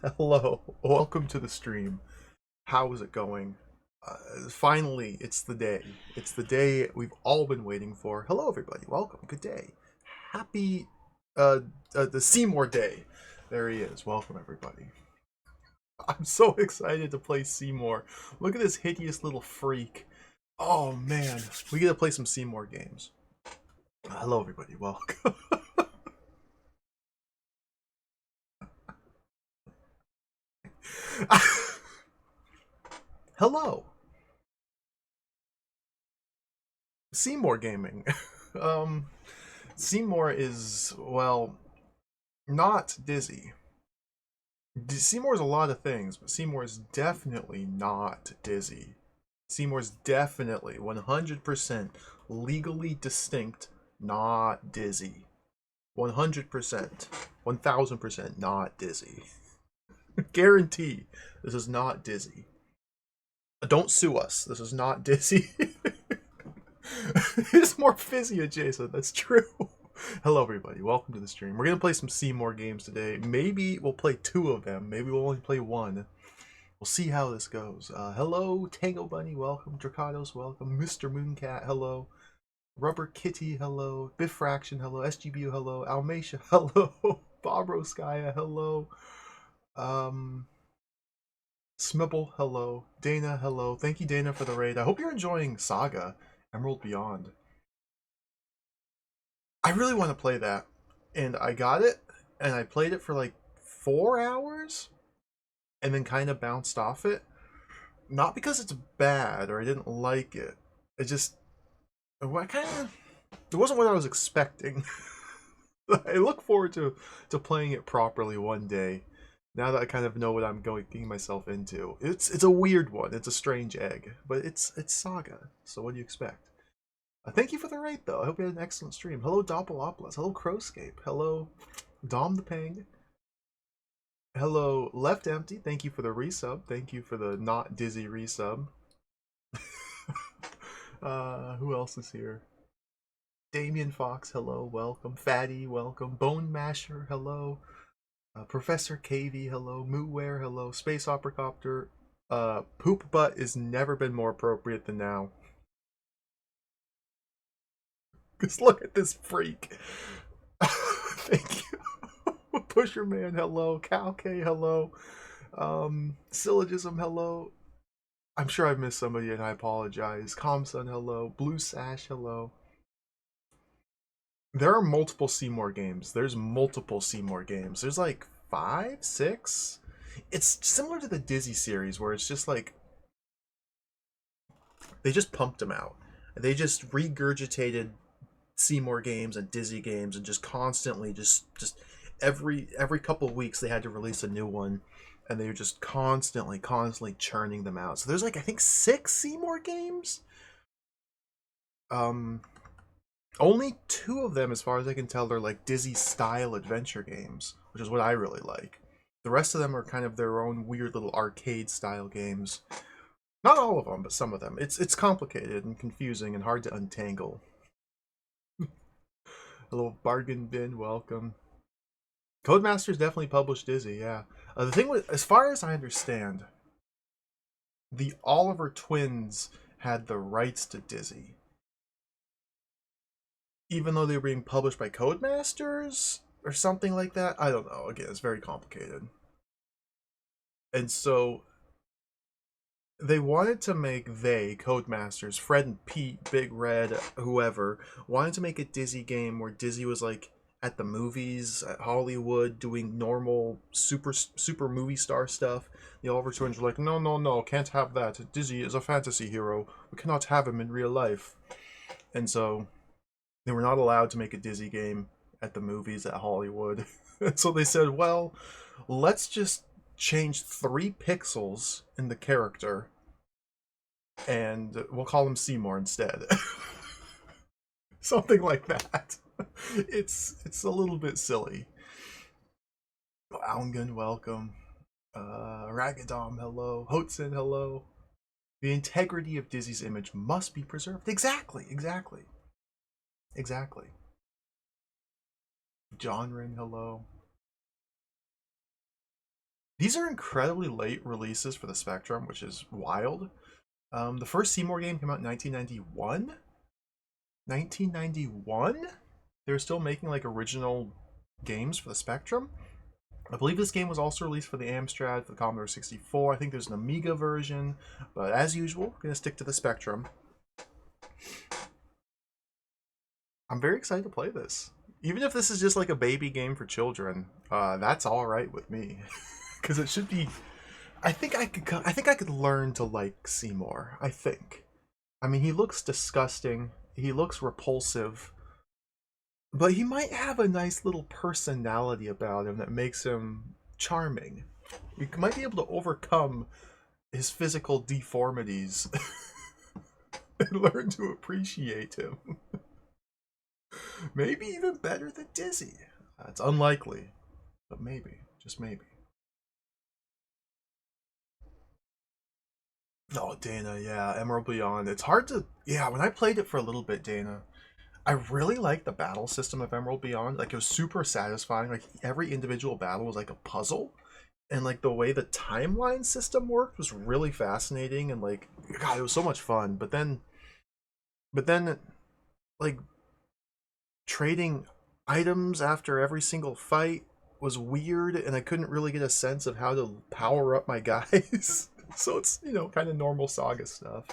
Hello, welcome to the stream. How is it going? Finally, it's the day. It's the day we've all been waiting for. Hello, everybody. Welcome. Good day. Happy uh, the Seymour Day. There he is. Welcome, everybody. I'm so excited to play Seymour. Look at this hideous little freak. Oh man, we get to play some Seymour games. Hello, everybody. Welcome. Hello, Seymour Gaming. um, Seymour is, well, not Dizzy. Seymour's a lot of things, but Seymour's definitely not Dizzy. Seymour's definitely 100% legally distinct, not Dizzy. 100%, 1000% not Dizzy. Guarantee this is not Dizzy. Don't sue us. This is not Dizzy. It's more fizzy adjacent, that's true. Hello, everybody. Welcome to the stream. We're going to play some Seymour games today. Maybe we'll play 2 of them. Maybe we'll only play 1. We'll see how this goes. Hello, Tango Bunny. Welcome. Dracados. Welcome. Mr. Mooncat. Hello. Rubber Kitty. Hello. Biff Fraction. Hello. SGBU. Hello. Almacia. Hello. Bobroskaya. Hello. Smibble. Hello. Dana. Hello. Thank you, Dana, for the raid. I hope you're enjoying Saga Emerald Beyond. I really want to play that, and I got it, and I played it for like 4 hours, and then kind of bounced off it. Not because it's bad or I didn't like it. It just, I kind of, it wasn't what I was expecting. I look forward to playing it properly one day. Now that I kind of know what I'm getting myself into, it's a weird one. It's a strange egg, but it's Saga. So what do you expect? Thank you for the raid, though. I hope you had an excellent stream. Hello, Doppelopoulos. Hello, Crowscape. Hello, Dom the Pang. Hello, Left Empty. Thank you for the resub. Thank you for the not dizzy resub. Who else is here? Damien Fox, hello, welcome. Fatty, welcome. Bone Masher, hello. Professor KV, hello. Mooware, hello. Space Opera Copter. Poop Butt has never been more appropriate than now. Just look at this freak. Thank you. Pusherman, hello. Cal K, hello. Syllogism, hello. I'm sure I've missed somebody and I apologize. Comsun, hello. Blue Sash, hello. There are multiple Seymour games. There's multiple Seymour games. There's like 5, 6. It's similar to the Dizzy series where it's just like they just pumped them out. They just regurgitated Seymour games and Dizzy games and just constantly just every couple of weeks they had to release a new one, and they were just constantly churning them out. So there's like I think 6 Seymour games. Only 2 of them, as far as I can tell, are like Dizzy style adventure games, which is what I really like. The rest of them are kind of their own weird little arcade style games. Not all of them, but some of them. It's complicated and confusing and hard to untangle. Hello, Bargain Bin, welcome. Codemasters definitely published Dizzy, yeah. The thing with, as far as I understand, the Oliver twins had the rights to Dizzy, even though they were being published by Codemasters or something like that. I don't know. Again, it's very complicated. And so they wanted to make Codemasters, Fred and Pete, Big Red, whoever, wanted to make a Dizzy game where Dizzy was like at the movies, at Hollywood, doing normal super movie star stuff. The Oliver twins were like, no, no, no, can't have that. Dizzy is a fantasy hero. We cannot have him in real life. And so they were not allowed to make a Dizzy game at the movies at Hollywood. So they said, well, let's just change 3 pixels in the character and we'll call him Seymour instead. Something like that. It's a little bit silly. Aungan, welcome. Ragadom, hello. Hotson, hello. The integrity of Dizzy's image must be preserved. Exactly. Johnrin, hello. These are incredibly late releases for the Spectrum, which is wild. The first Seymour game came out in 1991. 1991? They were still making like original games for the Spectrum. I believe this game was also released for the Amstrad, for the Commodore 64. I think there's an Amiga version, but as usual, I'm going to stick to the Spectrum. I'm very excited to play this. Even if this is just like a baby game for children, that's all right with me, because it should be. I think I could learn to like Seymour. I think. I mean, he looks disgusting. He looks repulsive. But he might have a nice little personality about him that makes him charming. You might be able to overcome his physical deformities and learn to appreciate him. Maybe even better than Dizzy. It's unlikely, but maybe, just maybe. Oh, Dana, yeah, Emerald Beyond. It's hard to, yeah, when I played it for a little bit, Dana, I really liked the battle system of Emerald Beyond. Like, it was super satisfying. Like, every individual battle was like a puzzle. And, like, the way the timeline system worked was really fascinating. And, like, God, it was so much fun. But then, like, trading items after every single fight was weird. And I couldn't really get a sense of how to power up my guys. So it's, kind of normal Saga stuff.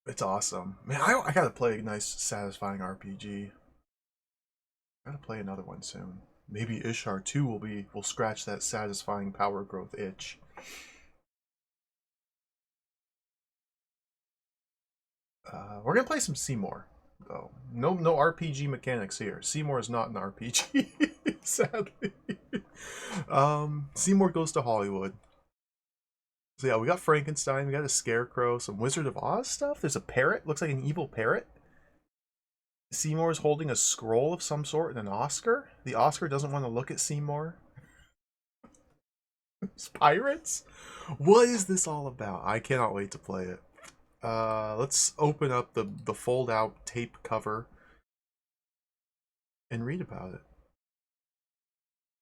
It's awesome. Man, I gotta play a nice, satisfying RPG. I gotta play another one soon. Maybe Ishar 2 will scratch that satisfying power growth itch. We're gonna play some Seymour, though. No RPG mechanics here. Seymour is not an RPG, sadly. Seymour goes to Hollywood. So yeah, we got Frankenstein, we got a scarecrow, some Wizard of Oz stuff. There's a parrot, looks like an evil parrot. Seymour is holding a scroll of some sort and an Oscar. The Oscar doesn't want to look at Seymour. It's pirates? What is this all about? I cannot wait to play it. Let's open up the fold out tape cover and read about it.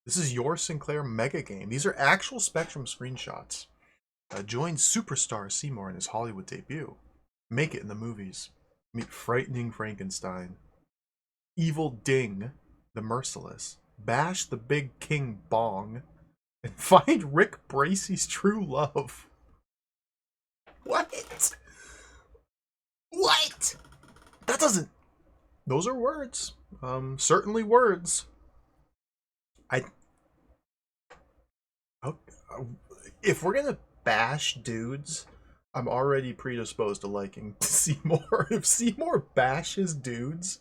This is your Sinclair mega game. These are actual Spectrum screenshots. Join superstar Seymour in his Hollywood debut. Make it in the movies. Meet frightening Frankenstein. Evil Ding, the Merciless. Bash the Big King Bong. And find Rick Bracey's true love. What? What? That doesn't... Those are words. Certainly words. If we're gonna bash dudes, I'm already predisposed to liking Seymour. If Seymour bashes dudes,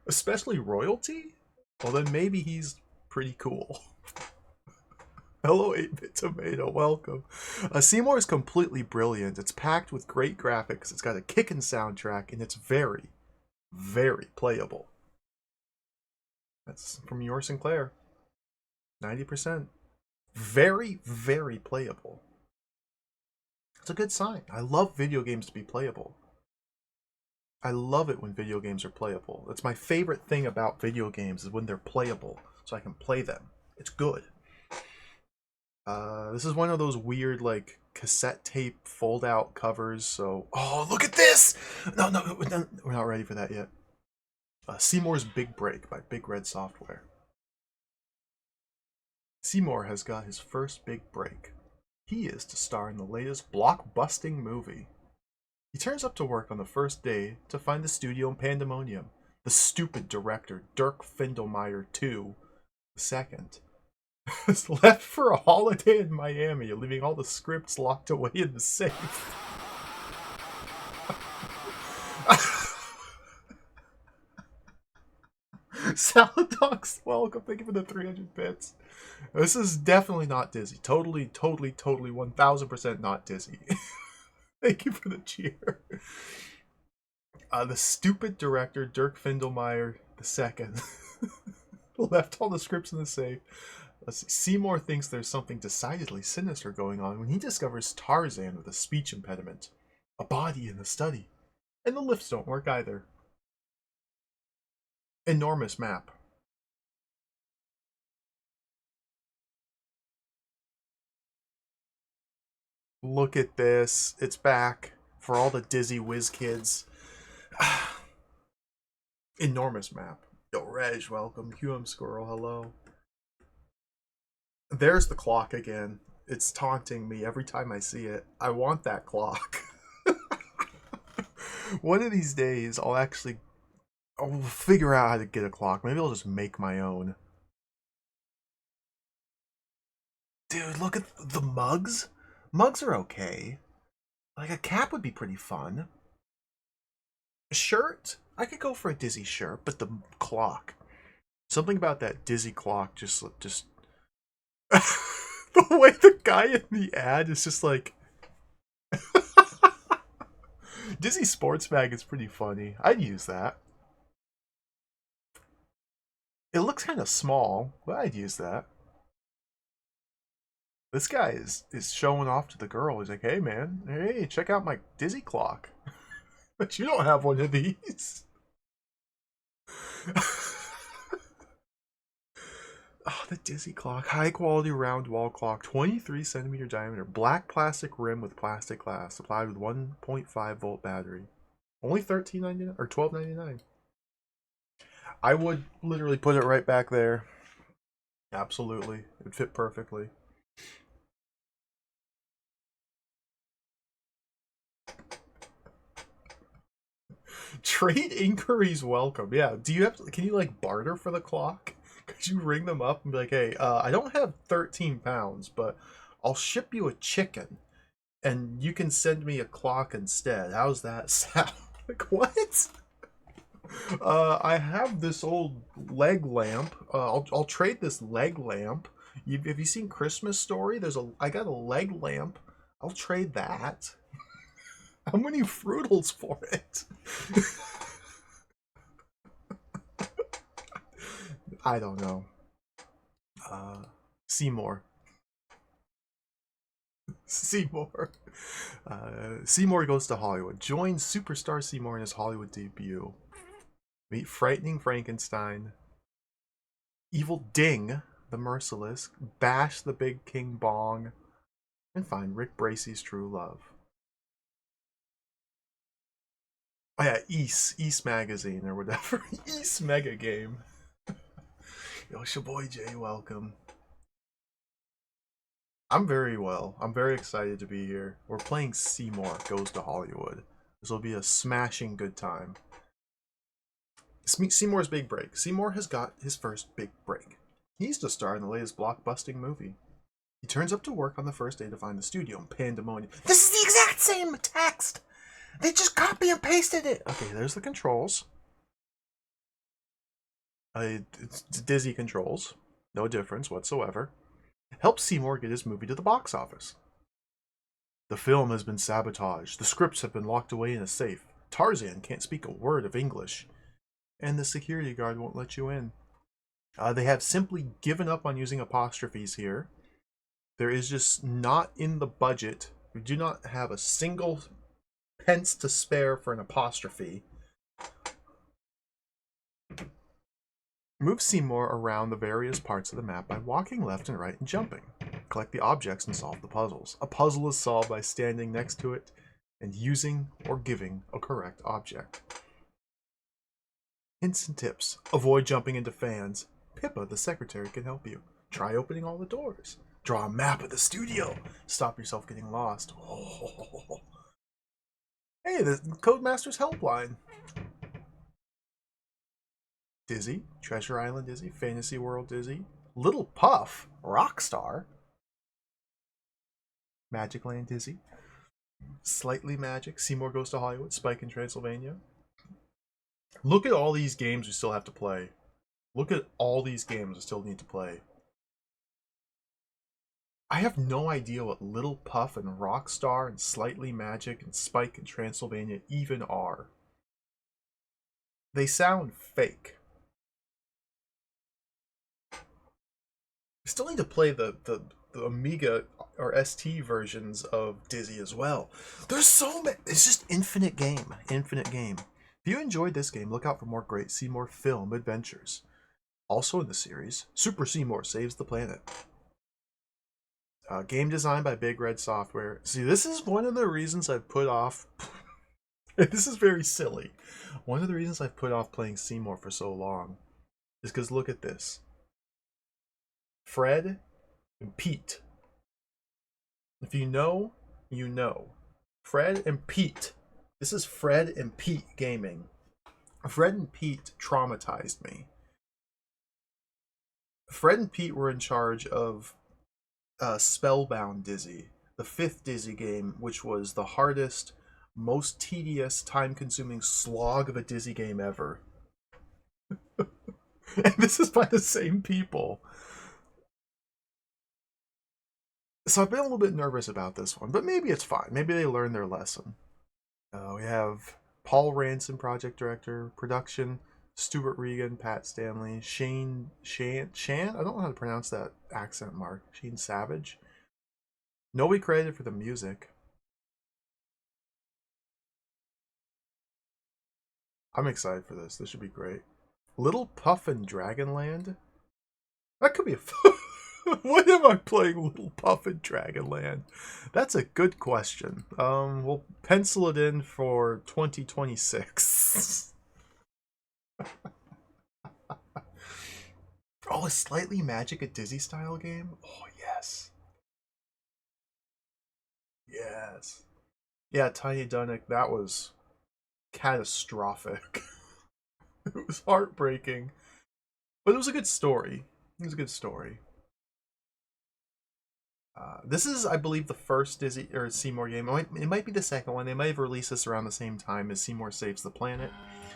especially royalty, well then maybe he's pretty cool. Hello 8-Bit Tomato, welcome. Seymour is completely brilliant. It's packed with great graphics, it's got a kickin' soundtrack, and it's very, very playable. That's from your Sinclair. 90%. Very, very playable. It's a good sign. I love video games to be playable. I love it when video games are playable. It's my favorite thing about video games is when they're playable, so I can play them. It's good. This is one of those weird, like, cassette tape fold-out covers, so... Oh, look at this! No, we're not ready for that yet. Seymour's Big Break by Big Red Software. Seymour has got his first big break. He is to star in the latest blockbusting movie. He turns up to work on the first day to find the studio in pandemonium. The stupid director, Dirk Findelmeyer II, has left for a holiday in Miami, leaving all the scripts locked away in the safe. Salad Dogs, welcome. Thank you for the 300 bits. This is definitely not Dizzy. Totally, 1000% not Dizzy. Thank you for the cheer. The stupid director, Dirk Findelmeyer II, left all the scripts in the safe. Seymour thinks there's something decidedly sinister going on when he discovers Tarzan with a speech impediment, a body in the study, and the lifts don't work either. Enormous map. Look at this. It's back for all the Dizzy Whiz kids. Enormous map. Yo, Reg, welcome. QM Squirrel, hello. There's the clock again. It's taunting me every time I see it. I want that clock. One of these days, I'll figure out how to get a clock. Maybe I'll just make my own. Dude, look at the mugs. Mugs are okay. Like, a cap would be pretty fun. A shirt? I could go for a Dizzy shirt, but the clock. Something about that Dizzy clock just the way the guy in the ad is just like Dizzy Sports Mag is pretty funny. I'd use that. It looks kind of small, but I'd use that. This guy is showing off to the girl. He's like, "Hey man, hey, check out my Dizzy clock." But you don't have one of these. Oh, the Dizzy clock. High quality round wall clock. 23 centimeter diameter. Black plastic rim with plastic glass. Supplied with 1.5 volt battery. Only $13.99 or $12.99. I would literally put it right back there. Absolutely. It would fit perfectly. Trade inquiries welcome. Yeah. Do you have? Can you like barter for the clock? Could you ring them up and be like, "Hey, I don't have 13 pounds, but I'll ship you a chicken, and you can send me a clock instead. How's that sound?" Like what? I have this old leg lamp. I'll trade this leg lamp. Have you seen Christmas Story? I got a leg lamp. I'll trade that. How many Fruitles for it? I don't know. Seymour. Seymour. Seymour goes to Hollywood. Joins superstar Seymour in his Hollywood debut. Meet frightening Frankenstein. Evil Ding, the merciless. Bash the big King Bong. And find Rick Bracey's true love. Oh yeah, East Magazine or whatever. East Mega Game. Yo, it's your boy Jay, welcome. I'm very well. I'm very excited to be here. We're playing Seymour Goes to Hollywood. This will be a smashing good time. Seymour's big break. Seymour has got his first big break. He's to star in the latest blockbusting movie. He turns up to work on the first day to find the studio in pandemonium. This is the exact same text! They just copy and pasted it! Okay, there's the controls. It's Dizzy controls. No difference whatsoever. Helps Seymour get his movie to the box office. The film has been sabotaged. The scripts have been locked away in a safe. Tarzan can't speak a word of English. And the security guard won't let you in. They have simply given up on using apostrophes here. There is just not in the budget. We do not have a single pence to spare for an apostrophe. Move Seymour around the various parts of the map by walking left and right and jumping. Collect the objects and solve the puzzles. A puzzle is solved by standing next to it and using or giving a correct object. Hints and tips. Avoid jumping into fans. Pippa, the secretary, can help you. Try opening all the doors. Draw a map of the studio. Stop yourself getting lost. Oh. Hey, the Codemaster's Helpline. Dizzy, Treasure Island Dizzy, Fantasy World Dizzy, Little Puff, Rockstar, Magic Land Dizzy, Slightly Magic, Seymour Goes to Hollywood, Spike in Transylvania. Look at all these games we still have to play. Look at all these games we still need to play. I have no idea what Little Puff and Rockstar and Slightly Magic and Spike in Transylvania even are. They sound fake. I still need to play the Amiga or ST versions of Dizzy as well. There's so many. It's just infinite game. Infinite game. If you enjoyed this game, look out for more great Seymour film adventures. Also in the series, Super Seymour Saves the Planet. Game design by Big Red Software. See, this is one of the reasons I've put off. This is very silly. One of the reasons I've put off playing Seymour for so long is because look at this. Fred and Pete. If you know, you know. Fred and Pete. This is Fred and Pete gaming. Fred and Pete traumatized me. Fred and Pete were in charge of Spellbound Dizzy, the 5th Dizzy game, which was the hardest, most tedious, time-consuming slog of a Dizzy game ever. And this is by the same people. So I've been a little bit nervous about this one, but maybe it's fine. Maybe they learned their lesson. We have Paul Ranson, project director, production, Stuart Regan, Pat Stanley, Shan, I don't know how to pronounce that accent mark. Shane Savage. Nobody credited for the music. I'm excited for this. This should be great. Little Puffin Dragonland? That could be a... When am I playing Little Puffin Dragonland? That's a good question. We'll pencil it in for 2026. Oh, a slightly Magic at Dizzy style game? Oh, yes. Yes. Yeah, Tiny Dunnick, that was catastrophic. It was heartbreaking. But it was a good story. It was a good story. This is, I believe, the first Dizzy or Seymour game. It might be the second one. They might have released this around the same time as Seymour Saves the Planet.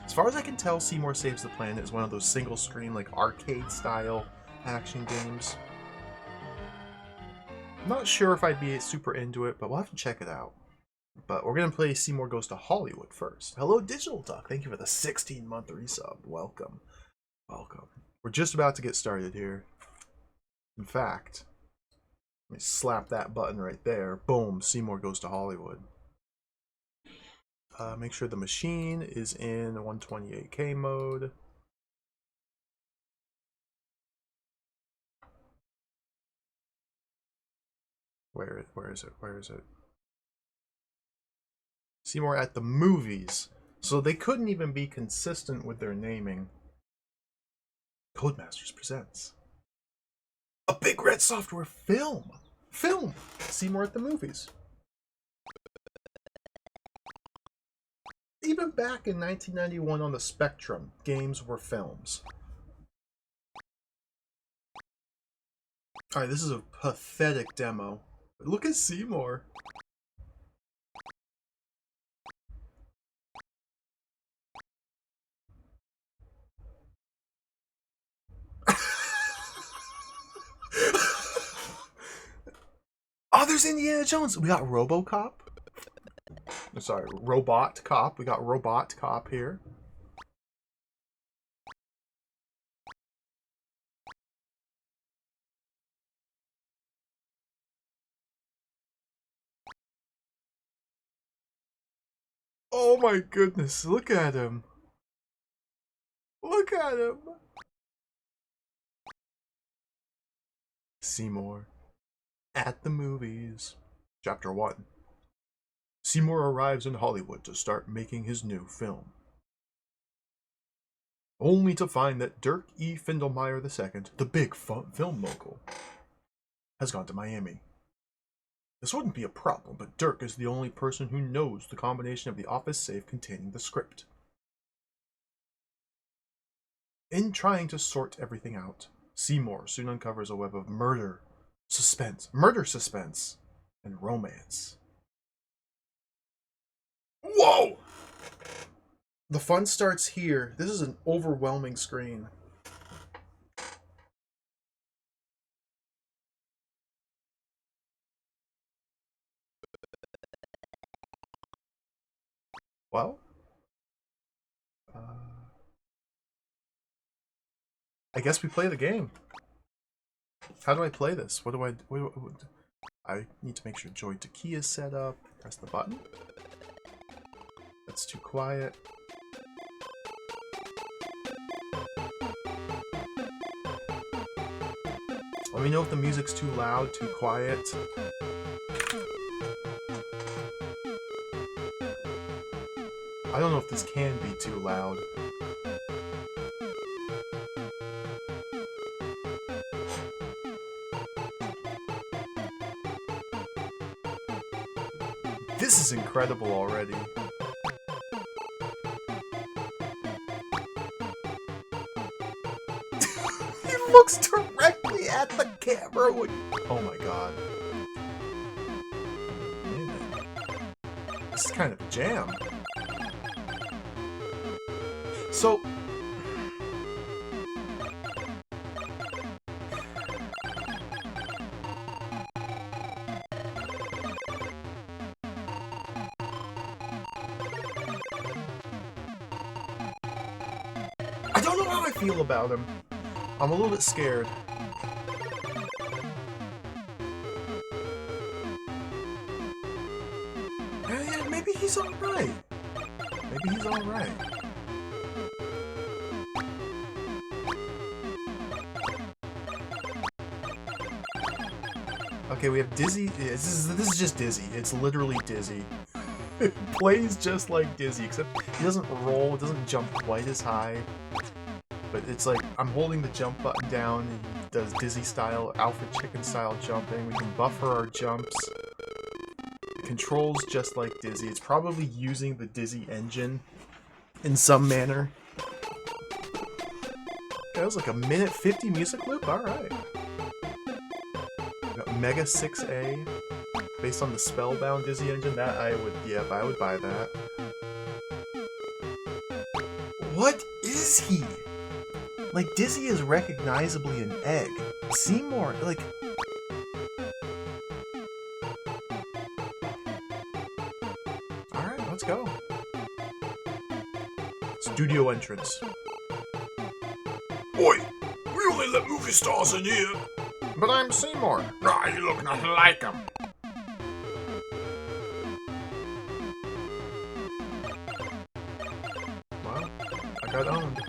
As far as I can tell, Seymour Saves the Planet is one of those single-screen, like, arcade-style action games. I'm not sure if I'd be super into it, but we'll have to check it out. But we're going to play Seymour Goes to Hollywood first. Hello, Digital Duck. Thank you for the 16-month resub. Welcome. Welcome. We're just about to get started here. In fact... Let me slap that button right there. Boom, Seymour Goes to Hollywood. Make sure the machine is in 128K mode. Where is it? Seymour at the Movies. So they couldn't even be consistent with their naming. Codemasters presents a Big Red Software film. Seymour at the Movies. Even back in 1991 on the Spectrum, games were films. Alright, this is a pathetic demo. Look at Seymour. Oh, there's Indiana Jones. We got RoboCop. Sorry, Robot Cop. We got Robot Cop here. Oh my goodness, look at him. Look at him. Seymour at the Movies. Chapter 1. Seymour arrives in Hollywood to start making his new film. Only to find that Dirk E. Findelmeyer II, the big film mogul, has gone to Miami. This wouldn't be a problem, but Dirk is the only person who knows the combination of the office safe containing the script. In trying to sort everything out, Seymour soon uncovers a web of murder suspense, and romance. Whoa! The fun starts here. This is an overwhelming screen. Well, I guess we play the game. How do I play this? What do I... I need to make sure Joy to Key is set up. Press the button. That's too quiet. Let me know if the music's too loud, too quiet. I don't know if this can be too loud. This is incredible already. He looks directly at the camera when... Oh my god. This is kind of a jam. So... I don't know how I feel about him. I'm a little bit scared. Yeah, maybe he's alright. Maybe he's alright. Okay, we have Dizzy. This is just Dizzy. It's literally Dizzy. It plays just like Dizzy, except he doesn't roll, it doesn't jump quite as high. But it's like, I'm holding the jump button down, and he does Dizzy style, Alfred Chicken style jumping. We can buffer our jumps. It controls just like Dizzy. It's probably using the Dizzy engine in some manner. That was like a minute 50 music loop? Alright. Mega 6A, based on the Spellbound Dizzy engine. That I would, yep, I would buy that. What is he? Like, Dizzy is recognizably an egg. Seymour, like... Alright, let's go. Studio entrance. Oi! We only let movie stars in here! But I'm Seymour. Ah, you look nothing like him. Well, I got owned.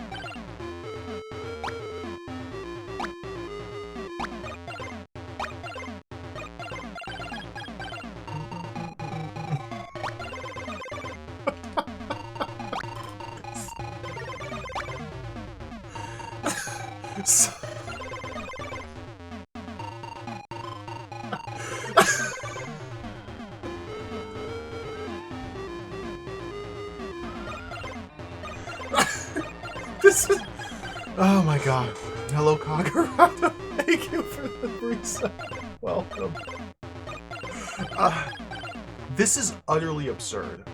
This is... Oh my god. Hello, Kagurata. Thank you for the resub. Welcome. This is utterly absurd.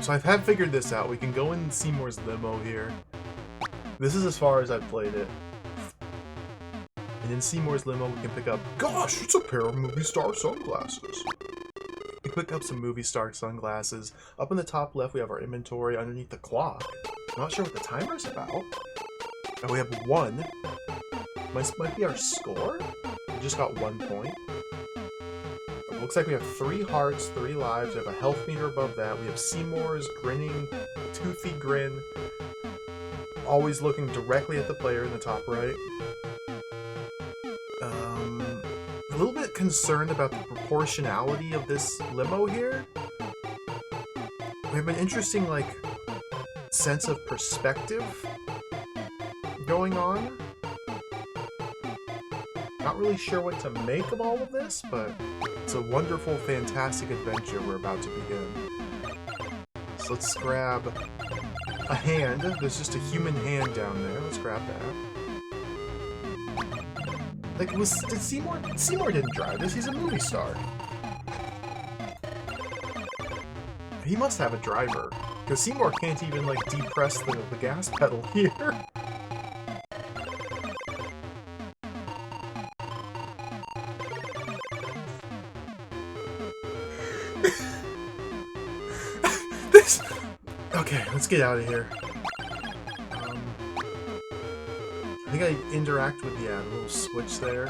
So I have figured this out. We can go in Seymour's limo here. This is as far as I've played it. And in Seymour's limo, we can pick up... Gosh, it's a pair of movie star sunglasses. We pick up some movie star sunglasses. Up in the top left, we have our inventory underneath the clock. I'm not sure what the timer's about. And we have 1. Might be our score? We just got 1 point. It looks like we have 3 hearts, 3 lives. We have a health meter above that. We have Seymour's grinning, toothy grin. Always looking directly at the player in the top right. A little bit concerned about the proportionality of this limo here. We have an interesting, like, sense of perspective going on. Not really sure what to make of all of this, but it's a wonderful, fantastic adventure we're about to begin. So let's grab a hand. There's just a human hand down there. Let's grab that. Like, did Seymour didn't drive this. He's a movie star. He must have a driver, because Seymour can't even, like, depress the gas pedal here. Okay, let's get out of here. I think I interact with, yeah, the little switch there.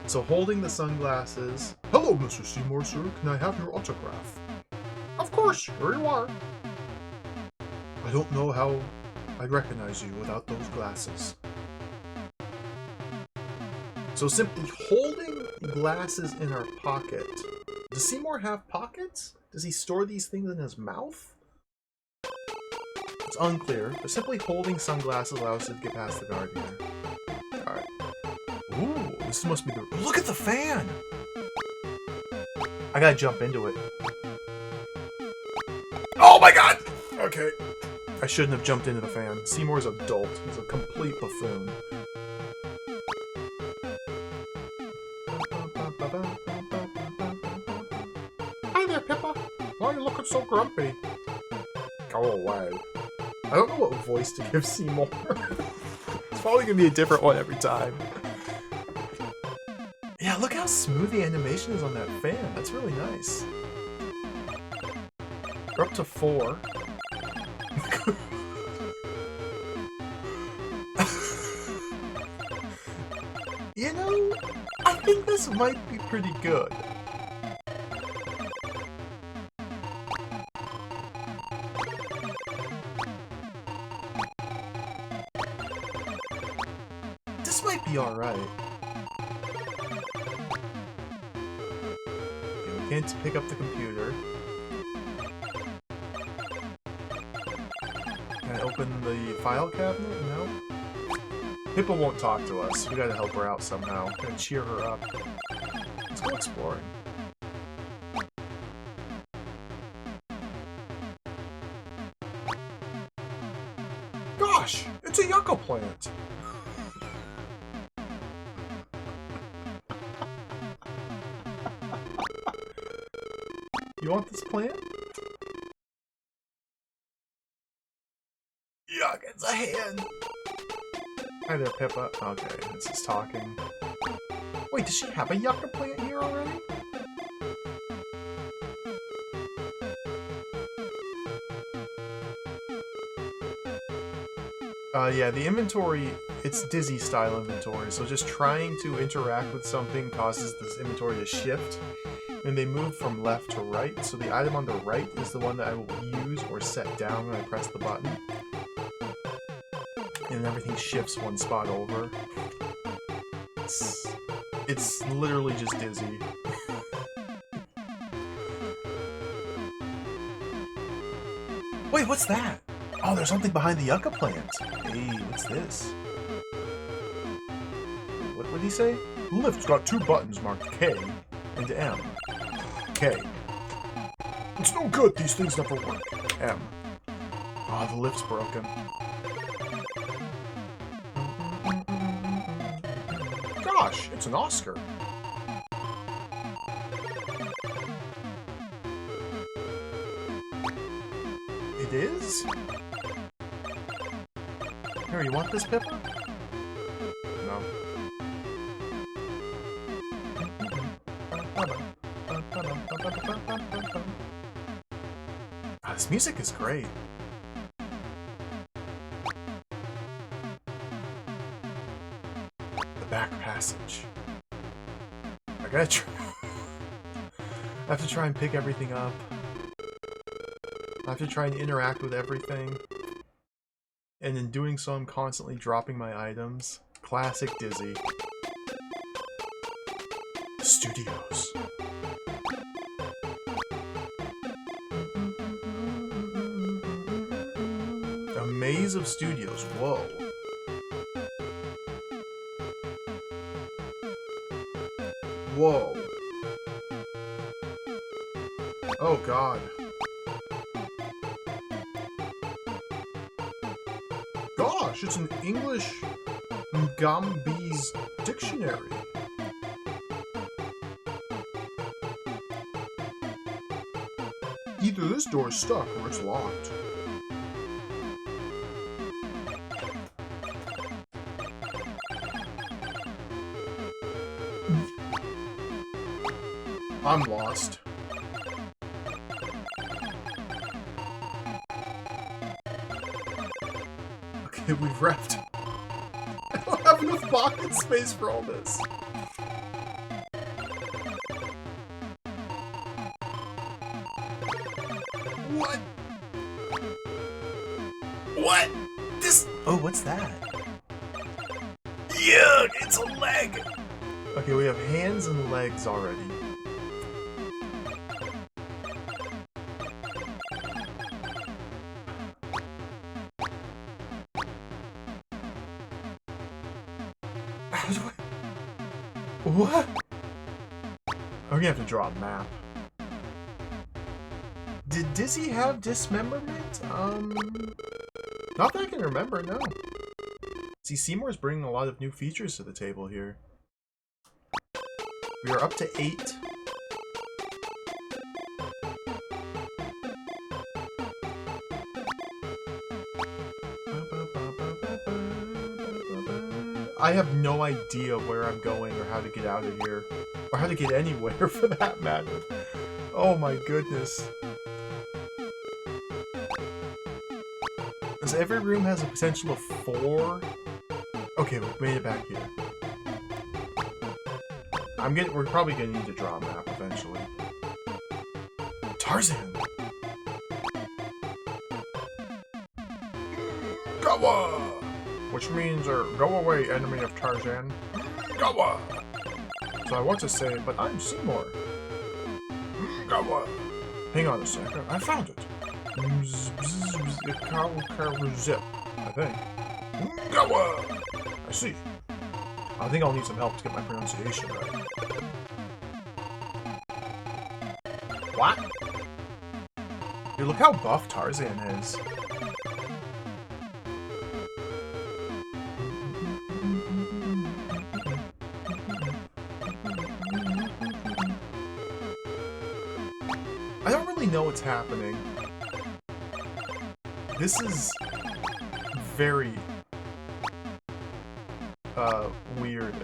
So holding the sunglasses... Hello, Mr. Seymour, sir. Can I have your autograph? Of course, here you are. I don't know how I'd recognize you without those glasses. So simply holding glasses in our pocket. Does Seymour have pockets? Does he store these things in his mouth? It's unclear, but simply holding sunglasses allows us to get past the guard here. Alright. Ooh, this must be the... Look at the fan! I gotta jump into it. Oh my god! Okay. I shouldn't have jumped into the fan. Seymour's adult. He's a complete buffoon. Hi there, Pippa. Why are you looking so grumpy? Go away. I don't know what voice to give Seymour. It's probably gonna be a different one every time. Yeah, look how smooth the animation is on that fan. That's really nice. We're up to 4. You know, I think this might be pretty good. This might be alright. Okay, we can't pick up the computer. Can I open the file cabinet? No. Pippa won't talk to us. We gotta help her out somehow. We're gonna cheer her up. Let's go exploring. Gosh! It's a yucca plant! You want this plant? Yuck, it's a hand! Hi there, Pippa. Okay, this is talking. Wait, does she have a yucca plant here already? Yeah, the inventory, it's Dizzy-style inventory, so just trying to interact with something causes this inventory to shift, and they move from left to right, so the item on the right is the one that I will use or set down when I press the button. And everything shifts one spot over. It's literally just Dizzy. Wait, what's that? Oh, there's something behind the yucca plant. Hey, what's this? What did he say? Lift's got 2 buttons marked K and M. K. It's no good, these things never work. M. Ah, the lift's broken. Gosh, it's an Oscar. It is? Here, you want this, Pippa? No. Ah, this music is great. The back passage. I gotta try. I have to try and pick everything up. I have to try and interact with everything. And in doing so, I'm constantly dropping my items. Classic Dizzy. Studios. A maze of studios. Whoa. Whoa. Oh god. Gosh, it's an English Ngambi's dictionary. Either this door is stuck or it's locked. I'm lost. Okay, we've wrapped. I don't have enough pocket space for all this. What? What? This... Oh, what's that? Yuck! It's a leg! Okay, we have hands and legs already. How do I... What? I'm gonna have to draw a map. Did Dizzy have dismemberment? Not that I can remember, no. See, Seymour's bringing a lot of new features to the table here. We are up to 8. I have no idea where I'm going or how to get out of here. Or how to get anywhere, for that matter. Oh my goodness. Because every room has a potential of 4. Okay, we've made it back here. We're probably gonna need to draw a map eventually. Tarzan! Gawa! Which means, go away, enemy of Tarzan. Gawa! So I want to say, but I'm Seymour. Gawa! Hang on a second, I found it. Zip, I think. Gawa! I see. I think I'll need some help to get my pronunciation right. What? Dude, look how buff Tarzan is. I don't really know what's happening. This is very weird.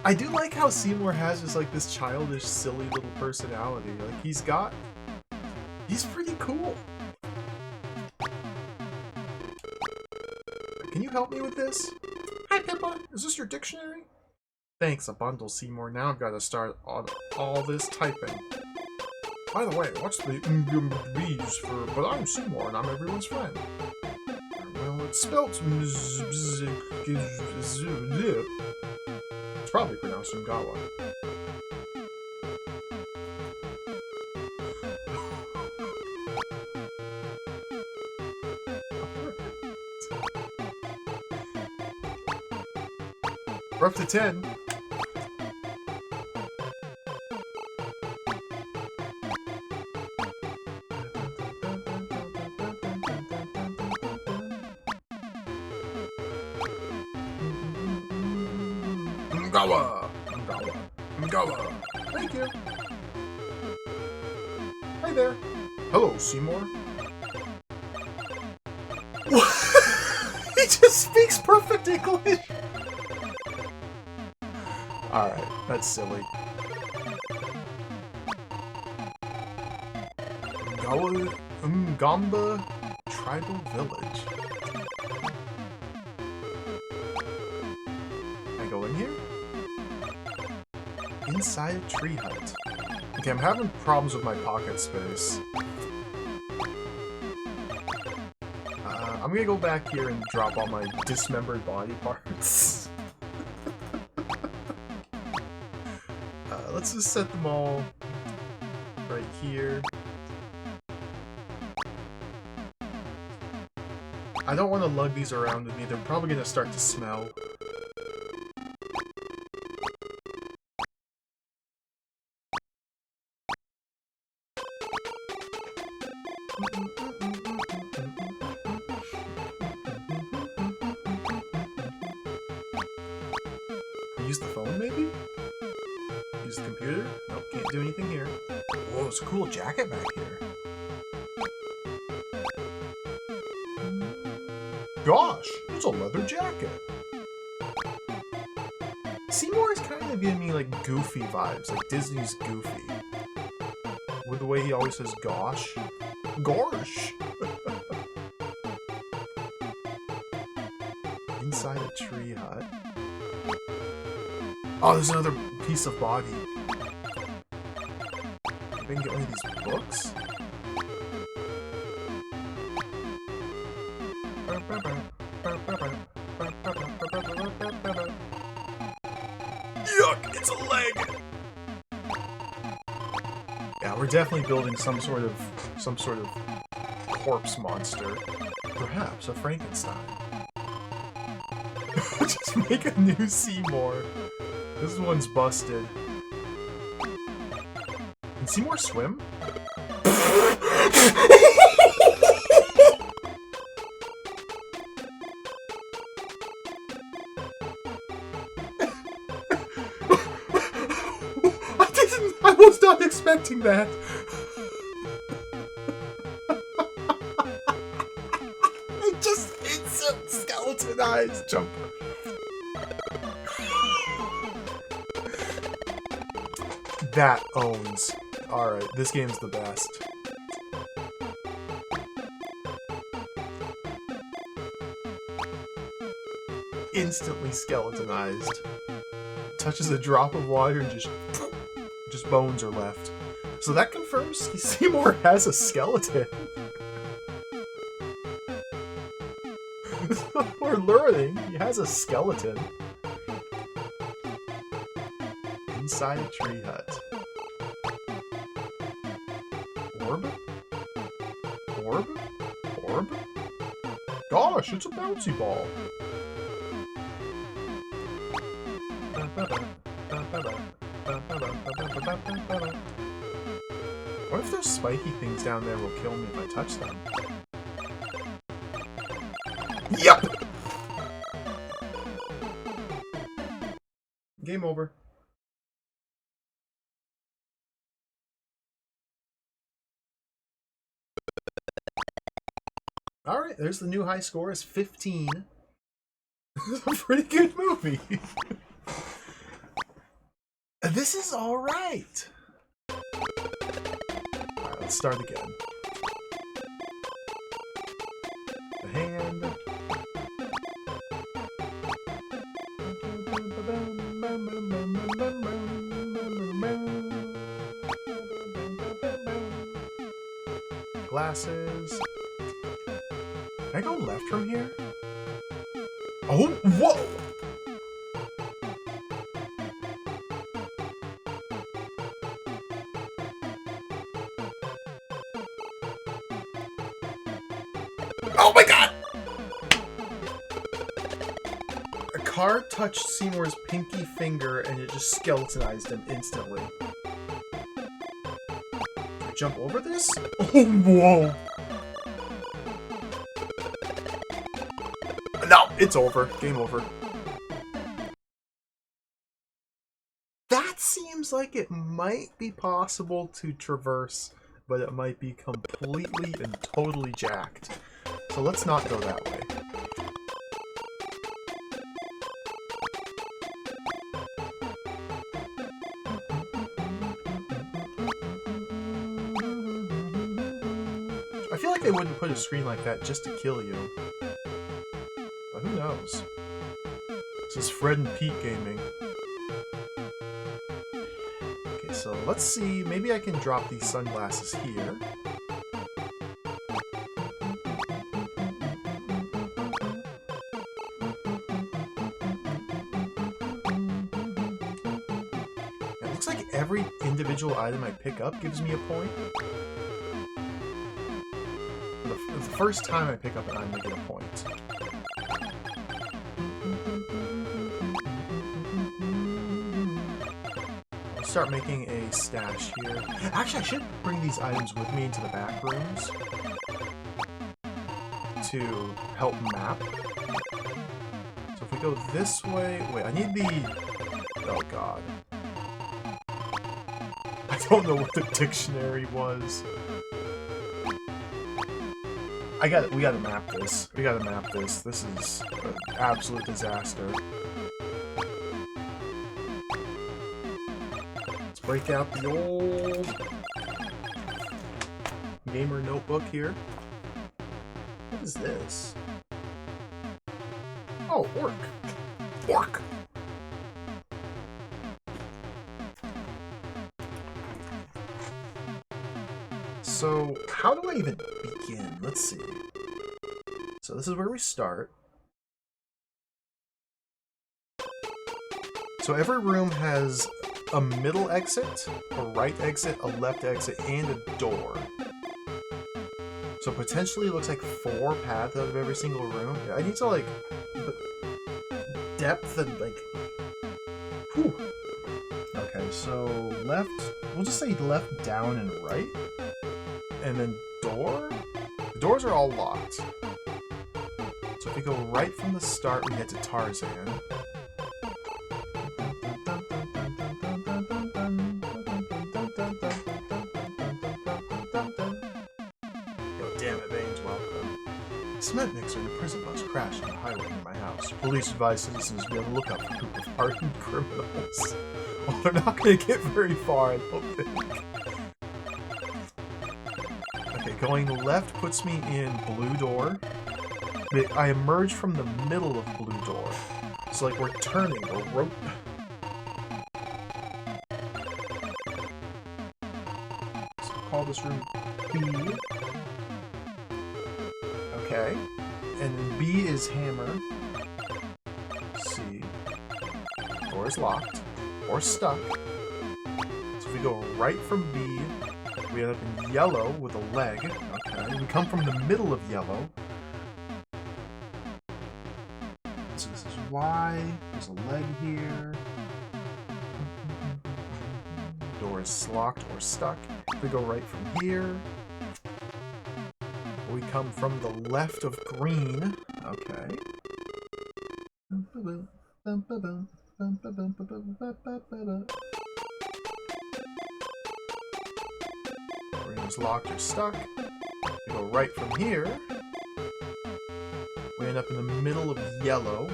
I do like how Seymour has just like this childish, silly little personality. Like he's pretty cool. Can you help me with this? Hi Pippa, is this your dictionary? Thanks, a bundle, Seymour. Now I've got to start on all this typing. By the way, what's the B's for, but I'm Seymour and I'm everyone's friend? Well, it's spelt it's probably pronounced Ngawa. We're up to 10. Ngawa! Ngawa! Ngawa! Thank you! Hi there! Hello, Seymour. He just speaks perfect English! Alright, that's silly. Ngamba Tribal Village. Can I go in here? Inside a tree hut. Okay, I'm having problems with my pocket space. I'm gonna go back here and drop all my dismembered body parts. Let's just set them all right here. I don't want to lug these around with me. They're probably going to start to smell. Use the phone, maybe? Use the computer? Nope, can't do anything here. Whoa, it's a cool jacket back here. Gosh, it's a leather jacket. Seymour is kind of giving me like Goofy vibes, like Disney's Goofy. With the way he always says gosh. Gosh! Inside a tree hut. Oh, there's another piece of body. Maybe I can get one of these books? duck! It's a leg! Yeah, we're definitely building some sort of corpse monster. Perhaps a Frankenstein. Just make a new Seymour. This one's busted. Can Seymour swim? I was not expecting that. It just instant skeletonized jumper. That owns. Alright, this game's the best. Instantly skeletonized. Touches a drop of water and just bones are left. So that confirms Seymour has a skeleton. We're learning he has a skeleton. Inside a tree hut. Orb? Orb? Orb? Gosh, it's a bouncy ball. What if those spiky things down there will kill me if I touch them? Yep! Game over. Alright, there's the new high score, is 15. This is a pretty good movie. This is alright. Alright, let's start again. The hand. Glasses. Can I go left from here? Oh, whoa! Oh my god! A car touched Seymour's pinky finger and it just skeletonized him instantly. Can I jump over this? Oh, whoa! No, it's over. Game over. That seems like it might be possible to traverse, but it might be completely and totally jacked. So let's not go that way. I feel like they wouldn't put a screen like that just to kill you. But who knows? This is Fred and Pete gaming. Okay, so let's see. Maybe I can drop these sunglasses here. It looks like every individual item I pick up gives me a point. The first time I pick up an item, I get a point. I'll start making a stash here. Actually, I should bring these items with me into the back rooms to help map. So if we go this way... Wait, I need the... Oh god. I don't know what the dictionary was. We gotta map this. We gotta map this. This is an absolute disaster. Let's break out the old gamer notebook here. What is this? Oh, orc. Orc! So, how do I even begin? Let's see. So this is where we start. So every room has a middle exit, a right exit, a left exit, and a door. So potentially it looks like 4 paths out of every single room. I need to like depth and like. Whew. Okay, so left. We'll just say left, down, and right, and then door. The doors are all locked. So if we go right from the start, we head to Tarzan. Cement mixer and a prison bus crashed on the highway near my house. Police advise citizens to be on the lookout for a group of hardened criminals. Well, they're not going to get very far, I don't think. Okay, going left puts me in blue door. I emerge from the middle of blue door. So, like, we're turning, we're rotating. So, call this room B. Okay, and then B is hammer. C. Door is locked or stuck. So if we go right from B, we end up in yellow with a leg. Okay, we come from the middle of yellow. So this is Y. There's a leg here. Door is locked or stuck. If we go right from here, we come from the left of green. Okay. Green is locked or stuck. We go right from here. We end up in the middle of yellow.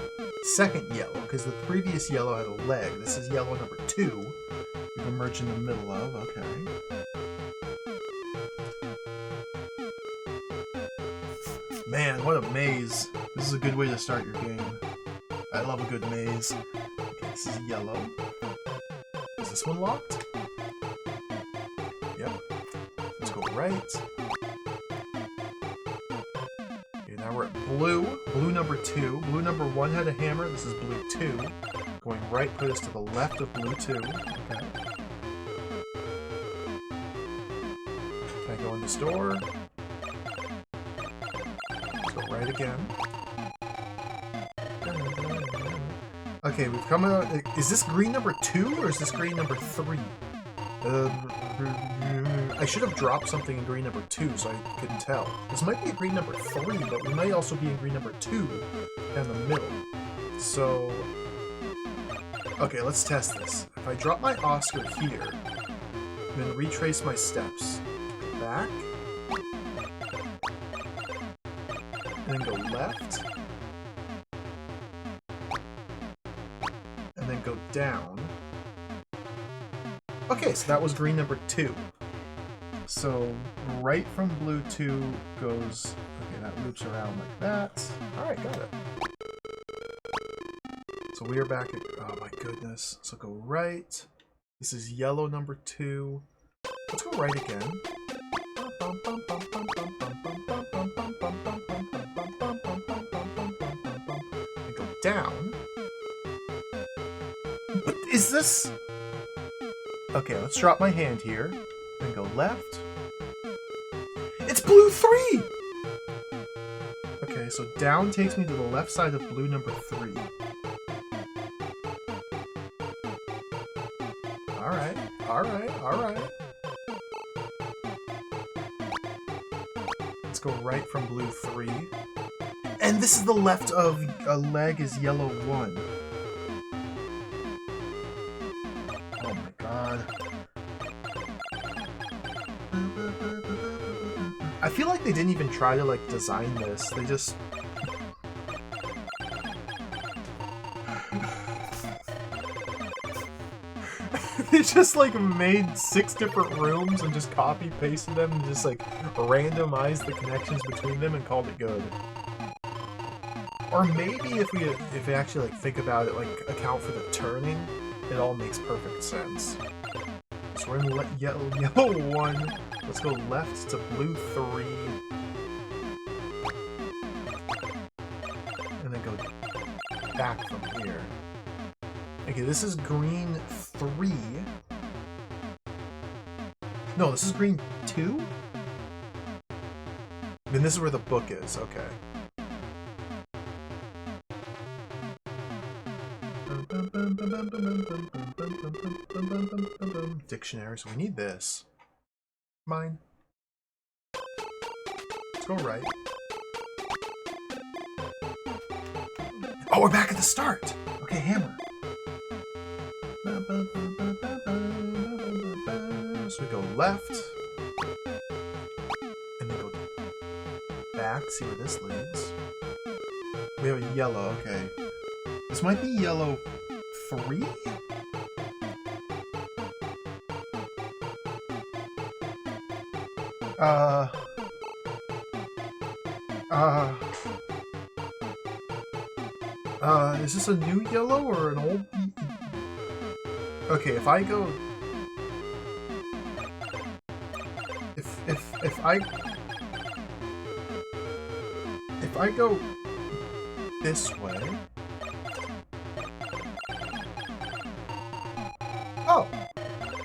Second yellow, because the previous yellow had a leg. This is yellow number 2. We've emerged in the middle of. Okay. Man, what a maze. This is a good way to start your game. I love a good maze. Okay, this is yellow. Is this one locked? Yep. Let's go right. Okay, now we're at blue. Blue number 2. Blue number 1 had a hammer. This is blue 2. Going right put us to the left of blue 2. Okay. Can I go in this door? Right again. Okay, we've come out. Is this green number 2 or is this green number 3? I should have dropped something in green number 2 so I couldn't tell. This might be a green number 3, but we might also be in green number 2 down the middle. So, okay, let's test this. If I drop my Oscar here, I'm going to retrace my steps. Back. And then go left. And then go down. Okay, so that was green number 2. So right from blue 2 goes... Okay, that loops around like that. Alright, got it. So we are back at... Oh my goodness. So go right. This is yellow number 2. Let's go right again. And go down. But is this... Okay, let's drop my hand here. Then go left. It's blue 3! Okay, so down takes me to the left side of blue number 3. Alright, alright, alright. Let's go right from blue 3. And this is the left of a leg is yellow 1. Oh my god. I feel like they didn't even try to, like, design this. They just... They just, like, made 6 different rooms and just copy-pasted them and just, like, randomized the connections between them and called it good. Or maybe if we actually, like, think about it, like, account for the turning, it all makes perfect sense. So we're in yellow 1. Let's go left to blue 3. And then go back from here. And Okay, this is green 3. No, this is green 2? Then this is where the book is, okay. Dictionary, so we need this. Mine. Let's go right. Oh, we're back at the start! Okay, hammer. So we go left. And then go back, see where this leads. We have a yellow, okay. This might be yellow 3? Is this a new yellow or an old? Okay, if I go... If I go this way... Oh!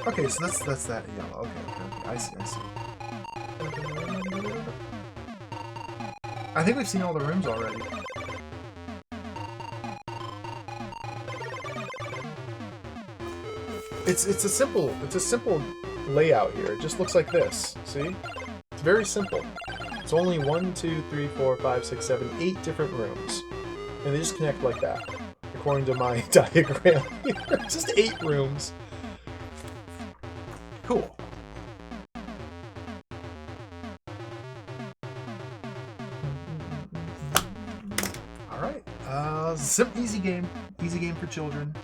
Okay, so that's that yellow. Okay. I see. I think we've seen all the rooms already. It's a simple layout here. It just looks like this. See? It's very simple. It's only 1, 2, 3, 4, 5, 6, 7, 8 different rooms. And they just connect like that. According to my diagram here. Just 8 rooms. Cool. Alright. Easy game. Easy game for children.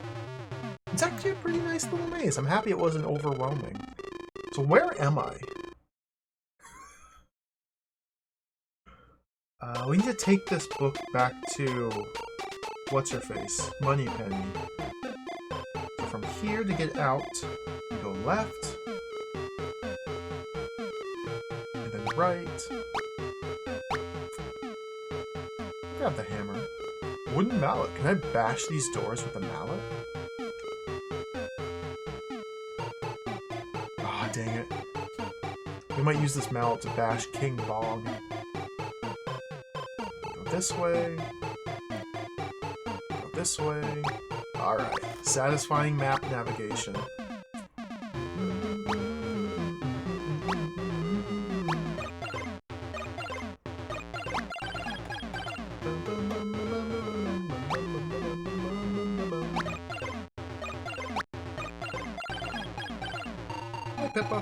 It's actually a pretty nice little maze. I'm happy it wasn't overwhelming. So where am I? We need to take this book back to... What's-her-face? Moneypenny. So from here to get out, we go left. And then right. Grab the hammer. Wooden mallet. Can I bash these doors with a mallet? Ah, dang it. We might use this mallet to bash King Bog. Go this way. Go this way. Alright. Satisfying map navigation. Hi, Pippa.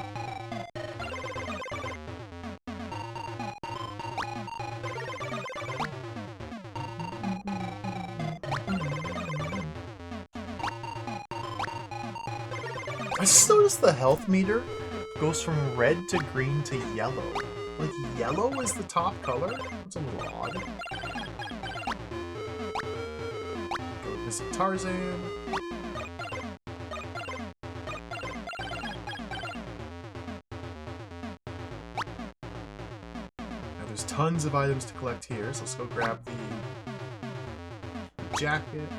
I just noticed the health meter goes from red to green to yellow. Like, yellow is the top color? That's a little odd. Go visit Tarzan. Now there's tons of items to collect here, so let's go grab the jacket.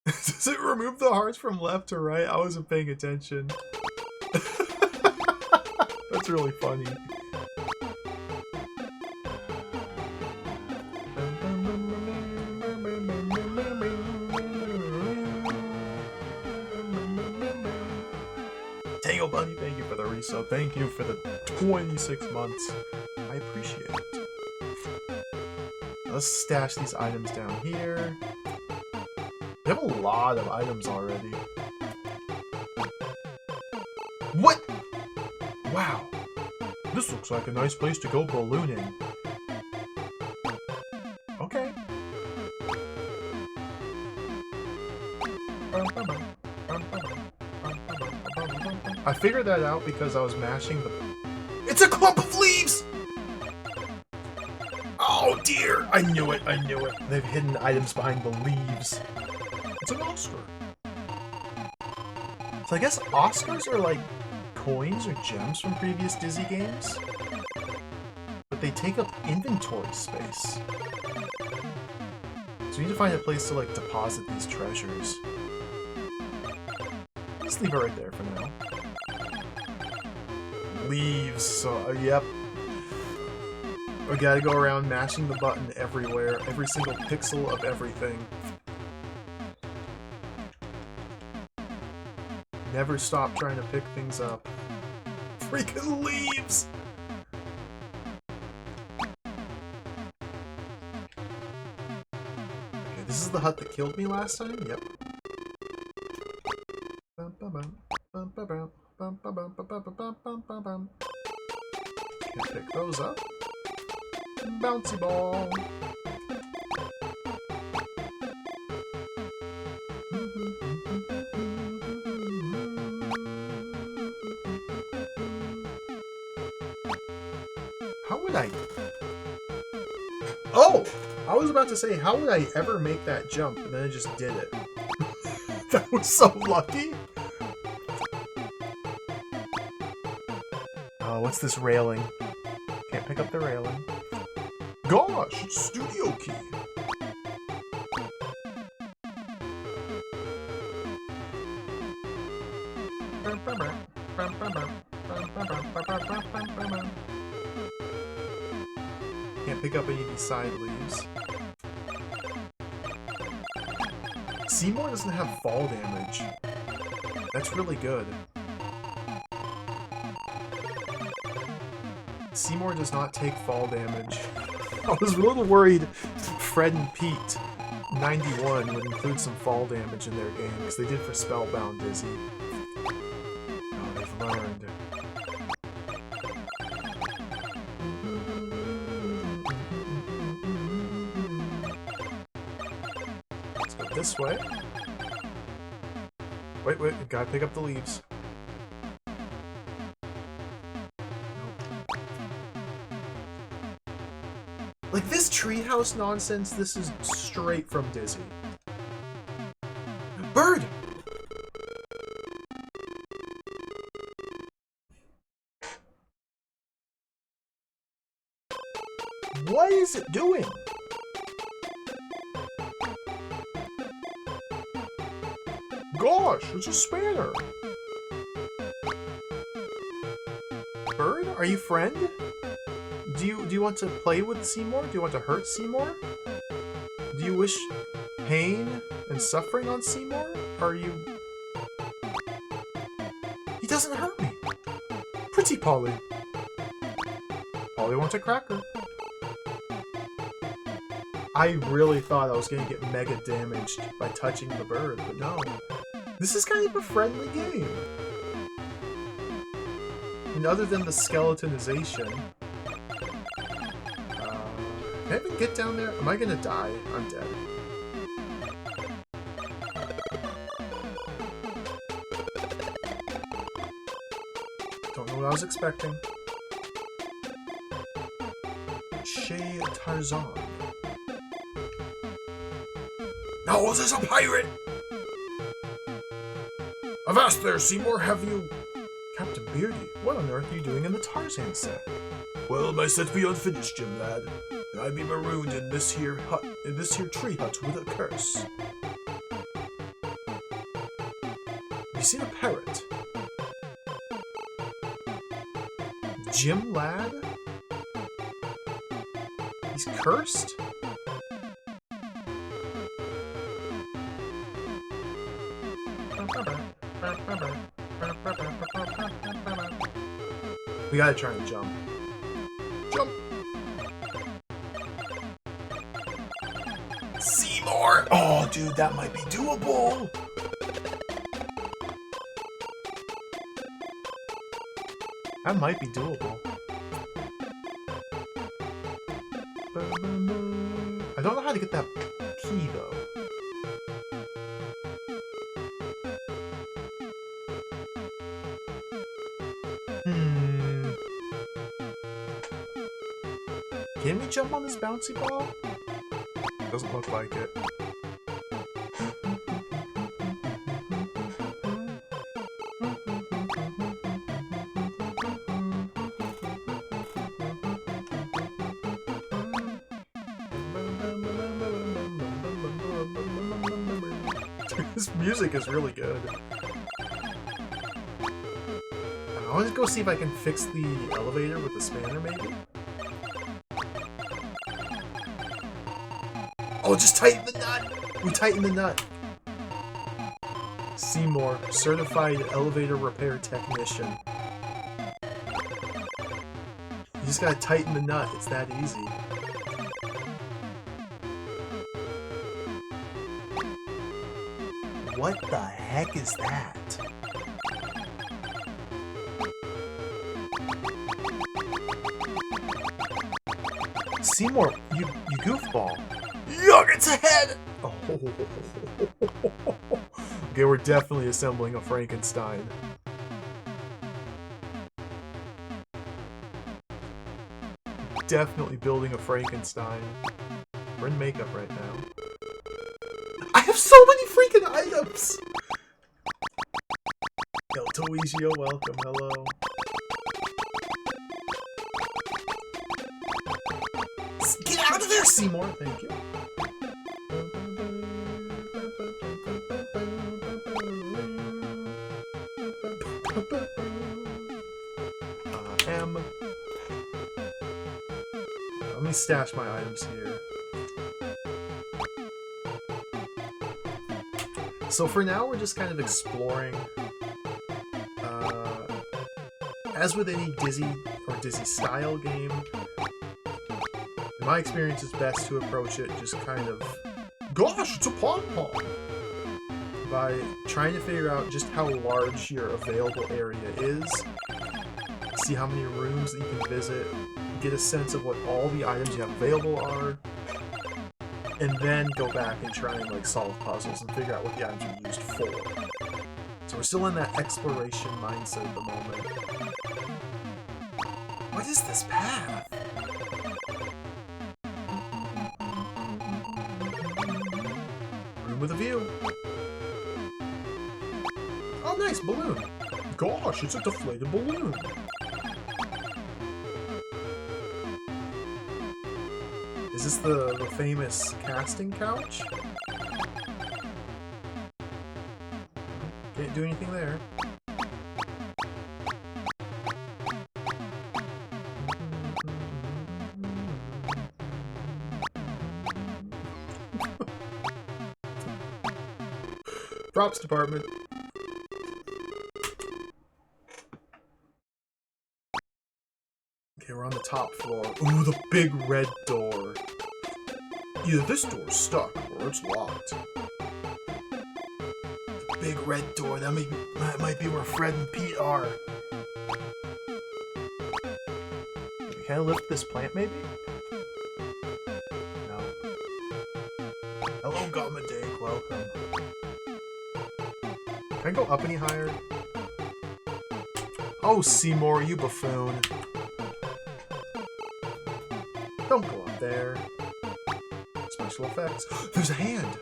Does it remove the hearts from left to right? I wasn't paying attention. That's really funny. Tango Bunny, thank you for the resub. Thank you for the 26 months. I appreciate it. Let's stash these items down here. We have a lot of items already. What? Wow. This looks like a nice place to go ballooning. Okay. I figured that out because I was mashing the... It's a clump of leaves! Oh dear! I knew it, I knew it. They've hidden items behind the leaves. It's an Oscar. So I guess Oscars are like coins or gems from previous Dizzy games, but they take up inventory space. So we need to find a place to, like, deposit these treasures. Just leave it right there for now. Leaves, so, yep. We gotta go around mashing the button everywhere, every single pixel of everything. Never stop trying to pick things up. Freaking leaves! Okay, this is the hut that killed me last time? Yep. Can pick those up. Bouncy ball! How would I... Oh! I was about to say, how would I ever make that jump, and then I just did it. That was so lucky! Oh, what's this railing? Can't pick up the railing. Gosh, it's studio key! Can't pick up any of these side leaves. Seymour doesn't have fall damage. That's really good. Seymour does not take fall damage. I was a little worried Fred and Pete 91 would include some fall damage in their game, because they did for Spellbound Dizzy. Oh, they've learned. Let's go this way. Wait, gotta pick up the leaves. Like, this treehouse nonsense, this is straight from Dizzy. Bird! What is it doing? Gosh, it's a spanner! Bird, are you friend? Do you want to play with Seymour? Do you want to hurt Seymour? Do you wish pain and suffering on Seymour? Are you... He doesn't hurt me! Pretty Polly! Polly wants a cracker. I really thought I was going to get mega damaged by touching the bird, but no. This is kind of a friendly game. And other than the skeletonization... Can I even get down there? Am I gonna die? I'm dead. Don't know what I was expecting. Chez Tarzan. No, there's a pirate! Avast there, Seymour, have you... Captain Beardy, what on earth are you doing in the Tarzan set? Well, my set be unfinished, Jim lad. I be marooned in this here hut, in this here tree hut with a curse. You seen a parrot? Jim lad? He's cursed? We gotta try and jump. Jump! Seymour! Oh, dude, that might be doable! That might be doable. I don't know how to get that key, though. Can we jump on this bouncy ball? Doesn't look like it. This music is really good. I want to go see if I can fix the elevator with the spanner, maybe? Oh, just tighten the nut! We tightened the nut. Seymour, certified elevator repair technician. You just gotta tighten the nut, it's that easy. What the heck is that? Seymour, you goofball. Yuck, it's a head! Oh. Okay, we're definitely assembling a Frankenstein. Definitely building a Frankenstein. We're in makeup right now. I have so many freaking items! Yo, Toishio, welcome, hello. Get out of there, Seymour! Thank you. Let me stash my items here. So for now, we're just kind of exploring. As with any Dizzy or Dizzy style game, in my experience, it's best to approach it just kind of, gosh, it's a pom-pom! By trying to figure out just how large your available area is, see how many rooms that you can visit, get a sense of what all the items you have available are, and then go back and try and like solve puzzles and figure out what the items are used for. So we're still in that exploration mindset at the moment. What is this path? Room with a view. Oh, nice balloon. Gosh, it's a deflated balloon. Is this the famous casting couch? Can't do anything there. Props department. Okay, we're on the top floor. Ooh, the big red door. Either this door's stuck or it's locked. The big red door. That might be where Fred and Pete are. Can I lift this plant, maybe? No. Hello, Gamadake. Welcome. Can I go up any higher? Oh, Seymour, you buffoon. Don't go up there. Special effects. There's a hand!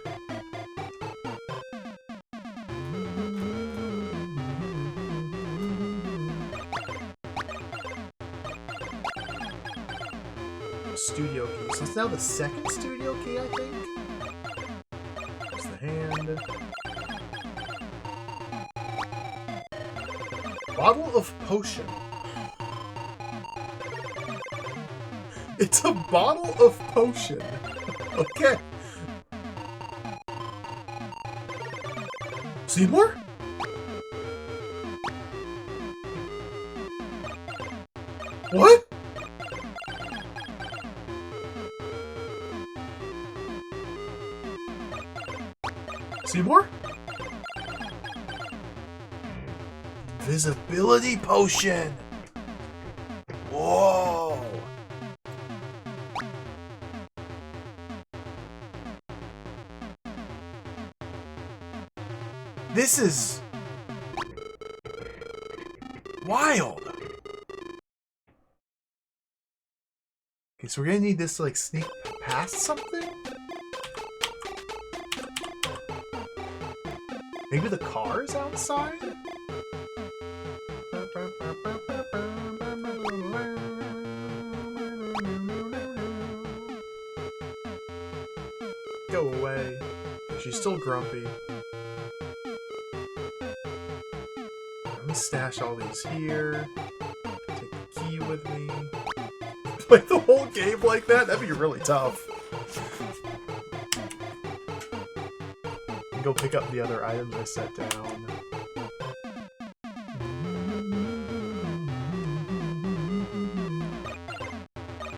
Studio key. So it's now the second studio key, I think? There's the hand. Bottle of potion. It's a bottle of potion. Okay. Seymour? What? Seymour? Visibility potion! Whoa! This is wild. Okay, so we're gonna need this to like sneak past something? Maybe the car is outside? Go away. She's still grumpy. me stash all these here. Take the key with me. Play the whole game like that? That'd be really tough. Go pick up the other items I set down.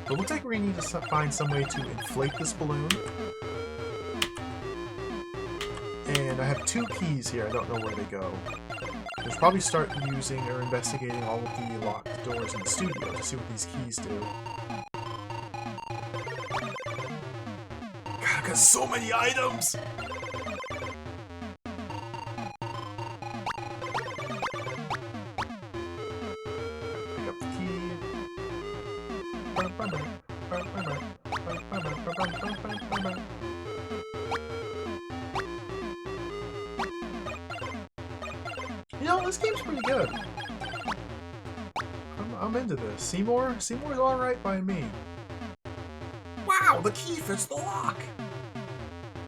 It looks like we need to find some way to inflate this balloon. And I have 2 keys here. I don't know where they go. I should probably start using or investigating all of the locked doors in the studio to see what these keys do. God, I've got so many items! Pick up the key. You know, this game's pretty good. I'm into this. Seymour? Seymour's alright by me. Wow, the key fits the lock!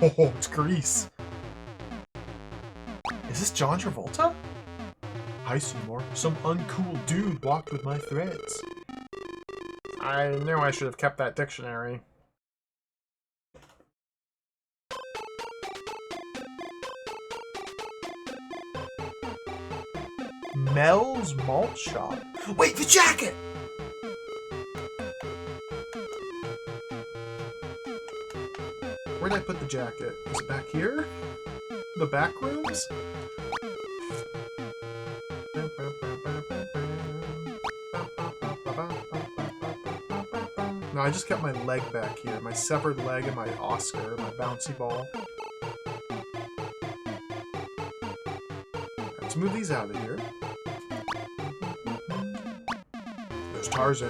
Oh, it's Grease. Is this John Travolta? Hi, Seymour. Some uncool dude walked with my threads. I knew I should have kept that dictionary. Mel's Malt Shop. Wait, the jacket! Where'd I put the jacket? Is it back here? The back rooms? No, I just kept my leg back here. My severed leg and my Oscar, my bouncy ball. Let's move these out of here. There's Tarzan.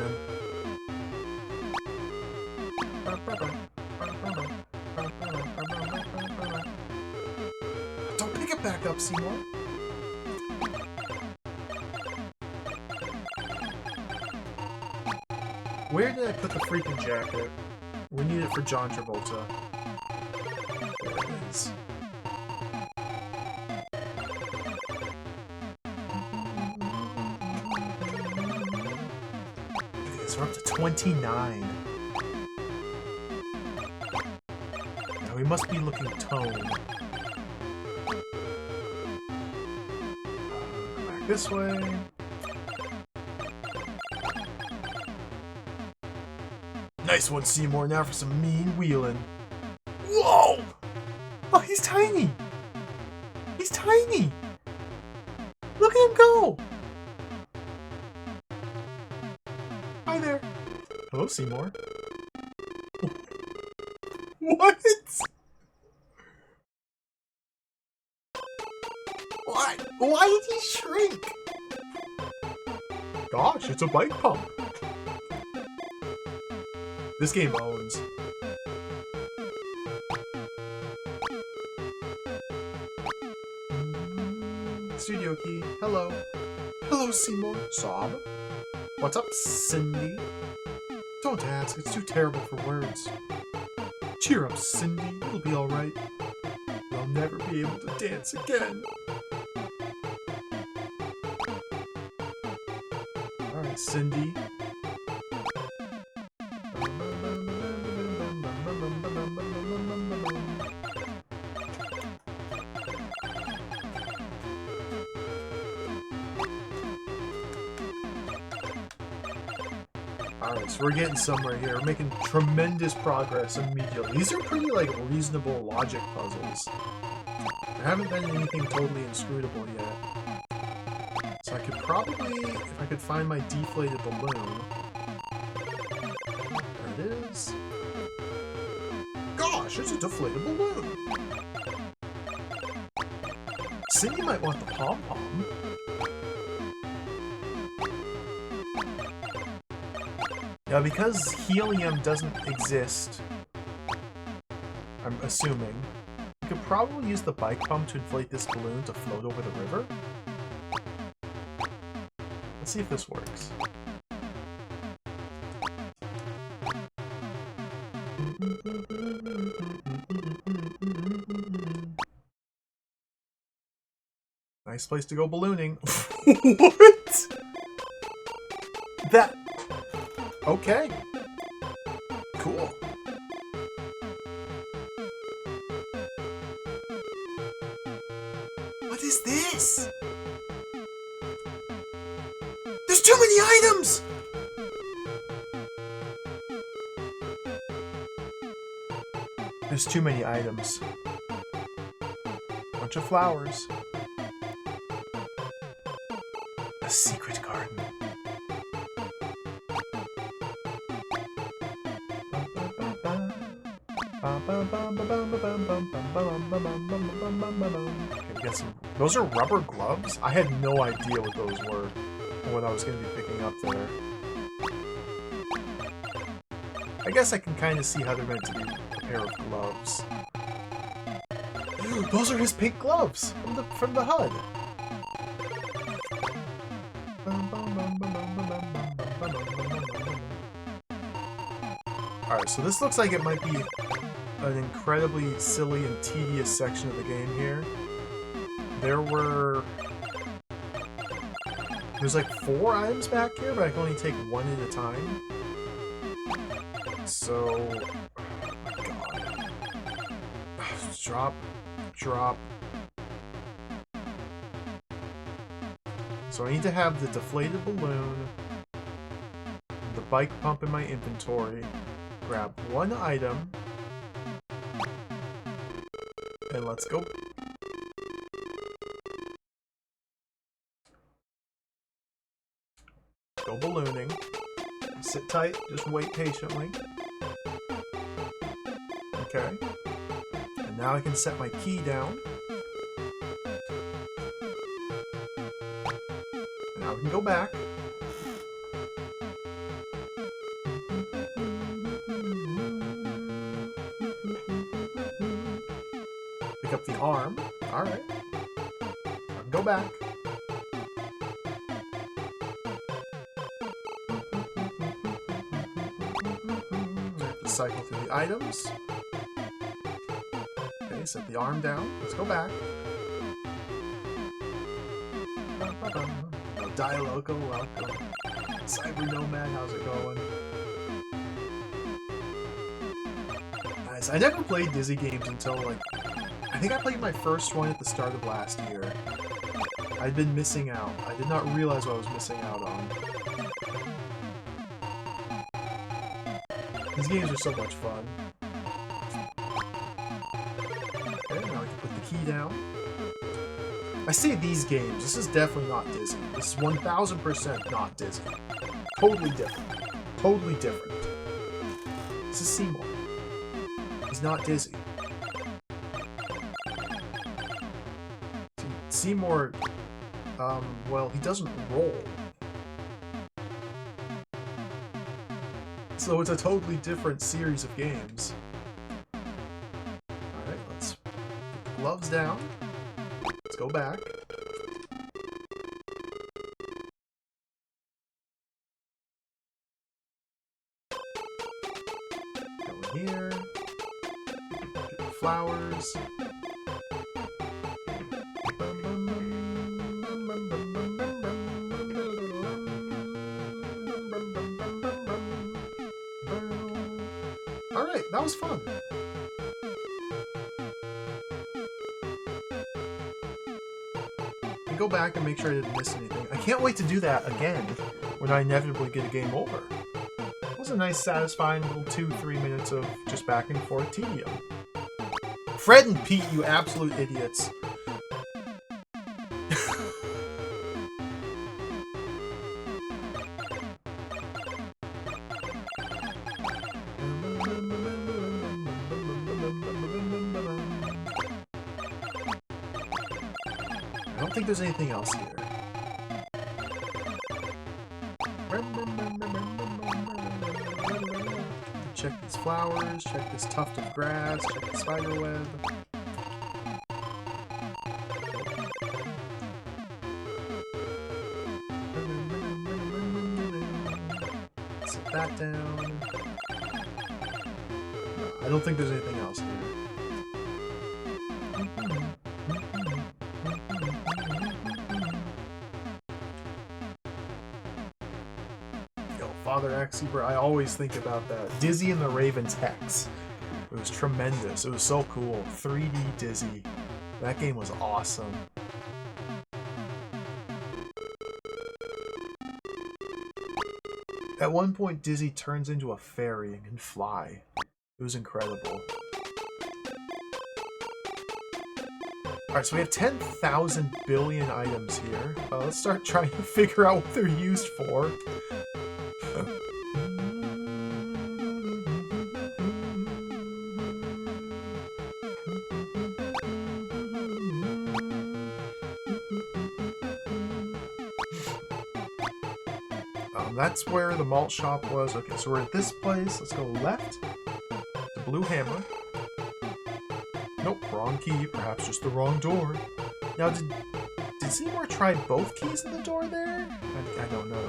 Don't pick it back up, Seymour. Where did I put the freaking jacket? We need it for John Travolta. There it is. We're up to 29. Now we must be looking tone. Go back this way. Nice one, Seymour. Now for some mean wheeling. Whoa! Oh, he's tiny! He's tiny! Look at him go! Hi there. Hello, Seymour. What? What? Why did he shrink? Gosh, it's a bike pump. This game owns. Studio key. Hello. Hello, Seymour. Sob. What's up, Cindy? Don't ask, it's too terrible for words. Cheer up, Cindy, it'll be alright. You'll never be able to dance again. Alright, Cindy. Alright, so we're getting somewhere here. We're making tremendous progress immediately. These are pretty, like, reasonable logic puzzles. There haven't been anything totally inscrutable yet. So I could probably, if I could find my deflated balloon... There it is. Gosh, it's a deflated balloon! Cindy might want the pom-pom. Now, because helium doesn't exist, I'm assuming, you could probably use the bike pump to inflate this balloon to float over the river. Let's see if this works. Nice place to go ballooning. What? That... Okay. Cool. What is this? There's too many items! There's too many items. Bunch of flowers. A secret garden. Okay, we got some. Those are rubber gloves? I had no idea what those were and what I was going to be picking up there. I guess I can kind of see how they're meant to be a pair of gloves. Those are his pink gloves from the HUD. Alright, so this looks like it might be an incredibly silly and tedious section of the game here. There's like 4 items back here, but I can only take one at a time. So... Oh my god. Drop. Drop. So I need to have the deflated balloon, the bike pump in my inventory, grab one item, and let's go. Go ballooning. Sit tight, just wait patiently. Okay. And now I can set my key down. And now we can go back. Pick up the arm. Alright. Go back. Cycle through the items. Okay, set the arm down. Let's go back. No, Dialoco, welcome. Cyber Nomad, how's it going? Nice. I never played Dizzy games until, like, I think I played my first one at the start of last year. I'd been missing out. I did not realize what I was missing out on. These games are so much fun. Okay, now we can put the key down. I say these games, this is definitely not Disney. This is 1000% not Disney. Totally different. Totally different. This is Seymour. He's not Disney. Seymour, well, he doesn't roll. So it's a totally different series of games. Alright, let's put the gloves down. Let's go back. Go in here. Get the flowers. Alright, that was fun. And go back and make sure I didn't miss anything. I can't wait to do that again when I inevitably get a game over. It was a nice, satisfying little 2-3 minutes of just back and forth tedium. Fred and Pete, you absolute idiots. I don't think there's anything else here. Check these flowers, check this tuft of grass, check the spider web. Set that down. No, I don't think there's anything else here. another X Super. I always think about that. Dizzy and the Raven's Hex. It was tremendous. It was so cool. 3D Dizzy. That game was awesome. At one point, Dizzy turns into a fairy and can fly. It was incredible. Alright, so we have 10,000 billion items here. Let's start trying to figure out what they're used for. That's where the malt shop was. Okay, so we're at this place. Let's go left. The blue hammer. Nope, wrong key. Perhaps just the wrong door. Now, did Seymour try both keys in the door there? I don't know.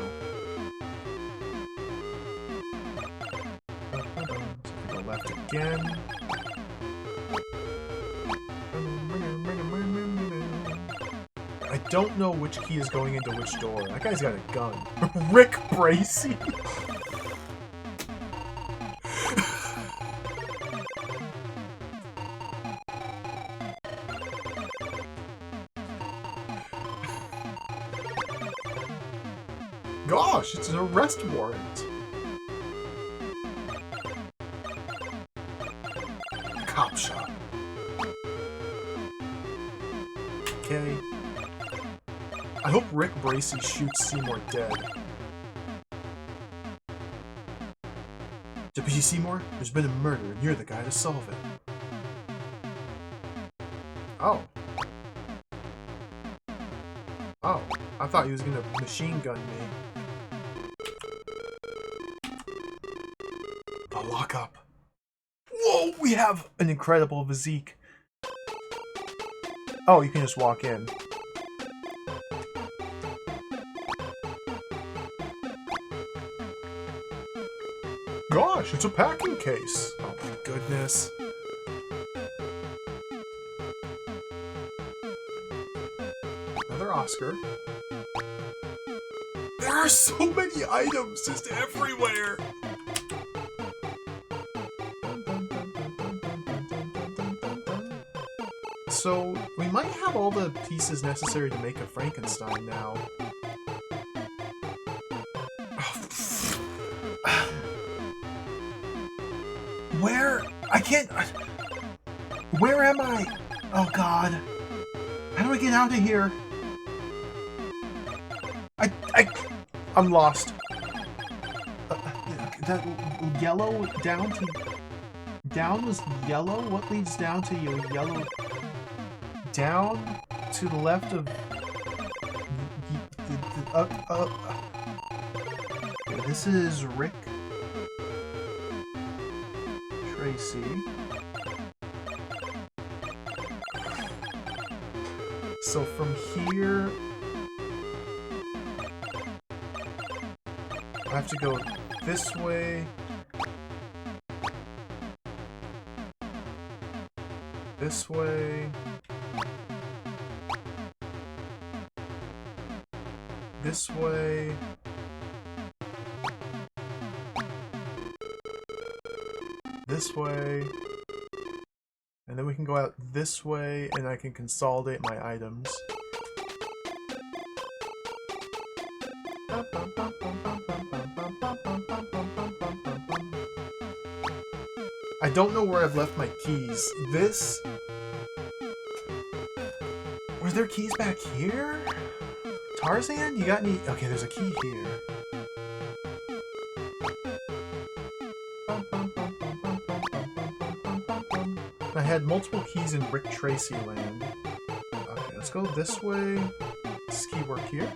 So we go left again. I don't know which key is going into which door. That guy's got a gun. Rick Bracey? Gosh, it's an arrest warrant. Cop shop. Okay. I hope Rick Bracey shoots Seymour dead. Deputy Seymour, there's been a murder and you're the guy to solve it. Oh. Oh, I thought he was gonna machine gun me. The lockup. Whoa, we have an incredible physique. Oh, you can just walk in. Gosh, it's a packing case. Oh my goodness. Another Oscar. There are so many items just everywhere. So, we might have all the pieces necessary to make a Frankenstein now. Where? I can't... Where am I? Oh god. How do I get out of here? I'm lost. That yellow down to... Down was yellow? What leads down to you? Yellow... Down to the left of... Okay, this is Rick... Tracy. So from here... I have to go this way. This way. This way. This way. And then we can go out this way and I can consolidate my items. I don't know where I've left my keys. This... Were there keys back here? Tarzan? You got any... Okay, there's a key here. I had multiple keys in Rick Tracy land. Okay, let's go this way. Does this key work here?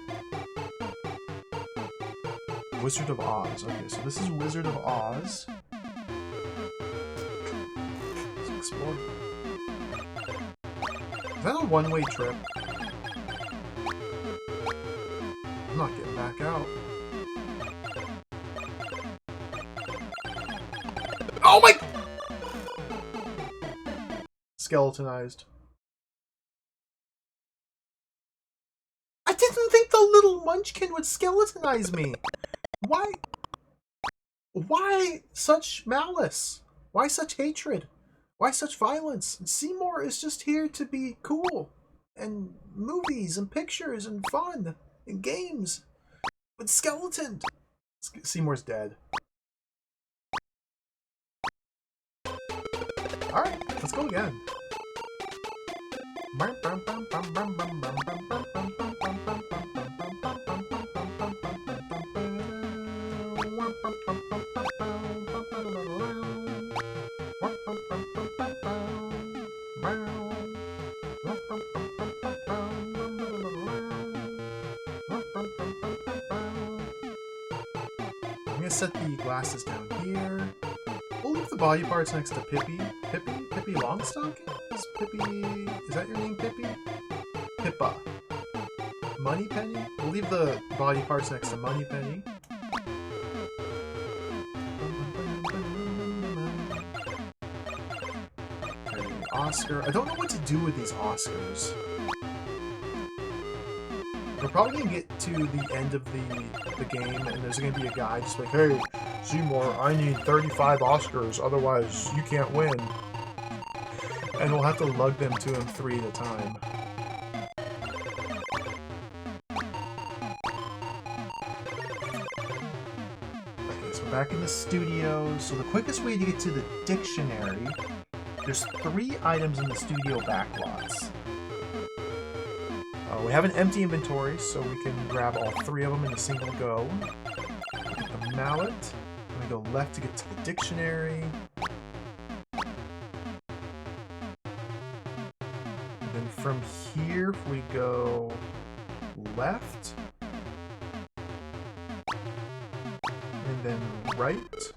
Wizard of Oz. Okay, so this is Wizard of Oz. Let's explore. Is that a one-way trip? I'm not getting back out. Oh my... Skeletonized. I didn't think the little munchkin would skeletonize me. Why? Why such malice? Why such hatred? Why such violence? Seymour is just here to be cool. And movies and pictures and fun and games. But skeleton! Seymour's dead. Alright, let's go again. I'm gonna set the glasses down here. We'll leave the body parts next to Pippi. Pippi Longstocking? Is that your name, Pippi? Pippa. Moneypenny? We'll leave the body parts next to Moneypenny. Okay, Oscar. I don't know what to do with these Oscars. We're probably gonna get to the end of the game, and there's gonna be a guy just like, hey, Seymour, I need 35 Oscars, otherwise you can't win. And we'll have to lug them to him 3 at a time. Okay, so we're back in the studio. So the quickest way to get to the dictionary, there's 3 items in the studio backlots. We have an empty inventory, so we can grab all 3 of them in a single go. Get the mallet. We go left to get to the dictionary. And then from here, we go left. And then right.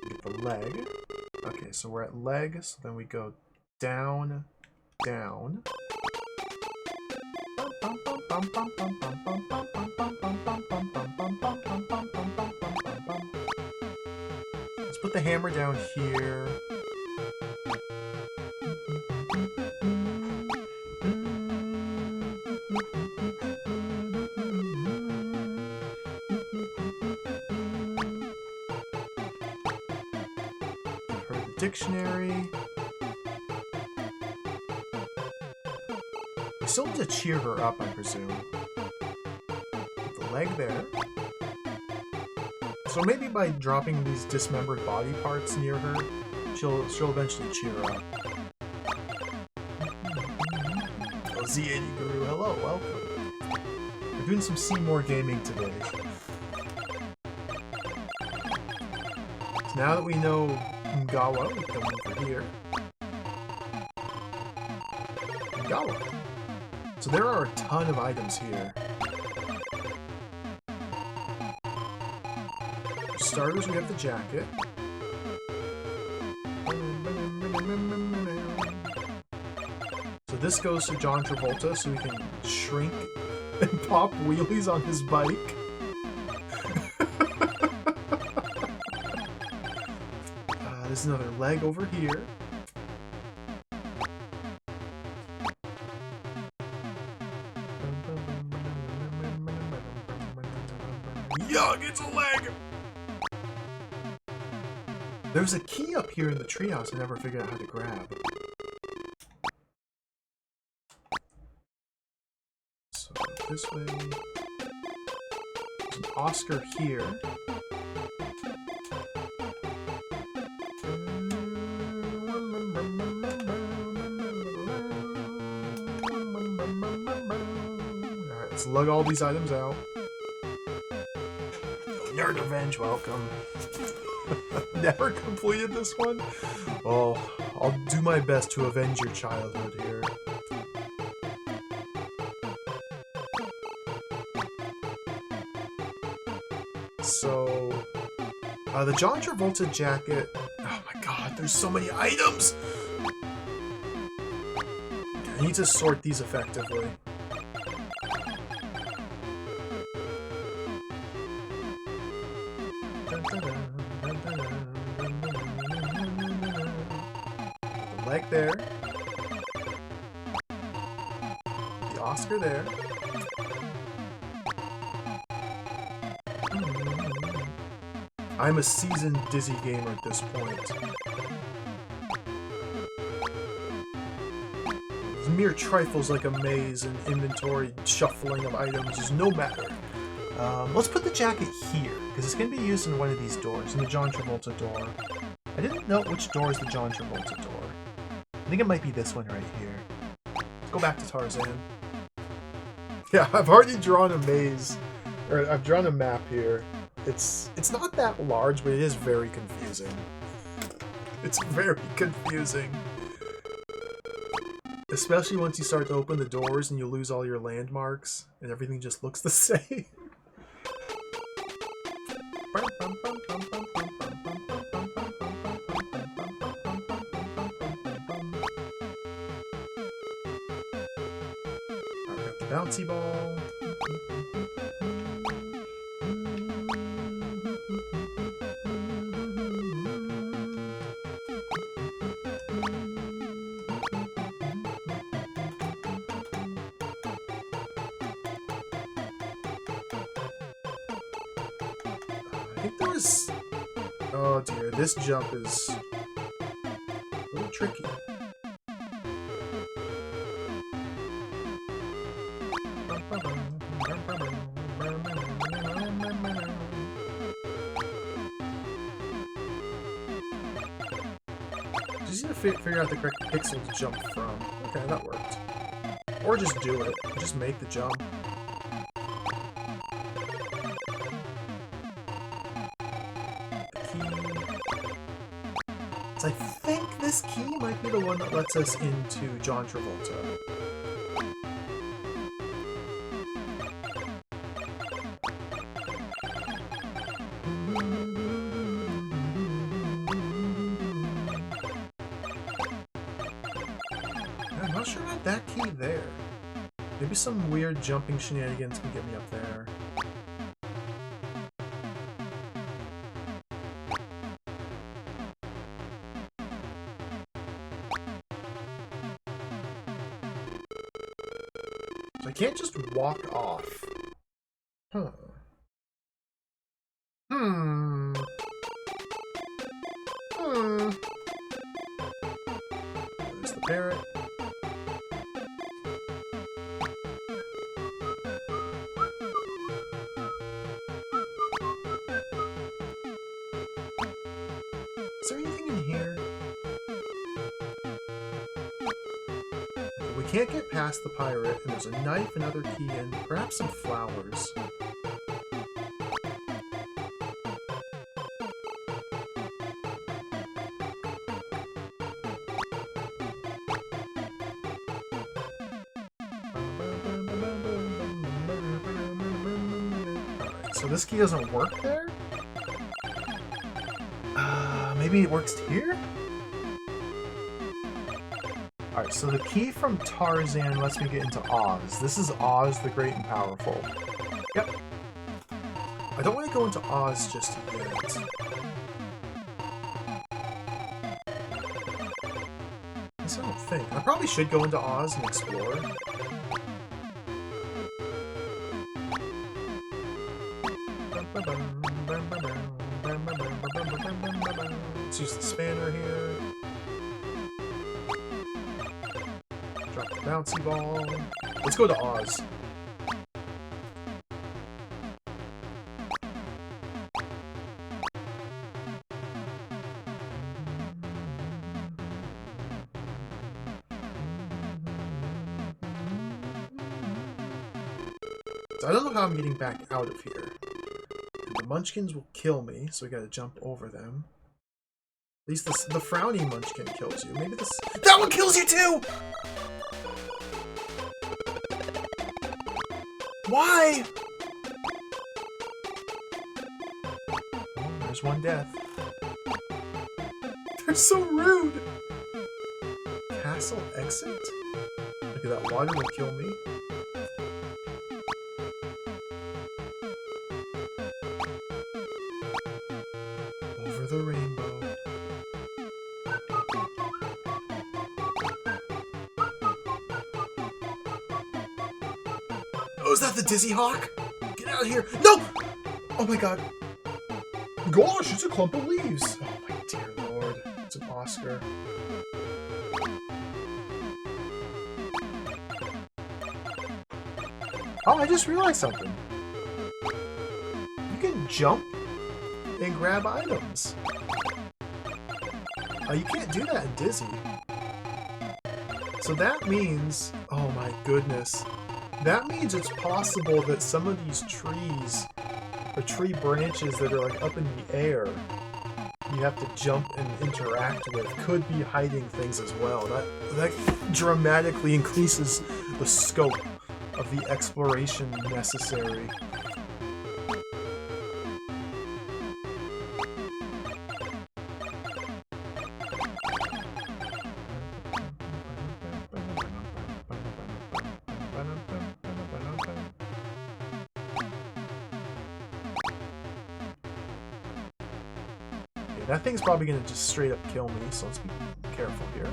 Get the leg. Okay, so we're at leg, so then we go down, down. Let's put the hammer down here. Give her the dictionary. We still need to cheer her up, I presume. Put the leg there. So maybe by dropping these dismembered body parts near her, she'll eventually cheer up. Oh, Z80 Guru, hello, welcome. We're doing some Seymour gaming today. So now that we know Ngawa, we come over here. Ngawa. So there are a ton of items here. For starters, we have the jacket. So this goes to John Travolta, so he can shrink and pop wheelies on his bike. There's another leg over here. Yuck, it's a leg! There's a key up here in the treehouse I never figured out how to grab. So, this way. There's an Oscar here. Alright, let's lug all these items out. Nerd Revenge, welcome. Never completed this one? Oh, I'll do my best to avenge your childhood here. So, the John Travolta jacket. Oh my god, there's so many items! I need to sort these effectively. The leg there. The Oscar there. I'm a seasoned Dizzy gamer at this point. Mere trifles like a maze and inventory shuffling of items is no matter. Let's put the jacket here, because it's going to be used in one of these doors, in the John Travolta door. I didn't know which door is the John Travolta door. I think it might be this one right here. Let's go back to Tarzan. Yeah, I've already drawn a maze, or I've drawn a map here. It's not that large, but it is very confusing. It's very confusing. Especially once you start to open the doors and you lose all your landmarks and everything just looks the same. Alright, got the bouncy ball. I think there was... Oh dear, this jump is a little tricky. Just need to figure out the correct pixel to jump from. Okay, that worked. Or just do it. Just make the jump. I think this key might be the one that lets us into John Travolta. I'm not sure about that key there. Maybe some weird jumping shenanigans can get me up there. So I can't just walk off. Huh. There's the parrot. Is there anything in here? We can't get past the pirate, and there's a knife, another key, and perhaps some flowers. Alright, so this key doesn't work there? Maybe it works here? Alright, so the key from Tarzan lets me get into Oz. This is Oz the Great and Powerful. Yep. I don't want to go into Oz just yet. I don't think. I probably should go into Oz and explore. Let's use the spanner here. Drop the bouncy ball. Let's go to Oz. So I don't know how I'm getting back out of here. The munchkins will kill me, so we gotta jump over them. At least the frowny munchkin kills you. Maybe this... That one kills you too! Why? Oh, there's one death. They're so rude! Castle exit? Look at that, water will kill me. Over the rainbow. Oh, is that the Dizzy Hawk? Get out of here! No! Oh my god. gosh, it's a clump of leaves! Oh my dear lord, it's an Oscar. Oh, I just realized something. You can jump and grab items. You can't do that in Dizzy. So that means, oh my goodness, that means it's possible that some of these trees, or tree branches that are like up in the air, you have to jump and interact with, could be hiding things as well. That dramatically increases the scope of the exploration necessary. That thing's probably gonna just straight up kill me, so let's be careful here.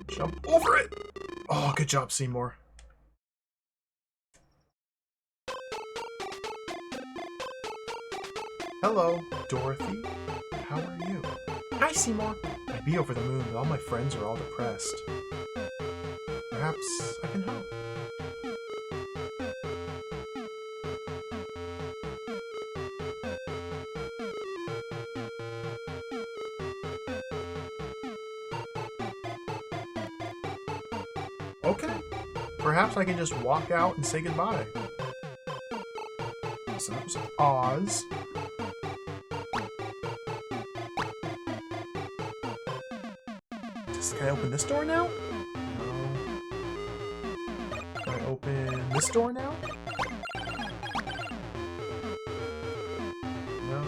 Jump over it! Oh, good job, Seymour. Hello, Dorothy. How are you? Hi, Seymour. I'd be over the moon, but all my friends are all depressed. Perhaps I can help. Okay, perhaps I can just walk out and say goodbye. So that was Oz. Can I open this door now? No. Can I open this door now? No.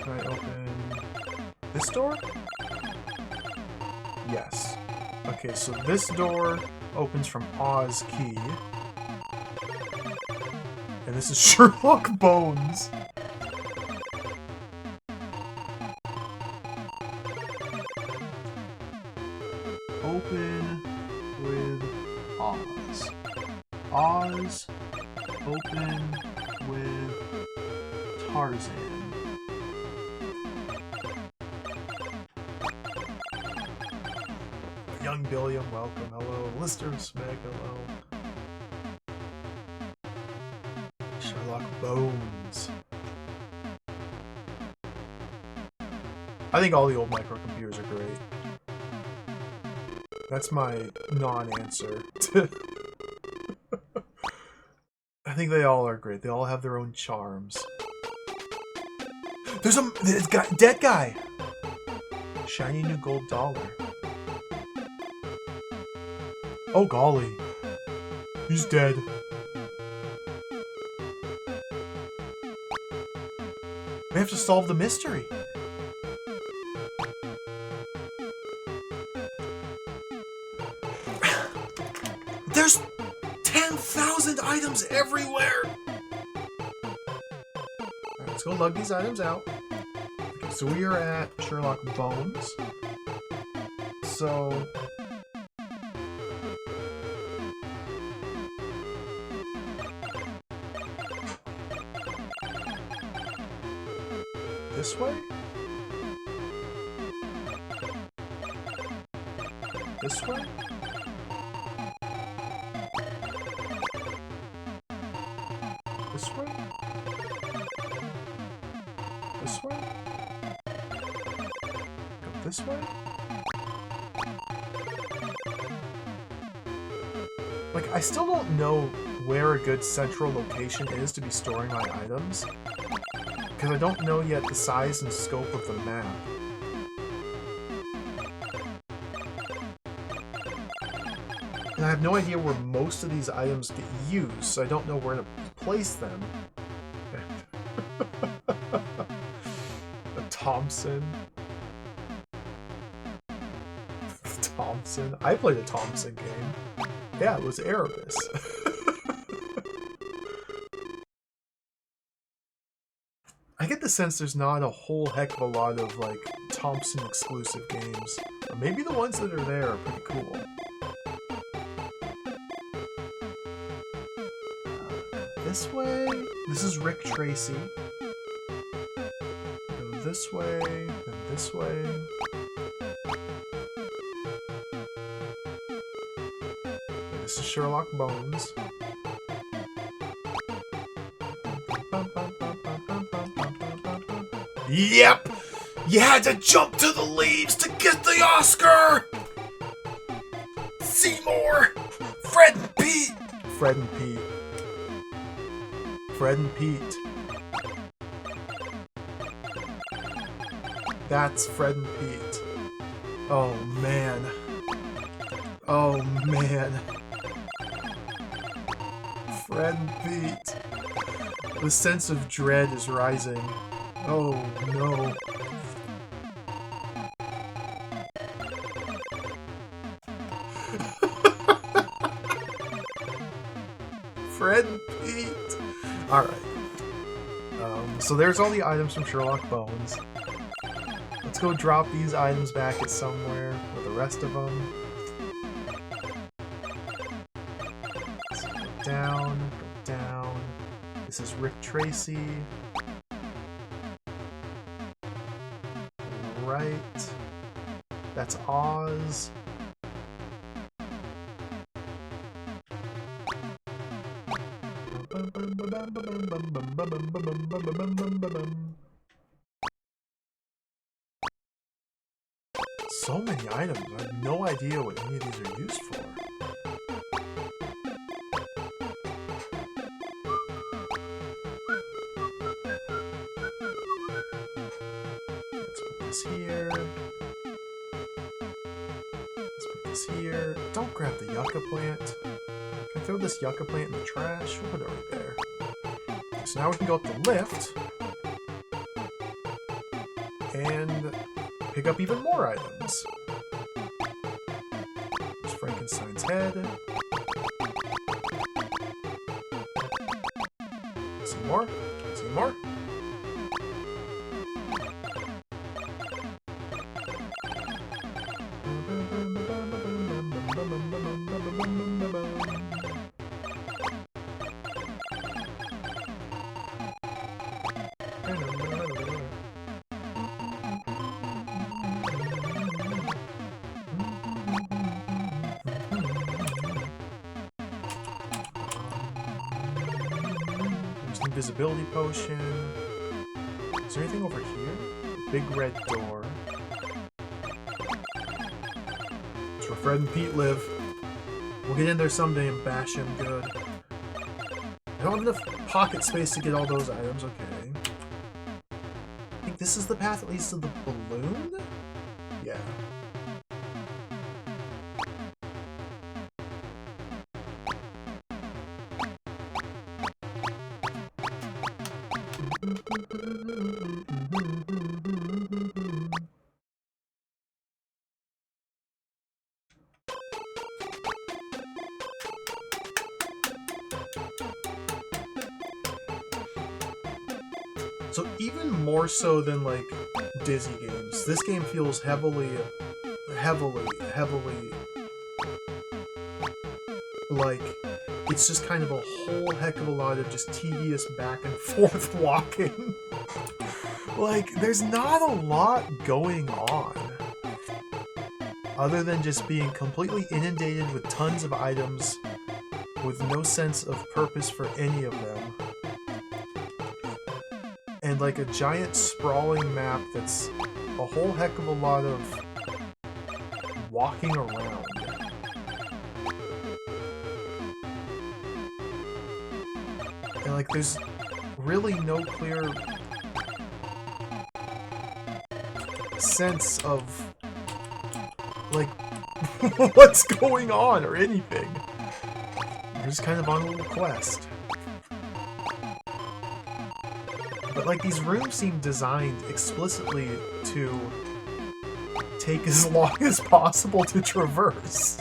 Can I open this door? Yes. Okay, so this door opens from Oz key. And this is Sherlock Bones. Open with Oz. Oz, open with Tarzan. Young Billiam, welcome, hello. Lister Smeg, hello. Sherlock Bones. I think all the old microcomputers are great. That's my non-answer. I think they all are great. They all have their own charms. There's a dead guy! Shiny new gold dollar. Oh golly. He's dead. We have to solve the mystery. There's 10,000 items everywhere! Alright, let's go lug these items out. Okay, so we are at Sherlock Bones. So... this way? This way? This way? This way? Go this way? Like, I still don't know where a good central location is to be storing my items. Because I don't know yet the size and scope of the map. And I have no idea where most of these items get used, so I don't know where to place them. A Thompson. Thompson? I played a Thompson game. Yeah, it was Erebus. I get the sense there's not a whole heck of a lot of, like, Thompson exclusive games. Or maybe the ones that are there are pretty cool. this way. This is Rick Tracy. Go this way, then this way. Okay, this is Sherlock Bones. Yep! You had to jump to the leaves to get the Oscar! Seymour! Fred and Pete! Fred and Pete. Fred and Pete. That's Fred and Pete. Oh man. Oh man. Fred and Pete. The sense of dread is rising. Oh no. Fred and Pete. Alright. So there's all the items from Sherlock Bones. Let's go drop these items back at somewhere with the rest of them. Let's go down, go down. This is Rick Tracy. Right. That's Oz. So many items. I have no idea what any of these are used for. Let's put this here. Let's put this here. Don't grab the yucca plant. Can I throw this yucca plant in the trash? We'll put it right there. Okay, so now we can go up the lift. And pick up even more items. There's Frankenstein's head. Some more. Some more. Invisibility potion. Is there anything over here? Big red door. It's where Fred and Pete live. We'll get in there someday and bash him good. I don't have enough pocket space to get all those items. Okay. I think this is the path that leads to the balloon? Yeah. So even more so than like Dizzy games, this game feels heavily like it's just kind of a whole heck of a lot of just tedious back and forth walking. Like, there's not a lot going on other than just being completely inundated with tons of items with no sense of purpose for any of them. And like a giant sprawling map that's a whole heck of a lot of walking around. And like there's really no clear sense of like what's going on or anything. We're just kind of on a little quest. But like these rooms seem designed explicitly to take as long as possible to traverse.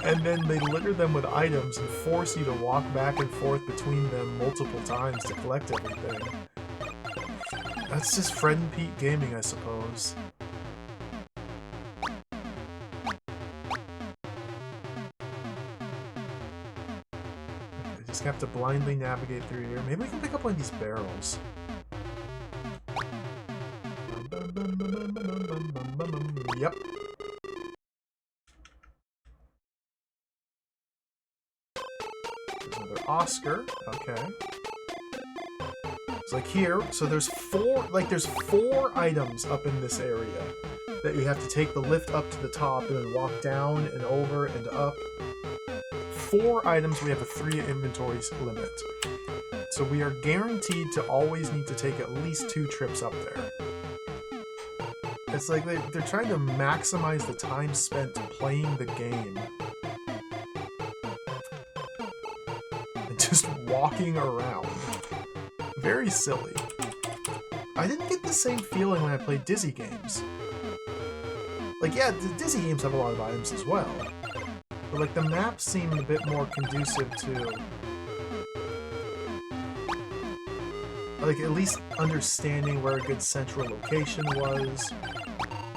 And then they litter them with items and force you to walk back and forth between them multiple times to collect everything. That's just Fred and Pete gaming, I suppose. Okay, just just have to blindly navigate through here. Maybe we can pick up one of these barrels. Yep. There's another Oscar. Okay. It's like here, so there's four items up in this area that you have to take the lift up to the top and then walk down and over and up. 4 items, we have a 3 inventory limit. So we are guaranteed to always need to take at least 2 trips up there. It's like they're trying to maximize the time spent playing the game. And just walking around. Very silly. I didn't get the same feeling when I played Dizzy games. Like, yeah, the Dizzy games have a lot of items as well. But, like, the maps seemed a bit more conducive to... like, at least understanding where a good central location was.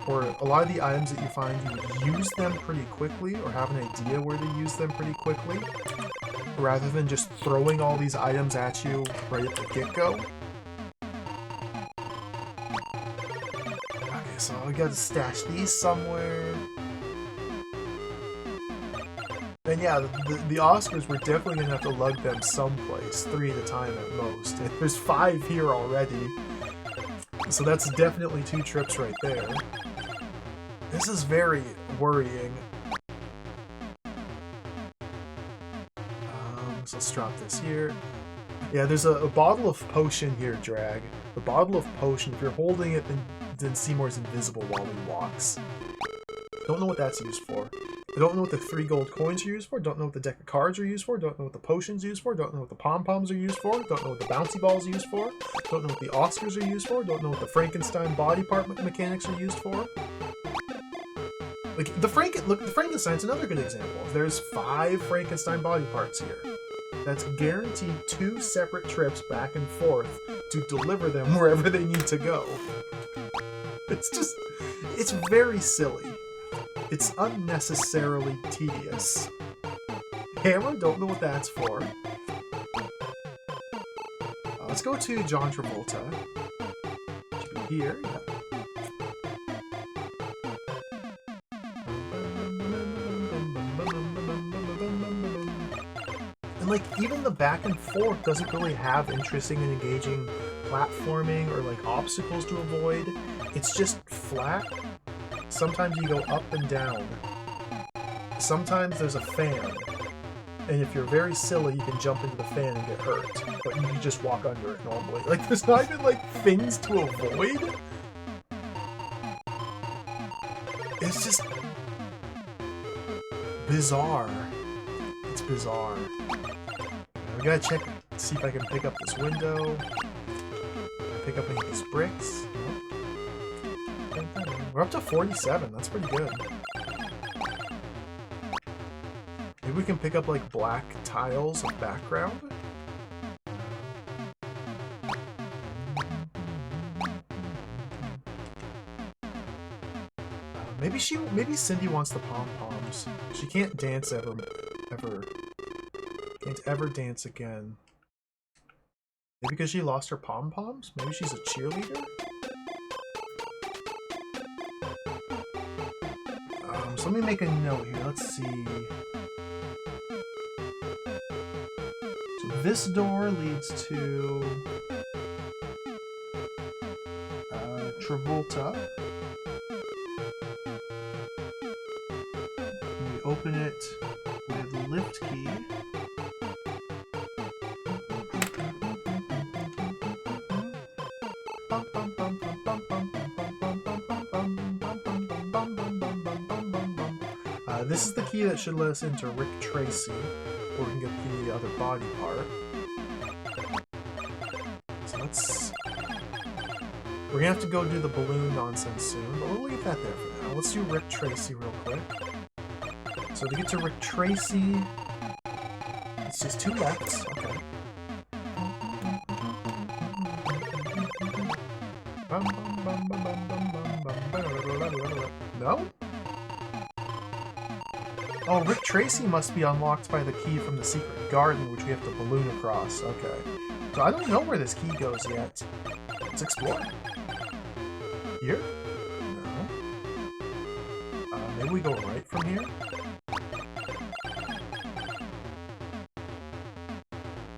Or a lot of the items that you find, you would use them pretty quickly, or have an idea where to use them pretty quickly. Rather than just throwing all these items at you right at the get-go. Okay, so I gotta stash these somewhere. And yeah, the Oscars, we're definitely gonna have to lug them someplace, 3 at a time at most. And there's 5 here already. So that's definitely 2 trips right there. This is very worrying. So let's drop this here. Yeah, there's a bottle of potion here, Drag. The bottle of potion, if you're holding it, then Seymour's invisible while he walks. Don't know what that's used for. I don't know what the 3 gold coins are used for. Don't know what the deck of cards are used for. Don't know what the potions are used for. Don't know what the pom-poms are used for. Don't know what the bouncy balls are used for. Don't know what the Oscars are used for. Don't know what the Frankenstein body part mechanics are used for. Like, the Frankenstein's another good example. There's 5 Frankenstein body parts here. That's guaranteed 2 separate trips back and forth to deliver them wherever they need to go. It's very silly. It's unnecessarily tedious. Hammer, don't know what that's for. Let's go to John Travolta. Should be here. Yeah. And like, even the back and forth doesn't really have interesting and engaging platforming or like obstacles to avoid. It's just flat. Sometimes you go up and down. Sometimes there's a fan. And if you're very silly, you can jump into the fan and get hurt. But you can just walk under it normally. Like, there's not even like things to avoid. It's just bizarre. It's bizarre. We gotta check, see if I can pick up this window. Pick up any of these bricks. We're up to 47, that's pretty good. Maybe we can pick up like black tiles of background. Maybe Cindy wants the pom-poms. She can't dance ever. Can't ever dance again. Maybe because she lost her pom-poms? Maybe she's a cheerleader? So let me make a note here. Let's see. So this door leads to Travolta. And we open it with the lift key. This is the key that should let us into Rick Tracy, or we can get the other body part. So we're gonna have to go do the balloon nonsense soon, but we'll leave that there for now. Let's do Rick Tracy real quick. So to get to Rick Tracy, it's just 2 lefts. Okay. No? Oh, Rick Tracy must be unlocked by the key from the secret garden, which we have to balloon across. Okay. So I don't know where this key goes yet. Let's explore. Here? No. Maybe we go right from here?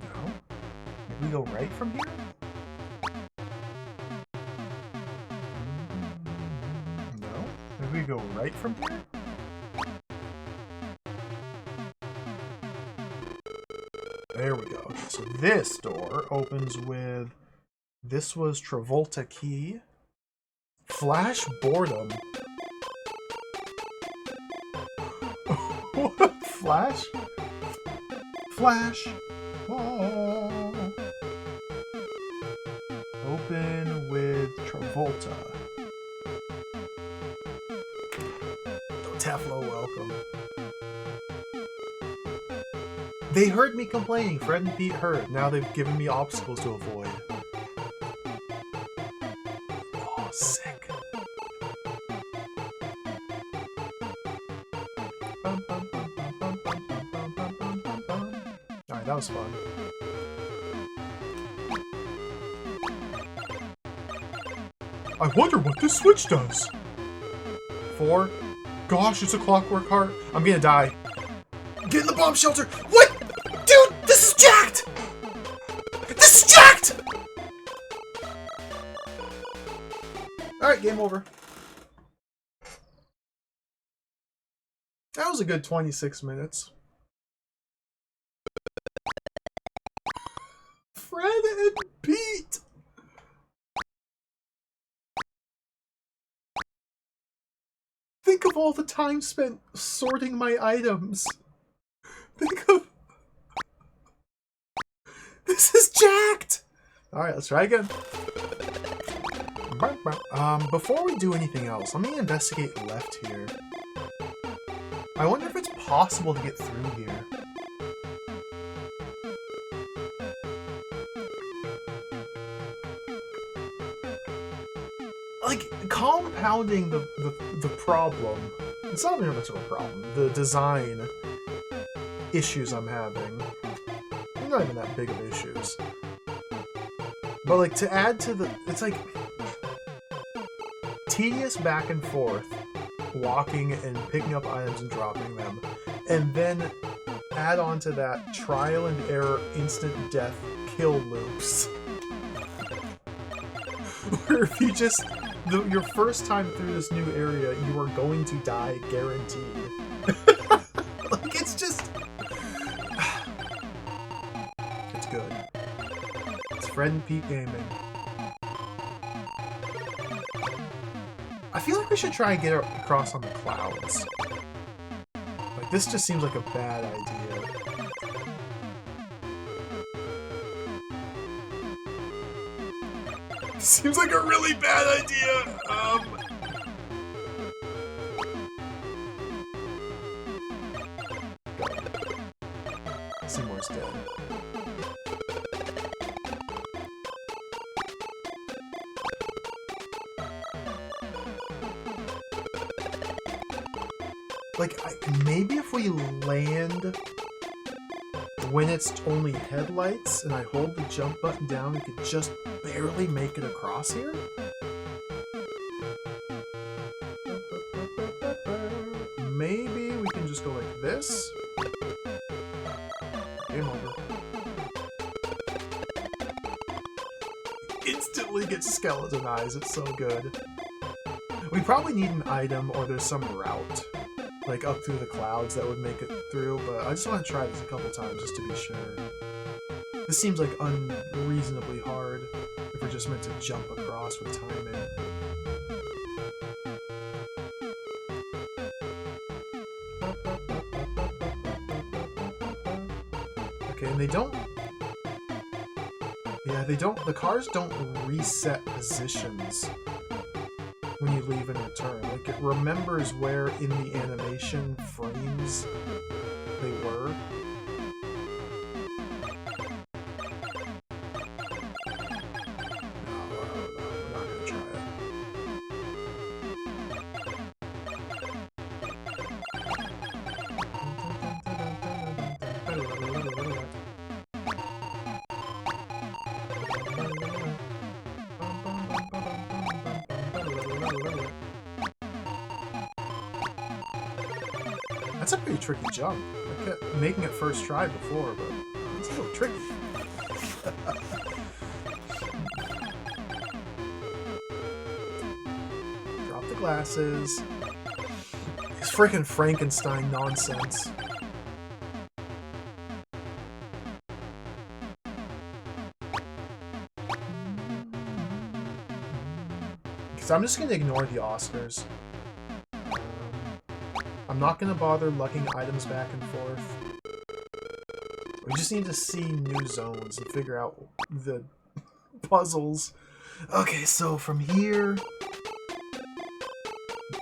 No. Maybe we go right from here? No. Maybe we go right from here? There we go. Okay, so this door opens with... This was Travolta key. Flash boredom. What? Flash? Flash. Oh. Open with Travolta. Teflo, welcome. They heard me complaining. Fred and Pete heard. Now they've given me obstacles to avoid. Oh, sick. Alright, that was fun. I wonder what this switch does. 4. Gosh, it's a clockwork heart. I'm gonna die. Get in the bomb shelter. What? Dude, this is jacked! This is jacked! Alright, game over. That was a good 26 minutes. Fred and Pete! Think of all the time spent sorting my items. Think of... This is jacked! Alright, let's try again. Before we do anything else, let me investigate left here. I wonder if it's possible to get through here. Like, compounding the problem, it's not even much of a problem, the design issues I'm having. They're not even that big of issues. But like, to add to the, it's like, tedious back and forth, walking and picking up items and dropping them, and then add on to that trial and error instant death kill loops. Where if you just, your first time through this new area, you are going to die guaranteed. Like, it's just... It's good. It's Fred and Pete Gaming. I feel like we should try and get across on the clouds. Like, this just seems like a bad idea. Seems like a really bad idea. Seymour's dead. Like, maybe if we land when it's only headlights and I hold the jump button down, we could just barely make it across here? Maybe we can just go like this? Game over. Instantly gets skeleton eyes, it's so good. We probably need an item or there's some route, like up through the clouds that would make it through, but I just want to try this a couple times just to be sure. This seems like unreasonably hard if we're just meant to jump across with timing. Okay, and they don't... Yeah, they don't... The cars don't reset positions when you leave and return. Like, it remembers where in the animation frames they were. That's a pretty tricky jump. I kept making it first try before, but it's a little tricky. Drop the glasses. It's freaking Frankenstein nonsense. Because I'm just going to ignore the Oscars. I'm not going to bother lugging items back and forth. We just need to see new zones and figure out the puzzles. Okay, so from here,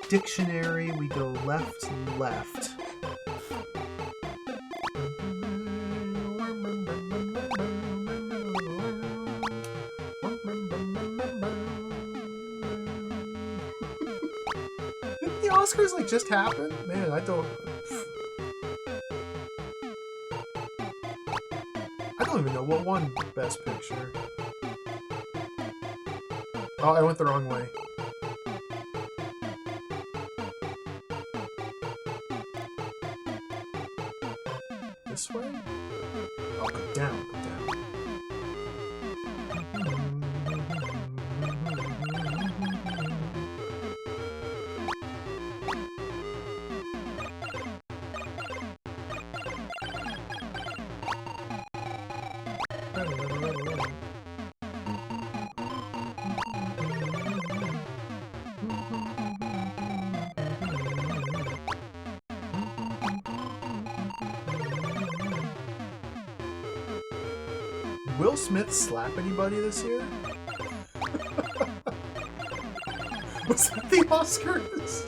dictionary, we go left, left. Didn't the Oscars like just happen? Man, I don't even know what won Best Picture. Oh, I went the wrong way. This way? Oh, go down, go down. Will Smith slap anybody this year? Was that the Oscars?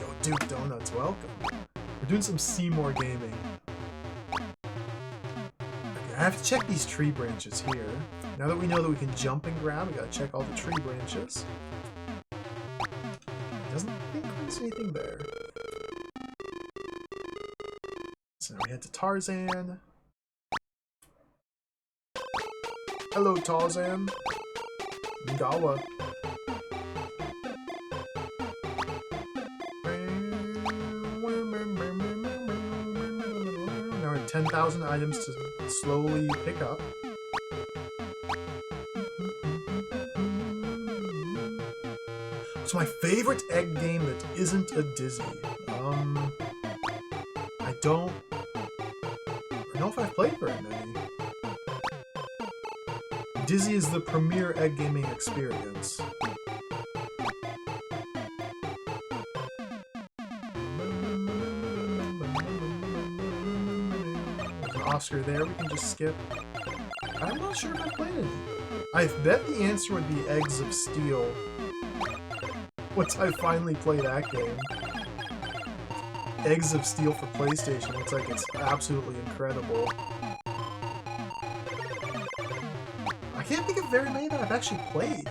Yo, Duke Donuts, welcome. We're doing some Seymour gaming. Okay, I have to check these tree branches here. Now that we know that we can jump and grab, we gotta check all the tree branches. Doesn't think there's anything there. So now we head to Tarzan. Hello, Tarzan. Ngawa. Now we have 10,000 items to slowly pick up. It's my favorite egg game that isn't a Dizzy. I don't know if I've played very many. Dizzy is the premier egg gaming experience. There's an Oscar there we can just skip. I'm not sure if I've played any. I bet the answer would be Eggs of Steel. Once I finally play that game. Eggs of Steel for PlayStation looks like it's absolutely incredible. I can't think of very many that I've actually played.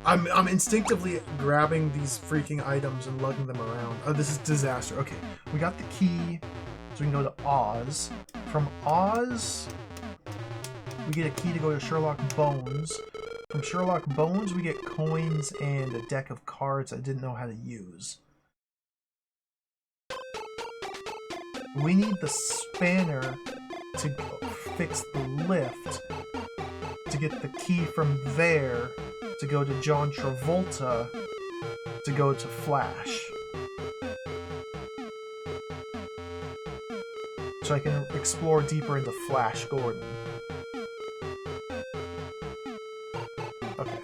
I'm instinctively grabbing these freaking items and lugging them around. Oh, this is disaster. Okay, we got the key, so we can go to Oz. From Oz, we get a key to go to Sherlock Bones. From Sherlock Bones, we get coins and a deck of cards I didn't know how to use. We need the spanner to fix the lift, to get the key from there, to go to John Travolta, to go to Flash. So I can explore deeper into Flash Gordon. Okay.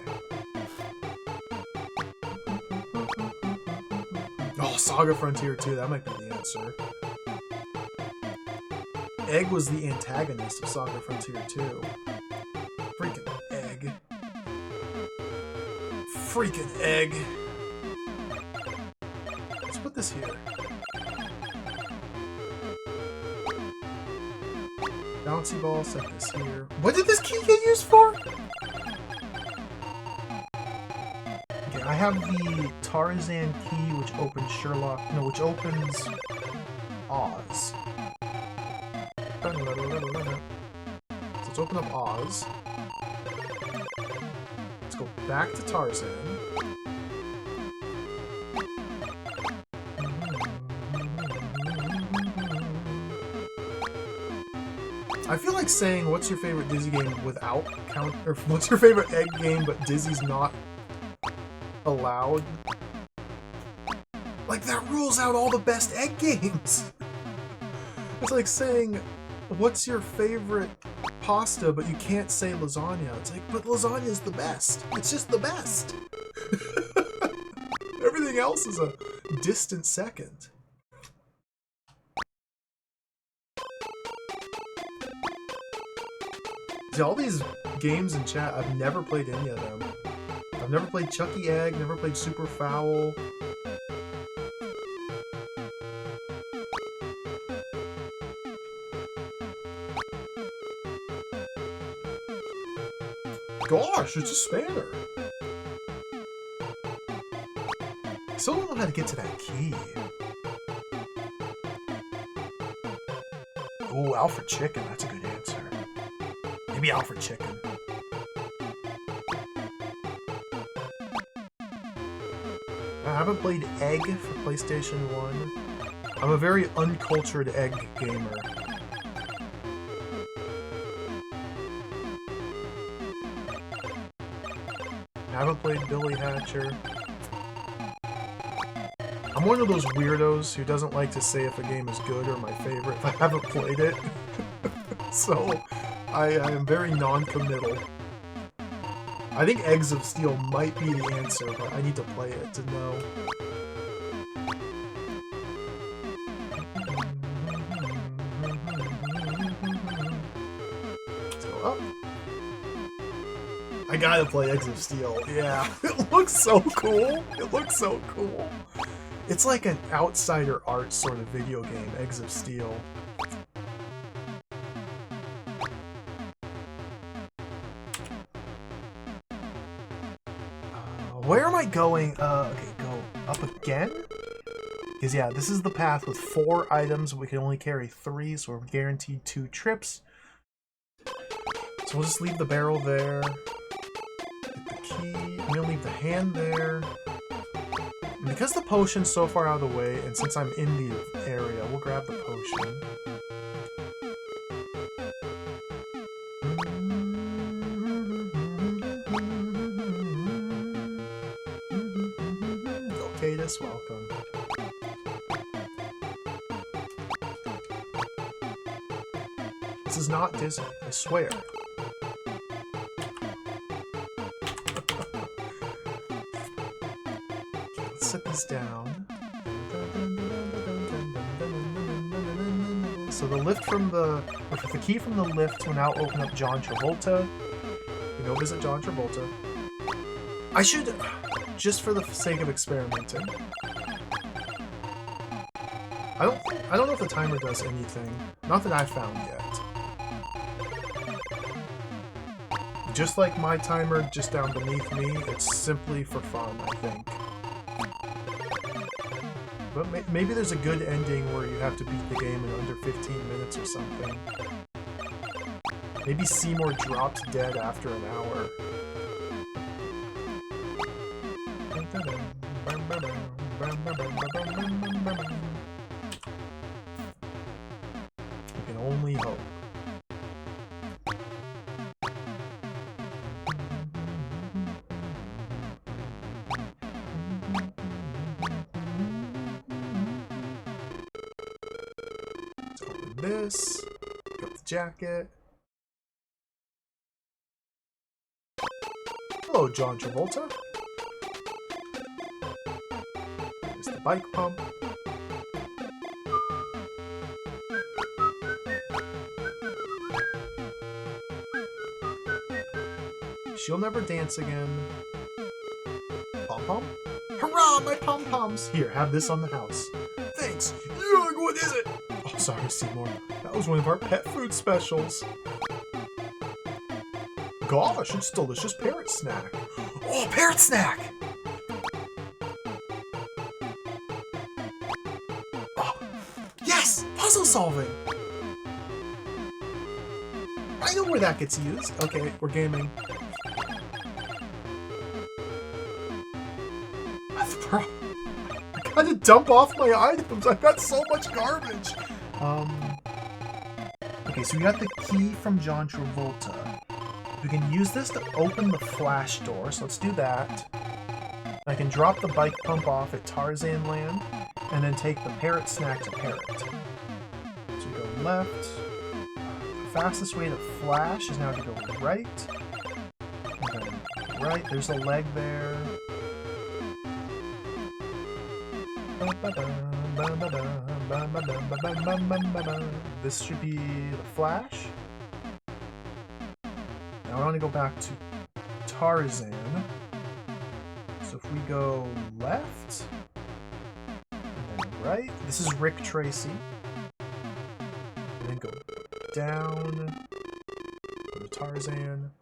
Oh, Saga Frontier 2, that might be the answer. Egg was the antagonist of Saga Frontier 2. Freaking Egg. Freaking Egg. Let's put this here. Bouncy ball, set this here. What did this key get used for? Okay, I have the Tarzan key, which opens which opens Oz. So let's open up Oz. Let's go back to Tarzan. I feel like saying, what's your favorite Dizzy game without count, or what's your favorite egg game but Dizzy's not allowed? Like, that rules out all the best egg games! It's like saying, what's your favorite pasta but you can't say lasagna? It's like, but lasagna is the best! It's just the best! Everything else is a distant second. See, all these games in chat, I've never played any of them. I've never played Chucky Egg, never played Super Foul. Gosh, it's a spanner! I still don't know how to get to that key. Oh, Alfred Chicken, that's a good answer. Maybe Alfred Chicken. I haven't played Egg for PlayStation 1. I'm a very uncultured Egg gamer. I haven't played Billy Hatcher. I'm one of those weirdos who doesn't like to say if a game is good or my favorite if I haven't played it. So, I am very non-committal. I think Eggs of Steel might be the answer, but I need to play it to know. Let's go up. I gotta play Eggs of Steel. Yeah, it looks so cool. It looks so cool. It's like an outsider art sort of video game, Eggs of Steel. Where am I going? Okay, go up again? Because yeah, this is the path with 4 items. We can only carry 3, so we're guaranteed 2 trips. So we'll just leave the barrel there. Get the key. I'm gonna leave the hand there. And because the potion's so far out of the way, and since I'm in the area, we'll grab the potion. Cadus, welcome. This is not Disney, I swear. Let's set these down. So the lift from the key from the lift will now open up John Travolta. We go visit John Travolta. I should, just for the sake of experimenting. I don't know if the timer does anything. Not that I've found yet. Just like my timer just down beneath me, it's simply for fun, I think. But maybe there's a good ending where you have to beat the game in under 15 minutes or something. Maybe Seymour drops dead after an hour. We can only hope. Let's open this. Pick up the jacket. Hello, John Travolta. There's the bike pump. She'll never dance again. Pom-pom? Hurrah, my pom-poms! Here, have this on the house. Thanks. Yuck, what is it? Oh, sorry, Seymour. That was one of our pet food specials. Gosh, it's delicious parrot snack. Oh, parrot snack! Oh, yes! Puzzle solving! I know where that gets used. Okay, we're gaming. I gotta dump off my items. I've got so much garbage. Okay, so we got the key from John Travolta. We can use this to open the flash door, so let's do that. I can drop the bike pump off at Tarzan Land, and then take the parrot snack to Parrot. So we go left. The fastest way to flash is now to go right. And then right, there's a leg there. This should be the flash. Now I want to go back to Tarzan. So if we go left, and then right, this is Rick Tracy. And then go down, go to Tarzan.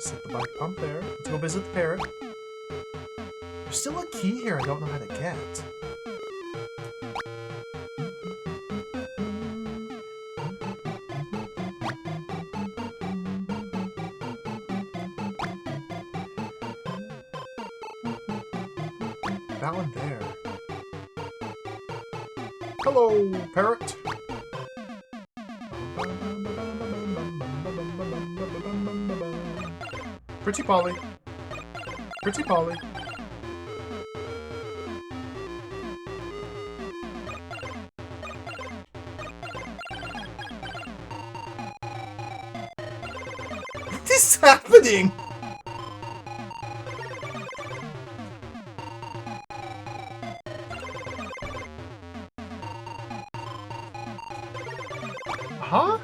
Set the bike pump there. Let's go visit the parrot. There's still a key here I don't know how to get. That one there. Hello, parrot. Pretty Polly. Pretty Polly. What is happening? Huh?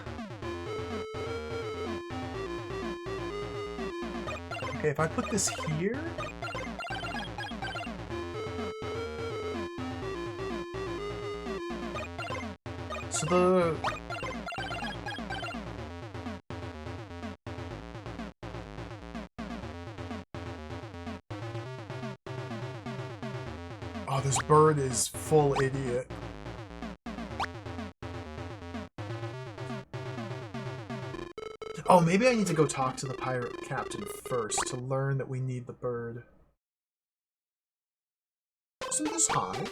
Okay, if I put this here... So the... Oh, this bird is full idiot. Oh, maybe I need to go talk to the pirate captain first to learn that we need the bird. Isn't this high?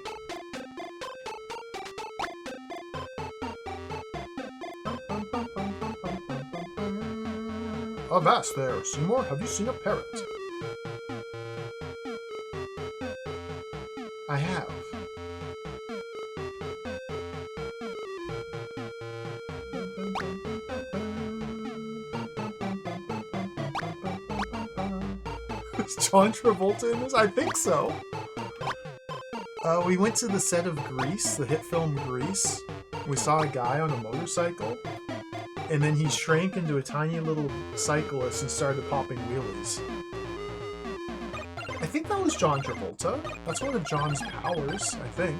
Avast there, Seymour. Have you seen a parrot? I have. Is John Travolta in this? I think so. We went to the set of Grease, the hit film Grease. We saw a guy on a motorcycle, and then he shrank into a tiny little cyclist and started popping wheelies. I think that was John Travolta. That's one of John's powers, I think.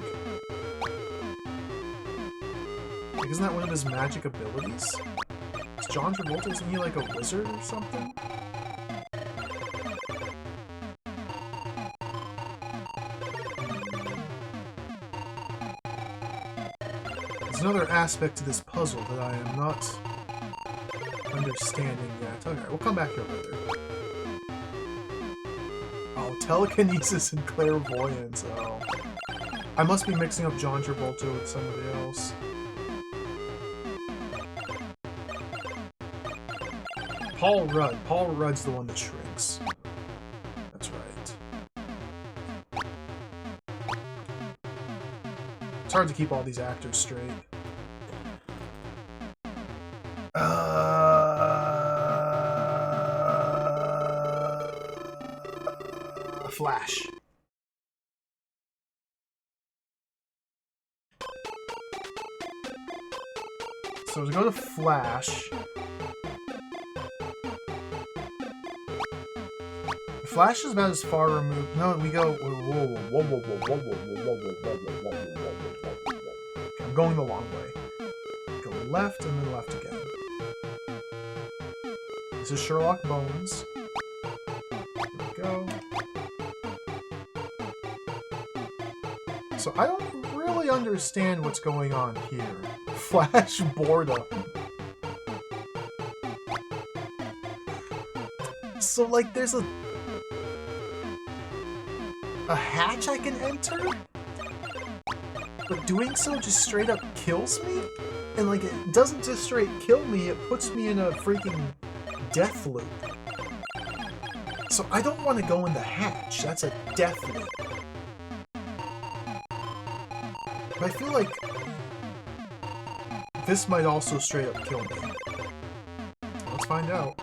Like, isn't that one of his magic abilities? Is John Travolta, isn't he like a wizard or something? There's another aspect to this puzzle that I am not understanding yet. Okay, we'll come back here later. Oh, telekinesis and clairvoyance. Oh. I must be mixing up John Travolta with somebody else. Paul Rudd. Paul Rudd's the one that shrinks. That's right. It's hard to keep all these actors straight. Flash. So to go to Flash... Flash is about as far removed... No, we go... I'm going the long way. Go left and then left again. This is Sherlock Bones. There we go. So I don't really understand what's going on here. Flash boredom. So, like, there's a hatch I can enter? But doing so just straight up kills me? And, like, it doesn't just straight kill me, it puts me in a freaking death loop. So I don't want to go in the hatch. That's a death loop. But I feel like this might also straight up kill me. Let's find out.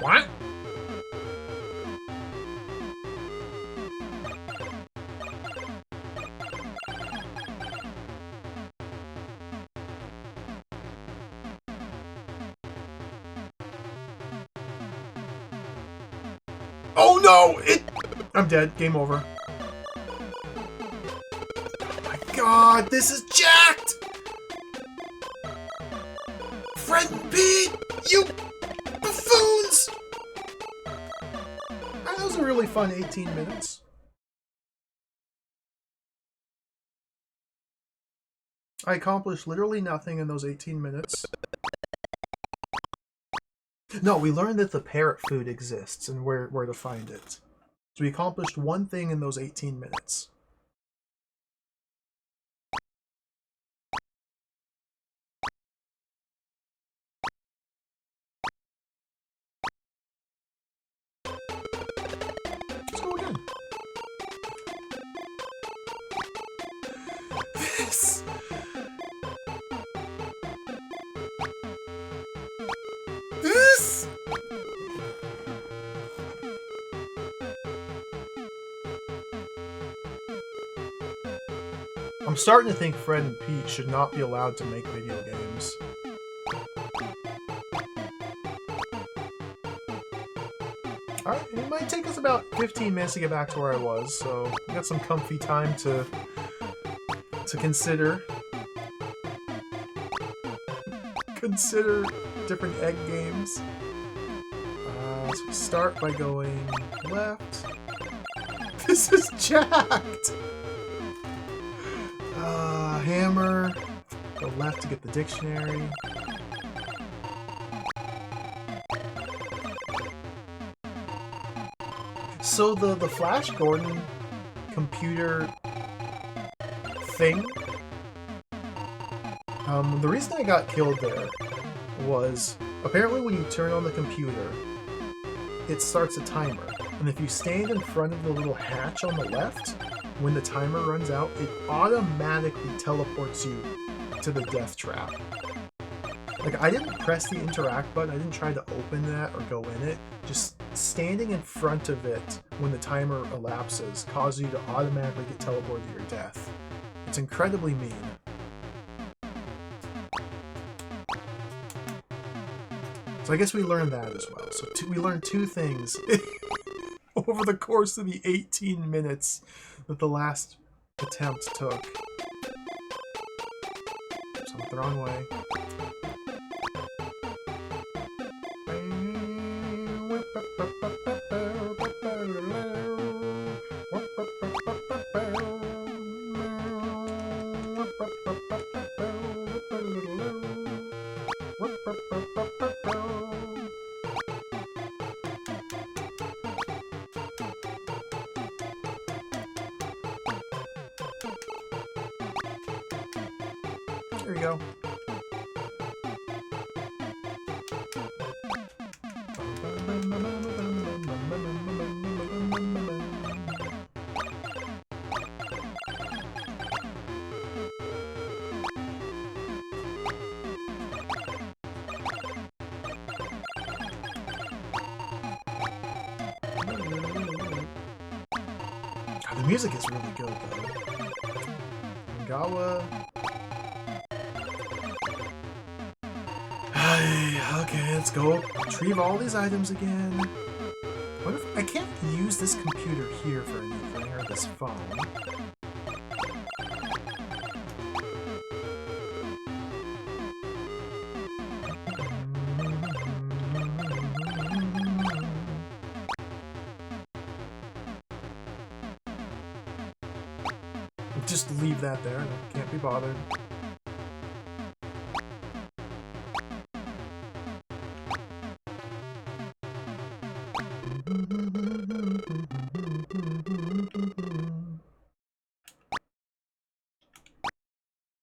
What? Oh no! I'm dead. Game over. Oh my god, this is jacked! Fred and Pete! You buffoons! That was a really fun 18 minutes. I accomplished literally nothing in those 18 minutes. No, we learned that the parrot food exists and where to find it. So we accomplished one thing in those 18 minutes. Let's go again. This! This! I'm starting to think Fred and Pete should not be allowed to make video games. Alright, it might take us about 15 minutes to get back to where I was, so we got some comfy time to consider. Consider different egg games. So we start by going left. This is jacked! Hammer. Go left to get the dictionary. So the Flash Gordon computer thing, the reason I got killed there was apparently when you turn on the computer, it starts a timer. And if you stand in front of the little hatch on the left, when the timer runs out, it automatically teleports you to the death trap. Like, I didn't press the interact button, I didn't try to open that or go in it. Just standing in front of it when the timer elapses causes you to automatically get teleported to your death. It's incredibly mean. So I guess we learned that as well. So we learned two things over the course of the 18 minutes that the last attempt took. Oops, I went the wrong way. There you go. The music is really good though. Gawa. Okay, let's go retrieve all these items again. What if I can't use this computer here for anything, or this phone? Just leave that there. Can't be bothered.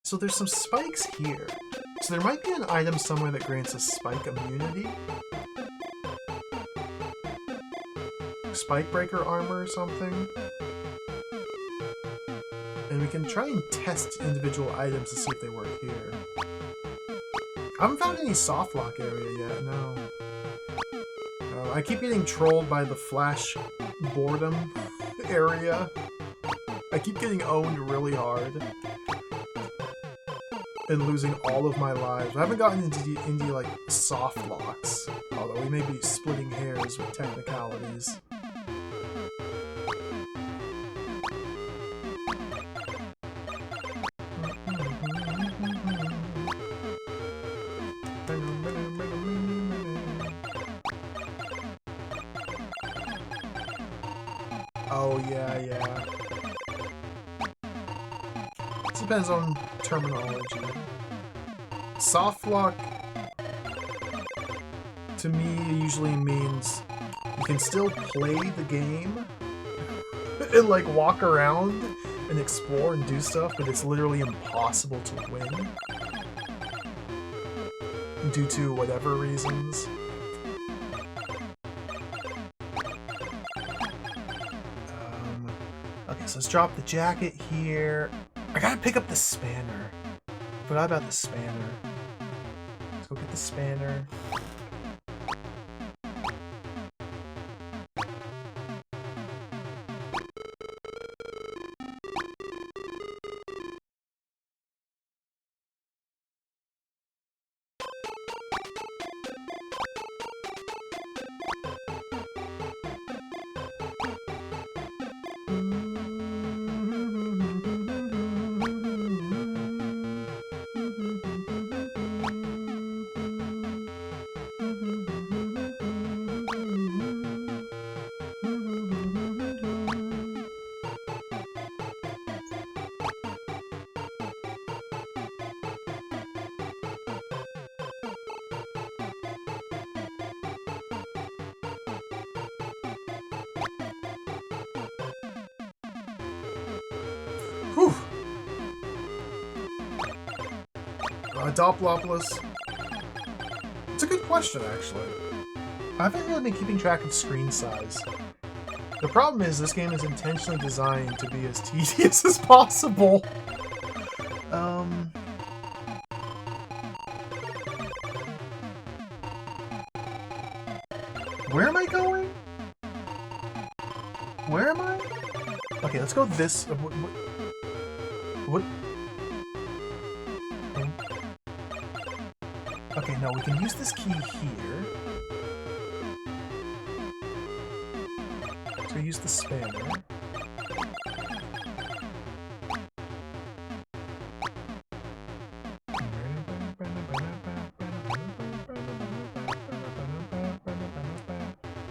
So there's some spikes here. So there might be an item somewhere that grants us spike immunity. Spike breaker armor or something. And we can try and test individual items to see if they work here. I haven't found any soft lock area yet, no. I keep getting trolled by the flash boredom area. I keep getting owned really hard. And losing all of my lives. I haven't gotten into like soft locks, although we may be splitting hairs with technicalities. Oh yeah. It depends on terminology. Soft lock to me usually means you can still play the game and like walk around and explore and do stuff, but it's literally impossible to win due to whatever reasons. Okay, so let's drop the jacket here. I gotta pick up the spanner. Forgot about the spanner. Let's go get the spanner. Whew. Dopplopolis. It's a good question, actually. I haven't really been keeping track of screen size. The problem is this game is intentionally designed to be as tedious as possible. Where am I going? Where am I? Okay, let's go this... What? Okay, no, we can use this key here. So we use the spanner.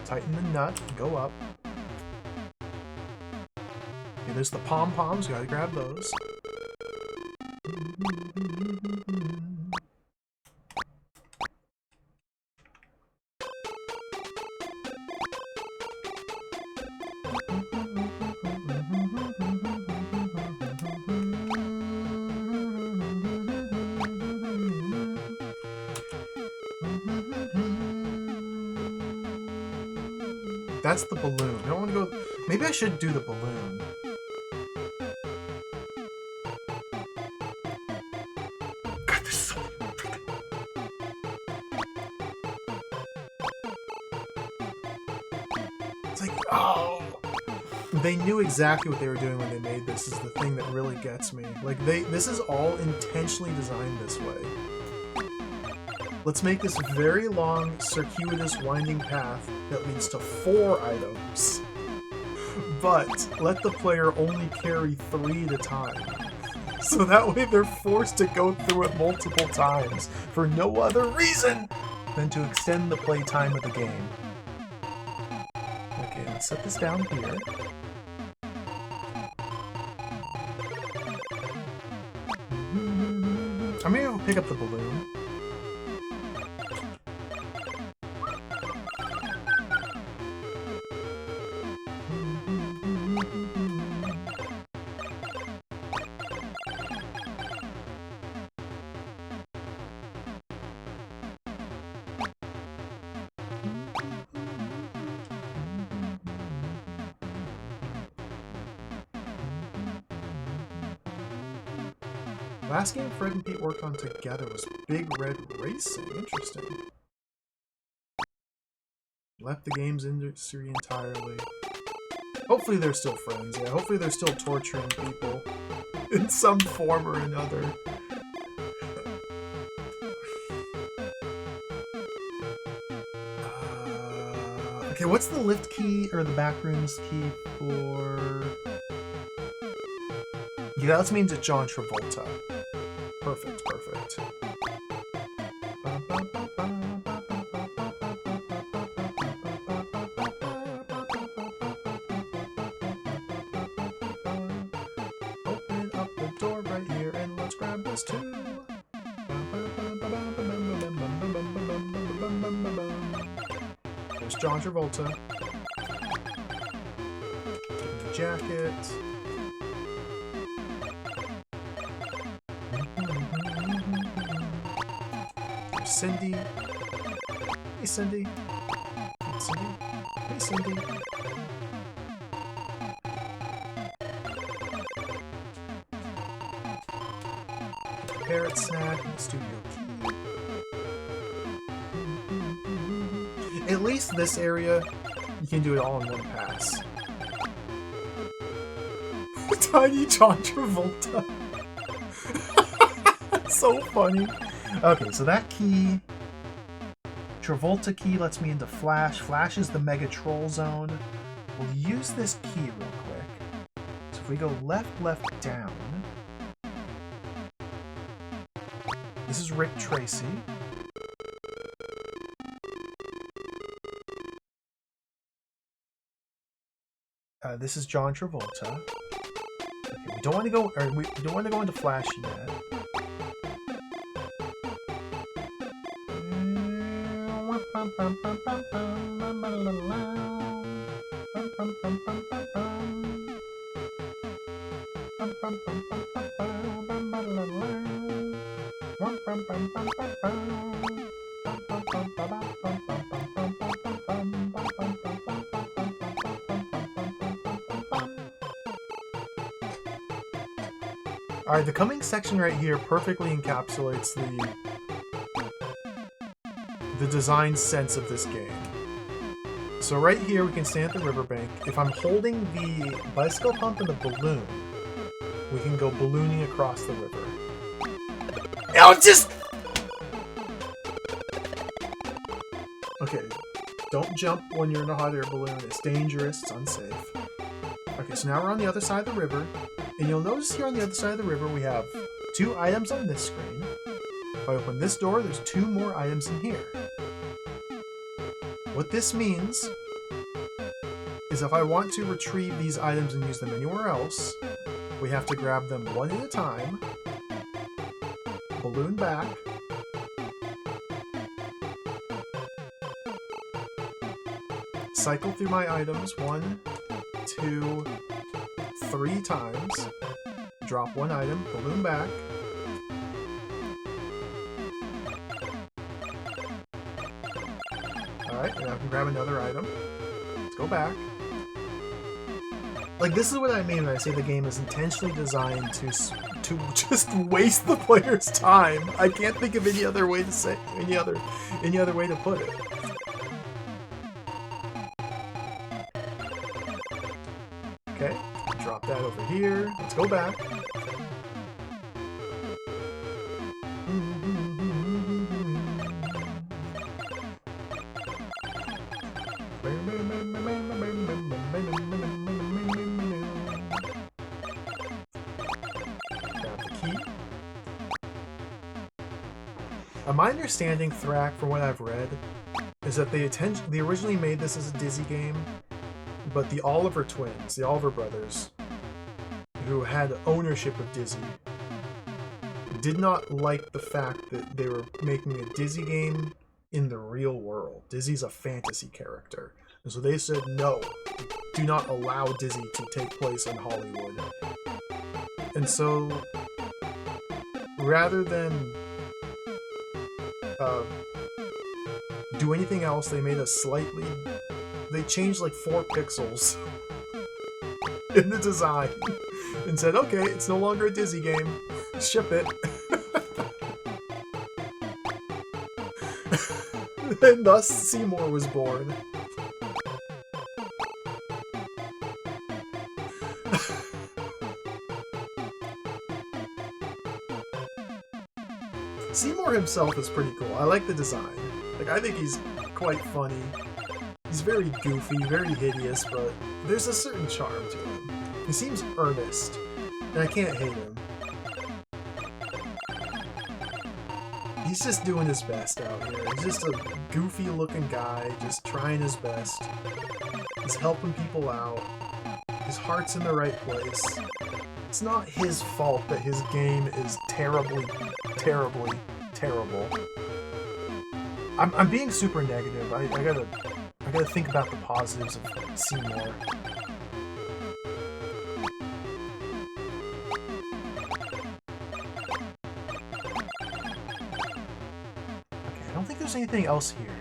Tighten the nut, go up. Okay, there's the pom-poms, gotta grab those. That's the balloon. I don't want to go... Maybe I should do the balloon. God, there's so... It's like, oh! they knew exactly what they were doing when they made this is the thing that really gets me. Like, this is all intentionally designed this way. Let's make this very long, circuitous, winding path that leads to 4 items. But let the player only carry 3 at a time. So that way they're forced to go through it multiple times for no other reason than to extend the playtime of the game. Okay, let's set this down here. I'm gonna go pick up the balloon. Last game Fred and Pete worked on together was Big Red Racing. Interesting. Left the games industry entirely. Hopefully they're still friends, yeah. Hopefully they're still torturing people in some form or another. Okay, what's the lift key or the backrooms key for... Yeah, that means it's John Travolta. Perfect, perfect. Open up the door right here and let's grab this too. There's John Travolta. Get the jacket. Cindy. Hey, Cindy. Hey, Cindy. Hey, Cindy. Parrot snack and studio key. At least this area, you can do it all in one pass. Tiny John Travolta. So funny. Okay, so that key, Travolta key lets me into Flash. Flash is the Mega Troll Zone. We'll use this key real quick. So if we go left, left, down. This is Rick Tracy. This is John Travolta. Okay, we don't want to go, or we don't want to go into Flash yet. Alright, the coming section right here perfectly encapsulates the design sense of this game. So right here we can stand at the riverbank. If I'm holding the bicycle pump and the balloon, we can go ballooning across the river. Oh, just... Okay, don't jump when you're in a hot air balloon. It's dangerous, it's unsafe. Okay, so now we're on the other side of the river. And you'll notice here on the other side of the river we have 2 items on this screen. If I open this door, there's 2 more items in here. What this means is if I want to retrieve these items and use them anywhere else, we have to grab them one at a time, balloon back, cycle through my items 1, 2, 3 times, drop 1 item, balloon back, alright, now I can grab another item, let's go back. Like, this is what I mean when I say the game is intentionally designed to just waste the player's time. I can't think of any other way to say, any other way to put it. drop that over here. Let's go back. My understanding, Thrak, from what I've read, is that they originally made this as a Dizzy game, but the Oliver twins, the Oliver brothers, who had ownership of Dizzy, did not like the fact that they were making a Dizzy game in the real world. Dizzy's a fantasy character. And so they said, no, do not allow Dizzy to take place in Hollywood. And so, rather than do anything else, they made they changed like 4 pixels in the design and said, okay, it's no longer a Dizzy game, ship it. And thus Seymour was born. Seymour himself is pretty cool. I like the design. Like, I think he's quite funny. He's very goofy, very hideous, but there's a certain charm to him. He seems earnest, and I can't hate him. He's just doing his best out here. He's just a goofy-looking guy, just trying his best. He's helping people out. His heart's in the right place. It's not his fault that his game is terribly, terribly terrible. I'm being super negative. I gotta think about the positives of Seymour. Okay, I don't think there's anything else here.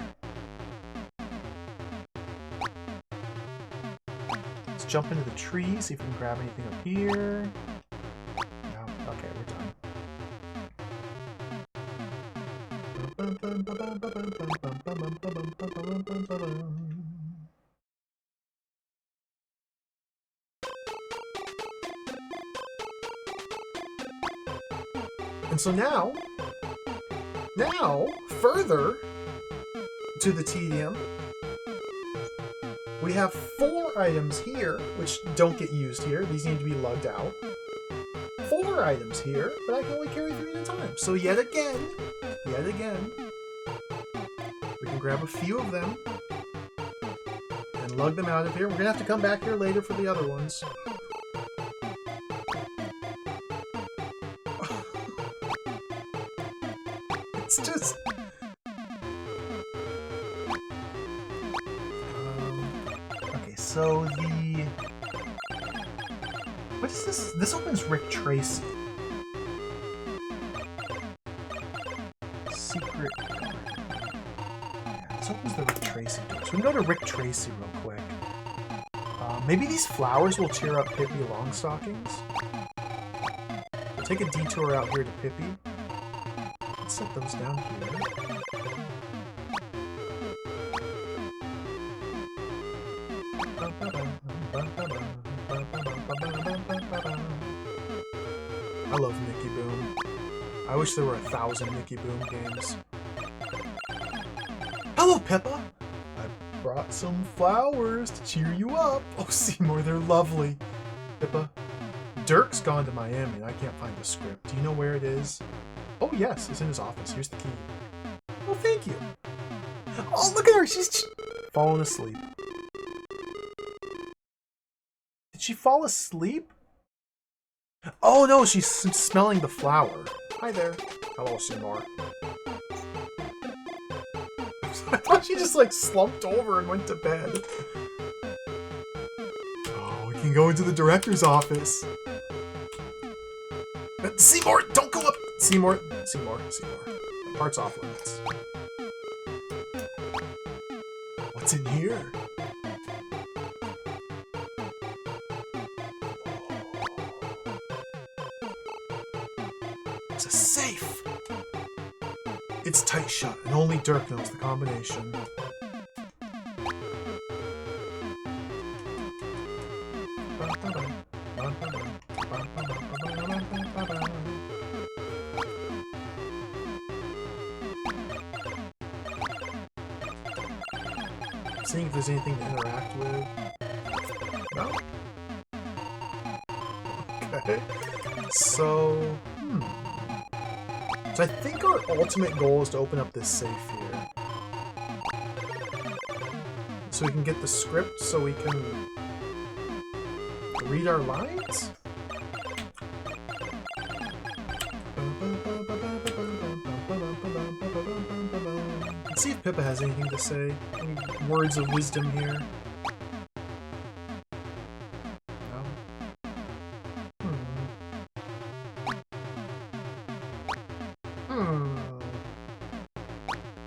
Let's jump into the tree, see if we can grab anything up here. No, okay, we're done. And so now, further to the tedium, we have 4 items here, which don't get used here. These need to be lugged out. 4 items here, but I can only carry 3 at a time. So yet again, we can grab a few of them and lug them out of here. We're gonna have to come back here later for the other ones. It's just... okay, so the... what is this? This opens Rick Tracy. Secret... yeah, this opens the Rick Tracy door. So we can go to Rick Tracy real quick. Maybe these flowers will cheer up Pippi Longstockings. We'll take a detour out here to Pippi. Let's set those down here. I love Mickey Boom. I wish there were 1,000 Mickey Boom games. Hello, Pippa! I brought some flowers to cheer you up. Oh, Seymour, they're lovely. Pippa, Dirk's gone to Miami and I can't find the script. Do you know where it is? Oh, yes, it's in his office. Here's the key. Oh, thank you. Oh, look at her. She's falling asleep. Did she fall asleep? Oh, no, she's smelling the flower. Hi there. Hello, Seymour. I thought she just, like, slumped over and went to bed. Oh, we can go into the director's office. Seymour, don't go up! Seymour. That part's off limits. What's in here? It's a safe! It's tight shut, and only Dirk knows the combination. seeing if there's anything to interact with. No? Okay. So, So I think our ultimate goal is to open up this safe here. So we can get the script so we can read our lines? Let's see if Pippa has anything to say. Any words of wisdom here?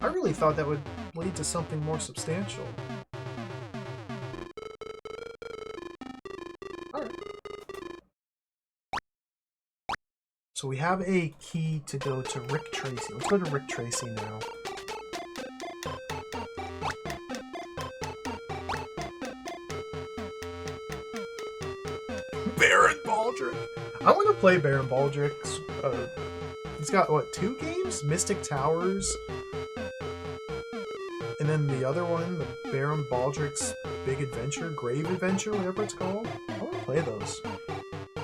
I really thought that would lead to something more substantial. Alright. So we have a key to go to Rick Tracy. Let's go to Rick Tracy now. Baron Baldrick! I want to play Baron Baldrick's... he's got, what, 2 games? Mystic Towers... And then the other one, the Baron Baldrick's Big Adventure, Grave Adventure, whatever it's called. I want to play those.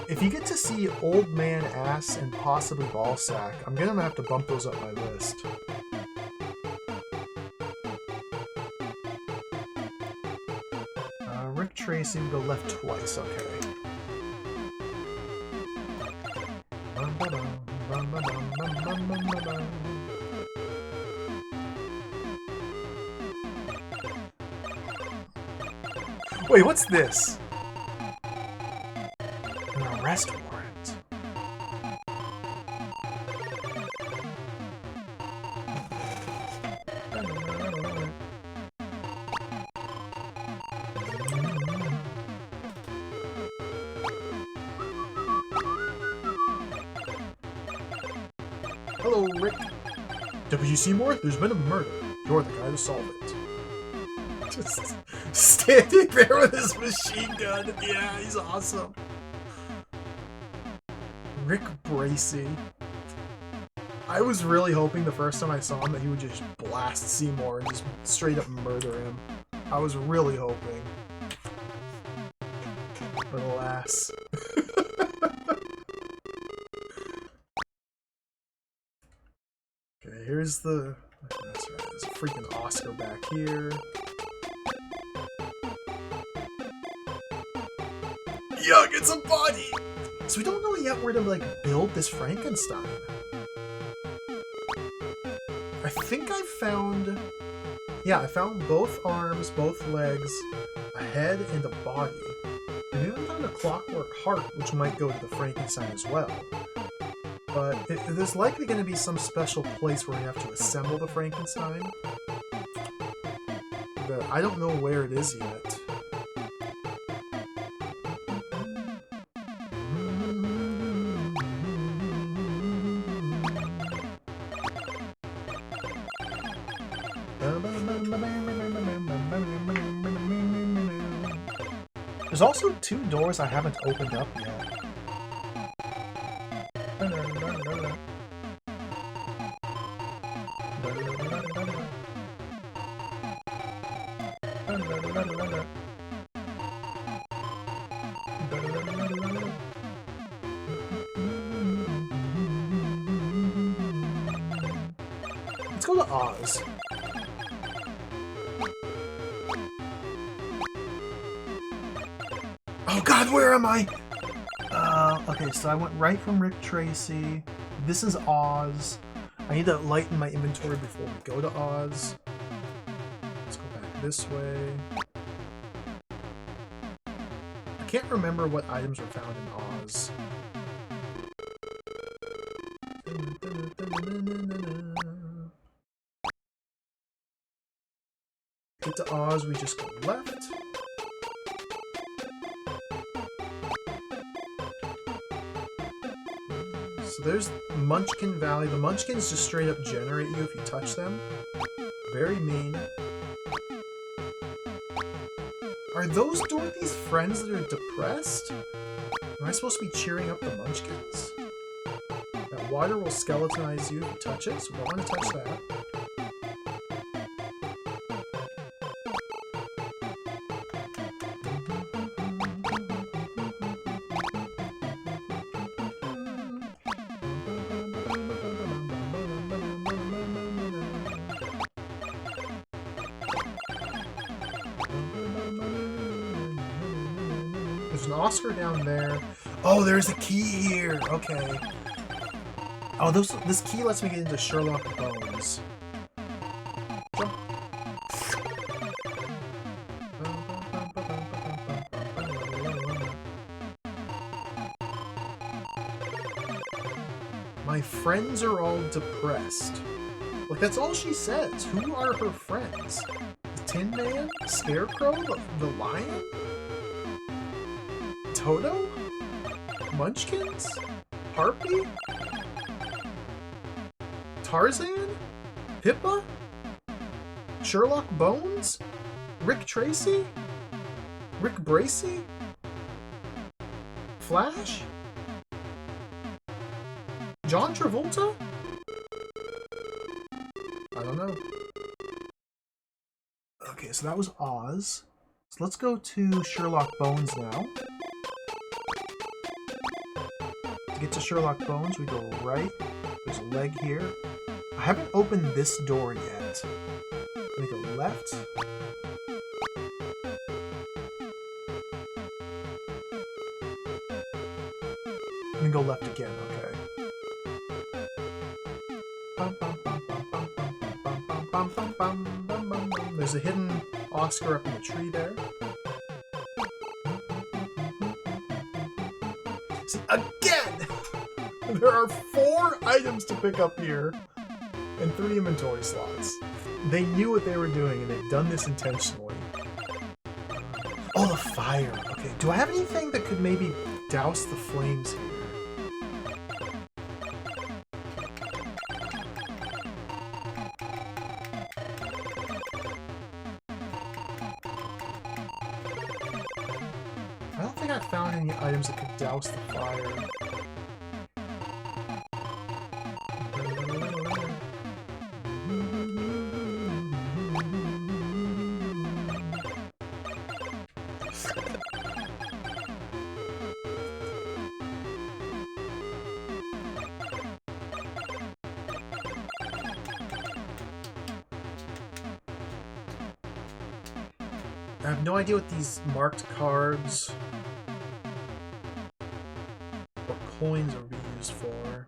If you get to see Old Man Ass and possibly Ballsack, I'm gonna have to bump those up my list. Rick Tracy, we go left twice, okay. Wait, what's this? An arrest warrant. Hello, Rick. W. Seymour, there's been a murder. You're the guy to solve it. Just standing there with his machine gun. Yeah, he's awesome. Rick Bracey. I was really hoping the first time I saw him that he would just blast Seymour and just straight up murder him. I was really hoping. But alas. Okay, here's the... That's right, there's a freaking Oscar back here. Yuck, it's a body! So we don't know yet where to, like, build this Frankenstein. I think I found... Yeah, I found both arms, both legs, a head, and a body. And then I found a clockwork heart, which might go to the Frankenstein as well. But there's likely going to be some special place where we have to assemble the Frankenstein. But I don't know where it is yet. There's also 2 doors I haven't opened up yet. Let's go to Oz. Oh god, where am I? Okay, so I went right from Rick Tracy. This is Oz. I need to lighten my inventory before we go to Oz. Let's go back this way. I can't remember what items were found in Oz. Get to Oz, we just go left. So there's Munchkin Valley. The Munchkins just straight up generate you if you touch them. Very mean. Are those Dorothy's friends that are depressed? Am I supposed to be cheering up the Munchkins? That water will skeletonize you if you touch it, so we don't want to touch that. an Oscar down there. Oh, there's a key here. Okay. Oh, this key lets me get into Sherlock Bones. Jump. My friends are all depressed. Like, that's all she says. Who are her friends? The Tin Man? The Scarecrow? The Lion? Toto? Munchkins? Harpy? Tarzan? Pippa? Sherlock Bones? Rick Tracy? Rick Bracey? Flash? John Travolta? I don't know. Okay, so that was Oz. So let's go to Sherlock Bones now. To get to Sherlock Bones, we go right. There's a leg here. I haven't opened this door yet. Let me go left. Let me go left again, okay. There's a hidden Oscar up in the tree there. See, again! There are 4 items to pick up here and 3 inventory slots. They knew what they were doing and they've done this intentionally. Oh, the fire. Okay, do I have anything that could maybe douse the flames here? I don't think I found any items that could douse the fire. I have no idea what these marked cards or coins are being used for.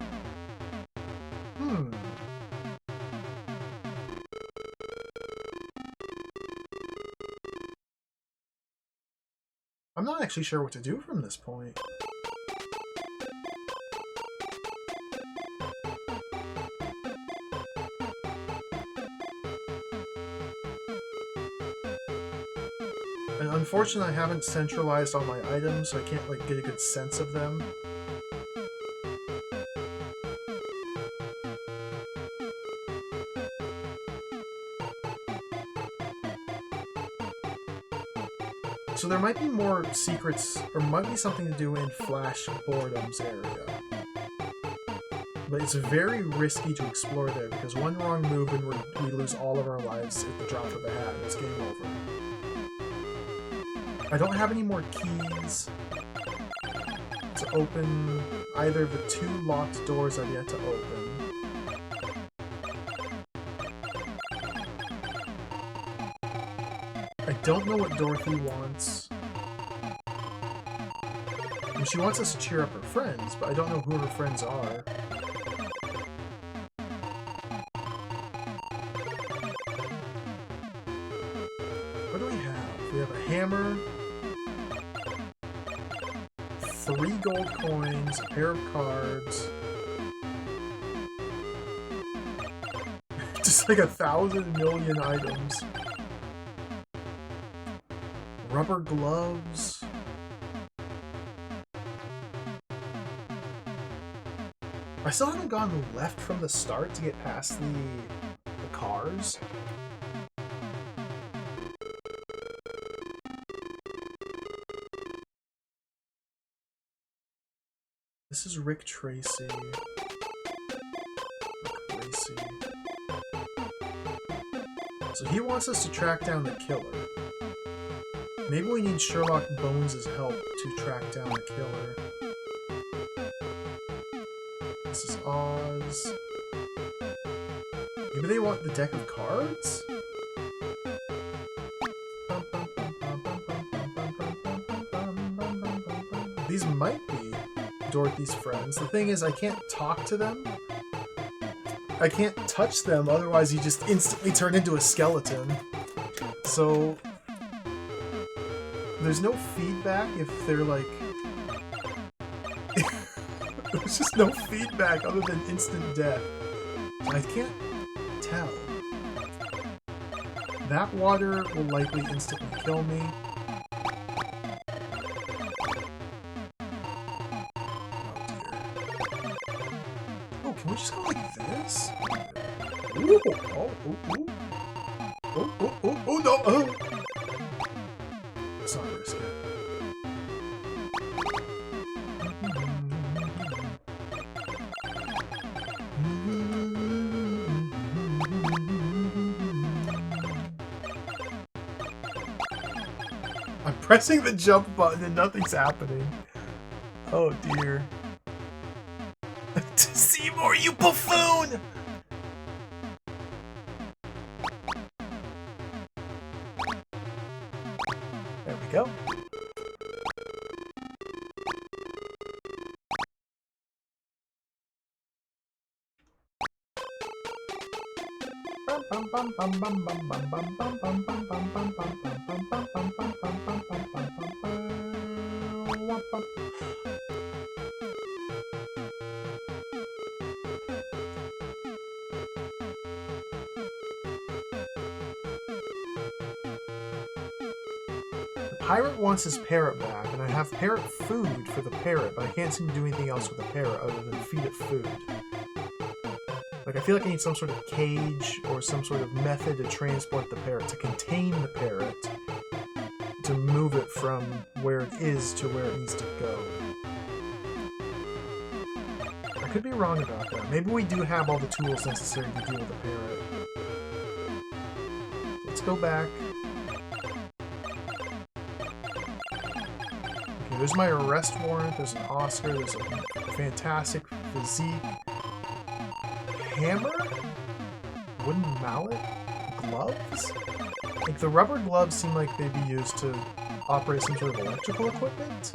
I'm not actually sure what to do from this point. And unfortunately, I haven't centralized all my items, so I can't like get a good sense of them. So there might be more secrets, or might be something to do in Flash Boredom's area. But it's very risky to explore there, because one wrong move and we lose all of our lives at the drop of a hat, and it's game over. I don't have any more keys to open either of the 2 locked doors I've yet to open. I don't know what Dorothy wants. I mean, she wants us to cheer up her friends, but I don't know who her friends are. What do we have? We have a hammer, 3 gold coins, a pair of cards. Just like 1,000 million items. Rubber gloves. I still haven't gone left from the start to get past the cars. This is Rick Tracy. So he wants us to track down the killer. Maybe we need Sherlock Bones' help to track down the killer. This is Oz. Maybe they want the deck of cards? Dorothy's friends. The thing is, I can't talk to them. I can't touch them, otherwise you just instantly turn into a skeleton. So there's no feedback if they're like... There's just no feedback other than instant death. I can't tell. That water will likely instantly kill me. Oh, can we just go like this? Ooh, oh, ooh, ooh. Oh, oh, oh, oh, no! Oh. Let's not risk it. I'm pressing the jump button and nothing's happening. Oh dear. Seymour, you buffoon! There we go. The pirate wants his parrot back, and I have parrot food for the parrot, but I can't seem to do anything else with the parrot other than feed it food. Like, I feel like I need some sort of cage or some sort of method to transport the parrot, to contain the parrot, to move it from where it is to where it needs to go. I could be wrong about that. Maybe we do have all the tools necessary to deal with the parrot. Let's go back. Okay, there's my arrest warrant, there's an Oscar, there's a fantastic physique. Hammer? Wooden mallet? Gloves? Like, the rubber gloves seem like they'd be used to operate some sort of electrical equipment?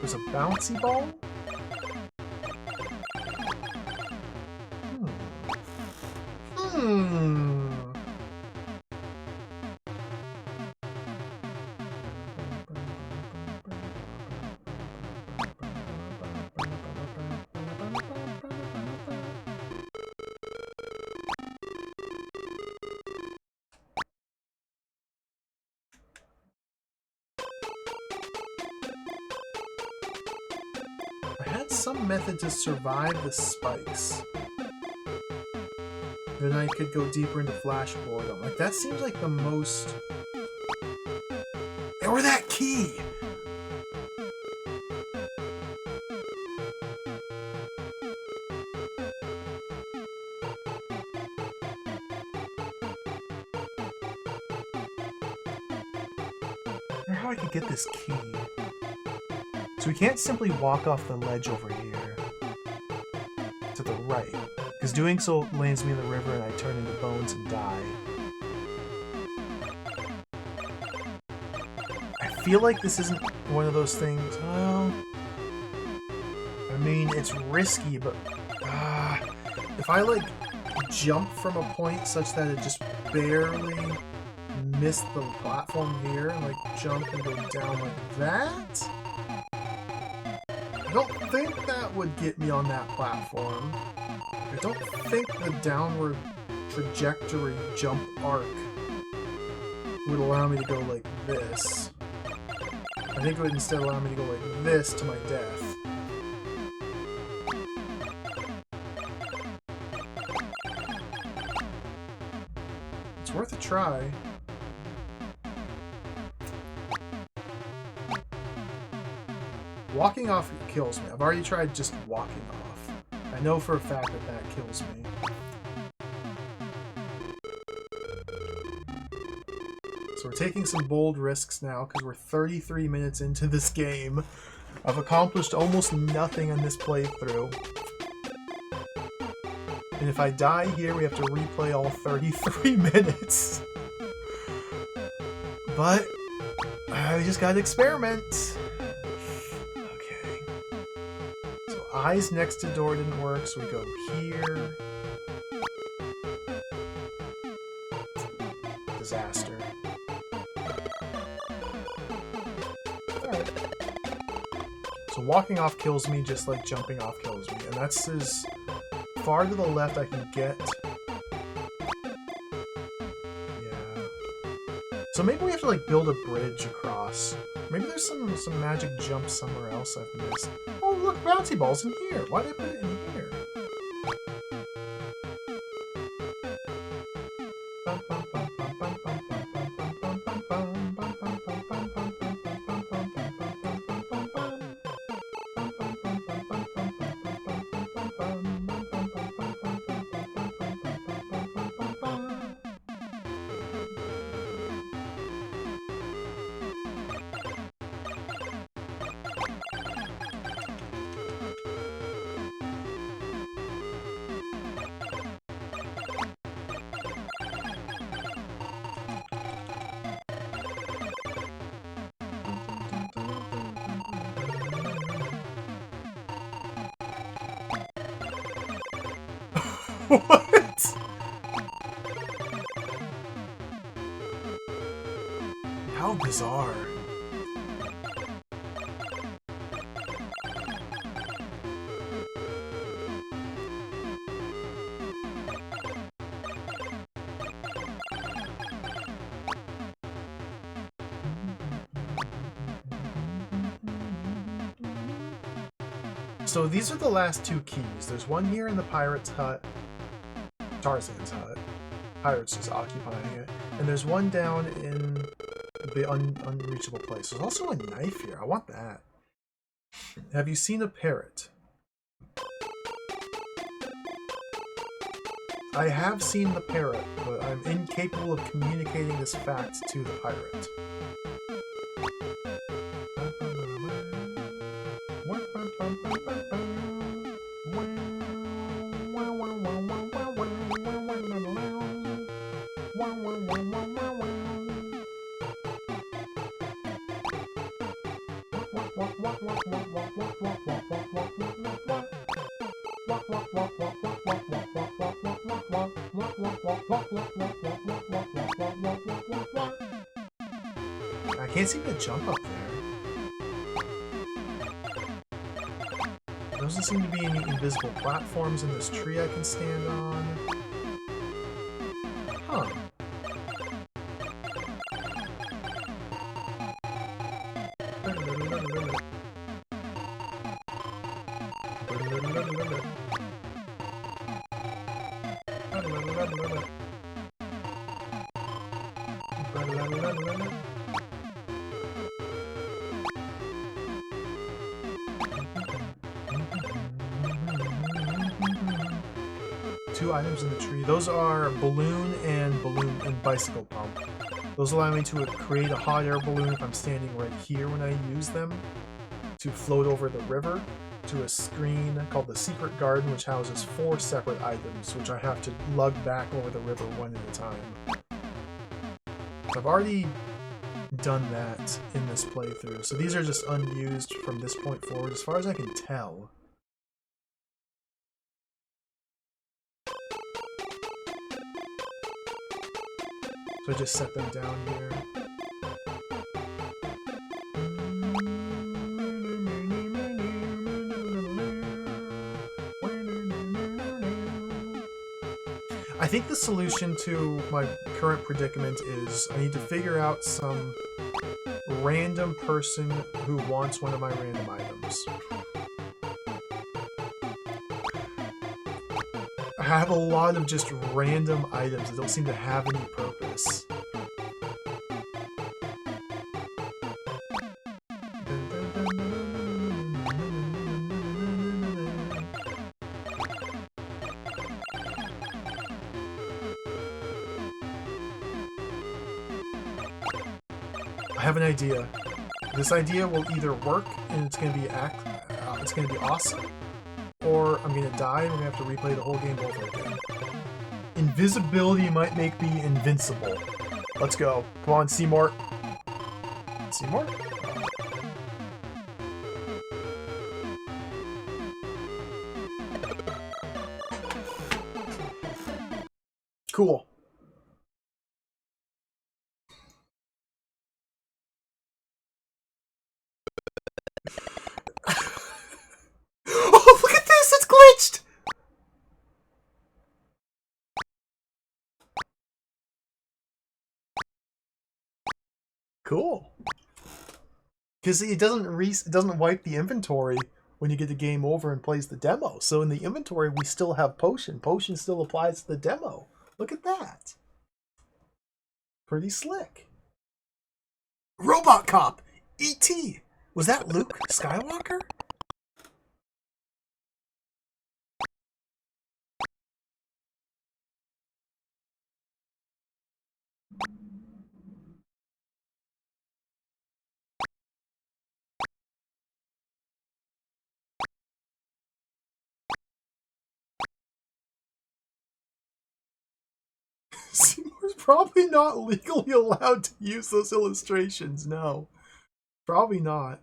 There's a bouncy ball? Some method to survive the spikes. Then I could go deeper into Flash Boredom. Like, that seems like the most... Or that key! I wonder how I could get this key. So we can't simply walk off the ledge over here to the right, because doing so lands me in the river and I turn into bones and die. I feel like this isn't one of those things. Well, I mean, it's risky, but if I like jump from a point such that it just barely missed the platform here, and like jump and go down like that. I don't think that would get me on that platform. I don't think the downward trajectory jump arc would allow me to go like this. I think it would instead allow me to go like this to my death. It's worth a try. Walking off kills me. I've already tried just walking off. I know for a fact that that kills me. So we're taking some bold risks now because we're 33 minutes into this game. I've accomplished almost nothing on this playthrough. And if I die here, we have to replay all 33 minutes. But I just gotta experiment. Okay. So eyes next to door didn't work, so we go here. Disaster. Alright. So walking off kills me just like jumping off kills me, and that's as far to the left I can get. Yeah. So maybe we have to like build a bridge across. Maybe there's some magic jump somewhere else I've missed. Oh look, bouncy balls in here. Why did I put it in here? What? How bizarre. So these are the last two keys. There's one here in the pirate's hut. Tarzan's hut. Pirate's just occupying it. And there's one down in the unreachable place. There's also a knife here. I want that. Have you seen a parrot? I have seen the parrot, but I'm incapable of communicating this fact to the pirate. I can't seem to jump up there. There doesn't seem to be any invisible platforms in this tree I can stand on. Huh. Two items in the tree. Those are balloon and bicycle pump. Those allow me to create a hot air balloon if I'm standing right here when I use them to float over the river to a screen called the Secret Garden, which houses 4 separate items, which I have to lug back over the river one at a time. I've already done that in this playthrough, so these are just unused from this point forward, as far as I can tell. So I just set them down here. I think the solution to my current predicament is I need to figure out some random person who wants one of my random items. I have a lot of just random items that don't seem to have any purpose. I have an idea. This idea will either work and it's gonna be awesome, or I'm gonna die and we're gonna have to replay the whole game over again. Invisibility might make me invincible. Let's go. Come on, Seymour. Seymour? Cool. Oh, look at this! It's glitched! Cool. Because it doesn't wipe the inventory when you get the game over and plays the demo. So in the inventory, we still have potion. Potion still applies to the demo. Look at that. Pretty slick. Robot Cop! E.T. Was that Luke Skywalker? Seymour's probably not legally allowed to use those illustrations, no. Probably not.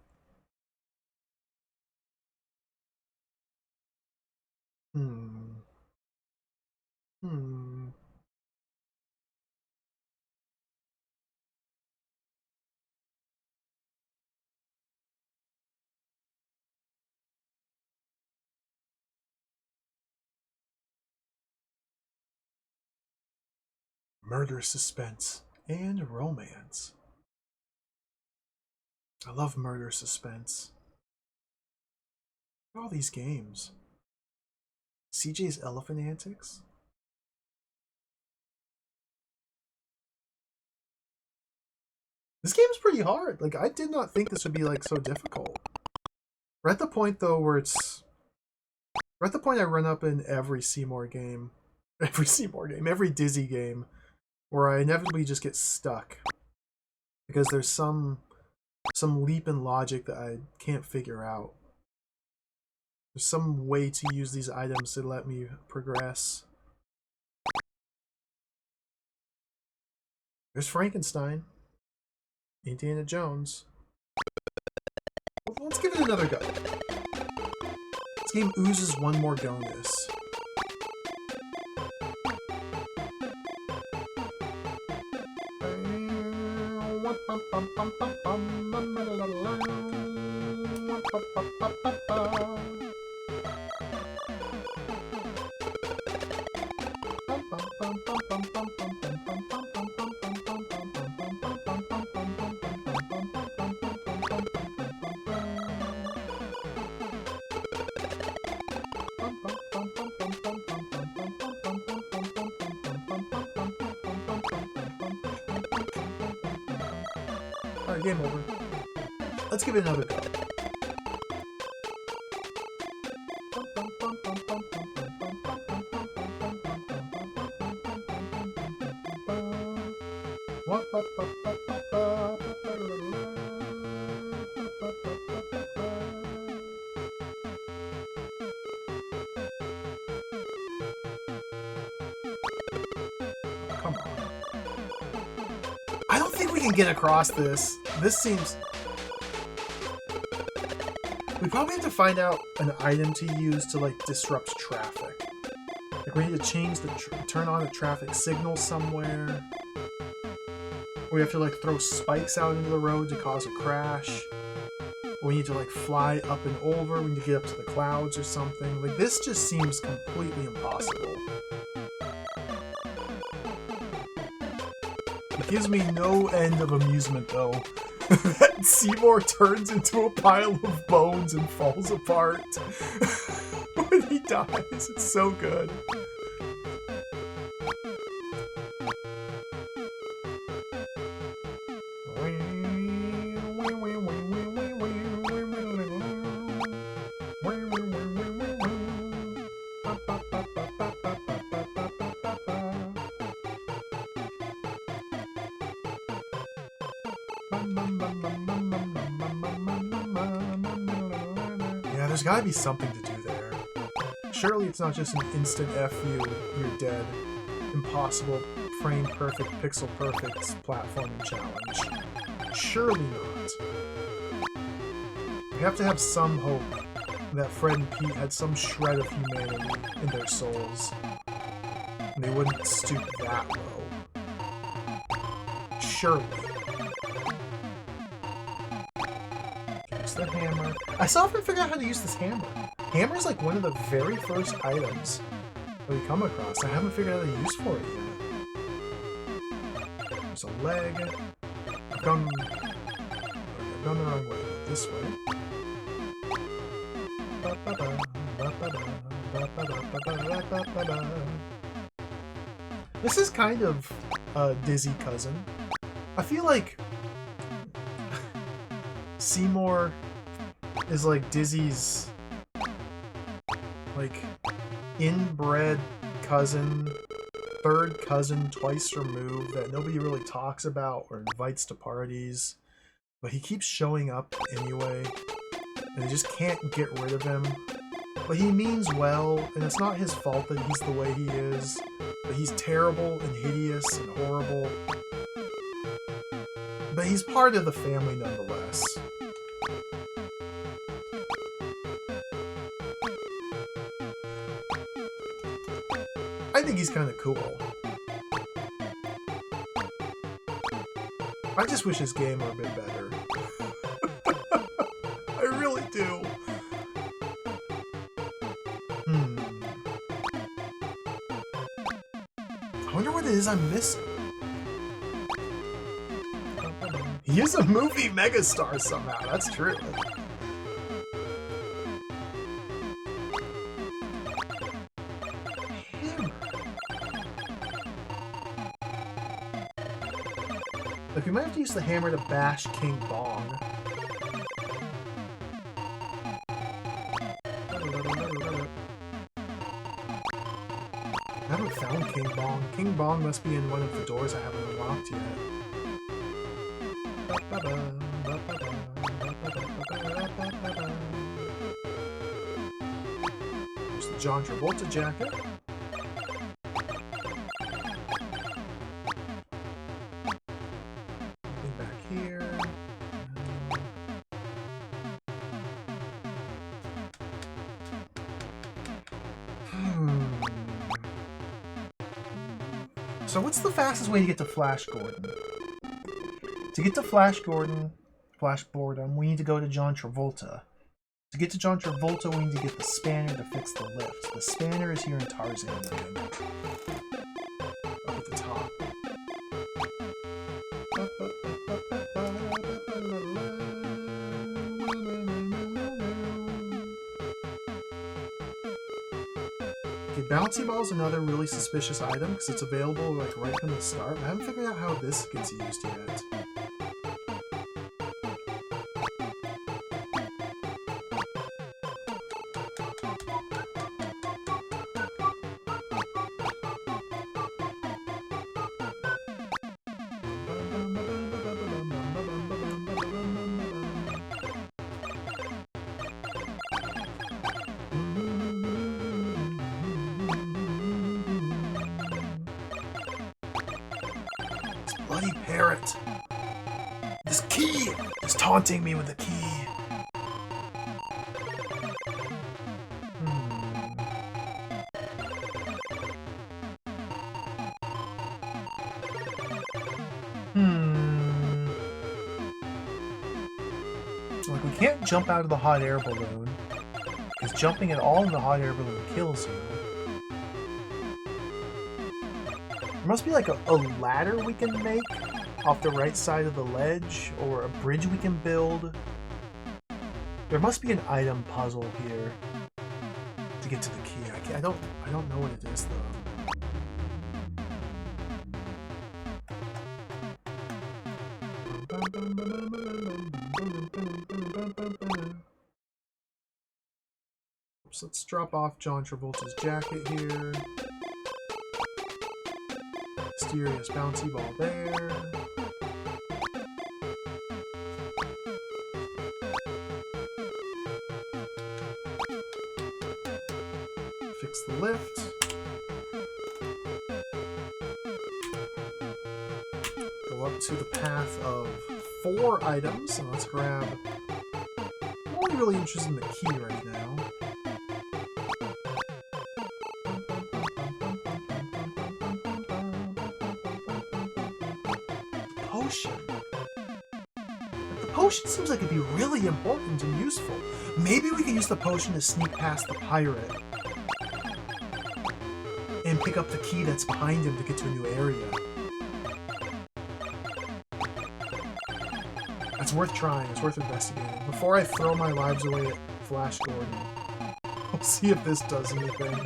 Hmm. Murder, suspense, and romance. I love murder suspense. Look at all these games. CJ's Elephant Antics? This game's pretty hard. Like, I did not think this would be, like, so difficult. We're at the point, though, where it's... We're at the point I run up in every Seymour game. Every Dizzy game. Where I inevitably just get stuck. Because there's some leap in logic that I can't figure out. There's some way to use these items to let me progress. There's Frankenstein. Indiana Jones. Let's give it another go. This game oozes one more gonus. Alright, game over. Let's give it another go. Come on. I don't think we can get across this. This seems... We probably have to find out an item to use to, like, disrupt traffic. Like, we need to change the... turn on a traffic signal somewhere. Or we have to, like, throw spikes out into the road to cause a crash. Or we need to, like, fly up and over. We need to get up to the clouds or something. Like, this just seems completely impossible. It gives me no end of amusement, though. That Seymour turns into a pile of bones and falls apart when he dies. It's so good. Yeah, there's gotta be something to do there. Surely it's not just an instant F you, you're dead. Impossible, frame perfect, pixel perfect platforming challenge. Surely not. We have to have some hope that Fred and Pete had some shred of humanity in their souls. And they wouldn't stoop that low. Surely. Use the hammer. I still haven't figured out how to use this hammer. Hammer is like one of the very first items that we come across. I haven't figured out the use for it yet. There's a leg. I've gone the wrong way. This way. This is kind of a Dizzy cousin. I feel like Seymour is like Dizzy's like inbred cousin, third cousin twice removed that nobody really talks about or invites to parties, but he keeps showing up anyway, and they just can't get rid of him. But he means well, and it's not his fault that he's the way he is, but he's terrible and hideous and horrible. But he's part of the family nonetheless. I think he's kind of cool. I just wish his game were a bit better. I really do. I wonder what it is I'm missing. He is a movie megastar somehow, that's true. Look, we might have to use the hammer to bash King Bong. I haven't found King Bong. King Bong must be in one of the doors I haven't unlocked yet. There's the John Travolta jacket. Nothing back here. So what's the fastest way to get to Flash Gordon? To get to Flash Boredom, we need to go to John Travolta. To get to John Travolta, we need to get the spanner to fix the lift. The spanner is here in Tarzan Land. Up at the top. Okay, Bouncy Ball is another really suspicious item because it's available like right from the start. I haven't figured out how this gets used yet. Bloody parrot! This key is taunting me with the key. Like, we can't jump out of the hot air balloon, because jumping at all in the hot air balloon kills you. There must be like a ladder we can make off the right side of the ledge, or a bridge we can build. There must be an item puzzle here to get to the key. I don't know what it is though. So let's drop off John Travolta's jacket here. Mysterious bouncy ball there. fix the lift. Go up to the path of 4 items, and let's grab... I'm only really interested in the key right now. Potion. The potion seems like it'd be really important and useful. Maybe we can use the potion to sneak past the pirate and pick up the key that's behind him to get to a new area. It's worth trying. It's worth investigating. Before I throw my lives away at Flash Gordon, we'll see if this does anything.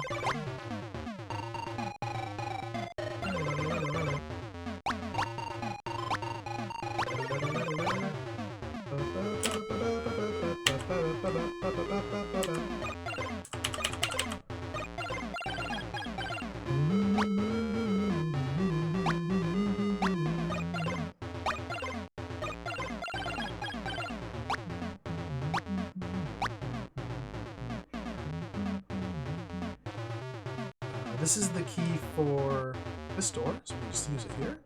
This is the key for this door, so we'll just use it here.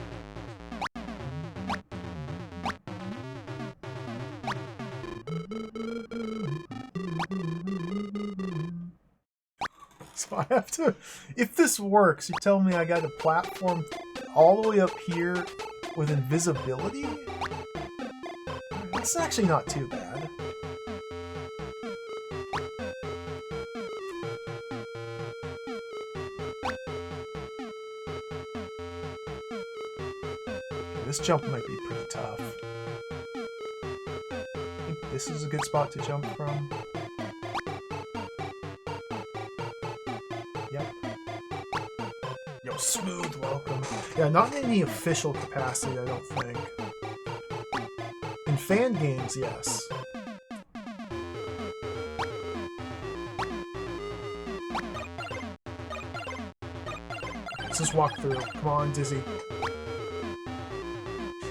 So I have to... If this works, you tell me I got a platform all the way up here with invisibility? That's actually not too bad. This jump might be pretty tough. I think this is a good spot to jump from. Yep. Yo, smooth welcome. Yeah, not in any official capacity, I don't think. In fan games, yes. Let's just walk through. Come on, Dizzy.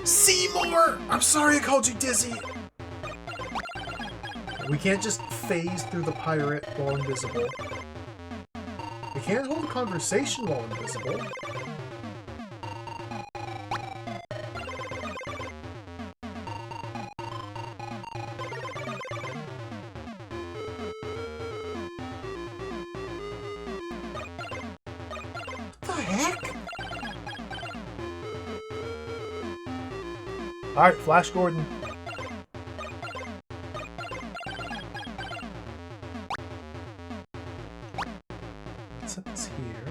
Seymour! I'm sorry I called you Dizzy! We can't just phase through the pirate while invisible. We can't hold a conversation while invisible. What the heck? Alright, Flash Gordon. Let's set this here.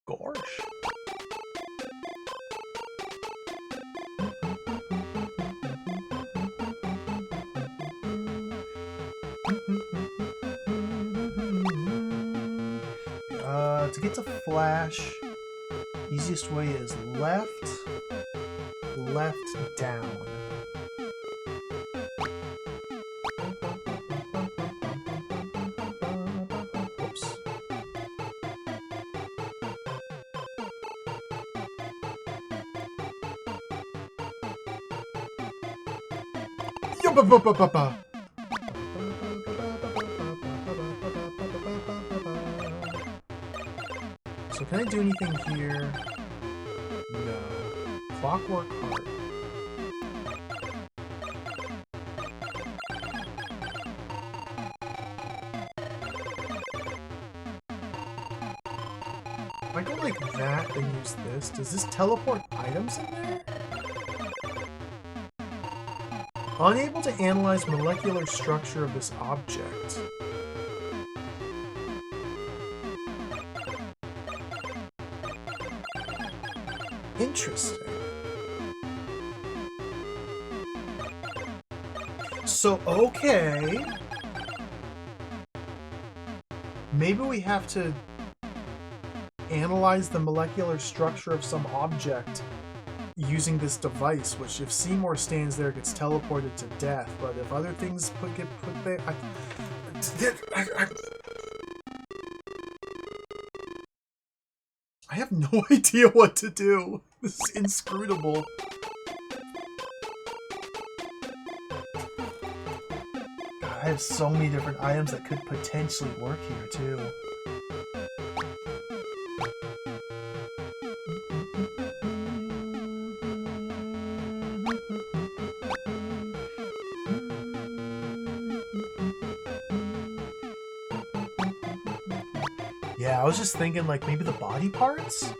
Gosh. To get to Flash, easiest way is left, left, down. Whoops. Yup-a-ba-ba-ba-ba. So can I do anything here? No. Clockwork Heart. If I go like that and use this, does this teleport items in there? Unable to analyze molecular structure of this object. Interesting. So, okay. Maybe we have to analyze the molecular structure of some object using this device, which if Seymour stands there gets teleported to death, but if other things get put there... I have no idea what to do. This is inscrutable. God, I have so many different items that could potentially work here, too. Yeah, I was just thinking, like, maybe the body parts?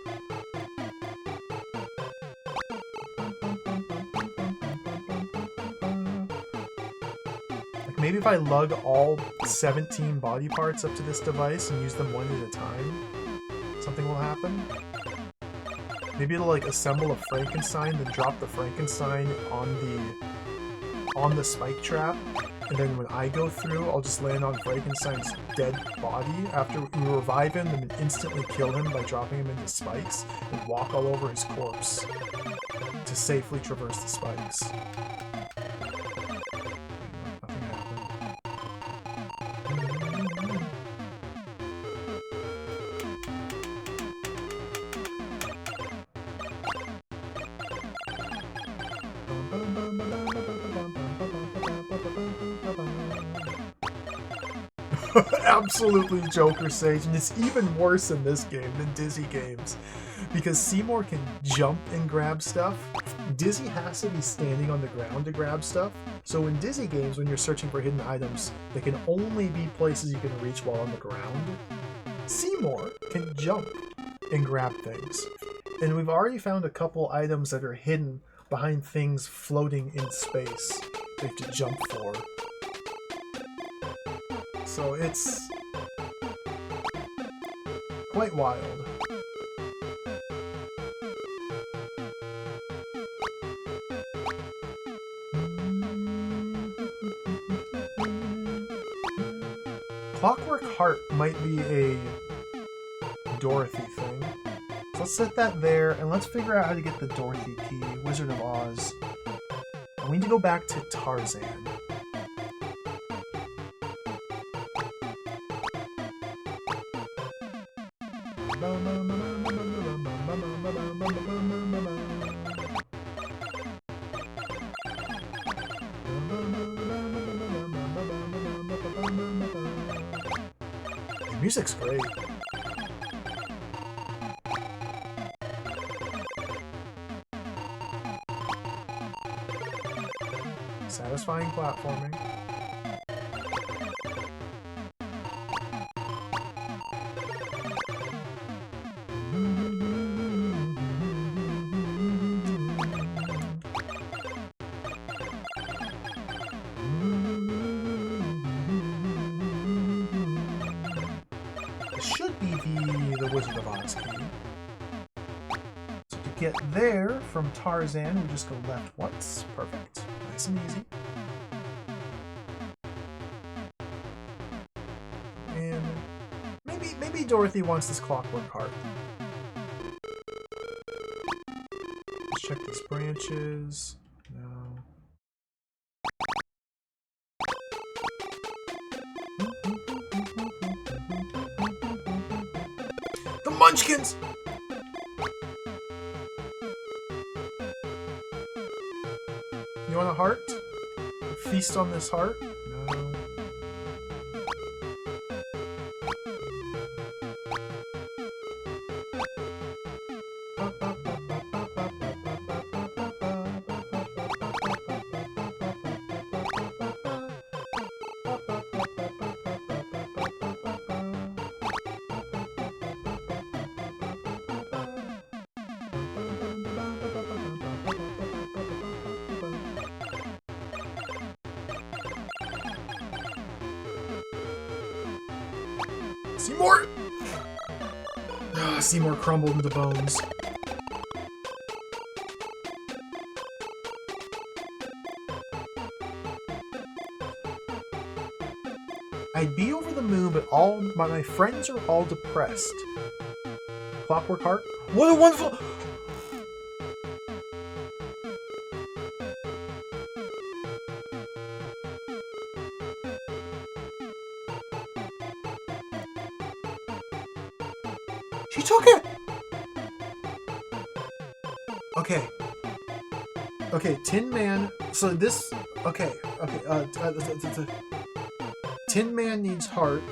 Like, maybe if I lug all 17 body parts up to this device and use them one at a time, something will happen? Maybe it'll, like, assemble a Frankenstein, then drop the Frankenstein on the spike trap, and then when I go through, I'll just land on Frankenstein's dead body after we revive him and then instantly kill him by dropping him into spikes and walk all over his corpse to safely traverse the spikes. Nothing happened. Absolutely Joker Sage, and it's even worse in this game than Dizzy games. Because Seymour can jump and grab stuff, Dizzy has to be standing on the ground to grab stuff. So in Dizzy games, when you're searching for hidden items, they can only be places you can reach while on the ground. Seymour can jump and grab things. And we've already found a couple items that are hidden behind things floating in space they have to jump for. So it's quite wild. Clockwork Heart might be a Dorothy thing. So let's set that there, and let's figure out how to get the Dorothy key, Wizard of Oz. We need to go back to Tarzan. The music's great. Satisfying platforming. The Wizard of Oz key. So to get there from Tarzan, we just go left once. Perfect. Nice and easy. And maybe Dorothy wants this Clockwork Heart. Let's check these branches. No. Munchkins! You want a heart? Feast on this heart? No. Seymour! Seymour crumbled into bones. I'd be over the moon, but all my friends are all depressed. Clockwork Heart? What a wonderful... She took it! Okay. Okay, Tin Man. So this. Okay. Tin Man needs heart.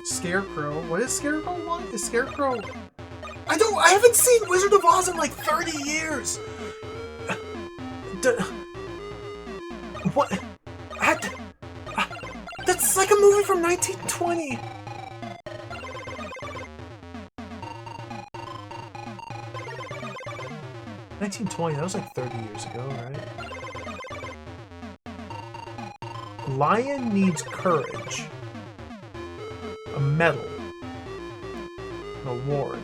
Scarecrow. What is Scarecrow want? Is Scarecrow. I haven't seen Wizard of Oz in like 30 years! What? That's like a movie from 1920! That was like 30 years ago, right? Lion needs courage. A medal. An award.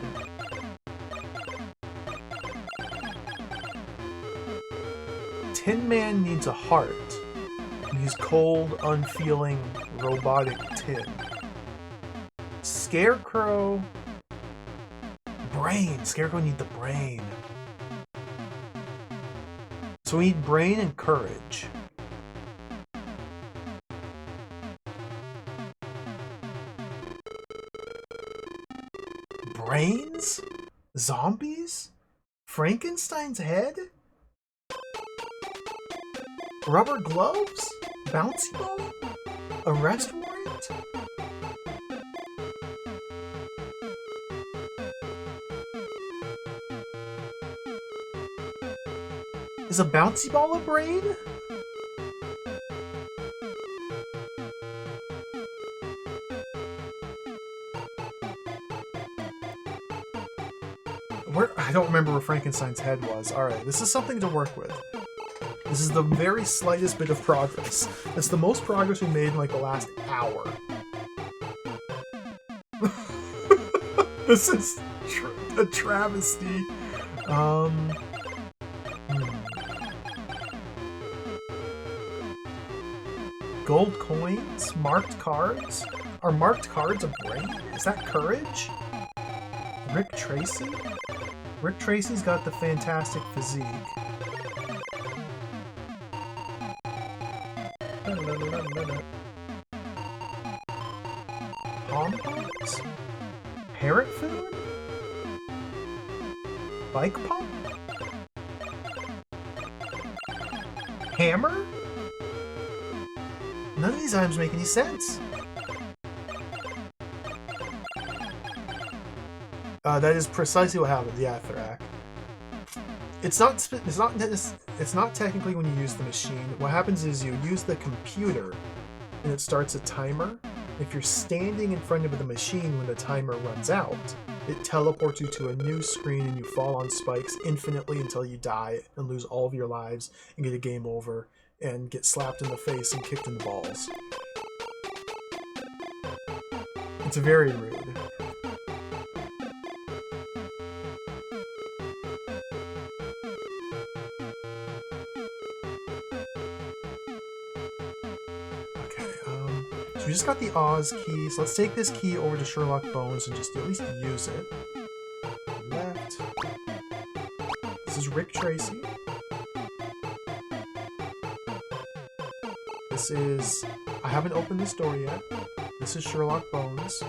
Tin Man needs a heart. He's cold, unfeeling, robotic tin. Scarecrow... Brain! Scarecrow needs the brain. So we need brain and courage. Brains? Zombies? Frankenstein's head? Rubber gloves? Bouncy ball? Arrest warrant? Is a bouncy ball a brain? I don't remember where Frankenstein's head was. Alright, this is something to work with. This is the very slightest bit of progress. It's the most progress we made in like the last hour. This is a travesty. Gold coins? Marked cards? Are marked cards a brain? Is that courage? Rick Tracy? Rick Tracy's got the fantastic physique. Pom-poms? Parrot food? Bike pump? Hammer? None of these items make any sense. That is precisely what happened. Yeah, Thrak. It's not technically when you use the machine. What happens is you use the computer, and it starts a timer. If you're standing in front of the machine when the timer runs out, it teleports you to a new screen, and you fall on spikes infinitely until you die and lose all of your lives and get a game over and get slapped in the face and kicked in the balls. It's very rude. We just got the Oz key, so let's take this key over to Sherlock Bones and just at least use it. Left. This is Rick Tracy. This is... I haven't opened this door yet. This is Sherlock Bones.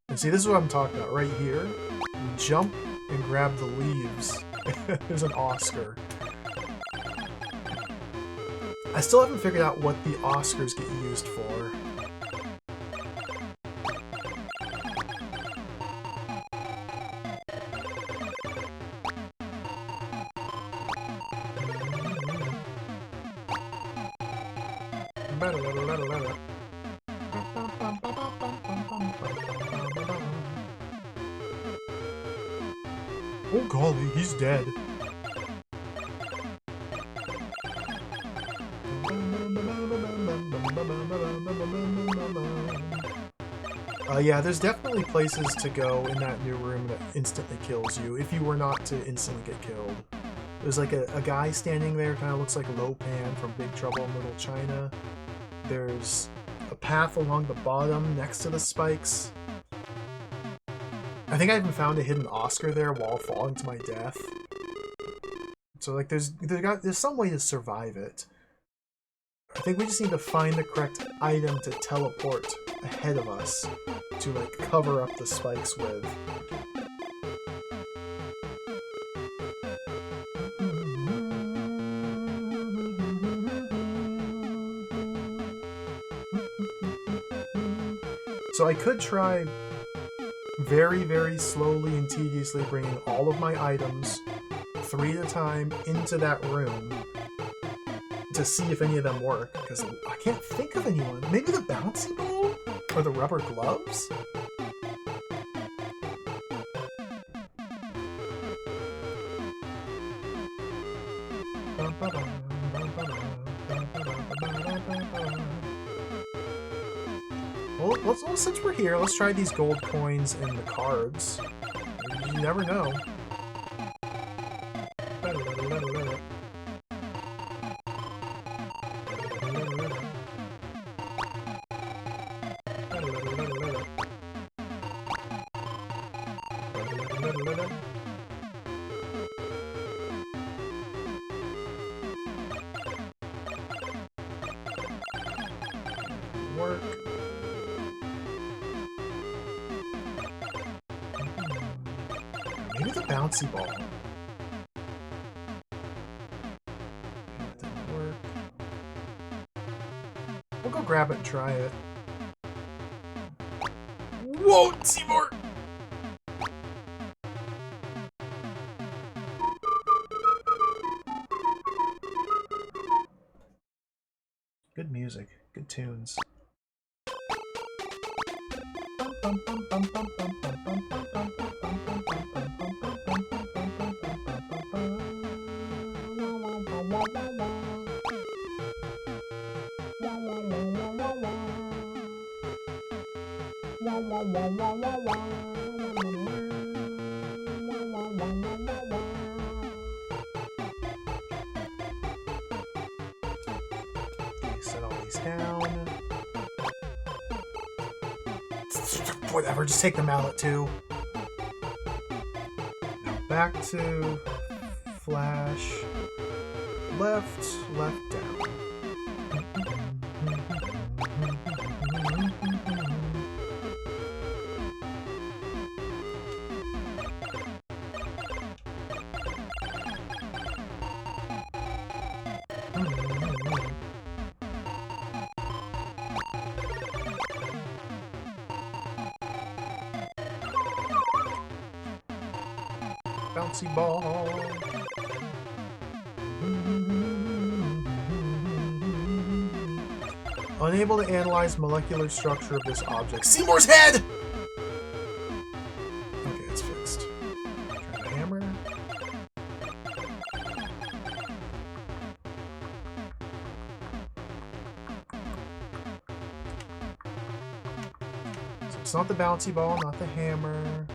And see, this is what I'm talking about. Right here, you jump and grab the leaves. There's an Oscar. I still haven't figured out what the Oscars get used for. Oh golly, he's dead. Yeah, there's definitely places to go in that new room that instantly kills you if you were not to instantly get killed. There's like a guy standing there, kind of looks like Lopan from Big Trouble in Little China. There's a path along the bottom next to the spikes. I think I even found a hidden Oscar there while falling to my death. So like there's some way to survive it. I think we just need to find the correct item to teleport ahead of us to, like, cover up the spikes with. So I could try very, very slowly and tediously bringing all of my items 3 at a time into that room to see if any of them work, because I can't think of anyone. Maybe the bouncy ball? Or the rubber gloves? Well, since we're here, let's try these gold coins and the cards. You never know. Work. Maybe the bouncy ball. That didn't work. We'll go grab it and try it. Whoa, Seymour! Good music, good tunes. Set all these down. Whatever, just take the mallet too. Now back to flash. Left, down. Bouncy ball. Unable to analyze molecular structure of this object. Seymour's head! Okay, it's fixed. Try the hammer. So it's not the bouncy ball, not the hammer.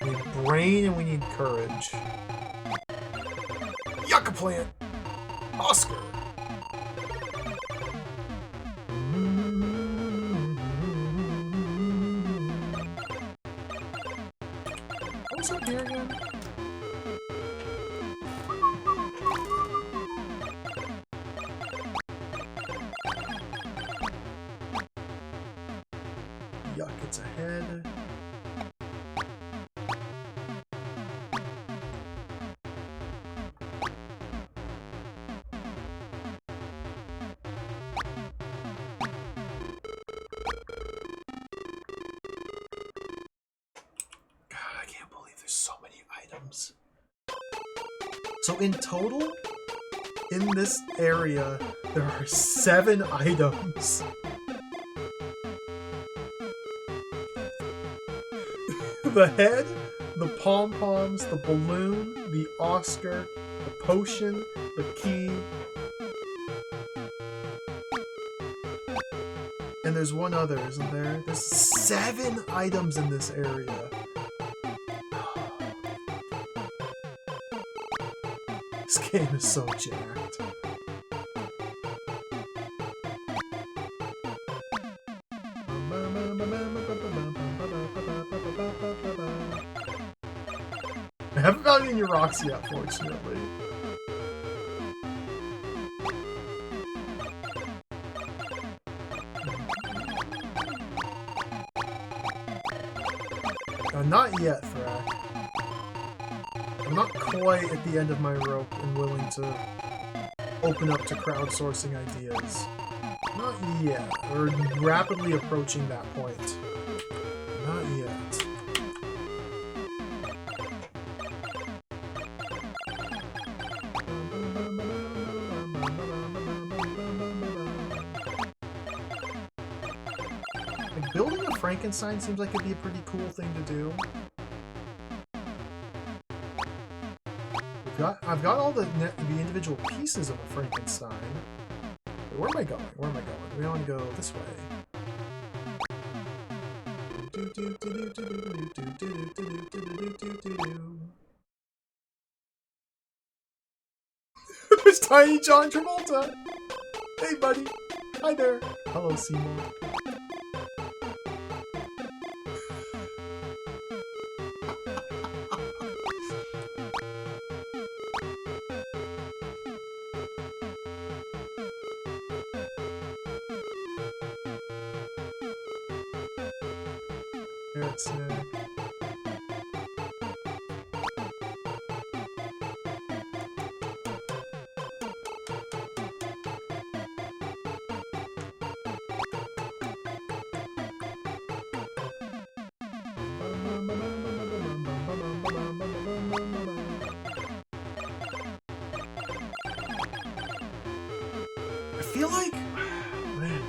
We need brain and we need courage. Yucca plant! Oscar! What's up here again? It's a head. God, I can't believe there's so many items. So in total, in this area, there are 7 items. The head, the pom-poms, the balloon, the Oscar, the potion, the key. And there's one other, isn't there? There's 7 items in this area. This game is so jacked. I haven't found any rocks yet, fortunately. Not yet, Thrak. I'm not quite at the end of my rope and willing to open up to crowdsourcing ideas. Not yet. We're rapidly approaching that point. Not yet. Like, building a Frankenstein seems like it'd be a pretty cool thing to do. I've got all the individual pieces of a Frankenstein. But where am I going? Where am I going? We want to go this way. There's Tiny John Travolta! Hey, buddy! Hi there! Hello, Seymour. Carrot snack. I feel like, man.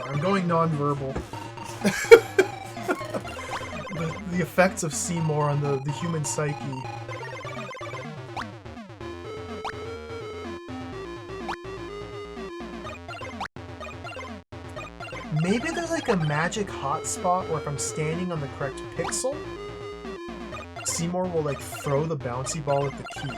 I'm going non-verbal. the effects of Seymour on the human psyche. Maybe there's like a magic hotspot where if I'm standing on the correct pixel, Seymour will like throw the bouncy ball at the key.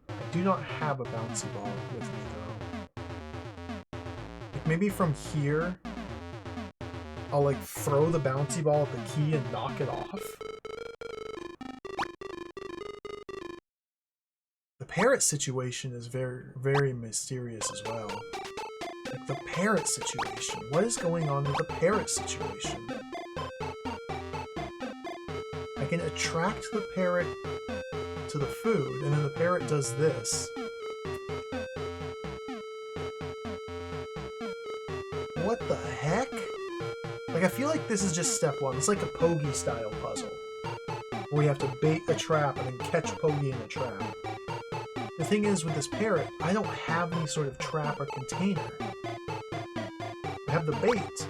I do not have a bouncy ball with me though. Like maybe from here, I'll like throw the bouncy ball at the key and knock it off. The parrot situation is very, very mysterious as well. Like the parrot situation. What is going on with the parrot situation? I can attract the parrot to the food, and then the parrot does this. What the heck? Like, I feel like this is just step 1. It's like a Pogi style puzzle, where you have to bait a trap and then catch Pogi in a trap. The thing is, with this parrot, I don't have any sort of trap or container. I have the bait.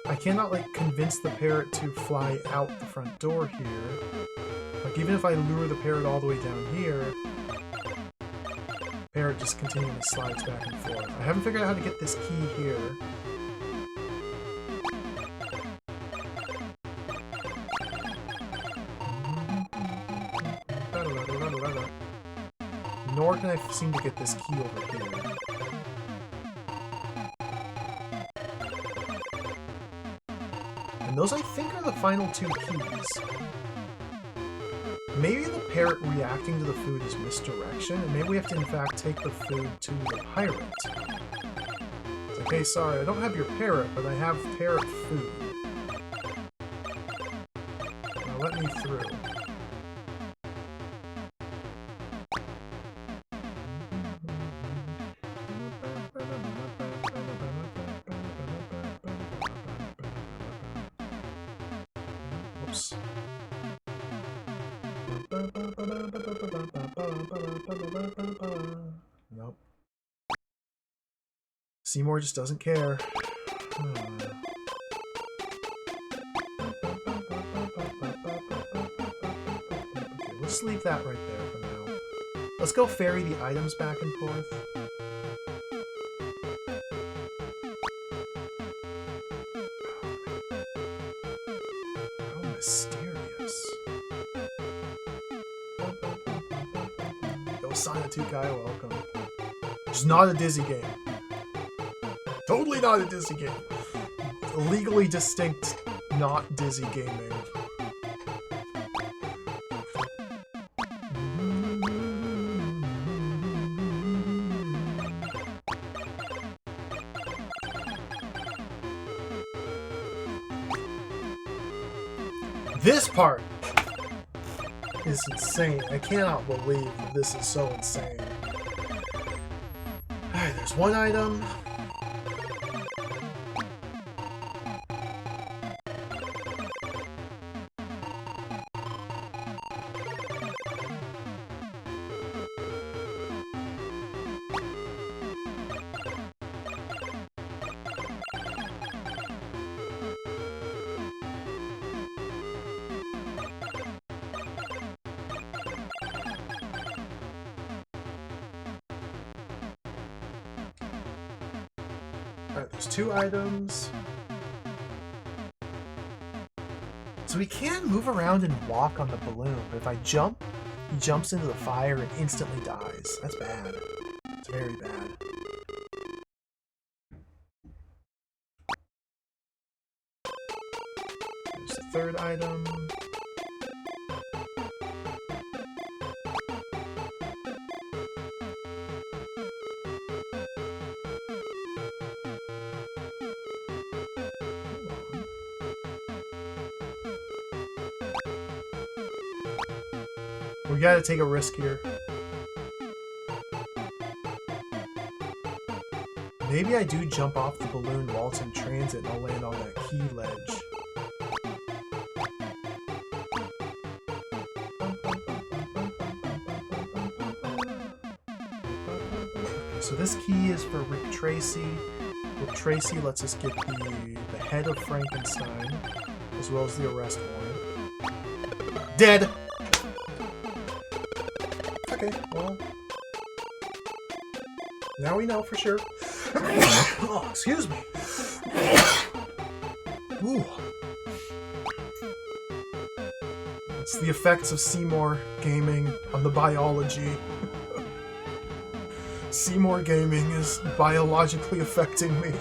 I cannot, like, convince the parrot to fly out the front door here. Like, even if I lure the parrot all the way down here, the parrot just continually slides back and forth. I haven't figured out how to get this key here. Nor can I seem to get this key over here. Those, I think, are the final 2 keys. Maybe the parrot reacting to the food is misdirection, and maybe we have to, in fact, take the food to the pirate. It's like, hey, sorry, I don't have your parrot, but I have parrot food. Now let me through. Whoops. Nope. Seymour just doesn't care. Okay, let's leave that right there for now. Let's go ferry the items back and forth. How mysterious. Yo, Sonic guy, welcome. It's not a Dizzy game. Totally not a Dizzy game. Legally distinct, not Dizzy gaming. This part is insane. I cannot believe that this is so insane. Alright, there's one item. Alright, there's 2 items. So we can move around and walk on the balloon, but if I jump, he jumps into the fire and instantly dies. That's bad. It's very bad. There's the 3rd item. We gotta take a risk here. Maybe I do jump off the balloon while it's in transit and I'll land on that key ledge. Okay, so this key is for Rick Tracy. Rick Tracy lets us get the head of Frankenstein, as well as the arrest warrant. Dead! Okay, well, now we know for sure. Oh, excuse me. Ooh. It's the effects of Seymour gaming on the biology. Seymour gaming is biologically affecting me.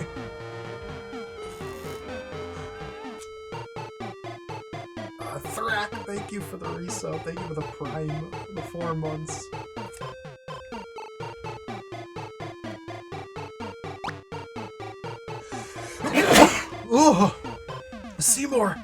Thrak, thank you for the resub. Thank you for the prime, the 4 months. Oh, Seymour.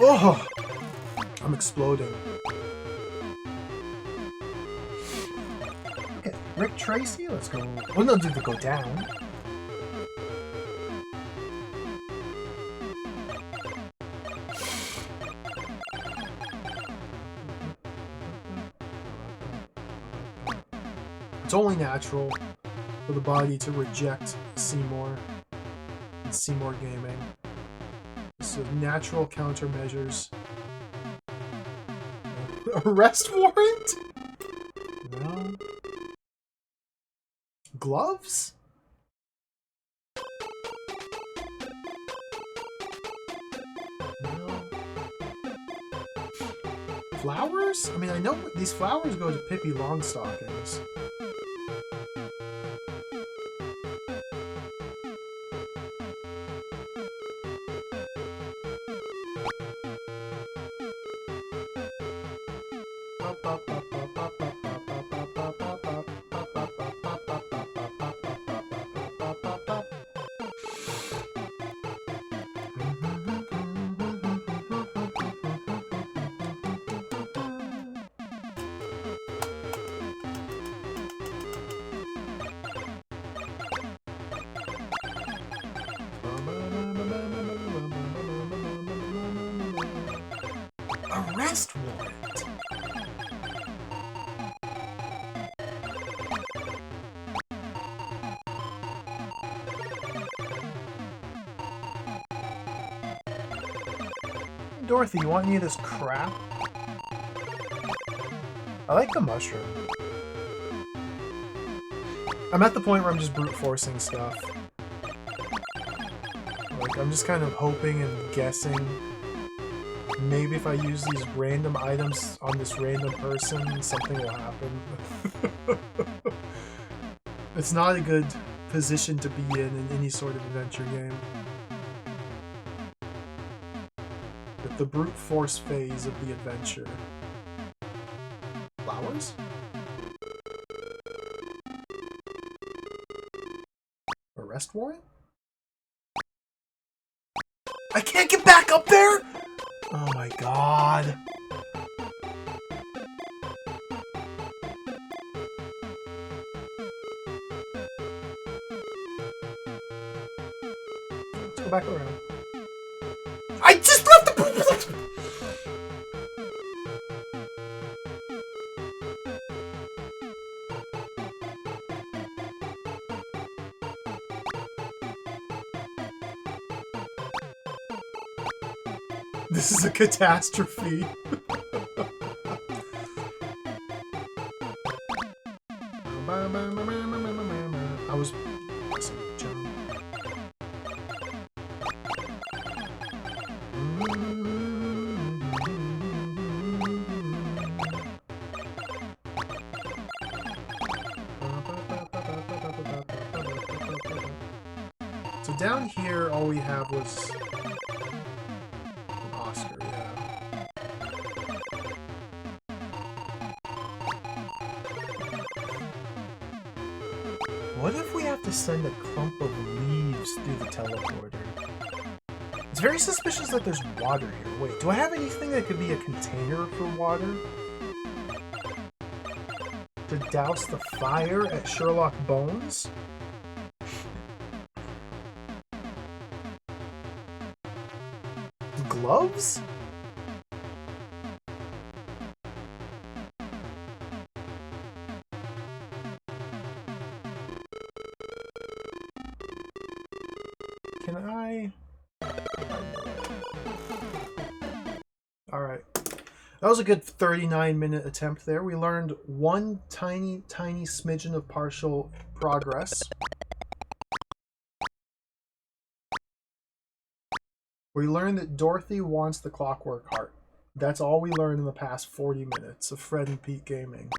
Oh, I'm exploding. Okay, Rick Tracy, let's go. Well, no, dude, to go down. It's only natural for the body to reject Seymour and Seymour gaming. So natural countermeasures Arrest warrant? No. Gloves? No. Flowers? I mean, I know these flowers go to Pippi Longstockings. Arrest warrant. Dorothy, you want any of this crap? I like the mushroom. I'm at the point where I'm just brute forcing stuff. Like, I'm just kind of hoping and guessing. Maybe if I use these random items on this random person, something will happen. It's not a good position to be in any sort of adventure game. With the brute force phase of the adventure. Flowers? Arrest warrant? I can't get back up there?! Oh my god. Let's go back around. I just left the... This is a catastrophe. I was... So down here, all we have was... What if we have to send a clump of leaves through the teleporter? It's very suspicious that there's water here. Wait, do I have anything that could be a container for water? To douse the fire at Sherlock Bones? Gloves? Can I? Alright. That was a good 39-minute attempt there. We learned one tiny smidgen of partial progress. We learned that Dorothy wants the Clockwork Heart. That's all we learned in the past 40 minutes of Fred and Pete Gaming.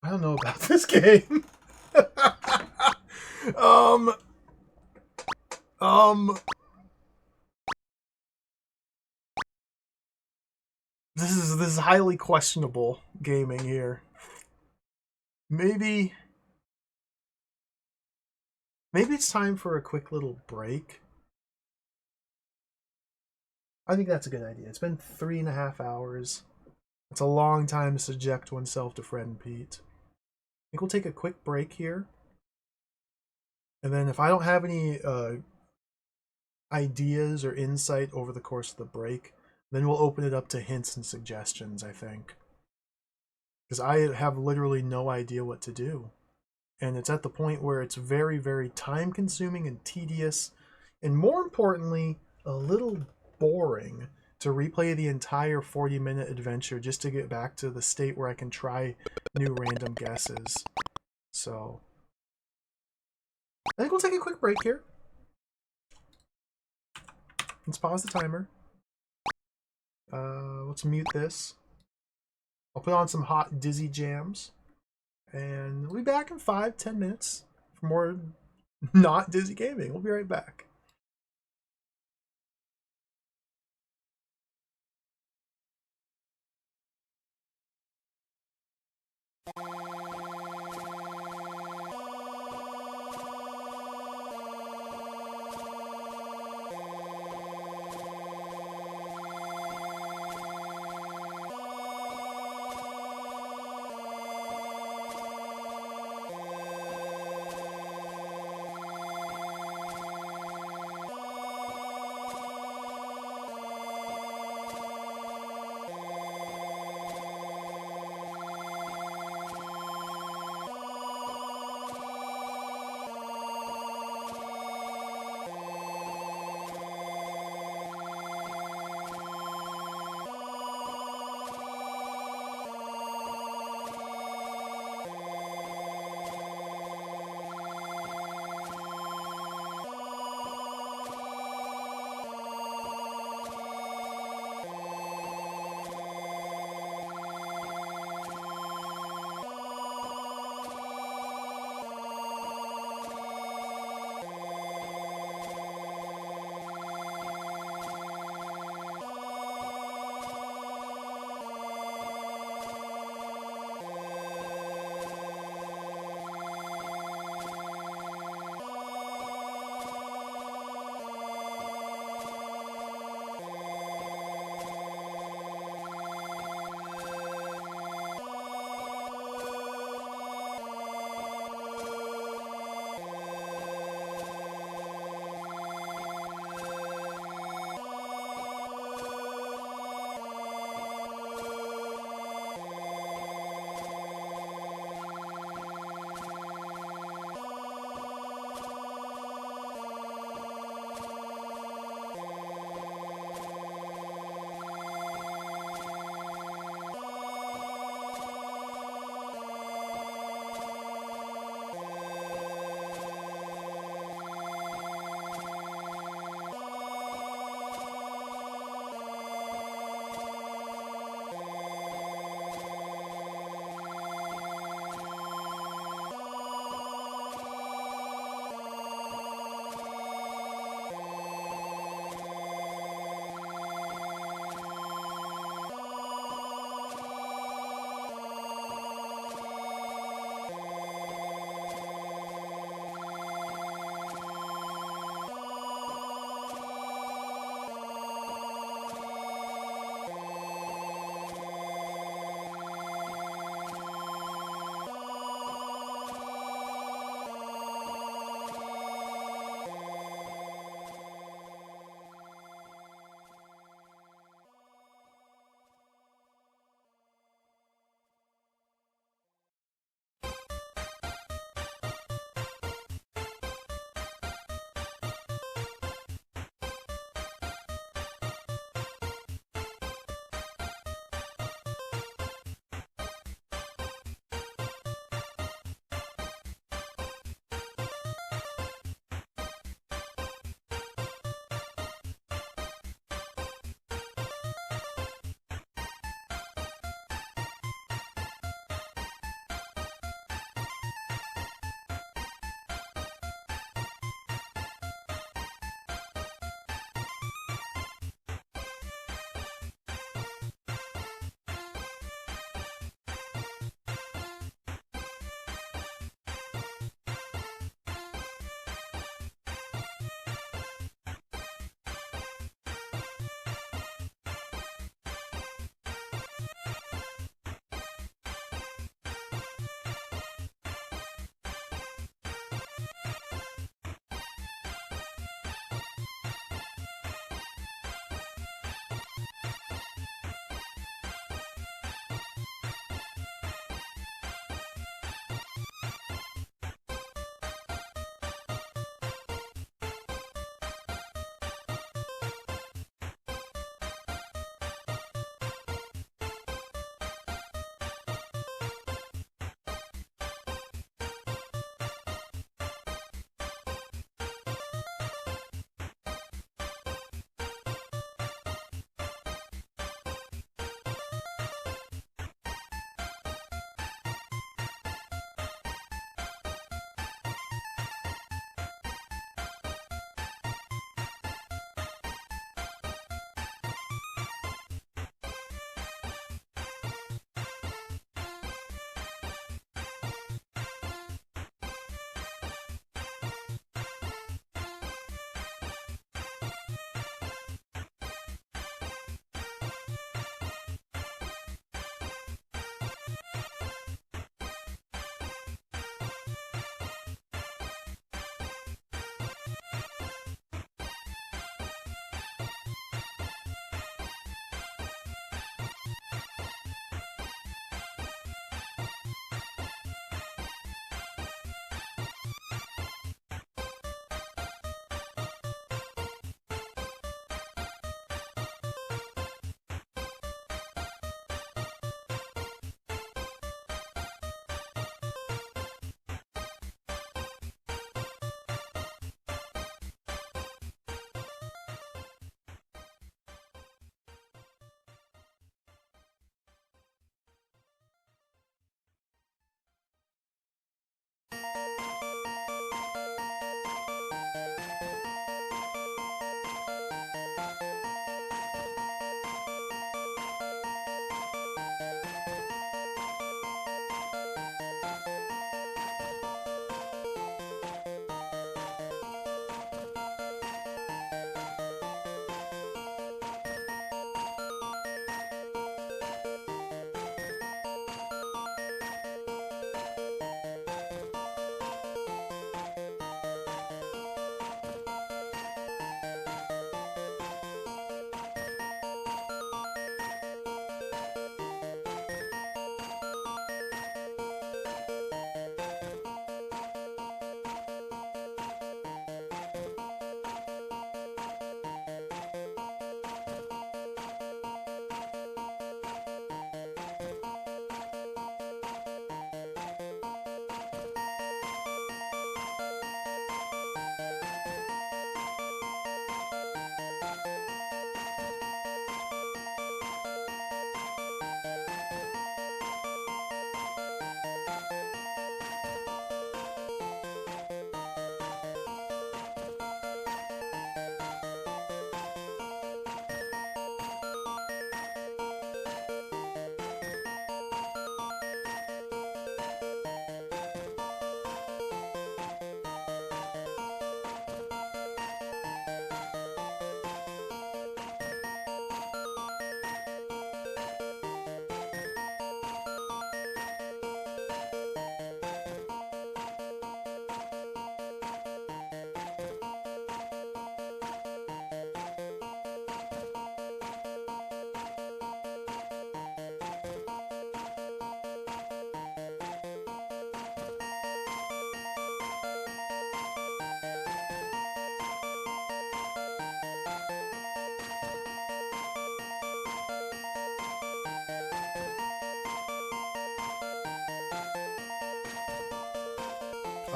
I don't know about this game. This is highly questionable gaming here. Maybe it's time for a quick little break. I think that's a good idea. It's been 3.5 hours. It's a long time to subject oneself to Fred and Pete. I think we'll take a quick break here. And then if I don't have any ideas or insight over the course of the break, then we'll open it up to hints and suggestions, I think. Because I have literally no idea what to do. And it's at the point where it's very, very time consuming and tedious, and more importantly, a little boring to replay the entire 40-minute adventure just to get back to the state where I can try new random guesses. So I think we'll take a quick break here. Let's pause the timer. Let's mute this. I'll put on some hot Dizzy jams. And we'll be back in 5-10 minutes for more not Dizzy gaming. We'll be right back.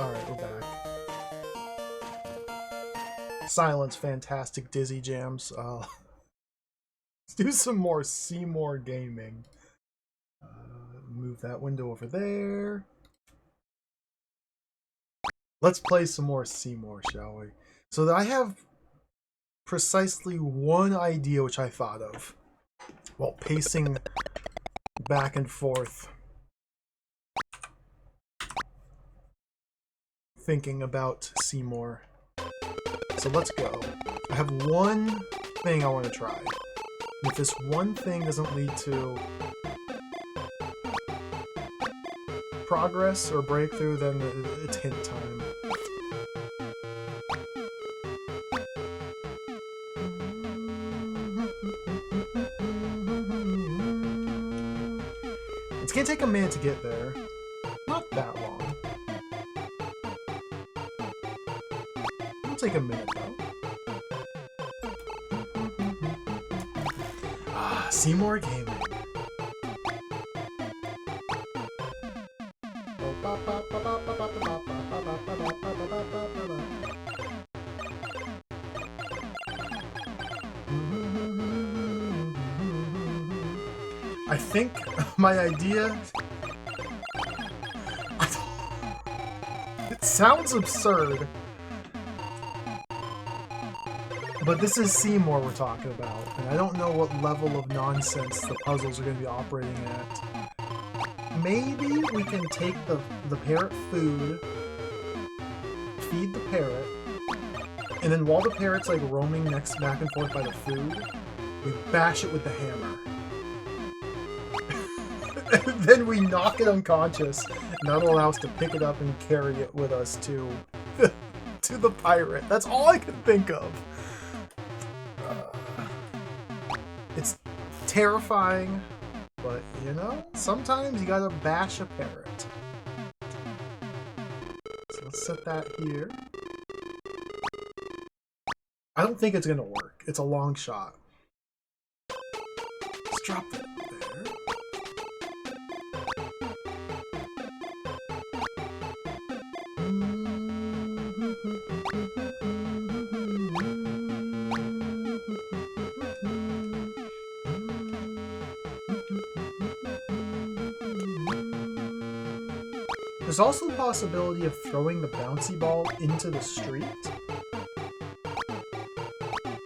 Alright, we're back. Silence, fantastic Dizzy Jams. Let's do some more Seymour gaming. Move that window over there. Let's play some more Seymour, shall we? So I have precisely one idea which I thought of while pacing back and forth, thinking about Seymour. So let's go. I have one thing I want to try. If this one thing doesn't lead to progress or breakthrough, then it's hint time. It's gonna take a minute to get there. Not that long. It'll take a minute though. Ah, Seymour Gaming. I think my idea... It sounds absurd, but this is Seymour we're talking about, and I don't know what level of nonsense the puzzles are going to be operating at. Maybe we can take the parrot food, feed the parrot, and then while the parrot's like roaming back and forth by the food, we bash it with the hammer. And then we knock it unconscious, and that'll allow us to pick it up and carry it with us to the pirate. That's all I can think of. It's terrifying, but you know, sometimes you gotta bash a parrot. So let's set that here. I don't think it's gonna work. It's a long shot. Let's drop it there. There's also the possibility of throwing the bouncy ball into the street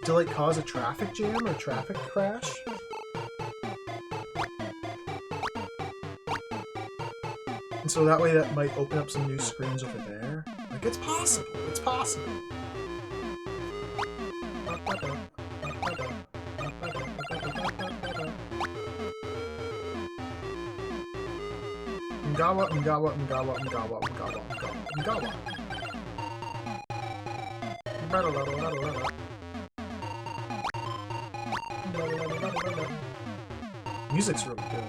to like cause a traffic jam or traffic crash. And so that way that might open up some new screens over there. Like, it's possible. It's possible. Ngawa, ngawa, ngawa, ngawa, ngawa, ngawa, ngawa. Music's really good.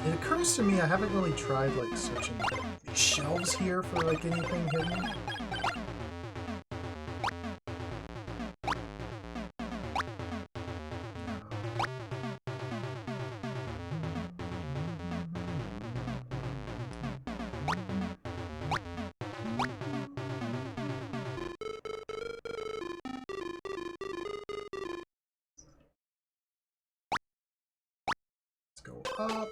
It occurs to me I haven't really tried like searching these shelves here for like anything hidden. Let's go up.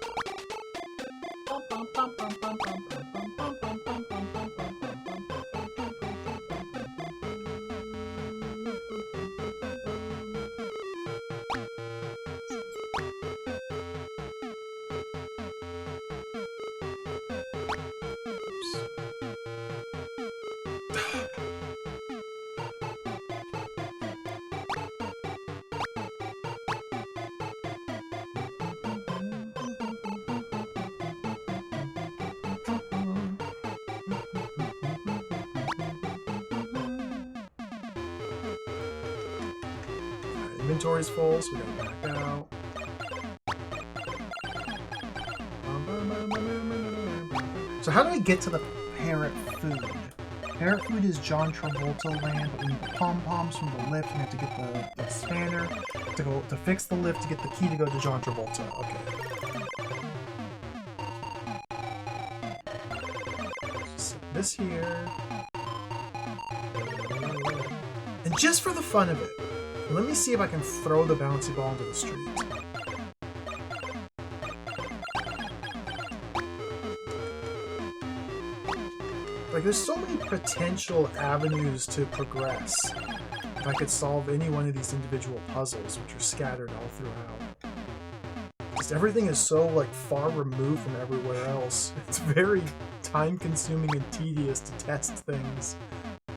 Inventory's full, so we gotta back out. So how do I get to the Parrot Food. Parrot Food is John Travolta land, but we need the pom-poms from the lift, and we have to get the spanner to fix the lift to get the key to go to John Travolta. Okay. Set this here. And just for the fun of it, let me see if I can throw the bouncy ball into the street. Like, there's so many potential avenues to progress if I could solve any one of these individual puzzles, which are scattered all throughout. Just everything is so, like, far removed from everywhere else. It's very time-consuming and tedious to test things.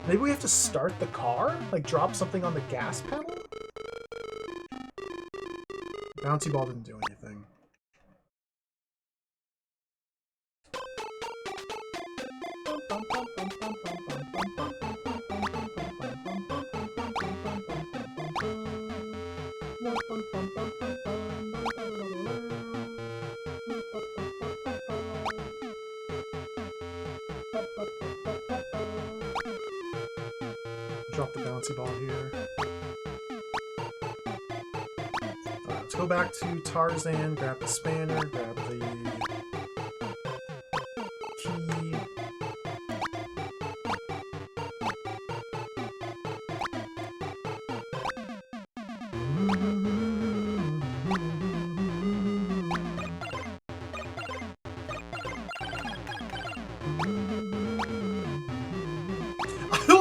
Maybe we have to start the car? Like, drop something on the gas pedal? Bouncy ball didn't do anything. Drop the bouncy ball here. Alright, let's go back to Tarzan, grab the spanner, grab the key.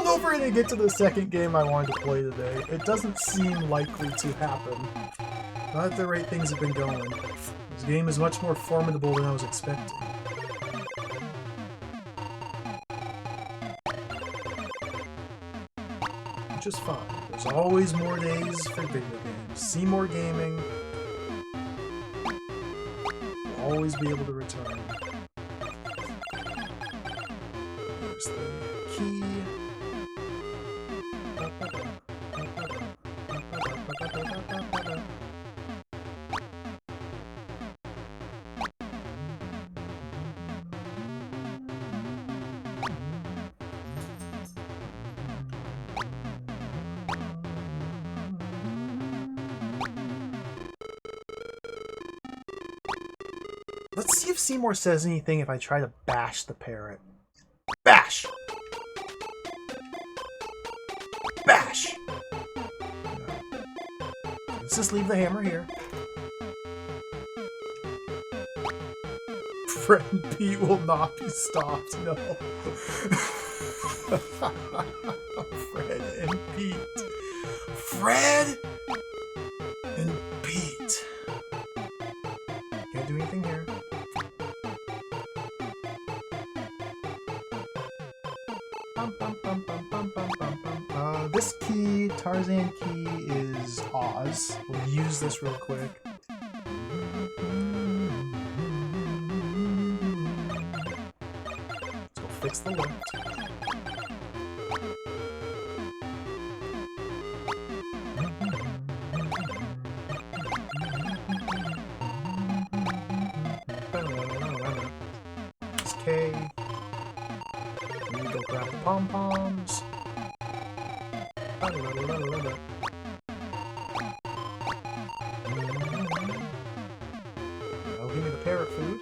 If we're gonna get to the second game I wanted to play today. It doesn't seem likely to happen. Not at the rate things have been going. This game is much more formidable than I was expecting. Which is fine. There's always more days for video games. Seymour Gaming will always be able to return. There's the key. Let's see if Seymour says anything if I try to bash the parrot. Bash! Bash! Let's just leave the hammer here. Fred and Pete will not be stopped, no. Fred and Pete. Fred and Pete. Can't do anything here. This key, Tarzan key, is Oz. We'll use this real quick. Let's go fix the lift. It's K. We go grab the pom-poms. Oh, give me the parrot food.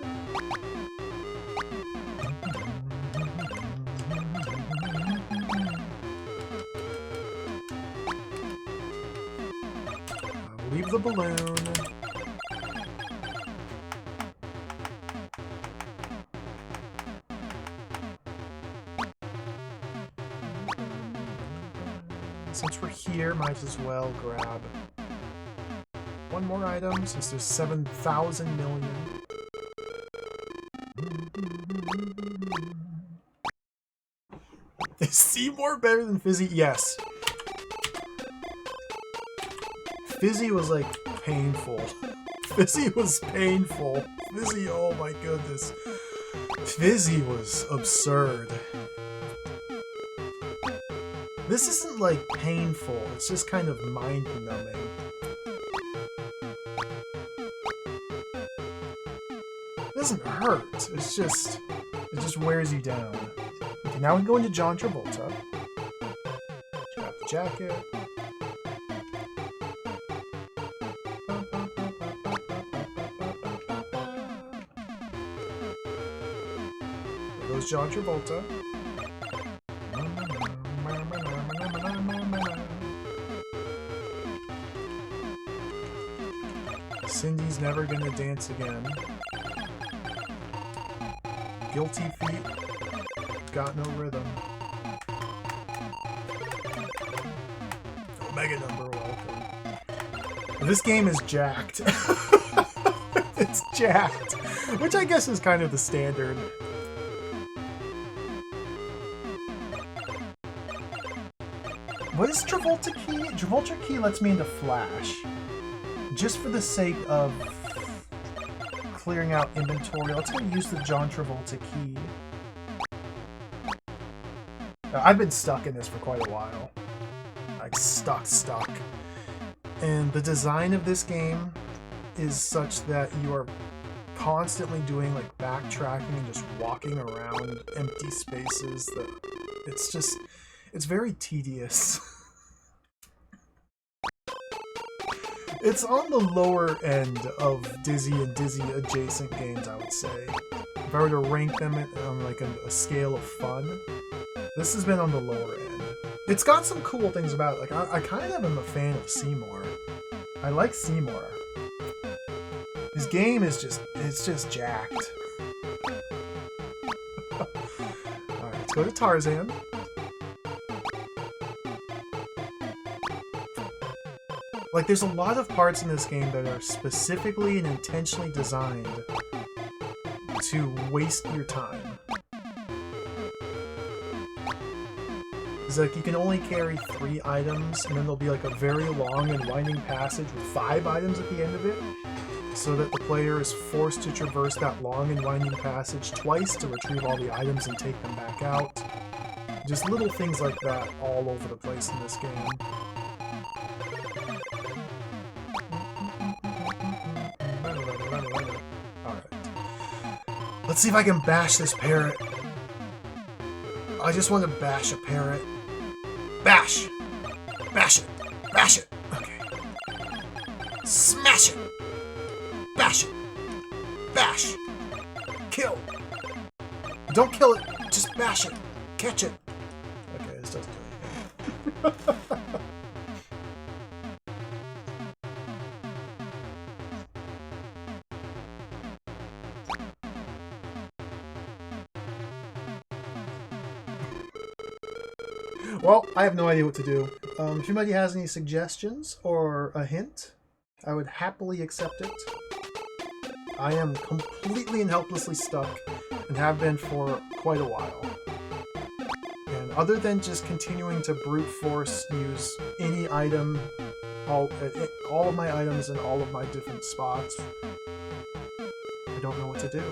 I'll leave the balloon. Since we're here, might as well grab one more item, since there's 7,000 million. Is Seymour better than Fizzy? Yes. Fizzy was, like, painful. Fizzy was painful. Fizzy, oh my goodness. Fizzy was absurd. This isn't, like, painful, it's just kind of mind-numbing. It doesn't hurt, it just wears you down. Okay, now we go into John Travolta. Grab the jacket. There goes John Travolta. Cindy's never gonna dance again. Guilty feet. Got no rhythm. Omega number, welcome. This game is jacked. It's jacked. Which I guess is kind of the standard. What is Travolta key? Travolta key lets me into Flash. Just for the sake of clearing out inventory, let's go use the John Travolta key. I've been stuck in this for quite a while. Like, stuck. And the design of this game is such that you are constantly doing, like, backtracking and just walking around empty spaces that it's very tedious. It's on the lower end of Dizzy and Dizzy adjacent games, I would say. If I were to rank them on like a scale of fun, this has been on the lower end. It's got some cool things about it. Like I kind of am a fan of Seymour. I like Seymour. His game is just jacked. Alright, let's go to Tarzan. Like, there's a lot of parts in this game that are specifically and intentionally designed to waste your time. It's like you can only carry 3 items, and then there'll be like a very long and winding passage with 5 items at the end of it, so that the player is forced to traverse that long and winding passage twice to retrieve all the items and take them back out. Just little things like that all over the place in this game. Let's see if I can bash this parrot. I just want to bash a parrot. Bash! Bash it! Bash it! Okay. Smash it! Bash it! Bash! Kill! Don't kill it! Just bash it! Catch it! Okay, this doesn't do anything. Well, I have no idea what to do. If anybody has any suggestions or a hint, I would happily accept it. I am completely and helplessly stuck, and have been for quite a while. And other than just continuing to brute force use any item, all of my items in all of my different spots, I don't know what to do.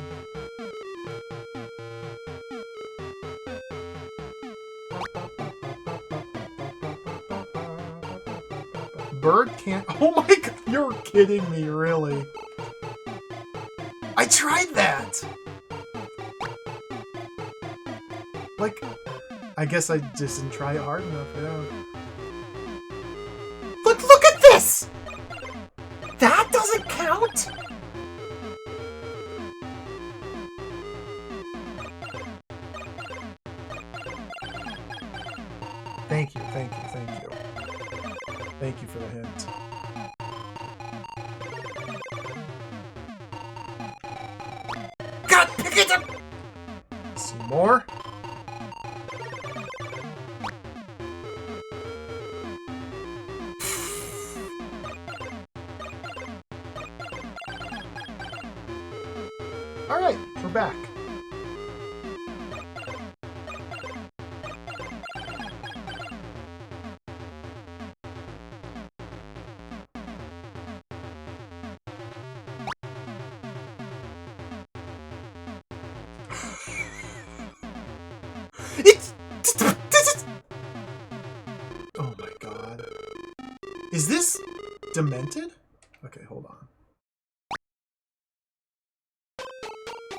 Bird can't... Oh my god, you're kidding me, really? I tried that! Like, I guess I just didn't try it hard enough, yeah. Look at this! That doesn't count? Thank you. Thank you for the hint. God, pick it up! Seymour? Alright, we're back. Oh my god. Is this demented? Okay, hold on.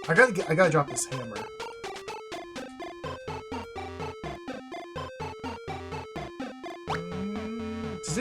I gotta drop this hammer.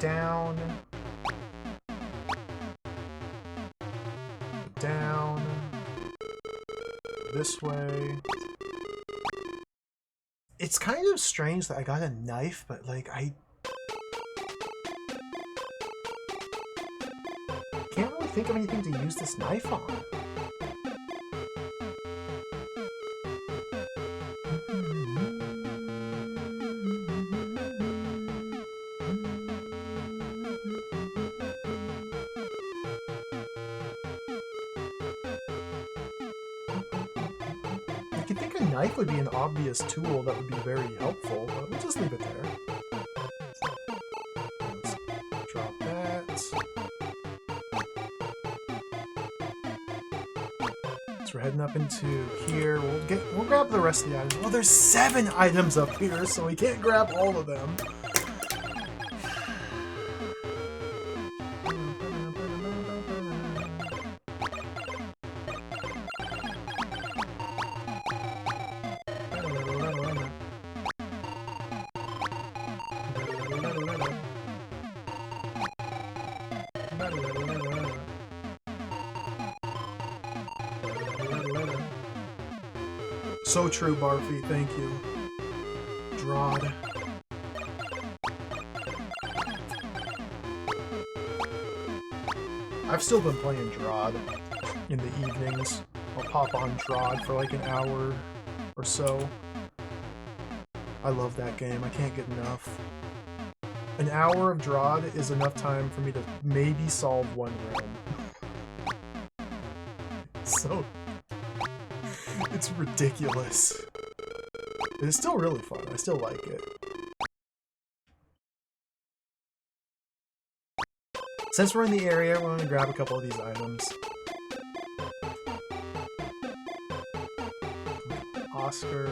down. Down. This way. It's kind of strange that I got a knife, but like I can't really think of anything to use this knife on. Knife would be an obvious tool that would be very helpful, but we'll just leave it there. Let's drop that. So we're heading up into here. We'll grab the rest of the items. Well, there's 7 items up here, so we can't grab all of them. So true, Barfy. Thank you. Drod. I've still been playing Drod in the evenings. I'll pop on Drod for like an hour or so. I love that game. I can't get enough. An hour of Drod is enough time for me to maybe solve one room. So... it's ridiculous. But it's still really fun. I still like it. Since we're in the area, we're going to grab a couple of these items. Oscar.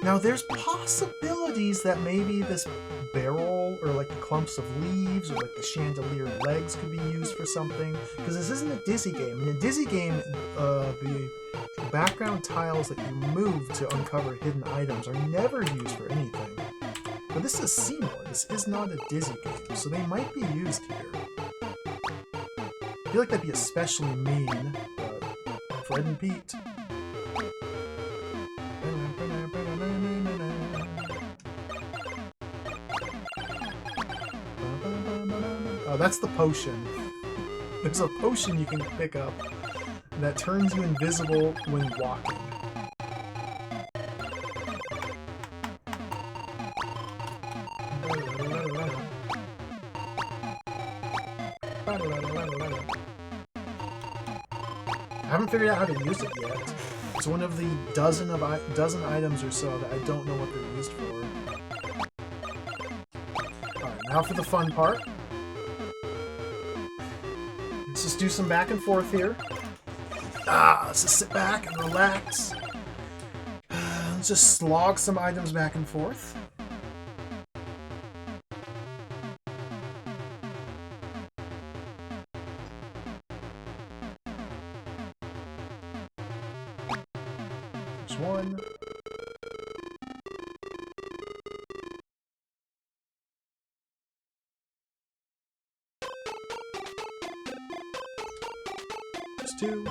Now there's possibilities that maybe this barrel or like the clumps of leaves or like the chandelier legs could be used for something, because this isn't a Dizzy game. In a Dizzy game, the background tiles that you move to uncover hidden items are never used for anything. But this is Seymour. This is not a Dizzy game, so they might be used here. I feel like that'd be especially mean, but Fred and Pete. Oh, that's the potion. There's a potion you can pick up that turns you invisible when walking. I haven't figured out how to use it yet. It's one of the dozen items or so that I don't know what they're used for. Alright, now for the fun part. Let's just do some back and forth here. Let's just sit back and relax. Let's just slog some items back and forth. There's one. There's two.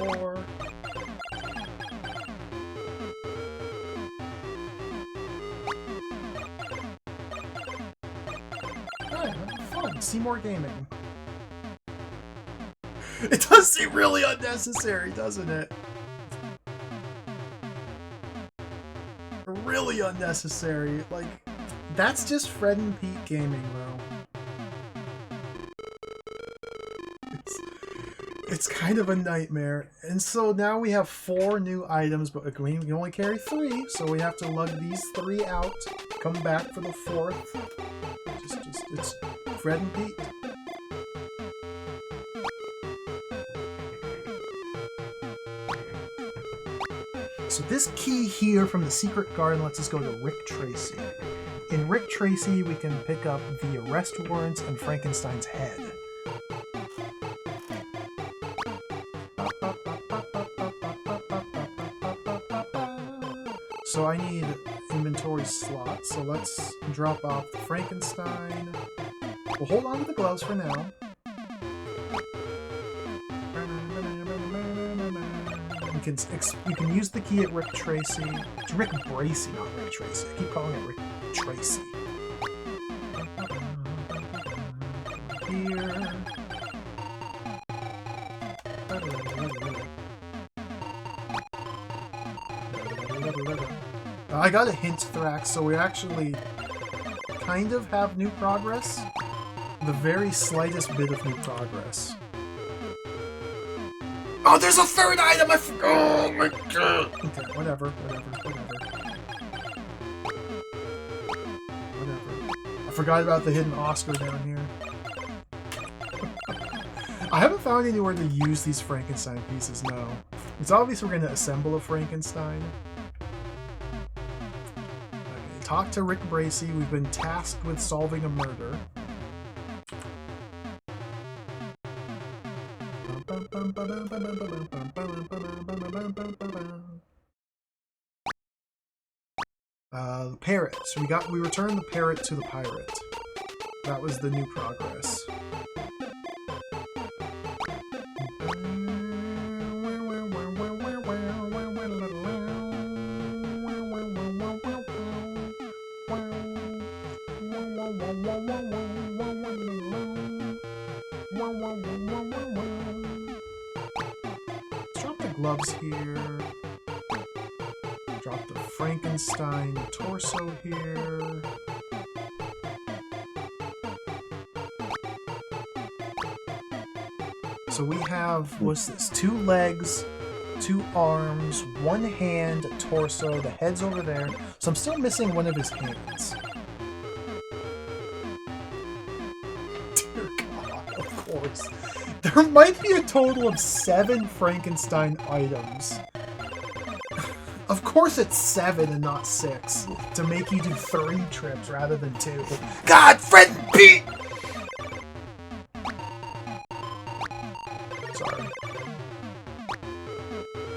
4. Alright, fun. Seymour Gaming. It does seem really unnecessary, doesn't it? Really unnecessary. Like, that's just Fred and Pete Gaming, though. It's kind of a nightmare. And so now we have 4 new items, but we can only carry 3, so we have to lug these 3 out, come back for the 4th. It's Fred and Pete. So this key here from the secret garden lets us go to Rick Tracy. In Rick Tracy, we can pick up the arrest warrants and Frankenstein's head. So I need inventory slots, so let's drop off the Frankenstein. We'll hold on to the gloves for now. You can use the key at Rick Tracy. It's Rick Bracy, not Rick Tracy. I keep calling it Rick Tracy. Here. I got a hint, Thrax, so we actually kind of have new progress. The very slightest bit of new progress. Oh, there's a 3rd item! Oh my god! Okay, whatever. I forgot about the hidden Oscar down here. I haven't found anywhere to use these Frankenstein pieces, no. It's obvious we're going to assemble a Frankenstein. Okay, talk to Rick Bracy. We've been tasked with solving a murder. The parrot. So we returned the parrot to the pirate. That was the new progress. Let's drop the gloves here. Drop the Frankenstein torso here. So we have, what's this? 2 legs, 2 arms, 1 hand, a torso, the head's over there. So I'm still missing one of his hands. Dear God, of course. There might be a total of 7 Frankenstein items. Of course it's 7 and not 6, to make you do 3 trips rather than 2. God, Fred and Pete! Sorry.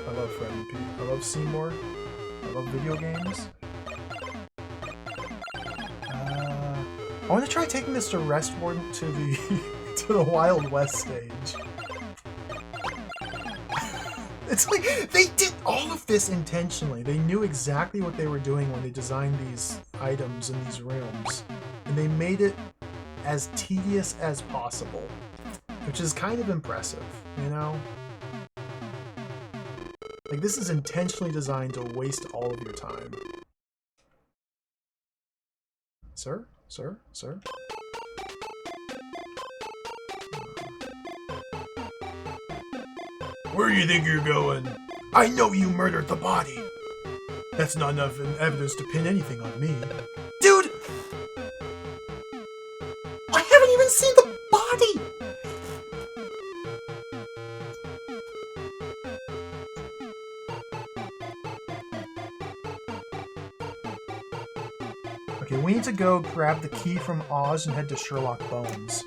I love Fred and Pete. I love Seymour. I love video games. I want to try taking this arrest warrant to the Wild West stage. It's like, they did all of this intentionally. They knew exactly what they were doing when they designed these items in these rooms. And they made it as tedious as possible. Which is kind of impressive, you know? Like, this is intentionally designed to waste all of your time. Sir? Sir? Sir? Where do you think you're going? I know you murdered the body. That's not enough evidence to pin anything on me. Dude! I haven't even seen the body! Okay, we need to go grab the key from Oz and head to Sherlock Bones.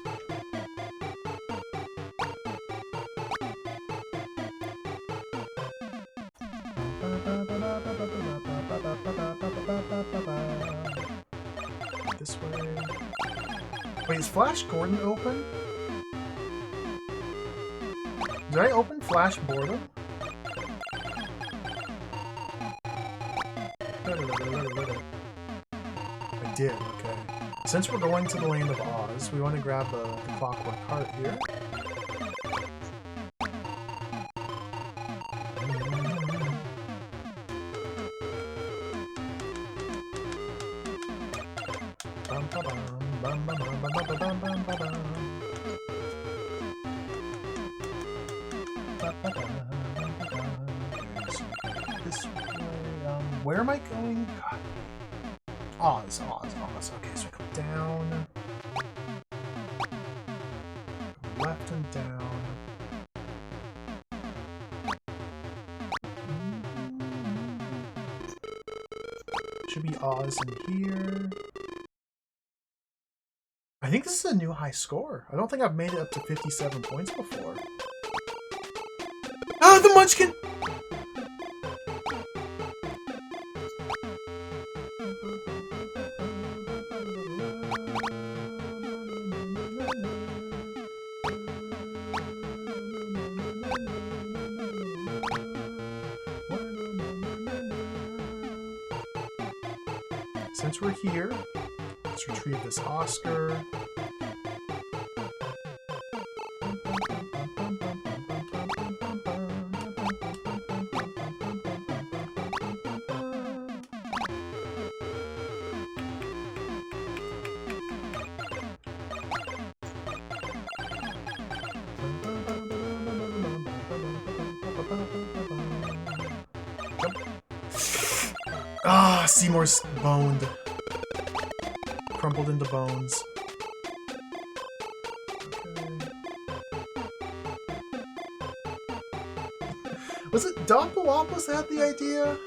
This way. Wait, is Flash Gordon open? Did I open Flash Boredom? I did, okay. Since we're going to the Land of Oz, we want to grab the clockwork heart here. Where am I going? God. Oz. Okay, so go down. Go left and down. Should be Oz in here. I think this is a new high score. I don't think I've made it up to 57 points before. Ah, the Munchkin! Since we're here, let's retrieve this Oscar. Ah, Seymour's boned. Crumpled into bones. Okay. Was it Don Palopoulos that had the idea?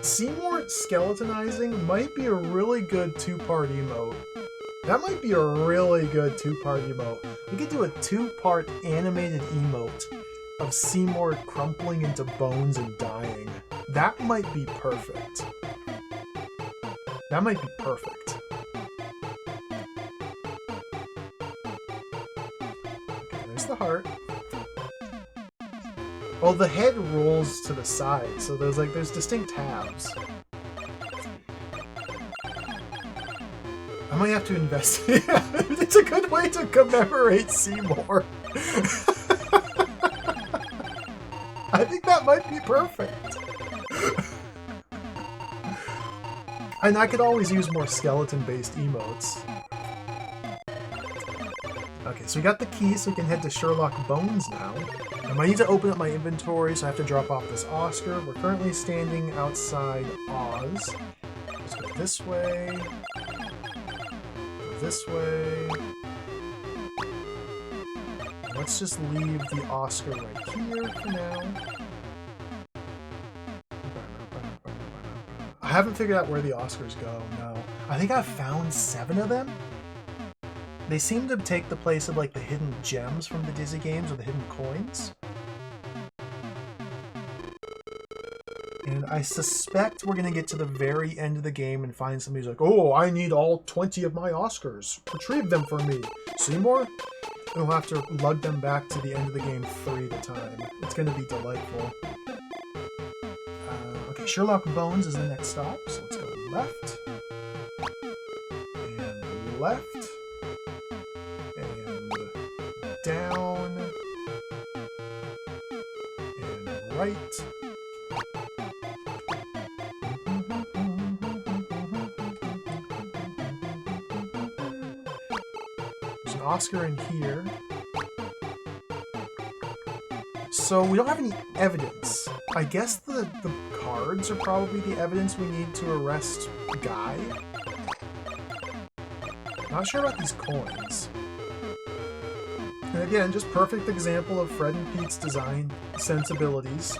Seymour skeletonizing might be a really good two-part emote. That might be a really good two-part emote. We could do a two-part animated emote of Seymour crumpling into bones and dying. That might be perfect. That might be perfect. Okay, there's the heart. Well, the head rolls to the side, so there's distinct tabs. I might have to investigate. It's a good way to commemorate Seymour. I think that might be perfect. And I could always use more skeleton-based emotes. Okay, so we got the key, so we can head to Sherlock Bones now. I might need to open up my inventory, so I have to drop off this Oscar. We're currently standing outside Oz. Let's go this way. Go this way. Let's just leave the Oscar right here for now. I haven't figured out where the Oscars go, no. I think I've found 7 of them. They seem to take the place of like the hidden gems from the Dizzy games or the hidden coins. And I suspect we're gonna get to the very end of the game and find somebody who's like, oh, I need all 20 of my Oscars. Retrieve them for me. Seymour? And we'll have to lug them back to the end of the game 3 at a time. It's gonna be delightful. Okay, Sherlock Bones is the next stop, so let's go left. And left. And down. And right. There's an Oscar in here. So we don't have any evidence. I guess the cards are probably the evidence we need to arrest Guy. Not sure about these coins. And again, just perfect example of Fred and Pete's design sensibilities.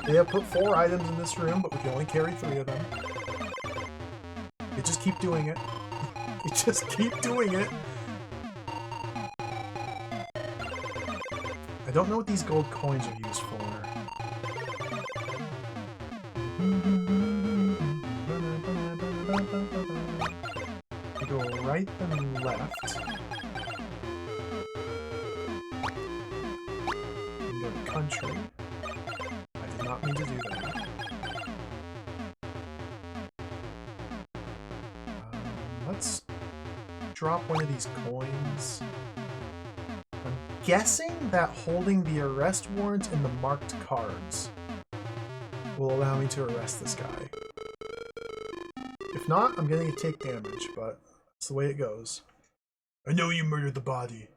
They have put 4 items in this room, but we can only carry 3 of them. They just keep doing it. They just keep doing it. I don't know what these gold coins are used for. We go right and left. And go to country. I did not mean to do that. drop one of these coins. I'm guessing that holding the arrest warrant and the marked cards will allow me to arrest this guy. If not, I'm gonna take damage, but it's the way it goes. I know you murdered the body.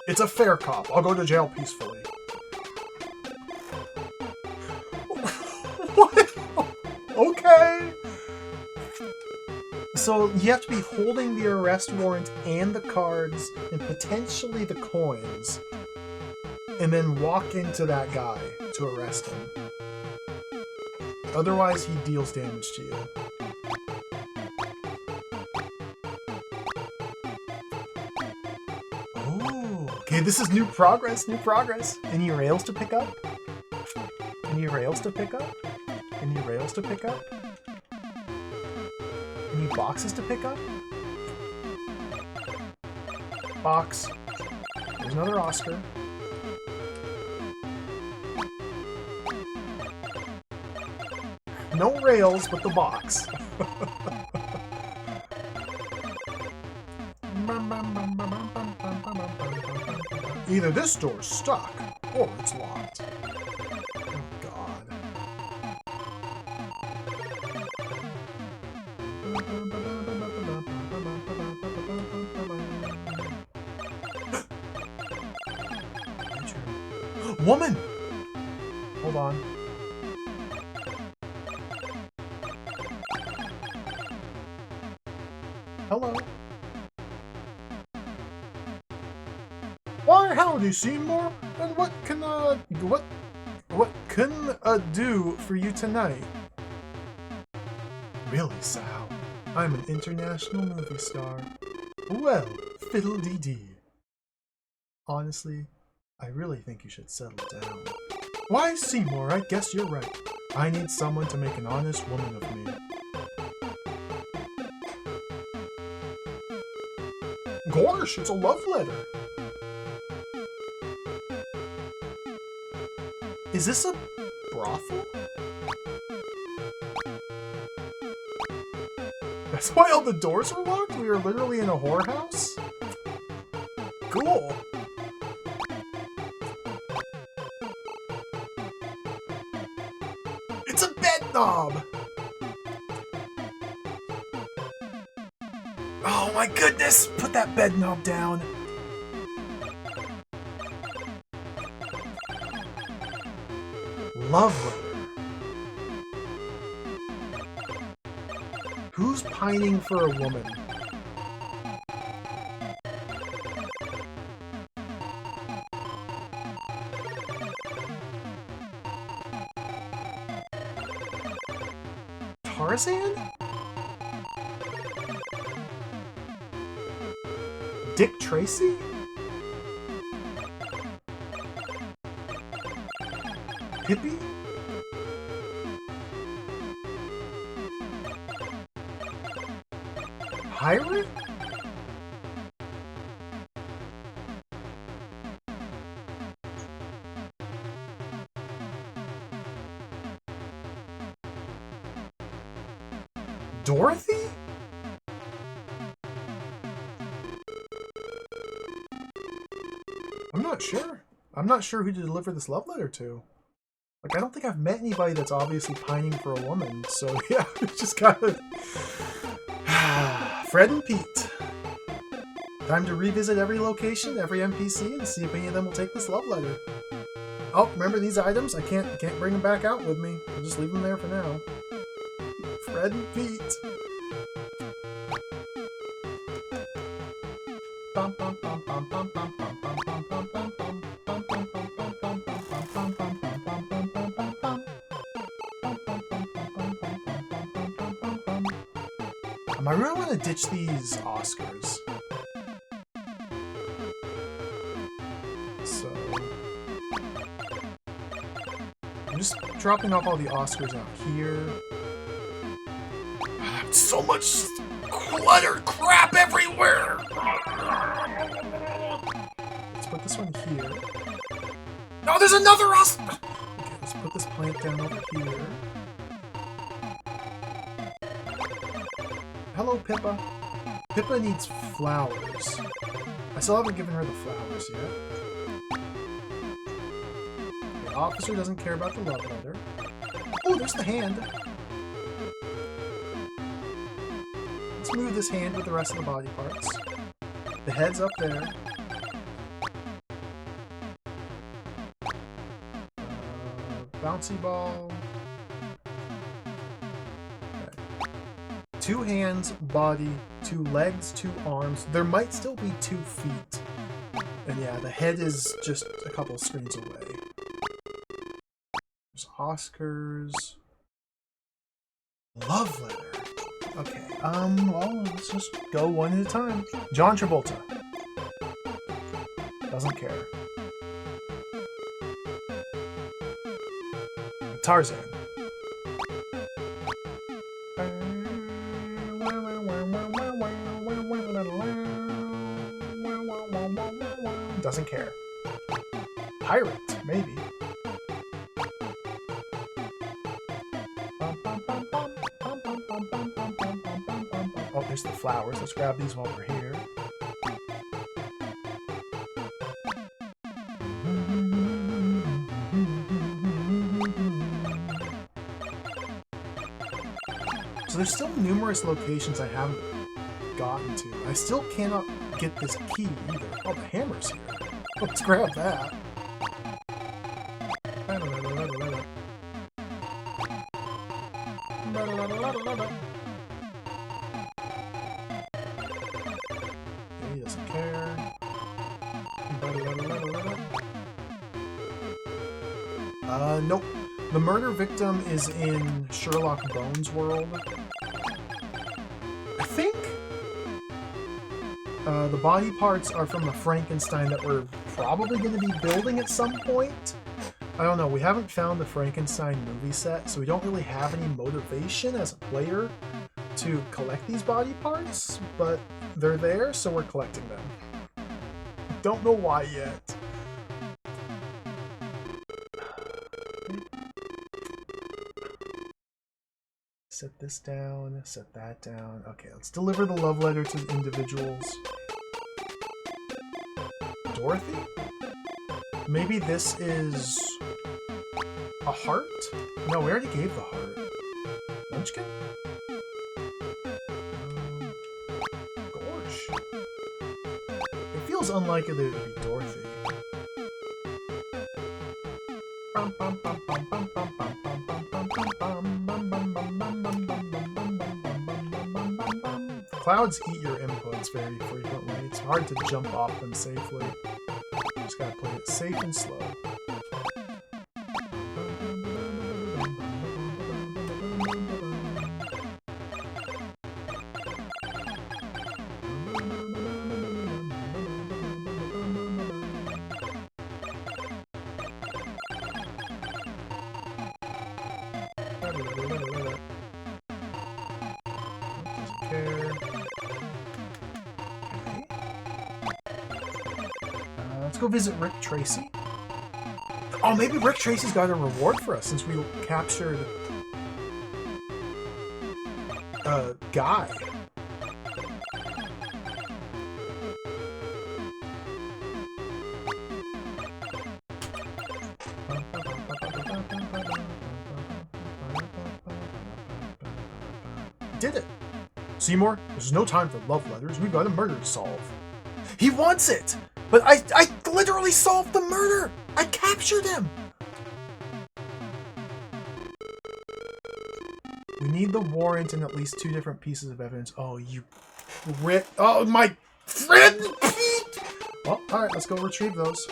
It's a fair cop. I'll go to jail peacefully. What? Okay. So you have to be holding the arrest warrant and the cards and potentially the coins, and then walk into that guy to arrest him. Otherwise, he deals damage to you. Oh, okay, this is new progress, new progress. Any rails to pick up? Any rails to pick up? Any rails to pick up? Any boxes to pick up? Box. There's another Oscar. No rails, but the box. Either this door's stuck, or it's locked. Oh, God. Woman! Hold on. Hello. Why, howdy, Seymour. And what can do for you tonight? Really, Sal? I'm an international movie star. Well, fiddle-dee-dee. Honestly, I really think you should settle down. Why, Seymour, I guess you're right. I need someone to make an honest woman of me. Gosh, it's a love letter. Is this a brothel? That's why all the doors were locked? We were literally in a whorehouse? Cool. It's a bed knob! Oh my goodness! Put that bed knob down! Love letter. Who's pining for a woman? Tarzan? Dick Tracy? Hippie? Pirate? Dorothy? I'm not sure. I'm not sure who to deliver this love letter to. Like, I don't think I've met anybody that's obviously pining for a woman, so yeah, it's just gotta... Fred and Pete. Time to revisit every location, every NPC, and see if any of them will take this love letter. Oh, remember these items? I can't bring them back out with me. I'll just leave them there for now. Fred and Pete. Bum, bum, bum, bum, bum, bum, bum, bum, bum, bum, bum, bum. I really want to ditch these Oscars. So I'm just dropping off all the Oscars out here. So much cluttered crap everywhere! Let's put this one here. No, there's another Oscar! Okay, let's put this plant down over here. Hello, Pippa. Pippa needs flowers. I still haven't given her the flowers yet. The officer doesn't care about the love letter. Oh, there's the hand. Let's move this hand with the rest of the body parts. The head's up there. Bouncy ball. Okay. 2 hands, body, 2 legs, 2 arms. There might still be 2 feet. And yeah, the head is just a couple screens away. There's Oscars. Love letter. Okay, well, let's just go one at a time. John Travolta. Doesn't care. Tarzan. Doesn't care. Pirate, maybe. Oh, there's the flowers. Let's grab these while we're here. So there's still numerous locations I haven't gotten to. I still cannot get this key either. Oh, the hammer's here. Let's grab that. Okay, he doesn't care. Nope. The murder victim is in Sherlock Bones' world. I think the body parts are from the Frankenstein that we're probably going to be building at some point. I don't know. We haven't found the Frankenstein movie set, so we don't really have any motivation as a player to collect these body parts, but they're there, so we're collecting them. Don't know why yet. Set this down, set that down. Okay, let's deliver the love letter to the individuals. Dorothy? Maybe this is a heart? No, we already gave the heart. Munchkin? Gosh. It feels unlikely that it would be Dorothy. Clouds eat your inputs very frequently. It's hard to jump off them safely. Just gotta play it safe and slow. Go visit Rick Tracy. Oh, maybe Rick Tracy's got a reward for us since we captured Guy. Did it. Seymour, there's no time for love letters. We've got a murder to solve. He wants it! But I literally solved the murder! I captured him! We need the warrant and at least 2 different pieces of evidence. Oh, you... Oh, my friend Pete! Well, alright, let's go retrieve those.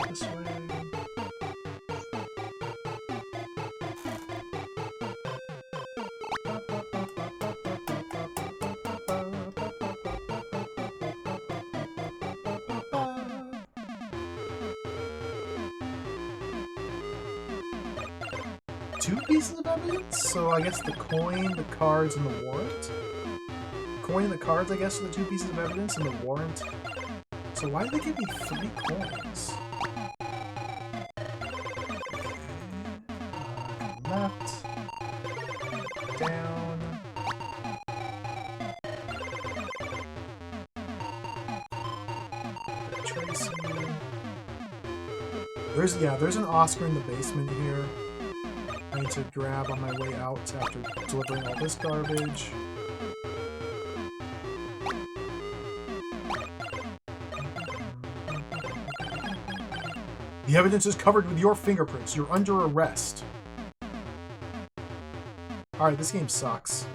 This way. 2 pieces of evidence? So I guess the coin, the cards, and the warrant? Coin and the cards, I guess, are the 2 pieces of evidence, and the warrant. So why did they give me 3 coins? Left. Down. Tracy. There's an Oscar in the basement here. I need to grab on my way out after delivering all this garbage. The evidence is covered with your fingerprints. You're under arrest. Alright, this game sucks.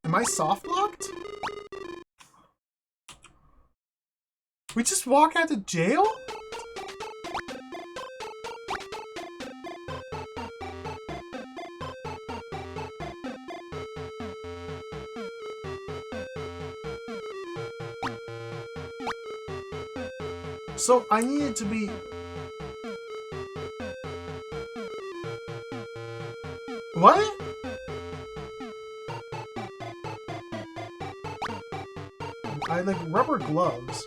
Am I soft locked? We just walk out of jail? So I needed to be... What? I had, like, rubber gloves.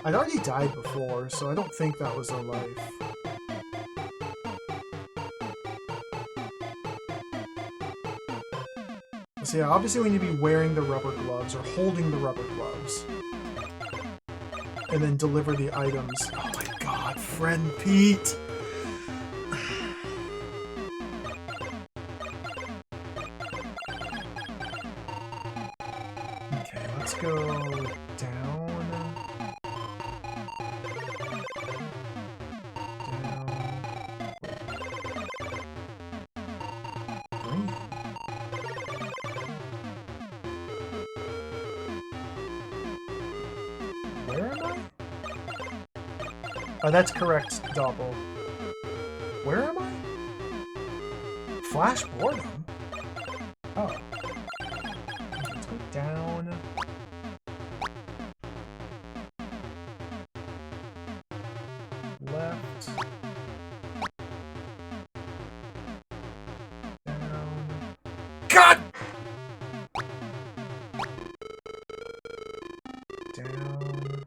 I'd already died before, so I don't think that was a life. So yeah, obviously we need to be wearing the rubber gloves, or holding the rubber gloves. And then deliver the items. Oh my god, friend Pete! Okay, let's go down. Green. Where am I? Oh, that's correct, Double. Where am I? Flash boredom? Oh. Let's go down. Left. Down. God! Down.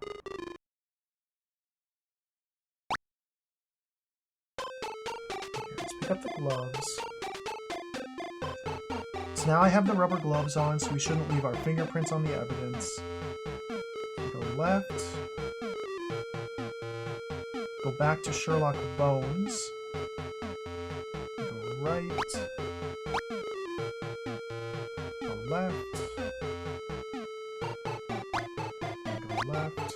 Let's pick up the gloves. So now I have the rubber gloves on, so we shouldn't leave our fingerprints on the evidence. Go left. Go back to Sherlock Bones. Go right. Go left. Go left.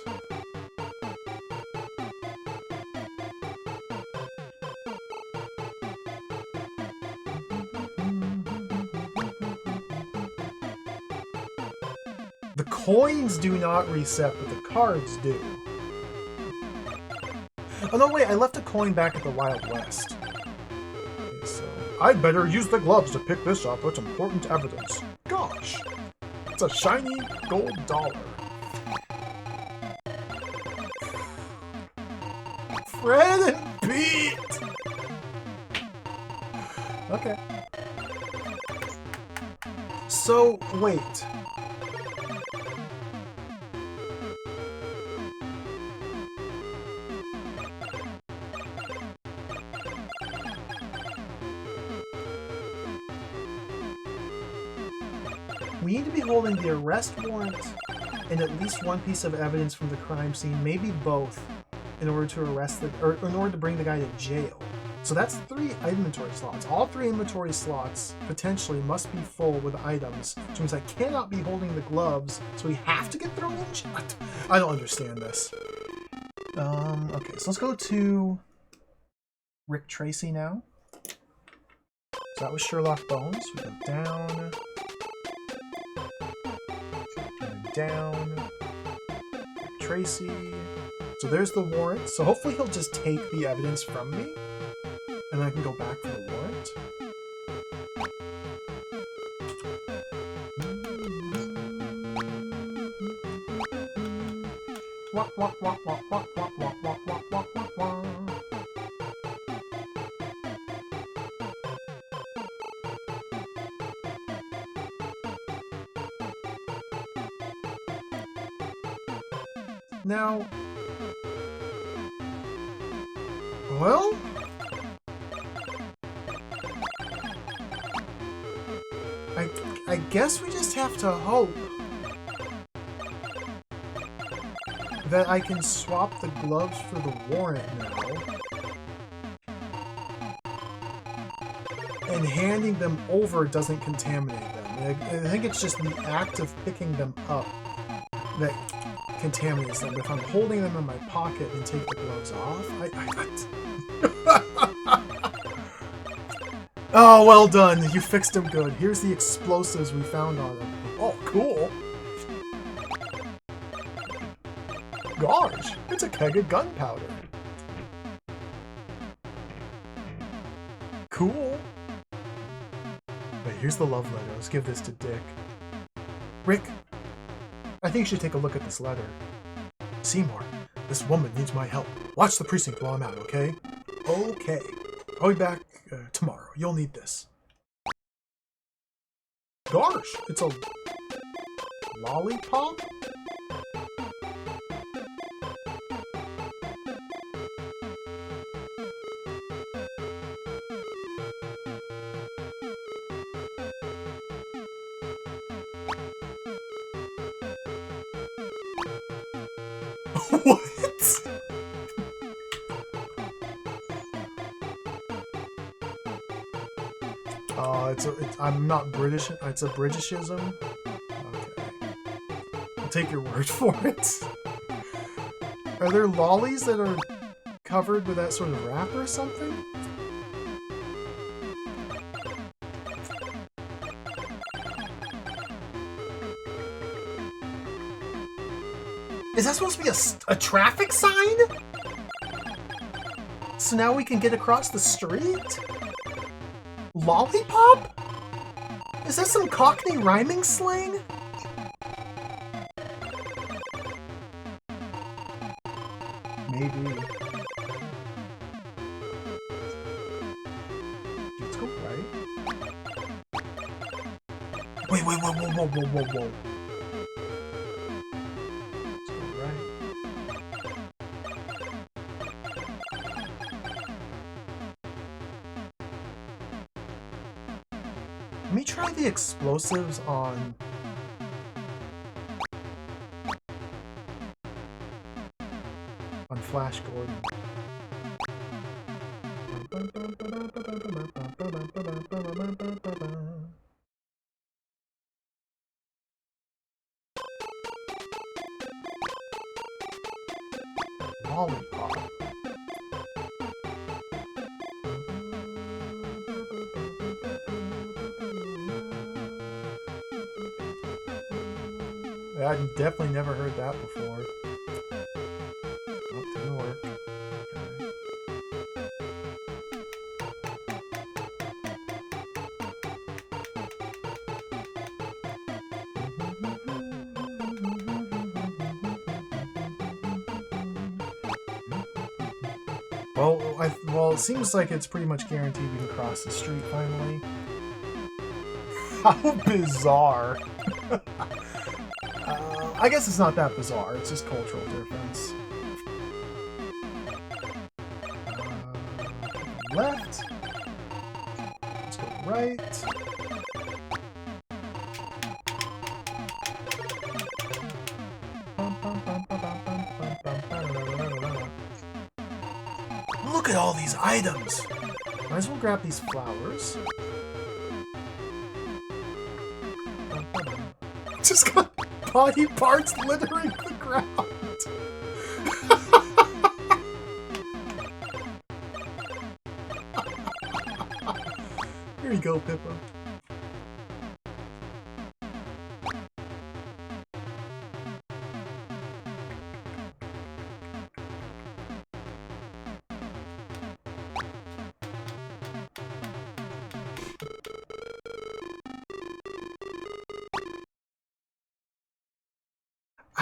The coins do not reset, but the cards do. Oh no, wait, I left a coin back at the Wild West. Okay, so... I'd better use the gloves to pick this up. It's important evidence. Gosh! It's a shiny gold dollar. Fred and Pete! Okay. So, wait. We need to be holding the arrest warrant and at least one piece of evidence from the crime scene, maybe both, in order to arrest the, or in order to bring the guy to jail. So that's 3 inventory slots. All 3 inventory slots potentially must be full with items, which means I cannot be holding the gloves, so we have to get thrown in jail. I don't understand this. Okay, so let's go to Rick Tracy now. So that was Sherlock Bones. We go down. Down. Tracy. So there's the warrant. So hopefully he'll just take the evidence from me. And then I can go back for the warrant. Now, well, I guess we just have to hope that I can swap the gloves for the warrant now. And handing them over doesn't contaminate them. I think it's just the act of picking them up that contaminates them. If I'm holding them in my pocket and take the gloves off, Oh, well done. You fixed them good. Here's the explosives we found on them. Oh, cool. Gosh, it's a keg of gunpowder. Cool. Wait, here's the love letter. Let's give this to Dick. Rick, I think you should take a look at this letter. Seymour, this woman needs my help. Watch the precinct while I'm out, okay? Okay. I'll be back tomorrow. You'll need this. Gosh, it's a lollipop? What? I'm not British. It's a Britishism. Okay. I'll take your word for it. Are there lollies that are covered with that sort of wrap or something? Is that supposed to be a traffic sign? So now we can get across the street? Lollipop? Is that some Cockney rhyming slang? Maybe. Let's go right. Wait, whoa. Let me try the explosives on... Flash Gordon. Lollipop. I've definitely never heard that before. Oh, didn't work. Okay. Well, it seems like it's pretty much guaranteed we can cross the street finally. How bizarre. I guess it's not that bizarre, it's just cultural difference. Left. Let's go right. Look at all these items! Might as well grab these flowers. Just got body parts littering the ground. Here you go, Pippa.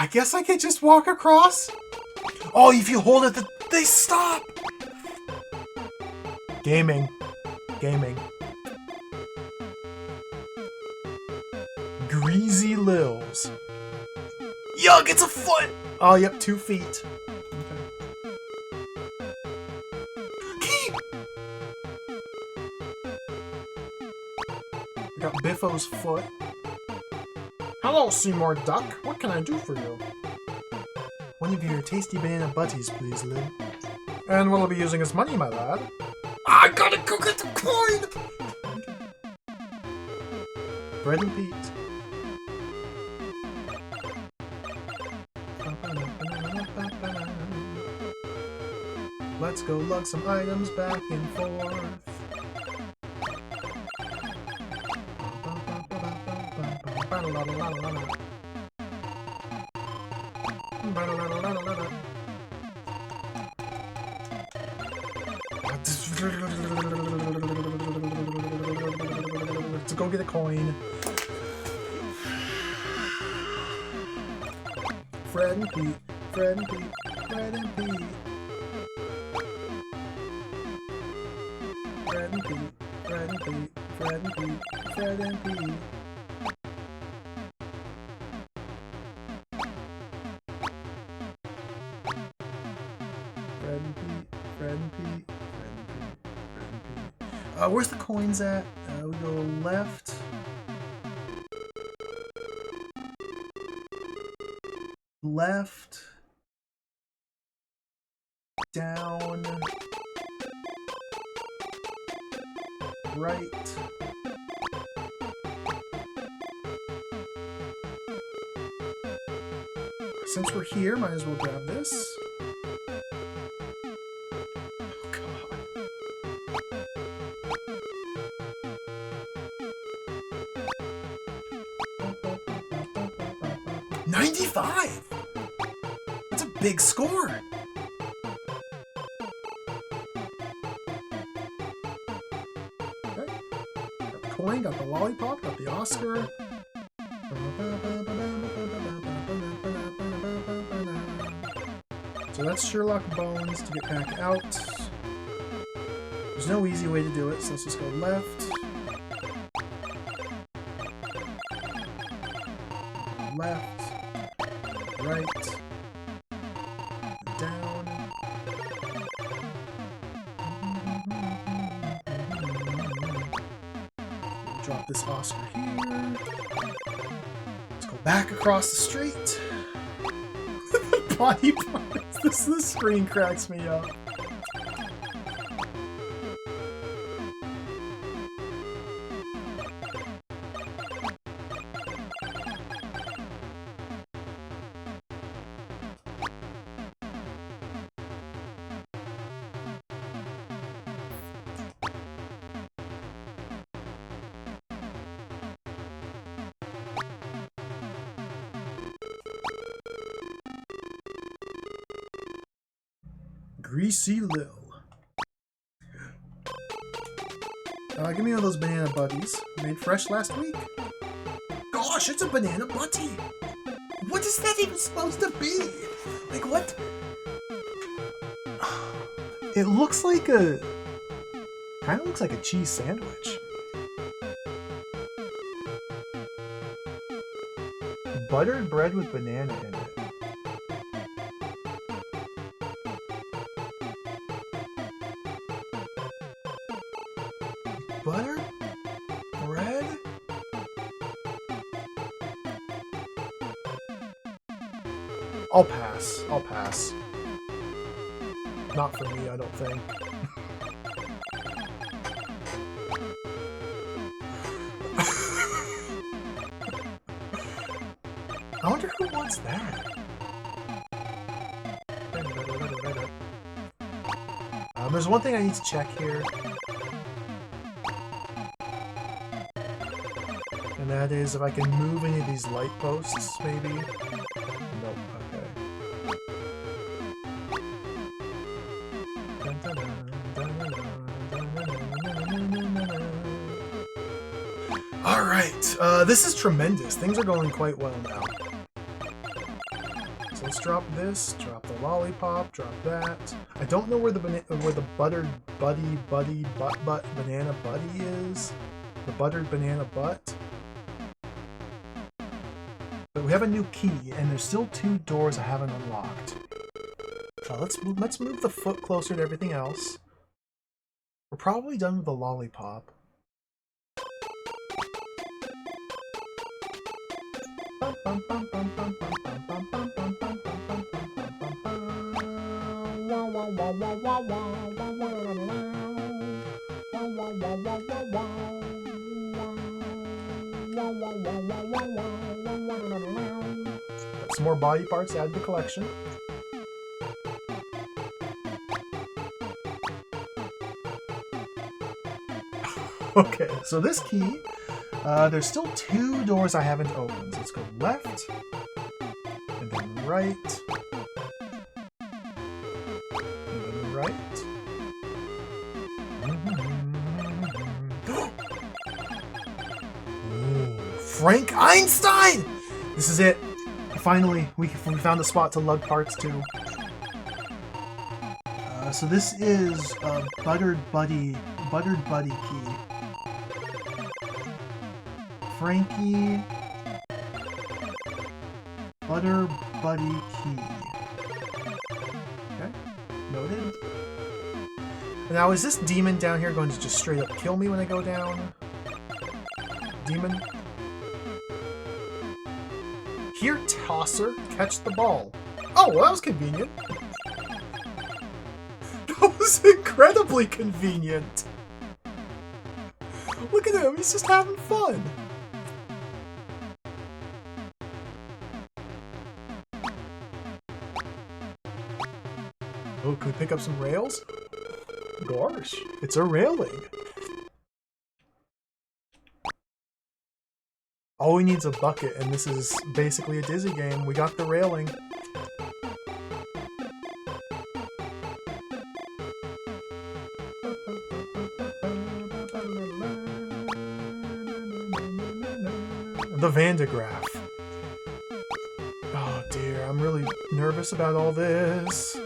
I guess I could just walk across? Oh, if you hold it, they stop! Gaming. Gaming. Greasy Lils. Yuck, it's a foot! Oh, yep, 2 feet. Okay. We got Biffo's foot. Hello, Seymour Duck. What can I do for you? One of your tasty banana butties, please, Lil. And what'll be using as money, my lad? I gotta go get the coin! Bread and Pete. Let's go lug some items back and forth. Let's go get a coin. Fred and Pete, Fred and Pete, Fred and Pete. Fred and Pete, Fred and Pete, Fred and Pete, Fred and Pete. Fred and Pete, Fred and Pete, Fred and Pete, Fred and Pete. Where's the coins at? We go left. Left. Down. Right. Since we're here, might as well grab this. Oh, God. 95! That's a big score! Okay. Got the coin, got the lollipop, got the Oscar. So that's Sherlock Bones to get back out. There's no easy way to do it, so let's just go left. Left. Right. Down. Drop this Oscar here. Let's go back across the street. Body parts. This screen cracks me up. Greasy Lil. Give me one of those banana buddies. Made fresh last week. Gosh, it's a banana butty! What is that even supposed to be? Like, what? It looks like a... kind of looks like a cheese sandwich. Buttered bread with banana in it. Butter? Bread? I'll pass. I'll pass. Not for me, I don't think. I wonder who wants that. There's one thing I need to check here. And that is if I can move any of these light posts, maybe. Nope, okay. Alright, this is tremendous. Things are going quite well now. let's drop this, drop the lollipop, drop that. I don't know where the buttered banana buddy is. The buttered banana butt. But we have a new key, and there's still 2 doors I haven't unlocked. Let's move the foot closer to everything else. We're probably done with the lollipop. Some more body parts add to the collection. Okay, so this key, there's still 2 doors I haven't opened. So let's go left, and then right, and then right. Ooh, Frank Einstein! This is it. Finally, we found a spot to lug parts to. So this is a buttered buddy key. Frankie Butter Buddy Key. Okay, noted. Now, is this demon down here going to just straight up kill me when I go down? Demon? Here, tosser, catch the ball. Oh, well, that was convenient. That was incredibly convenient. Look at him, he's just having fun. Oh, can we pick up some rails? Gosh, it's a railing. All we need is a bucket, and this is basically a Dizzy game. We got the railing. The Vandegraaff. Oh dear, I'm really nervous about all this.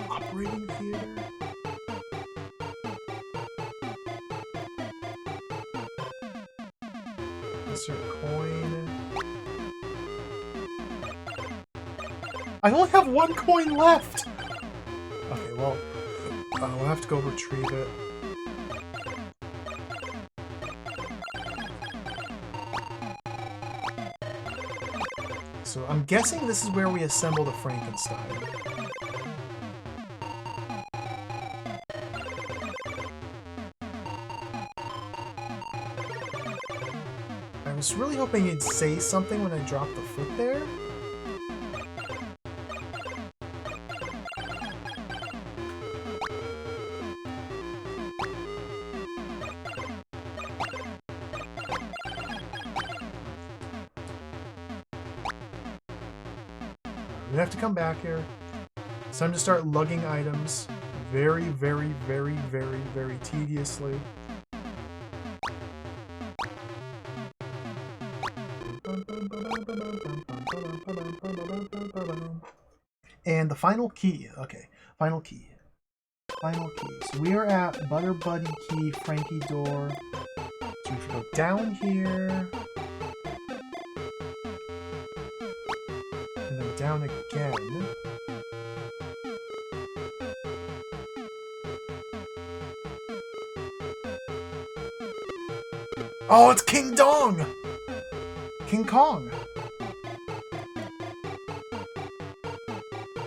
Operating theater. Insert coin. I only have 1 coin left! Okay, well, we'll have to go retrieve it. So I'm guessing this is where we assemble the Frankenstein. I was really hoping he'd say something when I dropped the foot there. We have to come back here. It's time to start lugging items very, very, very, very, very tediously. And the final key. Okay, final key. Final key. So we are at Butter Buddy Key, Frankie door. So we have to go down here. And then down again. Oh, it's King Dong! King Kong!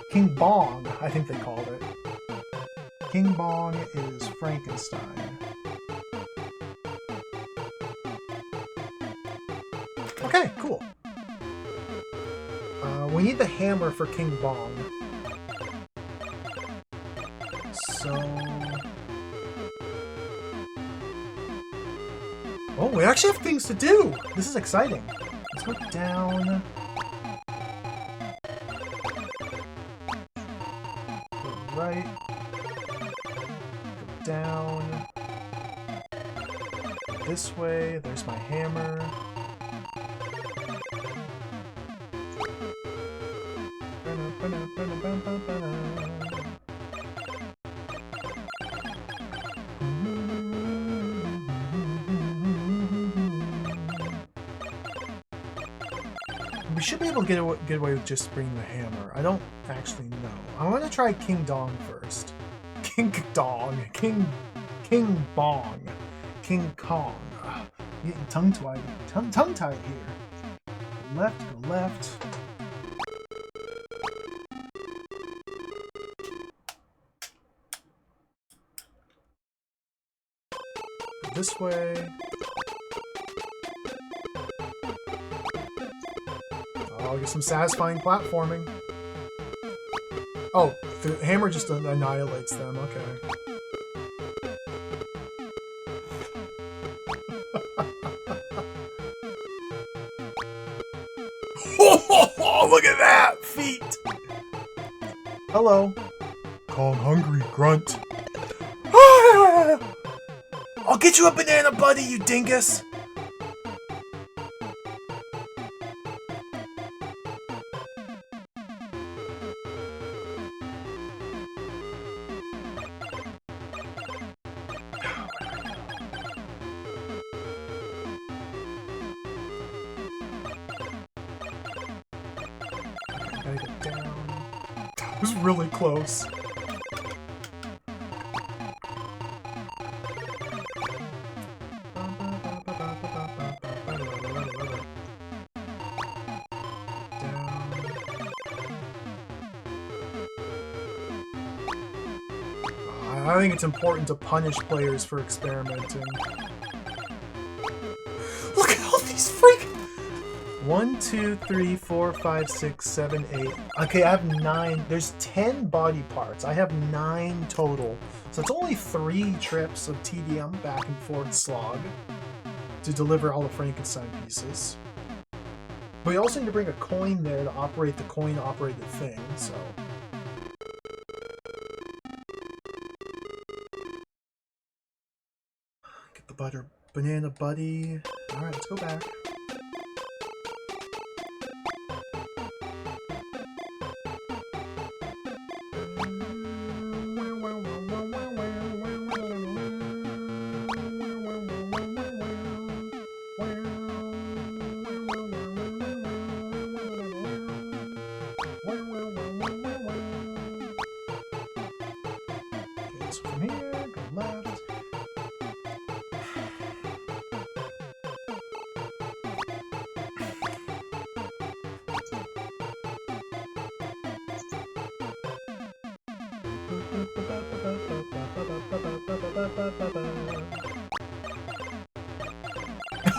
King Bong, I think they called it. King Bong is Frankenstein. Okay, cool. We need the hammer for King Bong. So... oh, we actually have things to do! This is exciting. Let's go down. Go right. Go down. This way, there's my hammer. We should be able to get away with just bringing the hammer. I don't actually know. I want to try King Dong first. King Dong. King Bong. King Kong. I'm getting tongue-tied here. Go left, go left. Go this way. I'll get some satisfying platforming. Oh, the hammer just annihilates them, okay. Oh, look at that! Feet! Hello. Kong hungry, grunt. I'll get you a banana buddy, you dingus! Gotta get down. That was really close. I think it's important to punish players for experimenting. Look at all these freaking... 1, 2, 3, 4, 5, 6, 7, 8. Okay, I have 9. There's 10 body parts. I have 9 total. So it's only 3 trips of TDM back and forth slog to deliver all the Frankenstein pieces. But we also need to bring a coin there to operate the coin-operated thing, so... Get the banana buddy. Alright, let's go back. So from here, go left.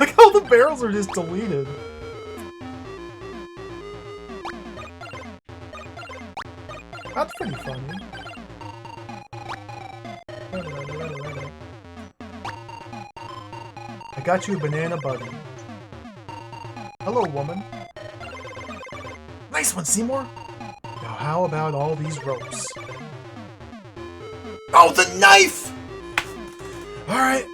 Look how the barrels are just deleted. That's pretty funny. I got you a banana buddy. Hello, woman. Nice one, Seymour. Now how about all these ropes? Oh, the knife! Alright.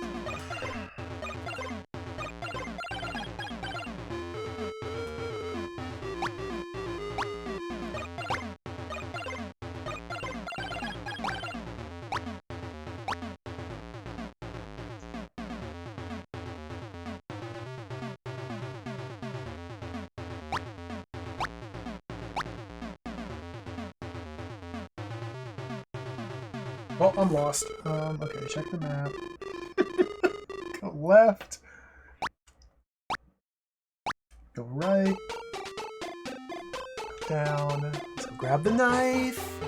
Oh, I'm lost. Okay, check the map. Go left. Go right. Down. Let's go grab the knife.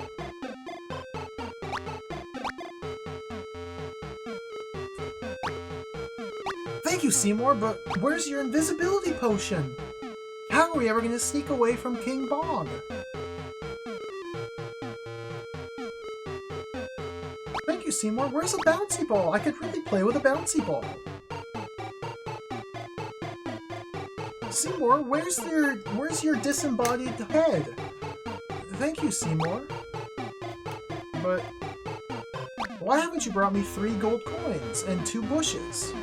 Thank you, Seymour, but where's your invisibility potion? How are we ever going to sneak away from King Bong? Thank you, Seymour. Where's a bouncy ball? I could really play with a bouncy ball. Seymour, where's your disembodied head? Thank you, Seymour. But Why haven't you brought me 3 gold coins and 2 bushes?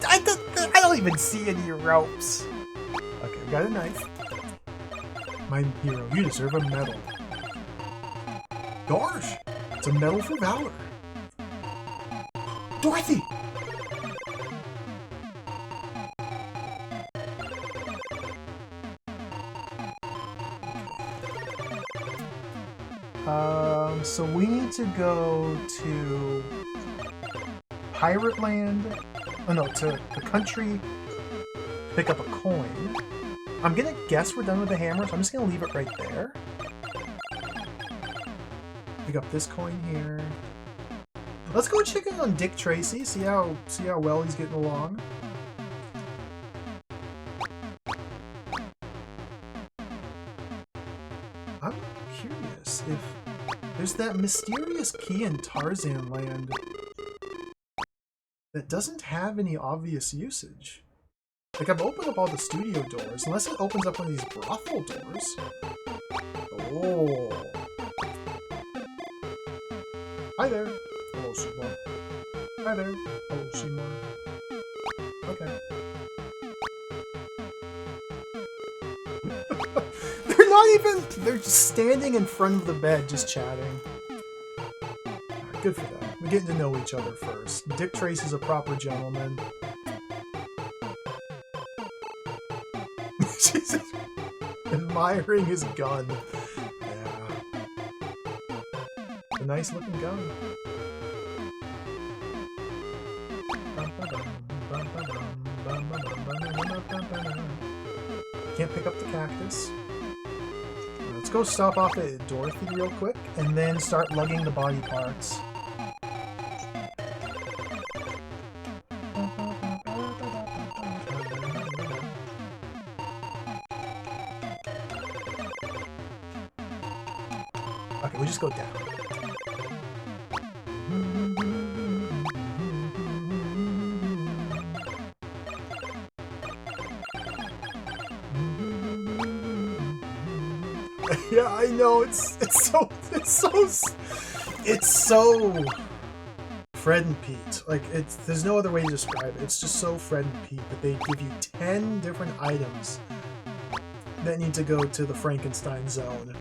I don't even see any ropes. Okay, we got a knife. My hero, you deserve a medal. Gosh, it's a medal for valor. Dorothy! So we need to go to Pirate Land. Oh no, to the country. Pick up a coin. I'm gonna guess we're done with the hammer, so I'm just gonna leave it right there. Pick up this coin here. Let's go check in on Dick Tracy. See how well he's getting along. I'm curious if there's that mysterious key in Tarzan Land that doesn't have any obvious usage. Like, I've opened up all the studio doors, unless it opens up one of these brothel doors. Oh. Hi there. Hello, Seymour. Hi there. Hello, Seymour. Okay. They're not even... They're just standing in front of the bed, just chatting. Good for them. We're getting to know each other first. Dick Tracy's a proper gentleman. Jesus. Admiring his gun. Yeah. A nice looking gun. Can't pick up the cactus. Let's go stop off at Dorothy real quick and then start lugging the body parts. Okay, we just go down. Yeah, I know, it's so Fred and Pete. Like, there's no other way to describe it. It's just so Fred and Pete that they give you 10 different items that need to go to the Frankenstein zone.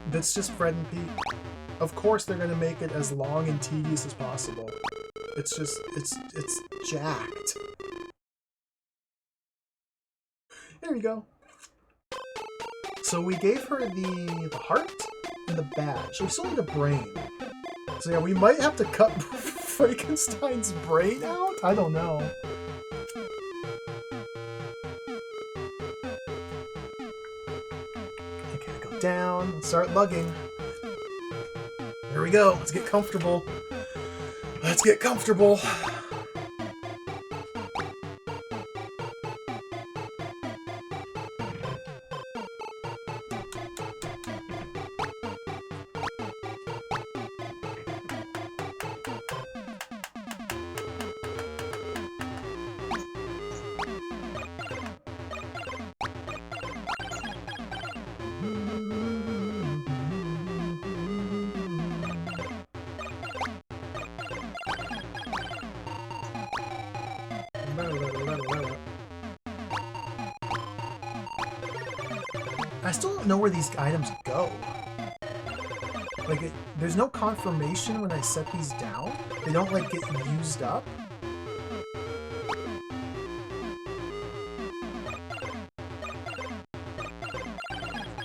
That's just Fred and Pete. Of course they're gonna make it as long and tedious as possible. It's just, it's jacked. There we go. So we gave her the heart and the badge. We still need a brain. So yeah, we might have to cut Frankenstein's brain out? I don't know. Okay, go down and start lugging. Here we go. Let's get comfortable. Let's get comfortable. I still don't know where these items go. Like, there's no confirmation when I set these down. They don't, like, get used up.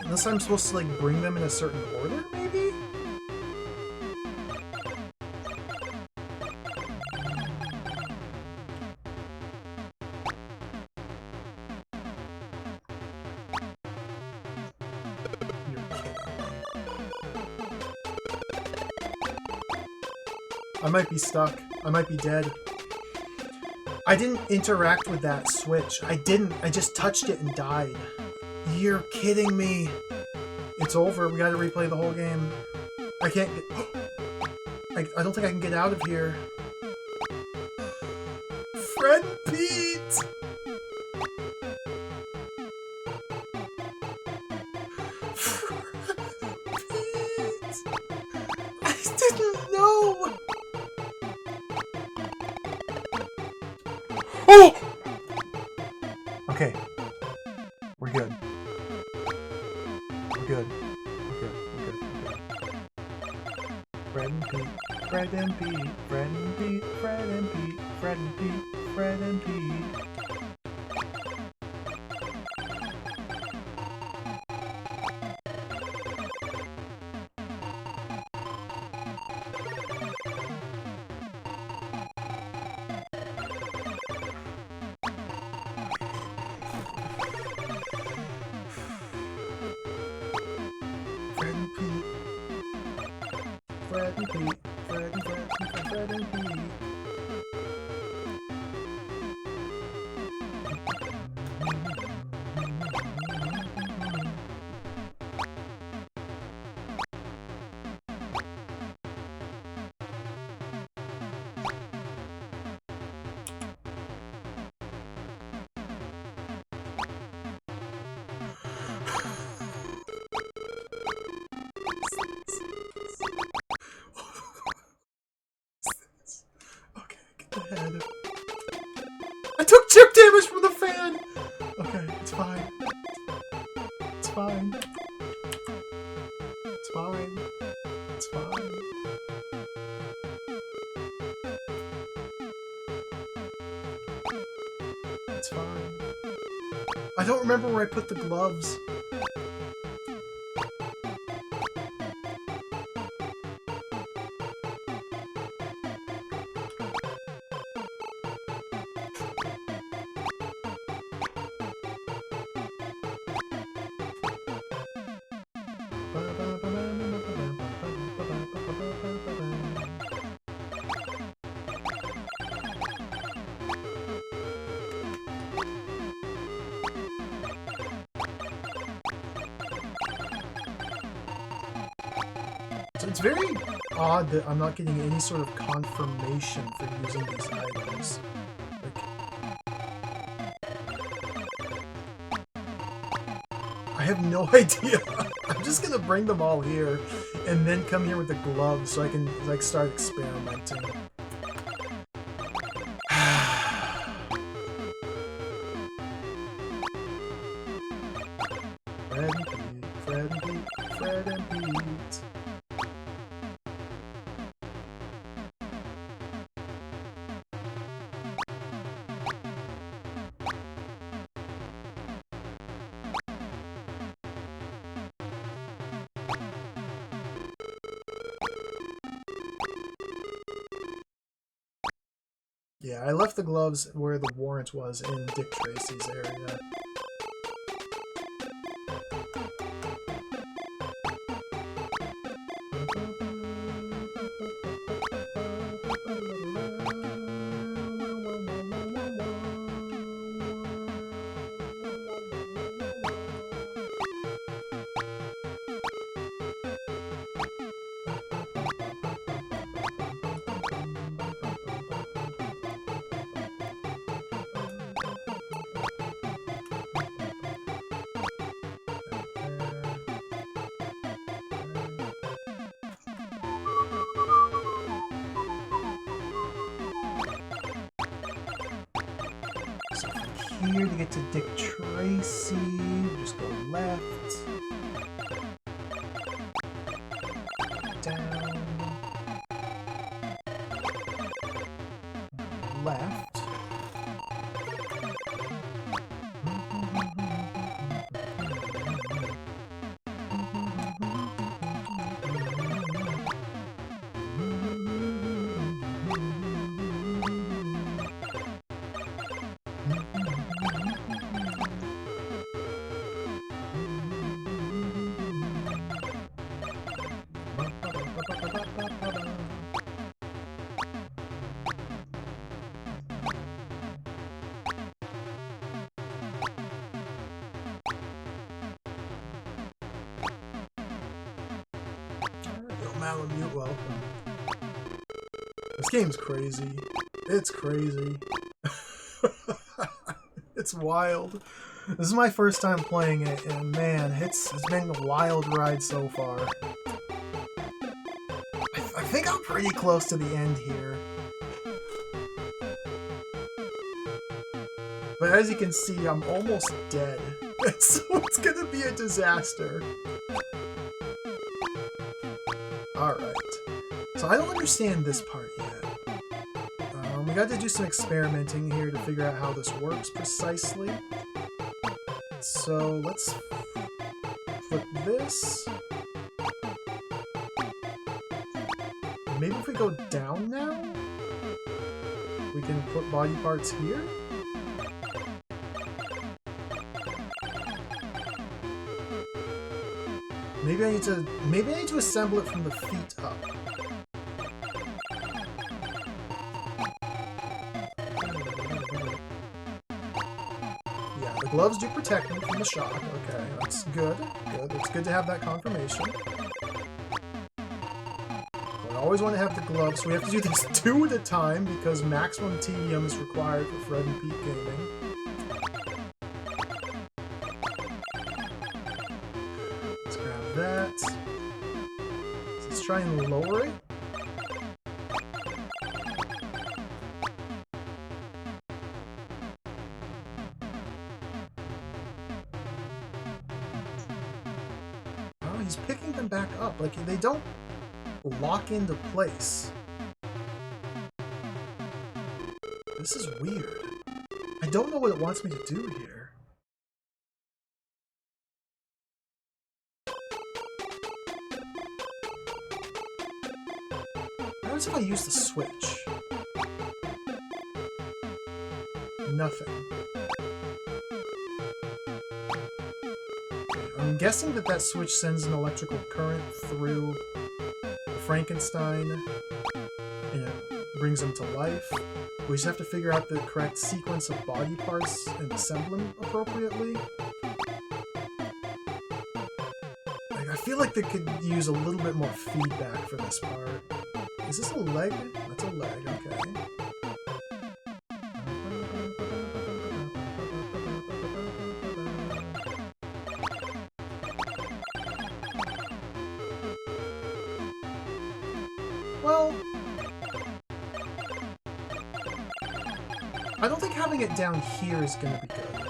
Unless I'm supposed to, like, bring them in a certain order, maybe? I might be stuck. I might be dead. I didn't interact with that switch. I didn't. I just touched it and died. You're kidding me. It's over. We gotta replay the whole game. I can't get... I don't think I can get out of here. Fred Pete! Oh! Okay. We're good. We're good. We're good. We're good. We're good. Fred and Pete. Fred and Pete. Fred and Pete. Fred and Pete. Fred and Pete. Fred and Pete. Fred and Pete. Fred and Pete. Fred and Fred and Fred and Pete. Okay, get the head. I took chip damage from the fan! Okay, it's fine. It's fine. It's fine. It's fine. It's fine. I don't remember where I put the gloves. So it's very odd that I'm not getting any sort of confirmation for using these items. Like, I have no idea. I'm just gonna bring them all here and then come here with the gloves so I can like start experimenting. Fred and Pete, Fred and Pete, Fred and Pete. Yeah, I left the gloves where the warrant was in Dick Tracy's area. So from here to get to Dick Tracy, just go left, down, left. Malamute, welcome. This game's crazy. It's crazy. It's wild. This is my first time playing it, and man, it's been a wild ride so far. I think I'm pretty close to the end here. But as you can see, I'm almost dead. So it's gonna be a disaster. Alright. So I don't understand this part yet. We got to do some experimenting here to figure out how this works precisely. So let's flip this. Maybe if we go down now, we can put body parts here? Maybe I need to assemble it from the feet up. Yeah, the gloves do protect me from the shock. Okay, that's good. Good. It's good to have that confirmation. I always want to have the gloves, so we have to do this 2 at a time because maximum tedium is required for Fred and Pete gaming. Let's grab that. So let's try and lower it. Oh, he's picking them back up. Like, they don't lock into place. This is weird. I don't know what it wants me to do here. What if I use the switch? Nothing. I'm guessing that switch sends an electrical current through Frankenstein and brings him to life. We just have to figure out the correct sequence of body parts and assemble them appropriately. Like, I feel like they could use a little bit more feedback for this part. Is this a leg? That's a leg, okay. Well, I don't think having it down here is going to be good.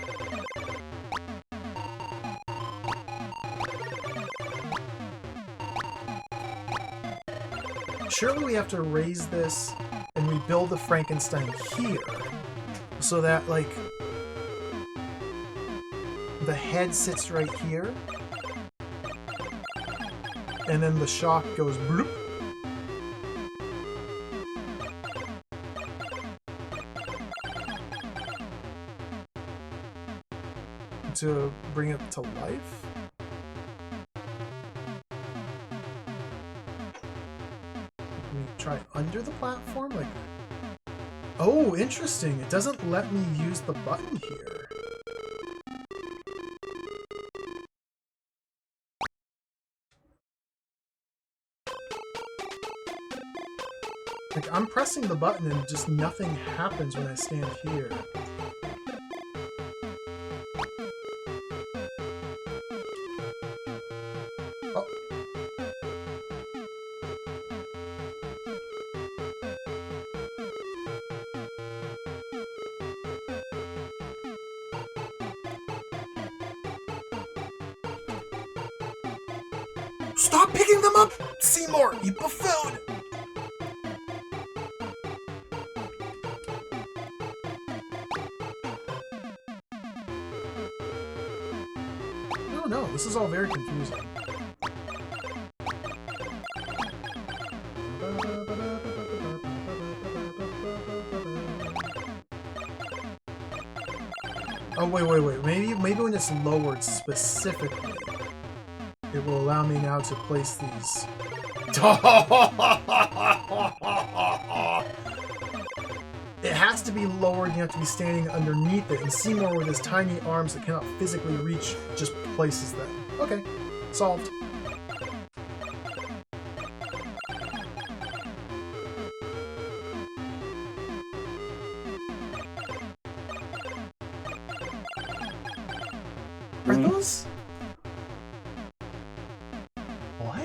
Surely we have to raise this and rebuild the Frankenstein here so that, like, the head sits right here and then the shock goes bloop. To bring it to life. Can we try under the platform? Like, oh, interesting. It doesn't let me use the button here. Like, I'm pressing the button and just nothing happens when I stand here. Stop picking them up, Seymour, you buffoon! No, this is all very confusing. Oh, wait. Maybe when it's lowered specifically, it will allow me now to place these. It has to be lowered, you have to be standing underneath it, and Seymour with his tiny arms that cannot physically reach just places them. Okay, solved. Are those... What?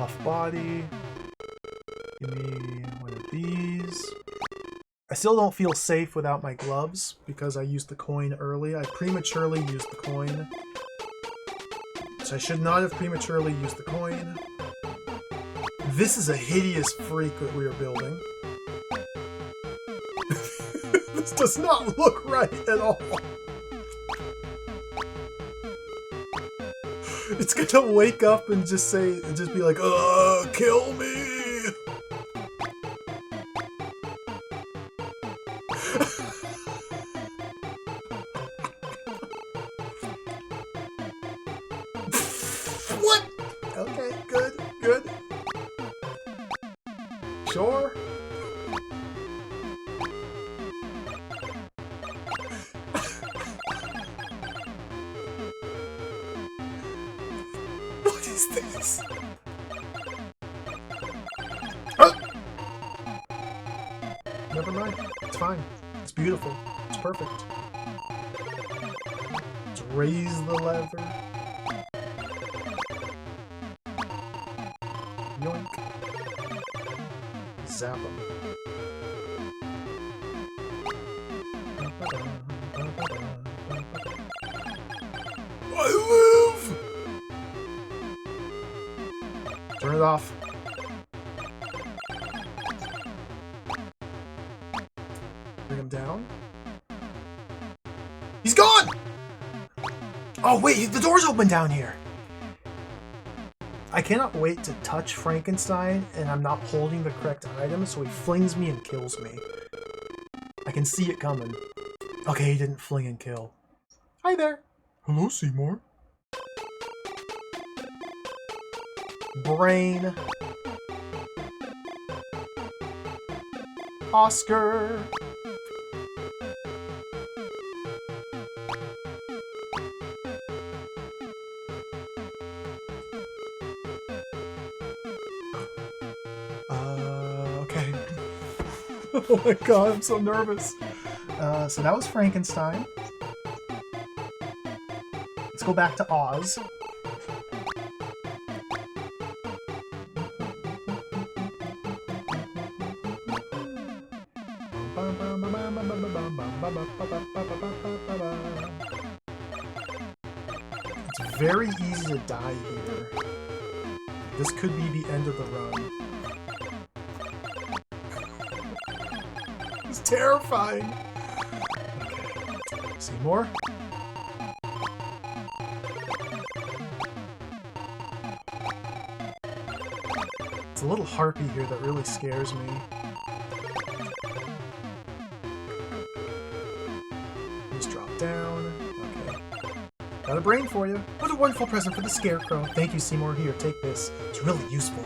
buff body. Give me one of these. I still don't feel safe without my gloves because I used the coin early. I prematurely used the coin. So I should not have prematurely used the coin. This is a hideous freak that we are building. This does not look right at all. It's gonna wake up and just be like, "Ugh, kill me!" What? Okay, good, good. Sure. What is this? Oh! Never mind. It's fine. It's beautiful. It's perfect. Let's raise the lever. Yoink. Zap him. I live! Turn it off. Bring him down. He's gone! Oh wait, the door's open down here! I cannot wait to touch Frankenstein and I'm not holding the correct item, so he flings me and kills me. I can see it coming. Okay, he didn't fling and kill. Hi there. Hello, Seymour. Brain. Oscar. Okay. Oh my god, I'm so nervous. So that was Frankenstein. Let's go back to Oz. It's very easy to die here. This could be the end of the run. It's terrifying. Okay. Seymour? It's a little harpy here that really scares me. Just drop down. Okay. Got a brain for you. What a wonderful present for the Scarecrow. Thank you, Seymour. Here, take this. It's really useful.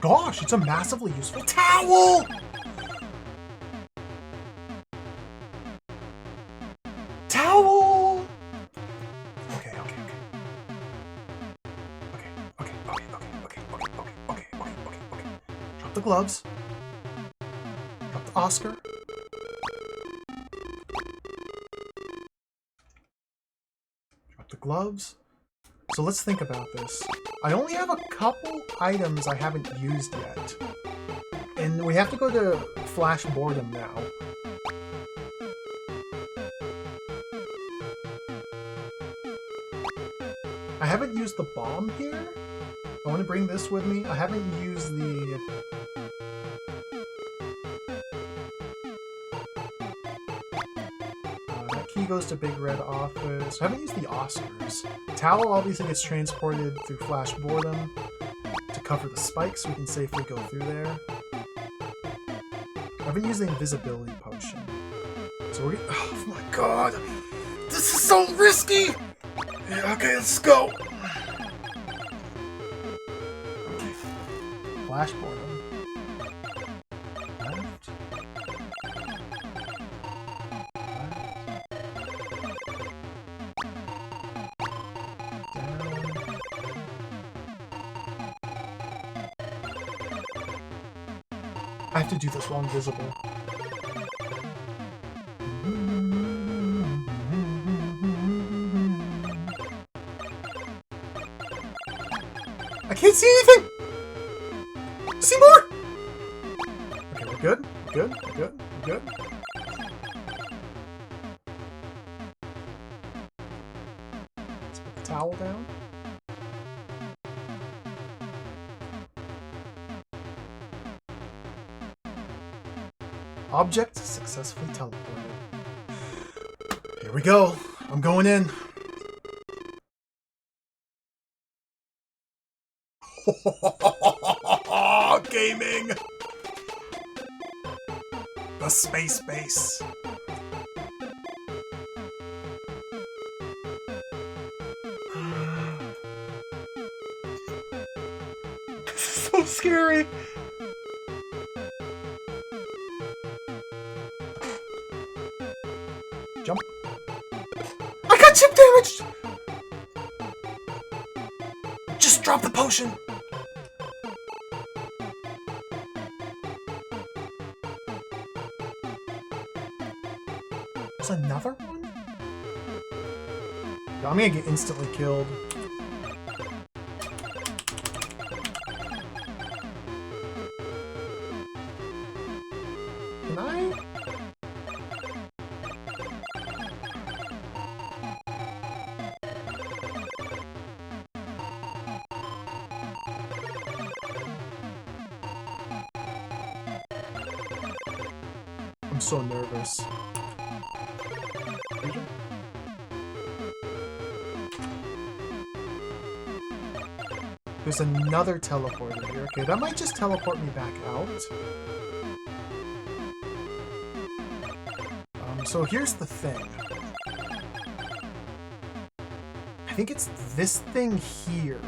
Gosh, it's a massively useful towel! Towel! Okay. Drop the gloves. Drop the Oscar. Drop the gloves. So let's think about this. I only have a couple items I haven't used yet. And we have to go to Flash Boredom now. I haven't used the bomb here. I want to bring this with me. I haven't used the... that key goes to Big Red Office. I haven't used the Oscars. Towel obviously gets transported through Flash Boredom to cover the spikes so we can safely go through there. I haven't used the invisibility potion. So we're... oh my god! This is so risky! Yeah, okay, let's go! Okay. Flash Boredom. Left. I have to do this while invisible. can't see anything! Seymour! Okay, we're good. We're good. We're good. We're good. Let's put the towel down. Object successfully teleported. Here we go. I'm going in. Gaming! The space base. This is so scary. Jump. I got chip damaged! Just drop the potion! There's another one? Yo, I'm gonna get instantly killed. Can I? I'm so nervous. There's another teleporter here. Okay, that might just teleport me back out. So here's the thing. I think it's this thing here.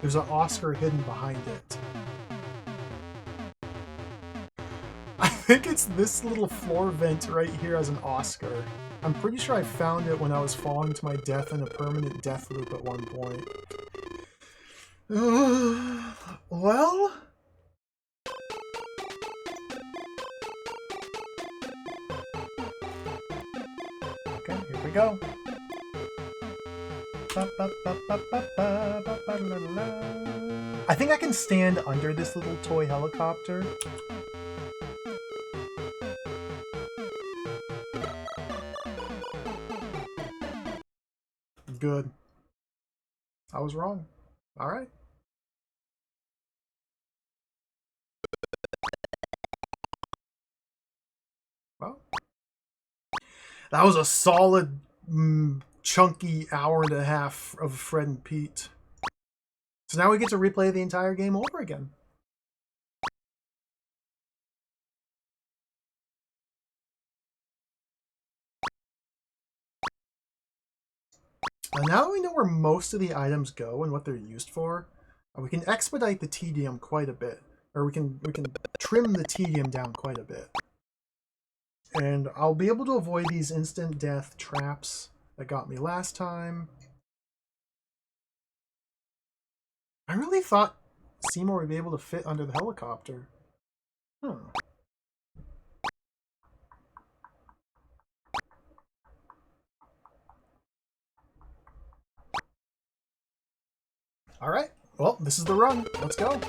There's an Oscar hidden behind it. I think it's this little floor vent right here as an Oscar. I'm pretty sure I found it when I was falling to my death in a permanent death loop at one point. Well? Okay, here we go. I think I can stand under this little toy helicopter. Good. I was wrong. Alright. Well, that was a solid, chunky hour and a half of Fred and Pete. So now we get to replay the entire game over again. Now that we know where most of the items go and what they're used for, we can expedite the tedium quite a bit. Or we can trim the tedium down quite a bit. And I'll be able to avoid these instant death traps that got me last time. I really thought Seymour would be able to fit under the helicopter. Huh. Alright, well, this is the run. Let's go.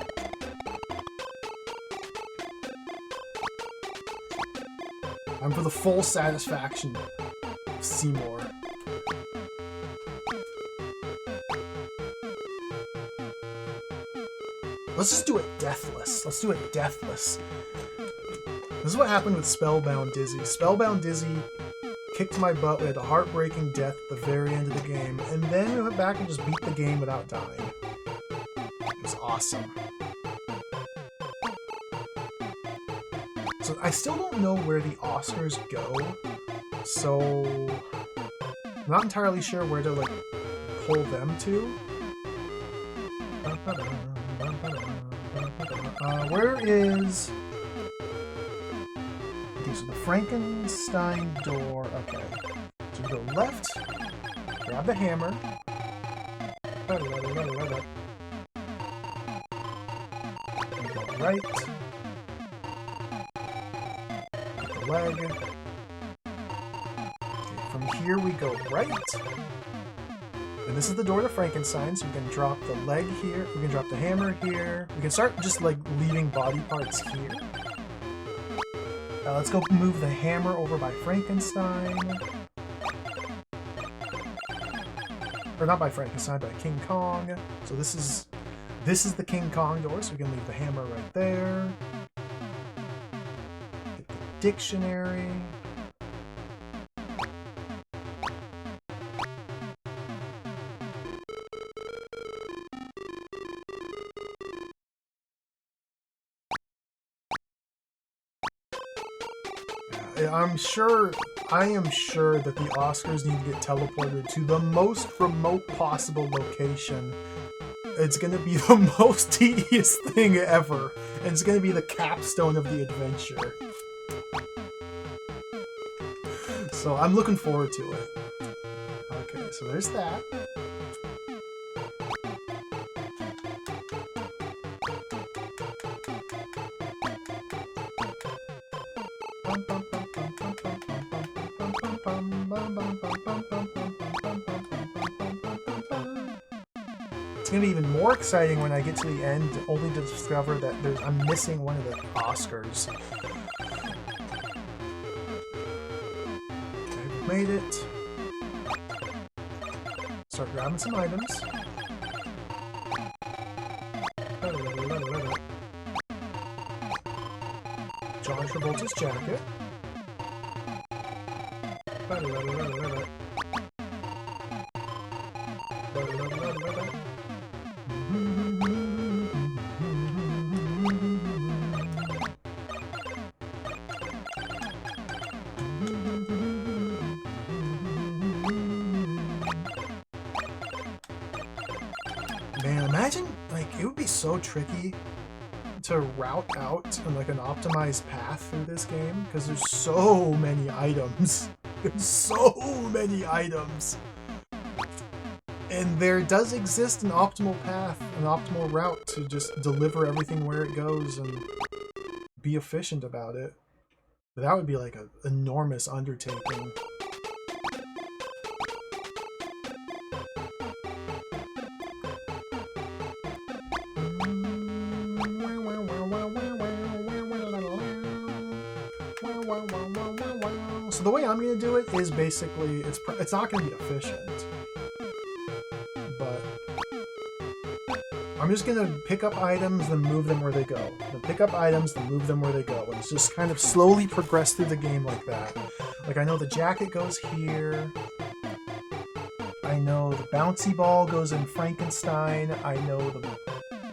I'm for the full satisfaction of Seymour. Let's just do it deathless. Let's do it deathless. This is what happened with Spellbound Dizzy. Spellbound Dizzy kicked my butt. We had a heartbreaking death at the very end of the game, and then we went back and just beat the game without dying. It was awesome. So I still don't know where the Oscars go, so I'm not entirely sure where to like pull them to. Where is... Okay, so the Frankenstein door. Okay. So we go left, grab the hammer. And go right. Get the leg. Okay, from here we go right. And this is the door to Frankenstein, so we can drop the leg here, we can drop the hammer here, we can start just like leaving body parts here. Let's go move the hammer over by Frankenstein. Or not by Frankenstein, by King Kong. So this is the King Kong door, so we can leave the hammer right there. Get the dictionary. I am sure that the Oscars need to get teleported to the most remote possible location. It's gonna be the most tedious thing ever, and it's gonna be the capstone of the adventure. So I'm looking forward to it. Okay, so there's that. It's gonna be even more exciting when I get to the end, only to discover that I'm missing one of the Oscars. Okay, we've made it. Start grabbing some items. John Travolta's jacket. Man, imagine, like, it would be so tricky to route out like an optimized path through this game, because there's so many items. There's so many items. And there does exist an optimal path, an optimal route to just deliver everything where it goes and be efficient about it. But that would be like an enormous undertaking. So the way I'm going to do it is basically, it's not going to be efficient, but I'm just going to pick up items and move them where they go. Then pick up items and move them where they go. And it's just kind of slowly progress through the game like that. Like, I know the jacket goes here. I know the bouncy ball goes in Frankenstein. I know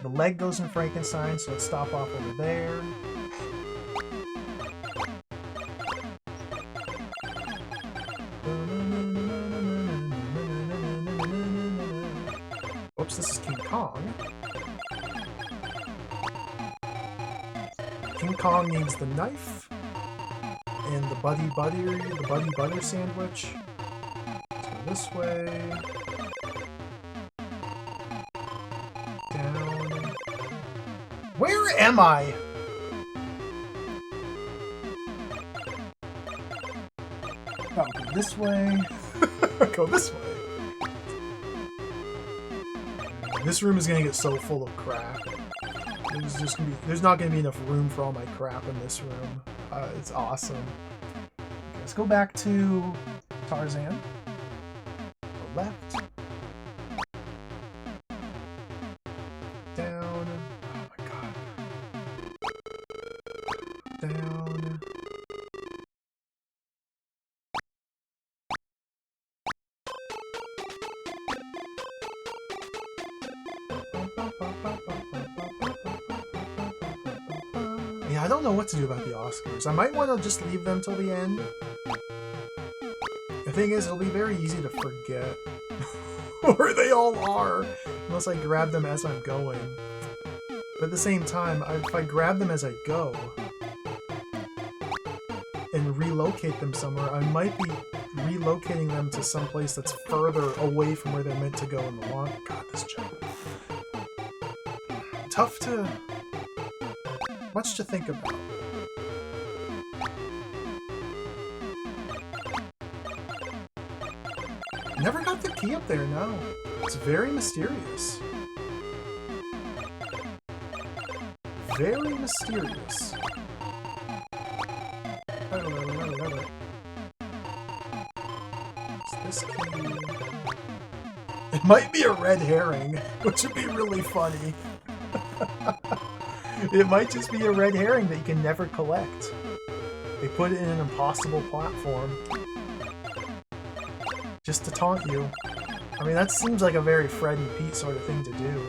the leg goes in Frankenstein, so let's stop off over there. Oops, this is King Kong. King Kong needs the knife and the buddy butter sandwich. Let's go this way. Down. Where am I? I'll go this way. Go this way. This room is gonna get so full of crap. There's not gonna be enough room for all my crap in this room. It's awesome. Okay, let's go back to Tarzan. Go left. Down. Oh my god. Down. Yeah, I don't know what to do about the Oscars. I might want to just leave them till the end. The thing is, it'll be very easy to forget where they all are, unless I grab them as I'm going. But at the same time, if I grab them as I go and relocate them somewhere, I might be relocating them to some place that's further away from where they're meant to go in the long. God, this jump. Tough to... much to think about. Never got the key up there, no. It's very mysterious. Very mysterious. Is this key? It might be a red herring, which would be really funny. It might just be a red herring that you can never collect. They put it in an impossible platform. Just to taunt you. I mean, that seems like a very Fred and Pete sort of thing to do.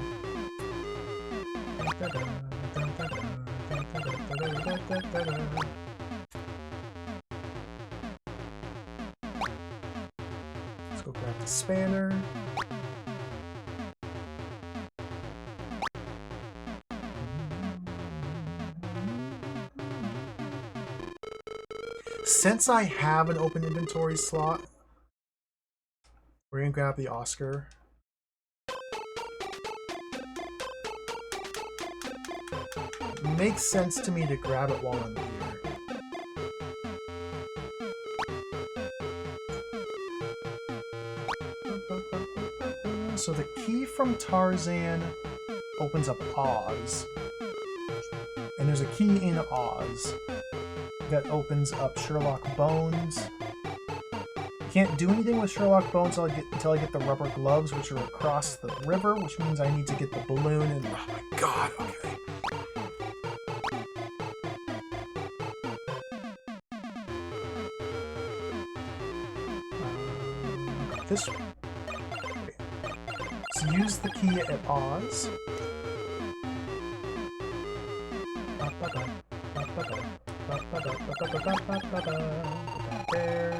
Let's go grab the spanner. Since I have an open inventory slot, we're gonna grab the Oscar. It makes sense to me to grab it while I'm here. So the key from Tarzan opens up Oz. And there's a key in Oz that opens up Sherlock Bones. Can't do anything with Sherlock Bones until I get the rubber gloves, which are across the river, which means I need to get the balloon and... Oh my god, okay. This way. Okay. So use the key at Oz. There.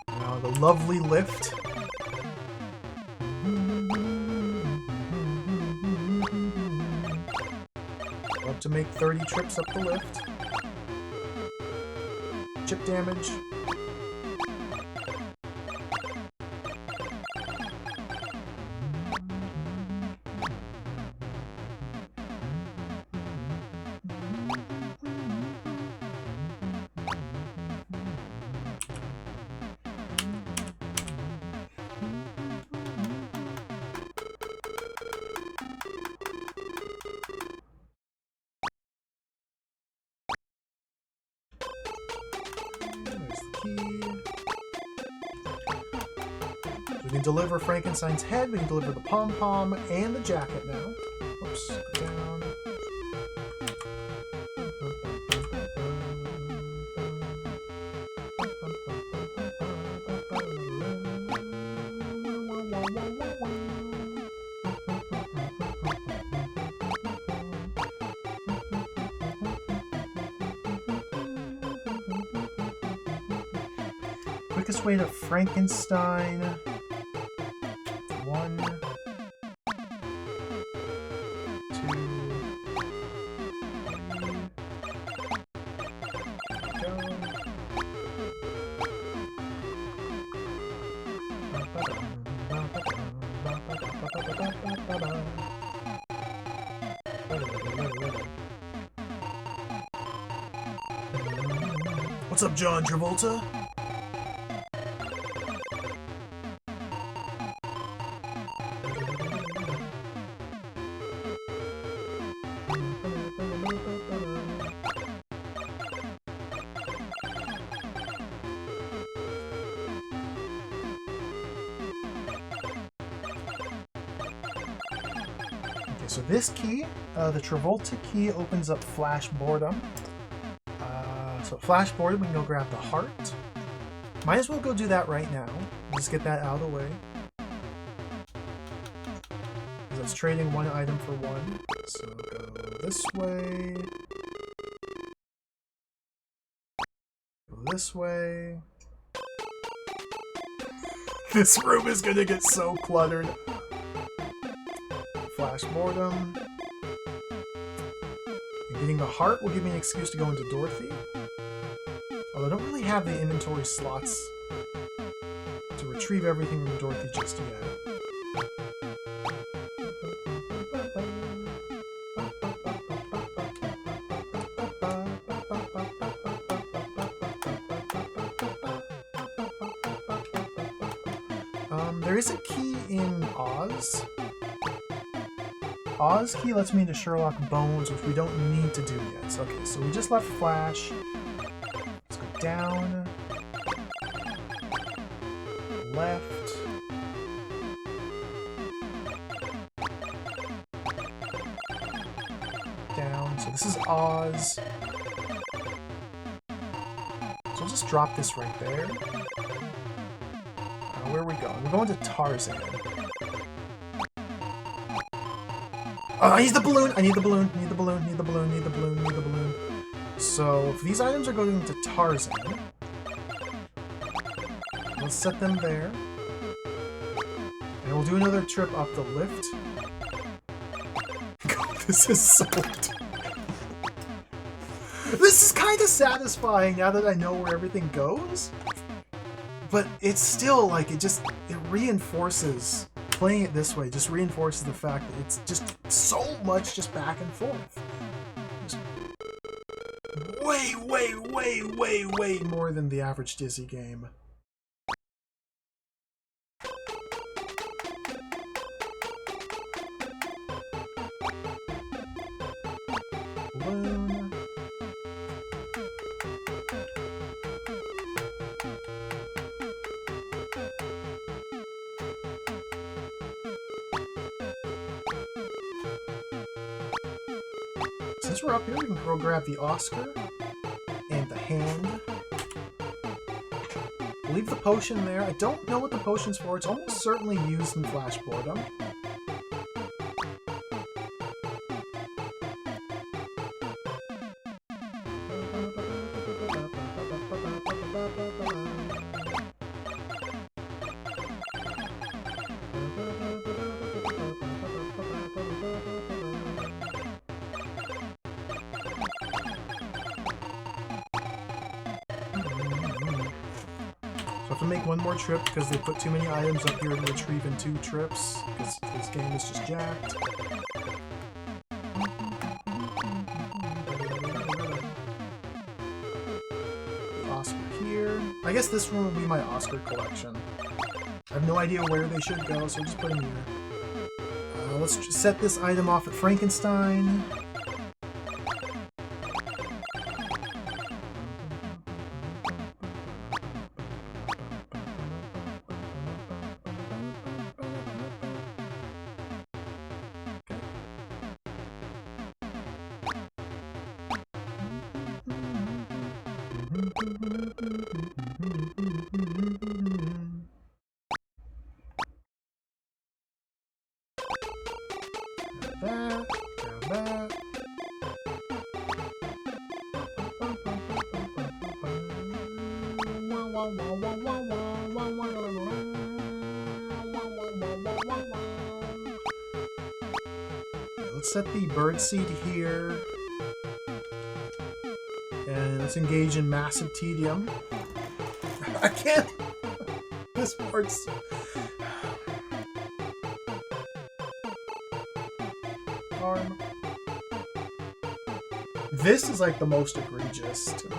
Now the lovely lift. Love to make 30 trips up the lift. Chip damage. We can deliver Frankenstein's head, we can deliver the pom-pom and the jacket now. Oops, go down. Quickest way to Frankenstein. 1, 2, go. What's up, John Travolta? So this key, the Travolta key, opens up Flash Boredom. So Flash Boredom, we can go grab the heart. Might as well go do that right now. Just get that out of the way. Because that's trading one item for one. So go this way. Go this way. This room is gonna get so cluttered. Flash Boredom. And getting the heart will give me an excuse to go into Dorothy. Although I don't really have the inventory slots to retrieve everything from Dorothy just yet. There is a key in Oz. Oz key lets me into Sherlock Bones, which we don't need to do yet. So, okay, so we just left Flash. Let's go down. Left. Down. So this is Oz. So we'll just drop this right there. Where are we going? We're going to Tarzan. Oh, I need the balloon! I need the balloon! Need the balloon! Need the balloon! Need the balloon! Need the balloon! So, if these items are going to Tarzan, let's set them there. And we'll do another trip up the lift. God, this is so... This is kind of satisfying now that I know where everything goes. But it's still, like, it reinforces... Playing it this way just reinforces the fact that it's just so much just back and forth. Just way, way, way, way, way more than the average Dizzy game. Balloon. Since we're up here, we can go grab the Oscar and the hand. Leave the potion there. I don't know what the potion's for. It's almost certainly used in Flash Boredom. To make one more trip because they put too many items up here to retrieve in 2 trips because this game is just jacked. The Oscar here. I guess this one will be my Oscar collection. I have no idea where they should go, so I'll just put them here. Let's just set this item off at Frankenstein. Let's set the birdseed here. And let's engage in massive tedium. I can't! This part's... Arm. This is like the most egregious to me.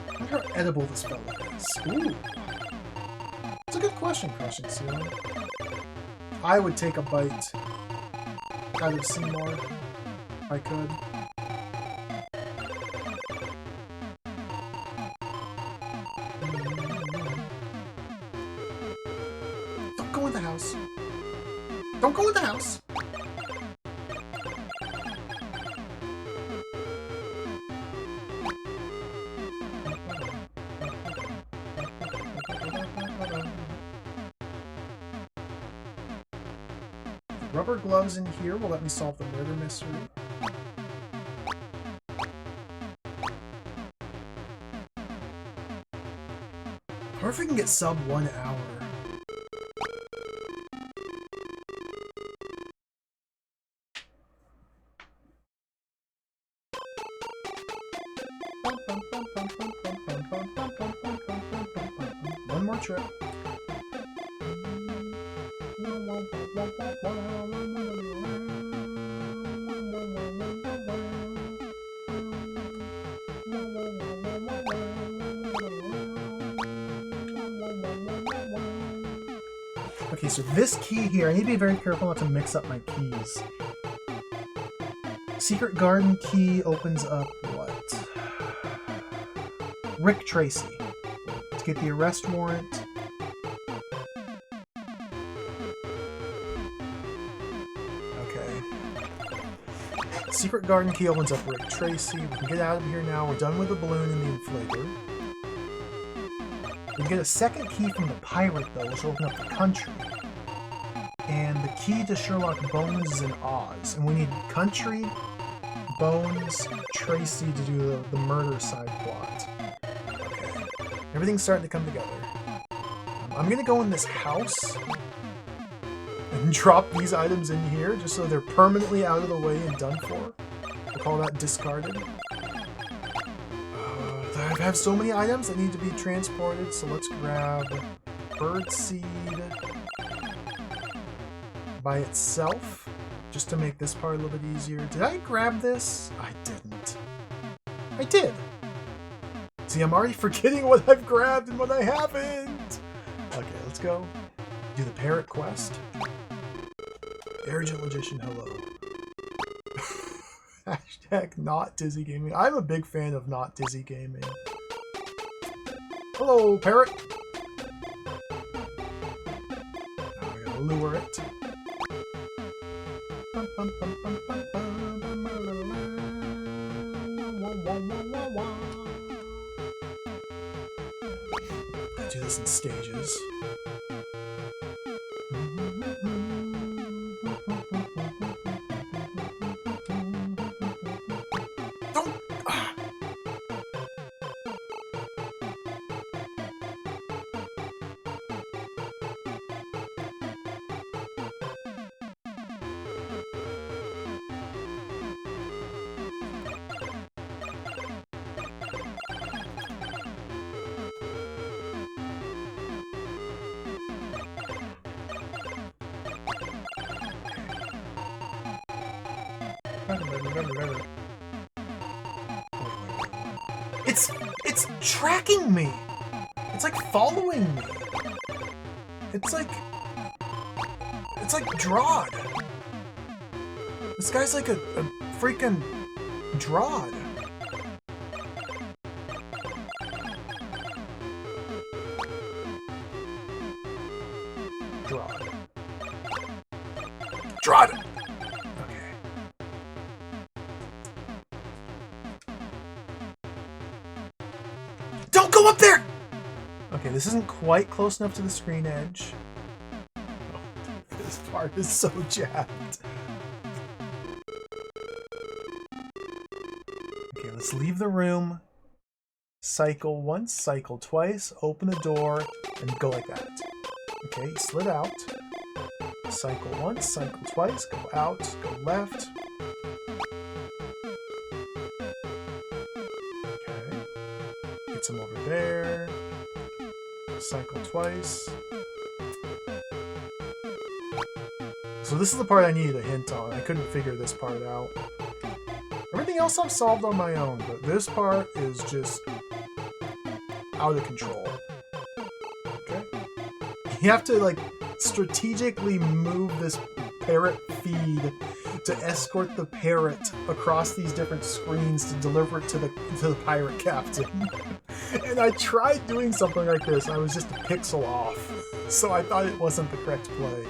I wonder how edible this fella is. Ooh. It's a good question, Crushing Ceiling. I would take a bite out of Seymour if I could. Don't go in the house. Don't go in the house! Rubber gloves in here will let me solve the murder mystery. I wonder if we can get sub 1 hour. One more trip. Okay, so this key here, I need to be very careful not to mix up my keys. Secret Garden key opens up what? Rick Tracy. Let's get the arrest warrant. Okay. Secret Garden key opens up Rick Tracy. We can get out of here now. We're done with the balloon and the inflator. We can get a second key from the pirate, though, which will open up the country. And the key to Sherlock Bones is in Oz. And we need country, Bones, Tracy to do the murder side plot. Okay. Everything's starting to come together. I'm going to go in this house and drop these items in here just so they're permanently out of the way and done for. We'll call that discarded. I have so many items that need to be transported, so let's grab birdseed by itself, just to make this part a little bit easier. Did I grab this? I didn't. I did! See, I'm already forgetting what I've grabbed and what I haven't! Okay, let's go. Do the parrot quest. Arrogant Magician, hello. Hashtag not Dizzy Gaming. I'm a big fan of not Dizzy Gaming. Hello, parrot! Now we gotta lure it. Do this in stages. It's tracking me. It's like following me. It's like Drod. This guy's like a freaking Drod. Drod. Don't go up there! Okay, this isn't quite close enough to the screen edge. Oh, this part is so jacked. Okay, let's leave the room. Cycle once, cycle twice, open the door, and go like that. Okay, slid out. Cycle once, cycle twice, go out, go left. Get some over there. Cycle twice. So this is the part I needed a hint on. I couldn't figure this part out. Everything else I've solved on my own, but this part is just out of control. Okay? You have to, like, strategically move this parrot feed to escort the parrot across these different screens to deliver it to the pirate captain. And I tried doing something like this, I was just a pixel off. So I thought it wasn't the correct play.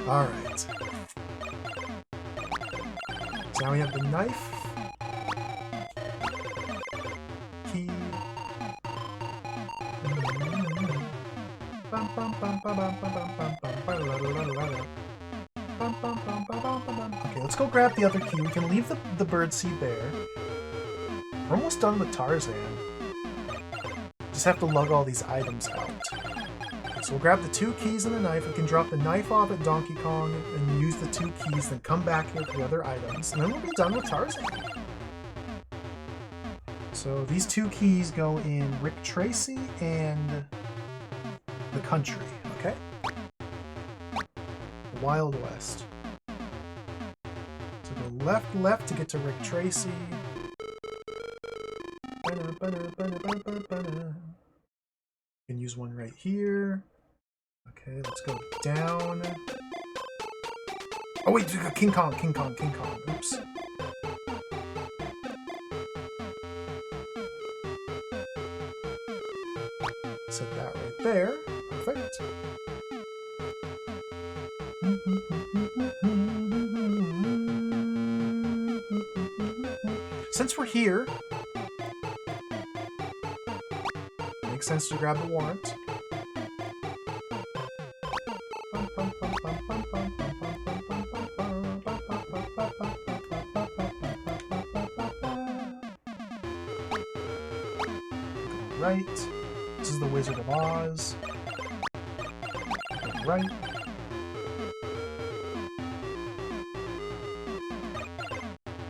Alright. So now we have the knife. Key. Okay, let's go grab the other key. We can leave the birdseed there. We're almost done with Tarzan. Just have to lug all these items out. So we'll grab the 2 keys and the knife. We can drop the knife off at Donkey Kong and use the 2 keys, then come back here for the other items, and then we'll be done with Tarzan. So these 2 keys go in Rick Tracy and the country, okay? Wild West. So go left, left to get to Rick Tracy. Can use one right here. Okay, let's go down. Oh wait, King Kong, King Kong, King Kong. Oops. Set that right there. Perfect. Since we're here, makes sense to grab the warrant. Right. This is the Wizard of Oz. Right.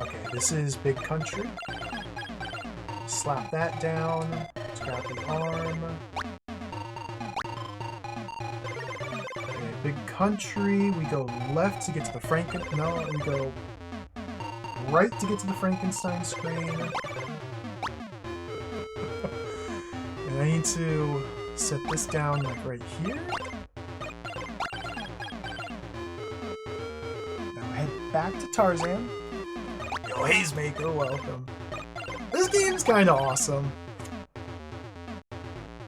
Okay, this is Big Country. Slap that down. Let's grab the arm. Okay, Big Country. We go left to get to the No, we go right to get to the Frankenstein screen. And I need to set this down like right here. Now head back to Tarzan. Yo, Hazemaker, welcome. This game's kind of awesome.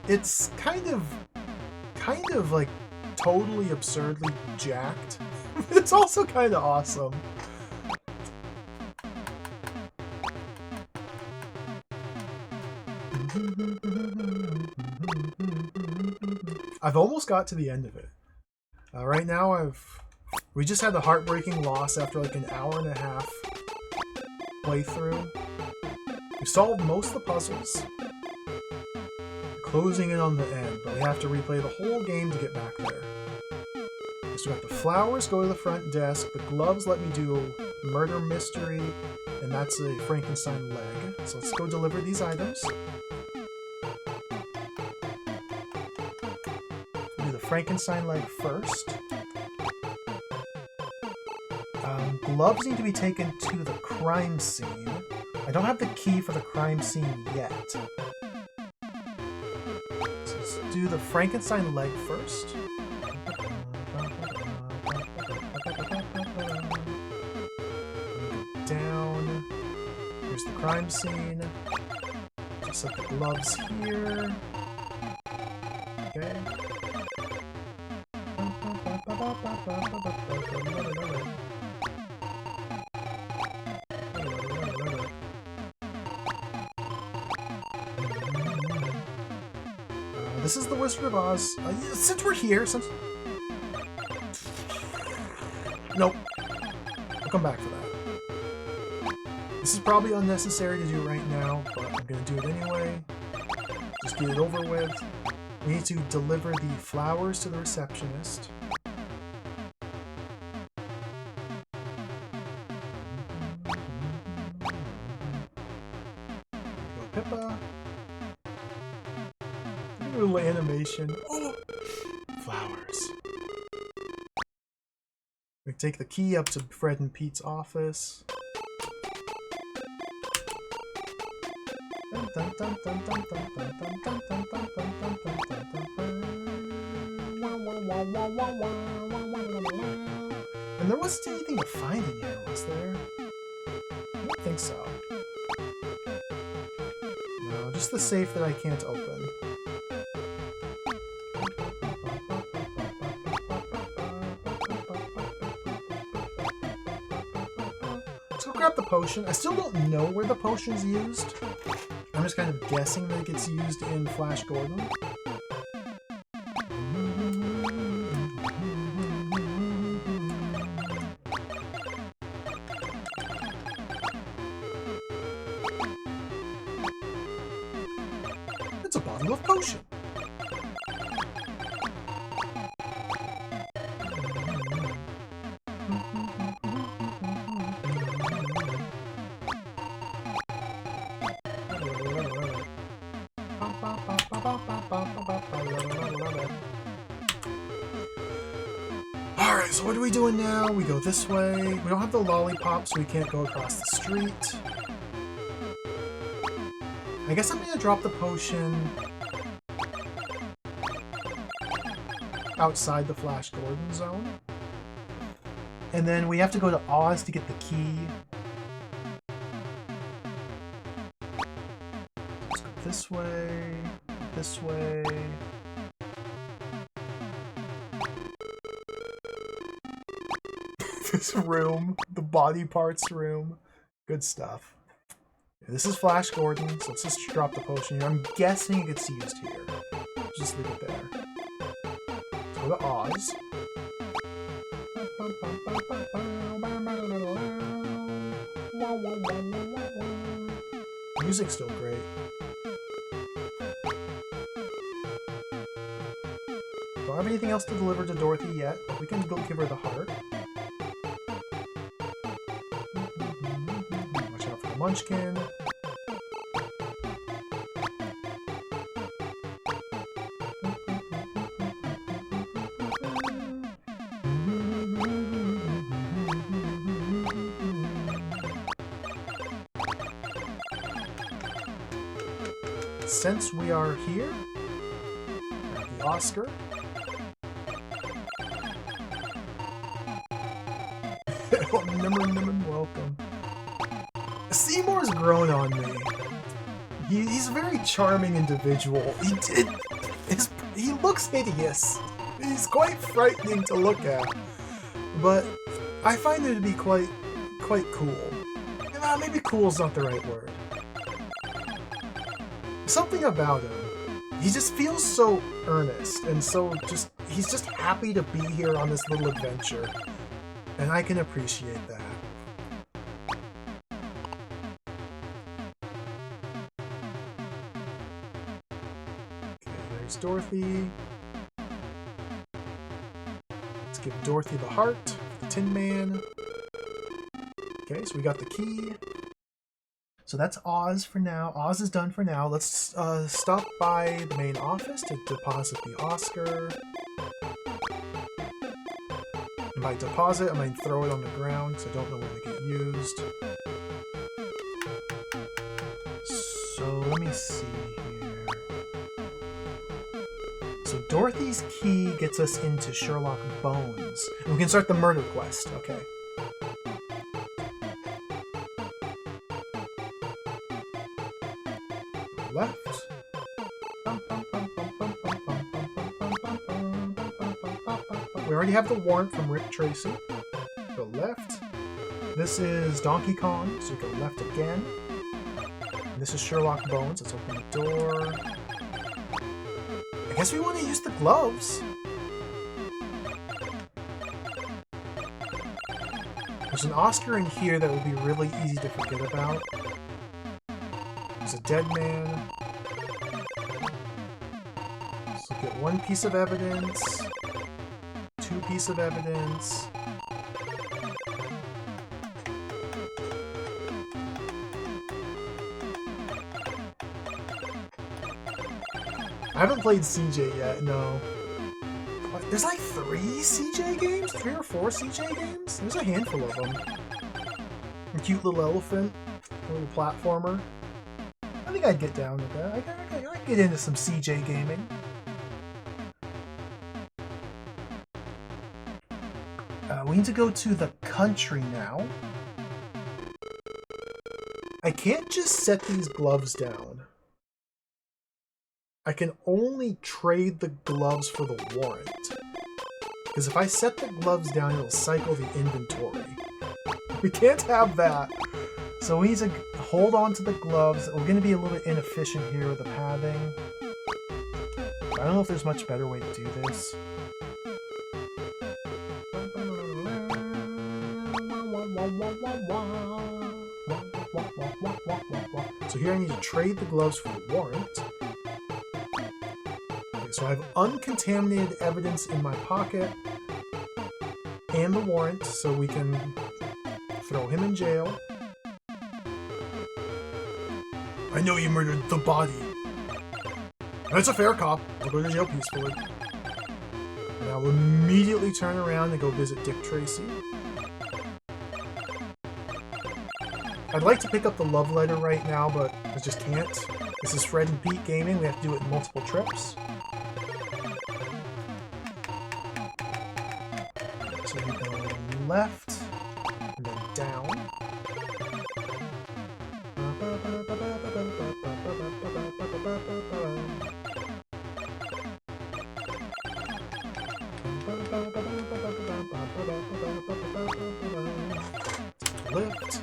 It's kind of like totally absurdly jacked. It's also kind of awesome. I've almost got to the end of it. Right now we just had the heartbreaking loss after like an hour and a half playthrough. We solved most of the puzzles. Closing in on the end, but we have to replay the whole game to get back there. So we got the flowers, go to the front desk. The gloves let me do murder mystery, and that's a Frankenstein leg. So let's go deliver these items. Do the Frankenstein leg first. Gloves need to be taken to the crime scene. I don't have the key for the crime scene yet. So let's do the Frankenstein leg first. Down. Here's the crime scene. Just set the gloves here. Okay. This is the Wizard of Oz. Since we're here, Nope. I'll come back for that. This is probably unnecessary to do right now, but I'm gonna do it anyway. Just get it over with. We need to deliver the flowers to the receptionist. Go Pippa. Little animation. Oh! Flowers. We take the key up to Fred and Pete's office. And there wasn't anything to find in here, was there? I don't think so. No, just the safe that I can't open. Let's go grab the potion. I still don't know where the potion's used. I'm just kind of guessing that it gets used in Flash Gordon. It's a bottle of potion. Alright, so what are we doing now? We go this way. We don't have the lollipop, so we can't go across the street. I guess I'm gonna drop the potion outside the Flash Gordon zone. And then we have to go to Oz to get the key. Let's go this way, this way. This room, the body parts room. Good stuff. This is Flash Gordon, so let's just drop the potion here. I'm guessing it gets used here. Just leave it there. Let's go to Oz. Music's still great. Don't have anything else to deliver to Dorothy yet, but we can go give her the heart. Watch out for the Munchkin. Since we are here, the Oscar. Welcome. Seymour's grown on me. He's a very charming individual. He looks hideous. He's quite frightening to look at. But I find him to be quite cool. Maybe cool's not the right word. Something about him. He just feels so earnest and he's just happy to be here on this little adventure. And I can appreciate that. Okay, there's Dorothy. Let's give Dorothy the heart, the Tin Man. Okay, so we got the key. So that's Oz for now. Oz is done for now. Let's stop by the main office to deposit the Oscar. And by deposit, I mean throw it on the ground because I don't know where they get used. So let me see here. So Dorothy's key gets us into Sherlock Bones. And we can start the murder quest. Okay. Left. We already have the warrant from Rick Tracy. Go left. This is Donkey Kong, so we go left again. And this is Sherlock Bones. Let's open the door. I guess we want to use the gloves. There's an Oscar in here that would be really easy to forget about. There's a dead man. So get one piece of evidence, two pieces of evidence. I haven't played CJ yet, no. There's like 3 CJ games? 3 or 4 CJ games? There's a handful of them. A cute little elephant, a little platformer. I think I'd get down with that. I'd get into some CJ gaming. We need to go to the country now. I can't just set these gloves down. I can only trade the gloves for the warrant. Because if I set the gloves down, it'll cycle the inventory. We can't have that. So we need to hold on to the gloves. We're going to be a little bit inefficient here with the pathing. I don't know if there's much better way to do this. So here I need to trade the gloves for the warrant. Okay, so I have uncontaminated evidence in my pocket and the warrant, so we can throw him in jail. I know you murdered the body. That's a fair cop. I'll go to jail peacefully. And I'll immediately turn around and go visit Dick Tracy. I'd like to pick up the love letter right now, but I just can't. This is Fred and Pete Gaming. We have to do it in multiple trips. So you go left, and then down. Lift.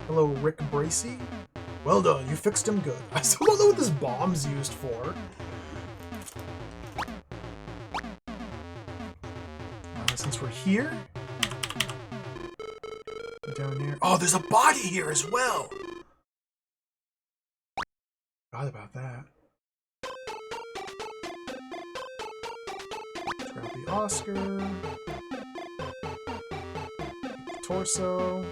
Hello, Rick Bracey. Well done, you fixed him good. I still don't know what this bomb's used for. Since we're here, down here. Oh, there's a body here as well. Forgot about that. Let's grab the Oscar. The torso.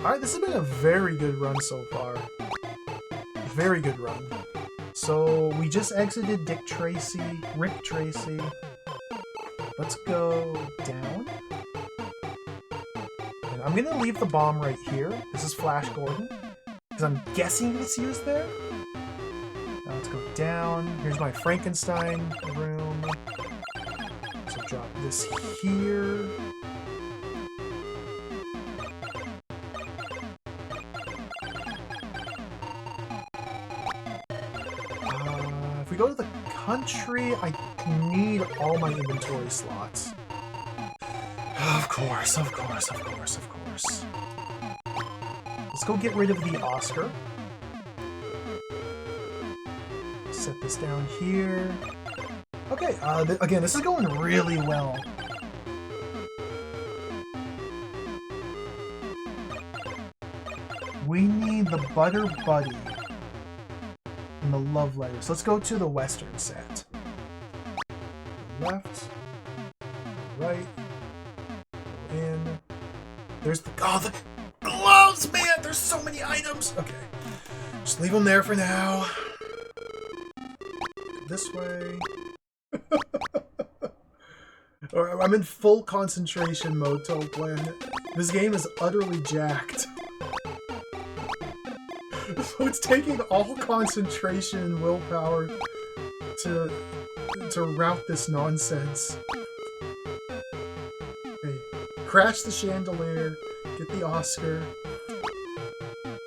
Alright, this has been a very good run so far. Very good run. So, we just exited Dick Tracy, Rick Tracy. Let's go down. And I'm gonna leave the bomb right here. This is Flash Gordon. Because I'm guessing it's used there. Now let's go down. Here's my Frankenstein room. So drop this here. If we go to the country, I need all my inventory slots. Of course, of course, of course, of course. Let's go get rid of the Oscar. Set this down here. Okay, again, this is going really well. We need the Butter Buddy and the love letter. So let's go to the Western set. Left, right, go in. There's the, oh, the gloves, man! There's so many items! Okay, just leave them there for now. This way. Alright, I'm in full concentration mode, Toe Planet. This game is utterly jacked. So it's taking all concentration and willpower to route this nonsense. Okay, crash the chandelier, get the Oscar,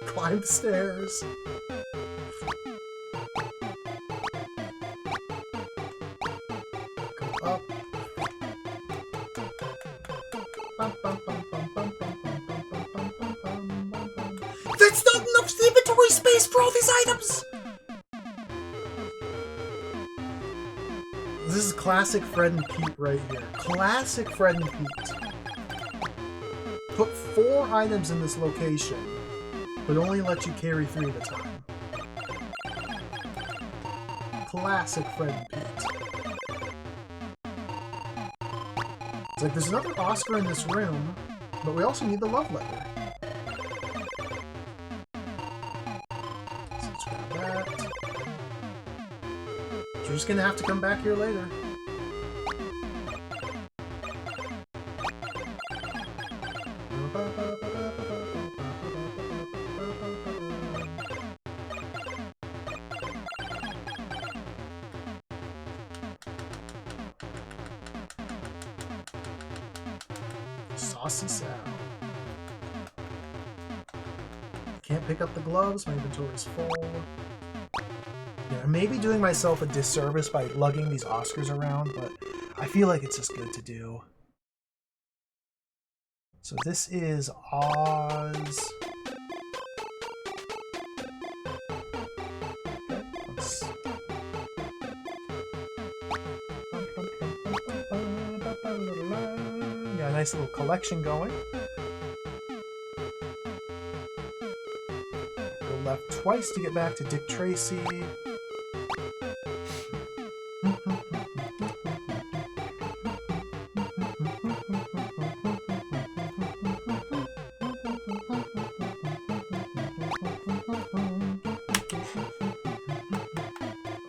climb the stairs. Go up. That's not enough inventory space for all these items! This is classic Fred and Pete right here. Classic Fred and Pete. Put 4 items in this location, but only let you carry 3 at a time. Classic Fred and Pete. It's like there's another Oscar in this room, but we also need the love letter. So let's grab that. So we're just gonna have to come back here later. Saucy Sal. Can't pick up the gloves, my inventory is full. Yeah, I may be doing myself a disservice by lugging these Oscars around, but I feel like it's just good to do. So this is Oz. Okay, let's... Got a nice little collection going. Go left twice to get back to Dick Tracy.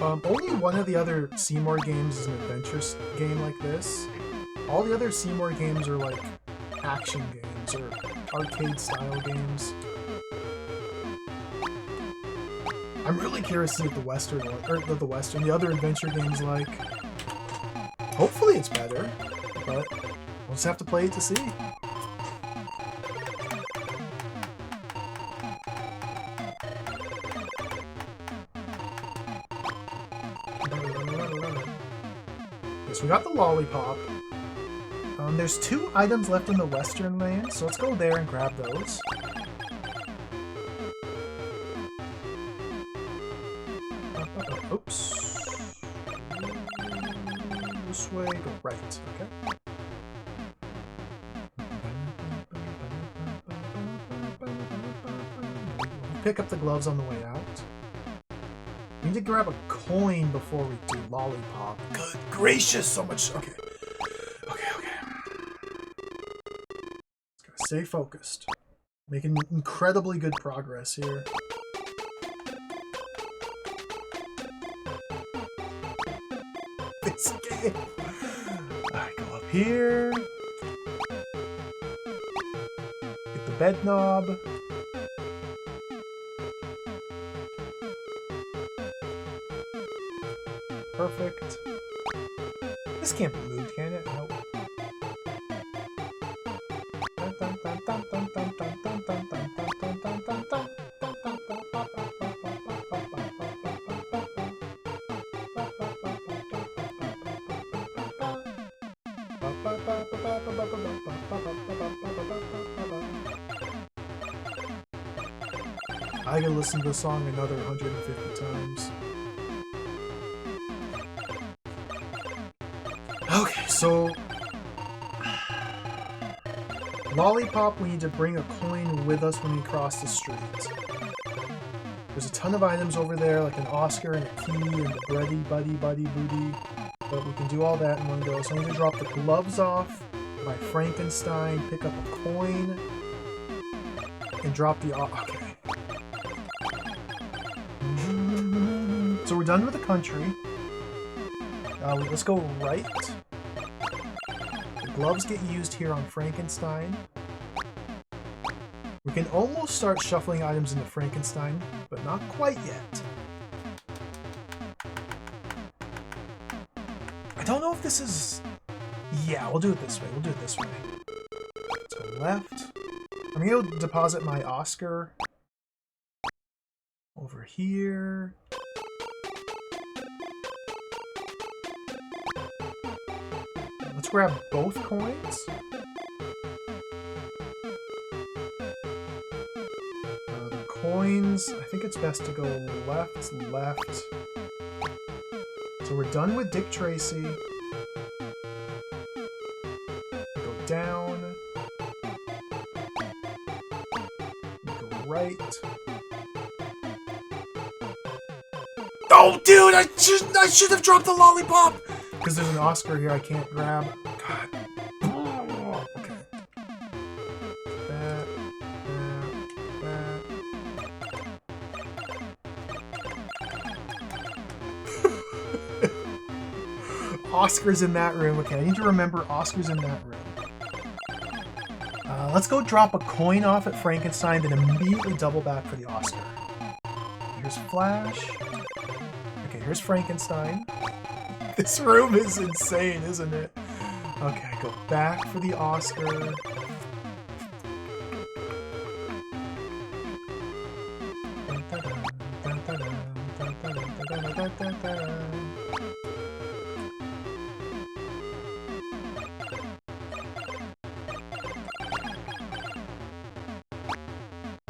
Only one of the other Seymour games is an adventure game like this. All the other Seymour games are like action games or arcade-style games. I'm really curious to see what the Western one, or the other adventure games like. Hopefully it's better, but we'll just have to play it to see. So we got the lollipop. There's 2 items left in the Western lane, so let's go there and grab those. Oops. This way, go right, okay. Pick up the gloves on the way out. We need to grab a coin before we do lollipop. Good gracious, so much. Okay. Just gotta stay focused. Making incredibly good progress here. This game. Alright, go up here. Get the bed knob. Perfect. This can't be moved, can it? Nope. I gotta listen to the song another 150 times. Okay, so lollipop, we need to bring a coin with us when we cross the street. There's a ton of items over there, like an Oscar and a key and the bready buddy booty, but we can do all that in one go. So I need to drop the gloves off, my Frankenstein, pick up a coin, and drop the... Okay. So we're done with the country. Let's go right. The gloves get used here on Frankenstein. We can almost start shuffling items into Frankenstein, but not quite yet. I don't know if this is... Yeah, we'll do it this way. Let's go left. I'm going to deposit my Oscar over here. Let's grab both coins. The coins, I think it's best to go left. So we're done with Dick Tracy. Go down. Go right. Oh, dude! I should have dropped the lollipop! Because there's an Oscar here I can't grab. God. Oh, okay. That. Oscar's in that room. Okay, I need to remember Oscar's in that room. Let's go drop a coin off at Frankenstein, then immediately double back for the Oscar. Here's Flash. Okay, here's Frankenstein. This room is insane, isn't it? Okay, go back for the Oscar.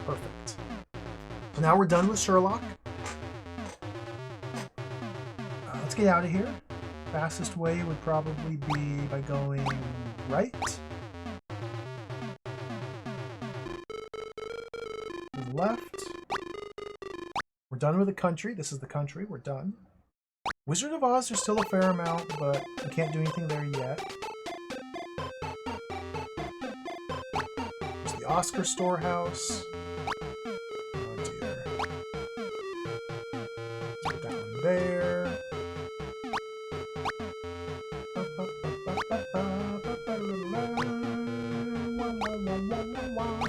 Perfect. So now we're done with Sherlock. Let's get out of here. Fastest way would probably be by going right. Left. We're done with the country. This is the country. We're done. Wizard of Oz, there's still a fair amount, but we can't do anything there yet. There's the Oscar Storehouse. Oh dear. Let's put that one there.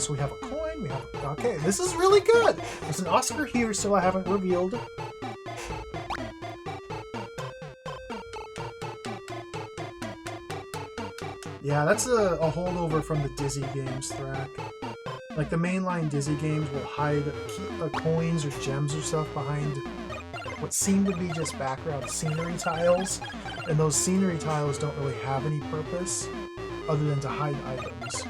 So we have a coin, we have... Okay, this is really good! There's an Oscar here, so I haven't revealed. Yeah, that's a holdover from the Dizzy games, Thrak. Like, the mainline Dizzy games will hide coins or gems or stuff behind what seem to be just background scenery tiles, and those scenery tiles don't really have any purpose other than to hide items.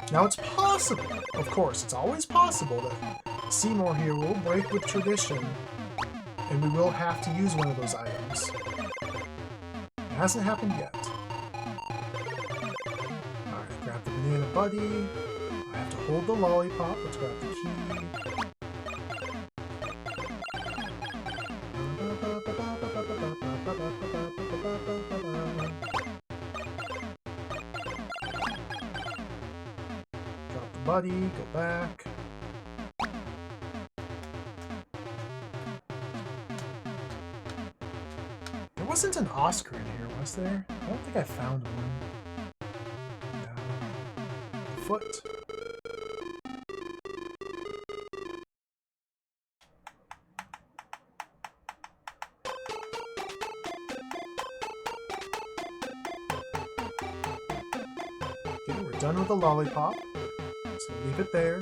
Now it's possible, of course, it's always possible that Seymour here will break with tradition, and we will have to use one of those items. It hasn't happened yet. Alright, grab the banana buddy. I have to hold the lollipop. Let's grab the key. Drop the buddy, go back. There wasn't an Oscar in here, was there? I don't think I found one. No. Foot. Okay, we're done with the lollipop. So leave it there.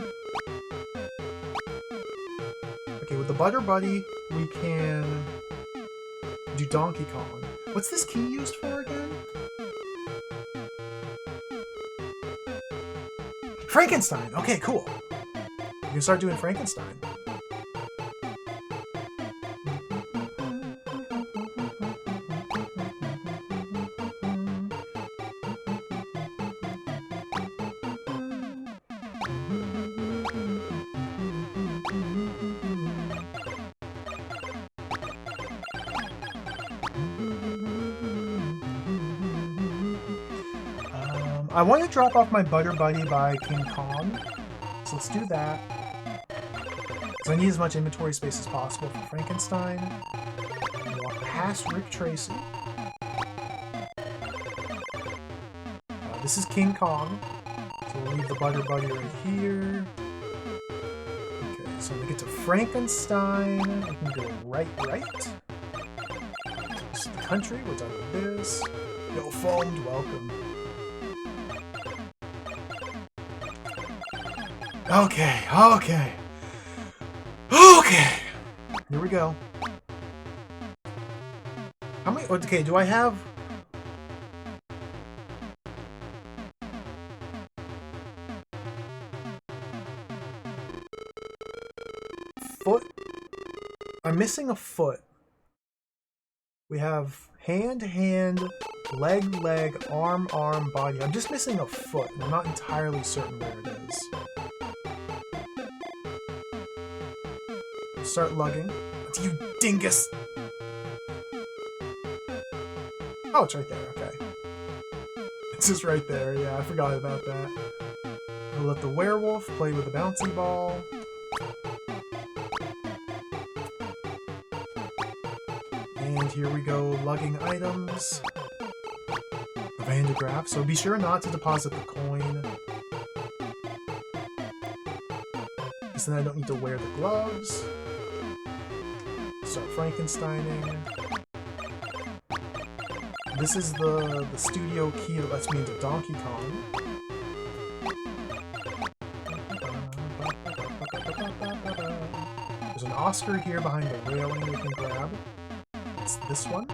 Okay, with the Butter Buddy, we can do Donkey Kong. What's this key used for again? Frankenstein! Okay, cool. You can start doing Frankenstein. I want to drop off my Butter Buddy by King Kong, so let's do that. So I need as much inventory space as possible for Frankenstein. Walk past Rick Tracy. This is King Kong, so we'll leave the Butter Buddy right here. Okay, so when we get to Frankenstein, we can go right. This is the country, we're done with this. Yo, foamed, welcome. Okay. Here we go. How many? Okay, do I have? Foot? I'm missing a foot. We have hand, leg, arm, body. I'm just missing a foot, and I'm not entirely certain where it is. Start lugging. You dingus! Oh, it's right there, okay. It's just right there, yeah, I forgot about that. We'll let the werewolf play with the bouncy ball. And here we go, lugging items. The Vandegraaff, so be sure not to deposit the coin. Because then I don't need to wear the gloves. Start Frankensteining. This is the studio key that lets me into Donkey Kong. There's an Oscar here behind the railing we can grab. It's this one.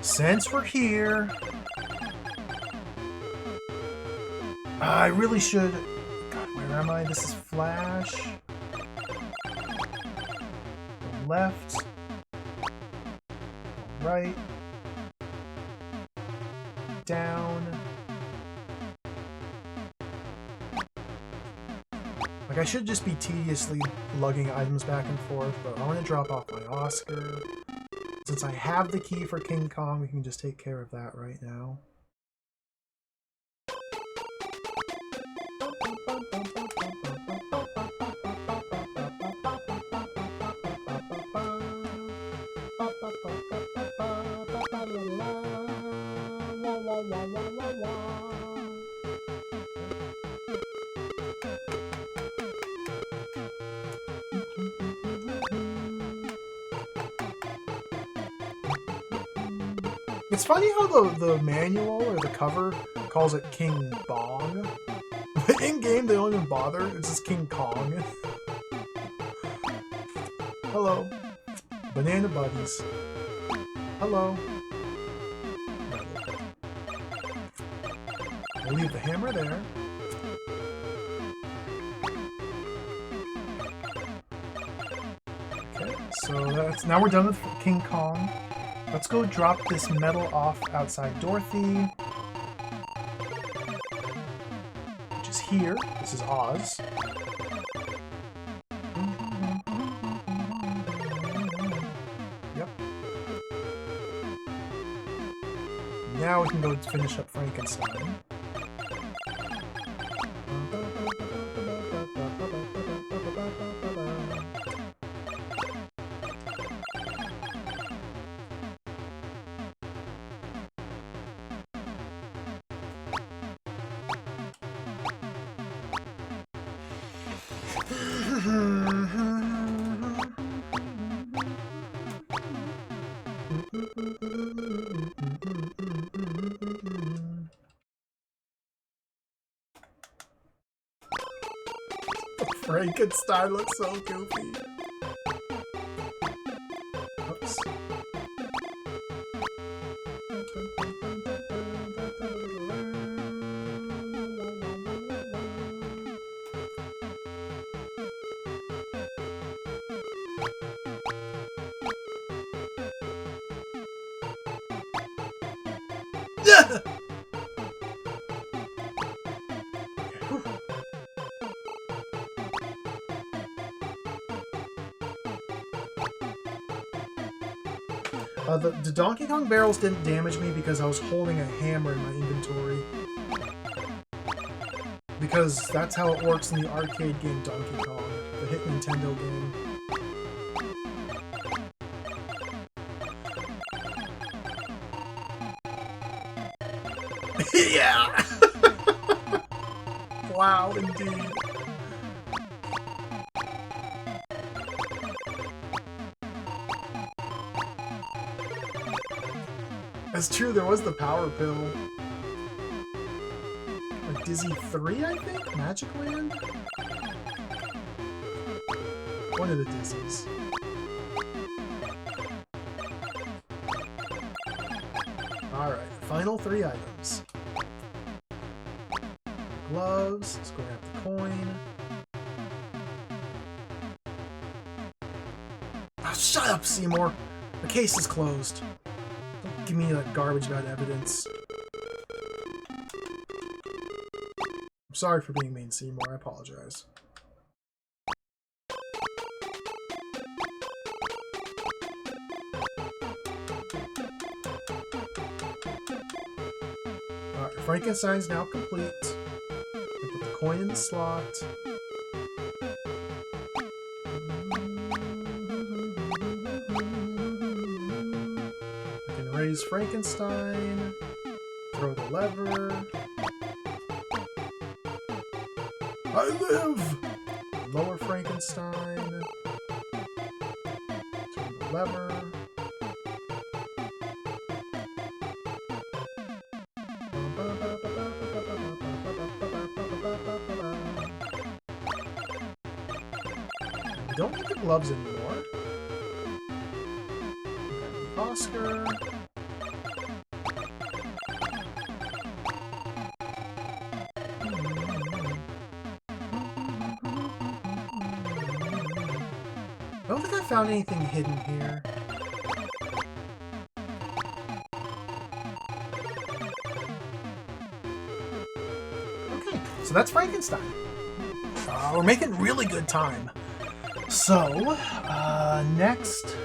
Since we're here, I really should... God, where am I? This is Flash. Go left. Go right. Down. Like, I should just be tediously lugging items back and forth, but I want to drop off my Oscar. Since I have the key for King Kong, we can just take care of that right now. It's funny how the manual or the cover calls it King Bong. But in-game, they don't even bother. It's just King Kong. Hello. Banana buddies. Hello. I'll leave the hammer there. Okay, so that's now we're done with King Kong. Let's go drop this medal off outside Dorothy. Which is here. This is Oz. Yep. Now we can go finish up Frankenstein. Frankenstein looks so goofy. Oops. Yeah! The Donkey Kong barrels didn't damage me because I was holding a hammer in my inventory. Because that's how it works in the arcade game Donkey Kong, the hit Nintendo game. Yeah! Wow, indeed. That's true, there was the power pill. Like Dizzy 3, I think? Magic Land? One of the Dizzies. Alright, final 3 items. Gloves, let's go grab the coin. Oh, shut up, Seymour! The case is closed. Don't give me that garbage about evidence. I'm sorry for being mean, Seymour. I apologize. Alright, Frankenstein's now complete. Put the coin in the slot. I can raise Frankenstein. Throw the lever. I live! Lower Frankenstein. Turn the lever. Don't need the gloves anymore. Oscar. I don't think I found anything hidden here. Okay, so that's Frankenstein. We're making really good time. So, next...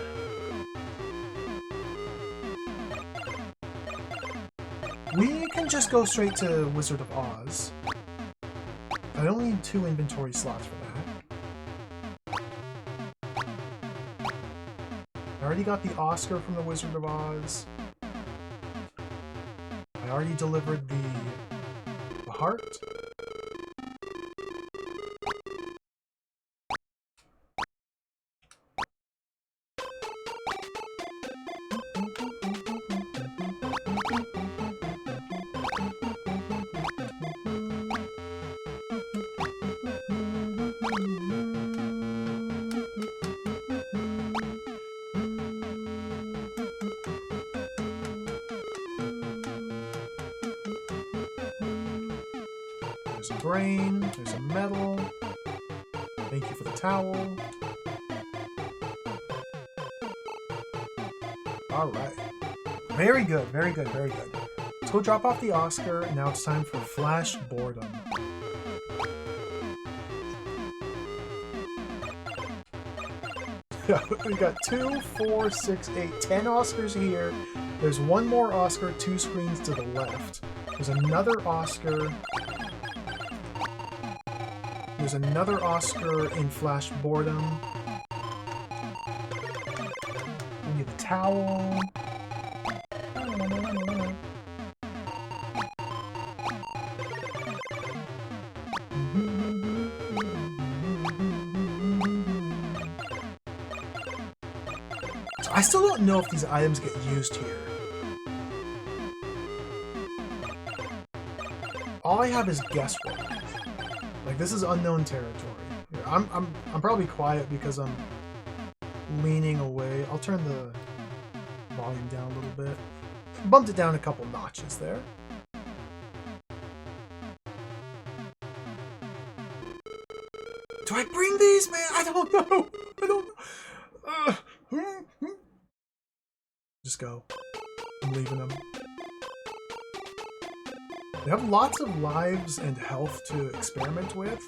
just go straight to Wizard of Oz. I only need 2 inventory slots for that. I already got the Oscar from the Wizard of Oz. I already delivered the heart. There's a brain, there's a medal. Thank you for the towel. Alright. Very good, very good, very good. Let's go drop off the Oscar, and now it's time for Flash Boredom. We got 2, 4, 6, 8, 10 Oscars here. There's one more Oscar 2 screens to the left. There's another Oscar. There's another Oscar in Flash Boredom. We need the towel. So I still don't know if these items get used here. All I have is guesswork. Like, this is unknown territory. I'm probably quiet because I'm leaning away. I'll turn the volume down a little bit. Bumped it down a couple notches there. Do I bring these, man? I don't know. I don't know. Just go. I'm leaving them. They have lots of lives and health to experiment with.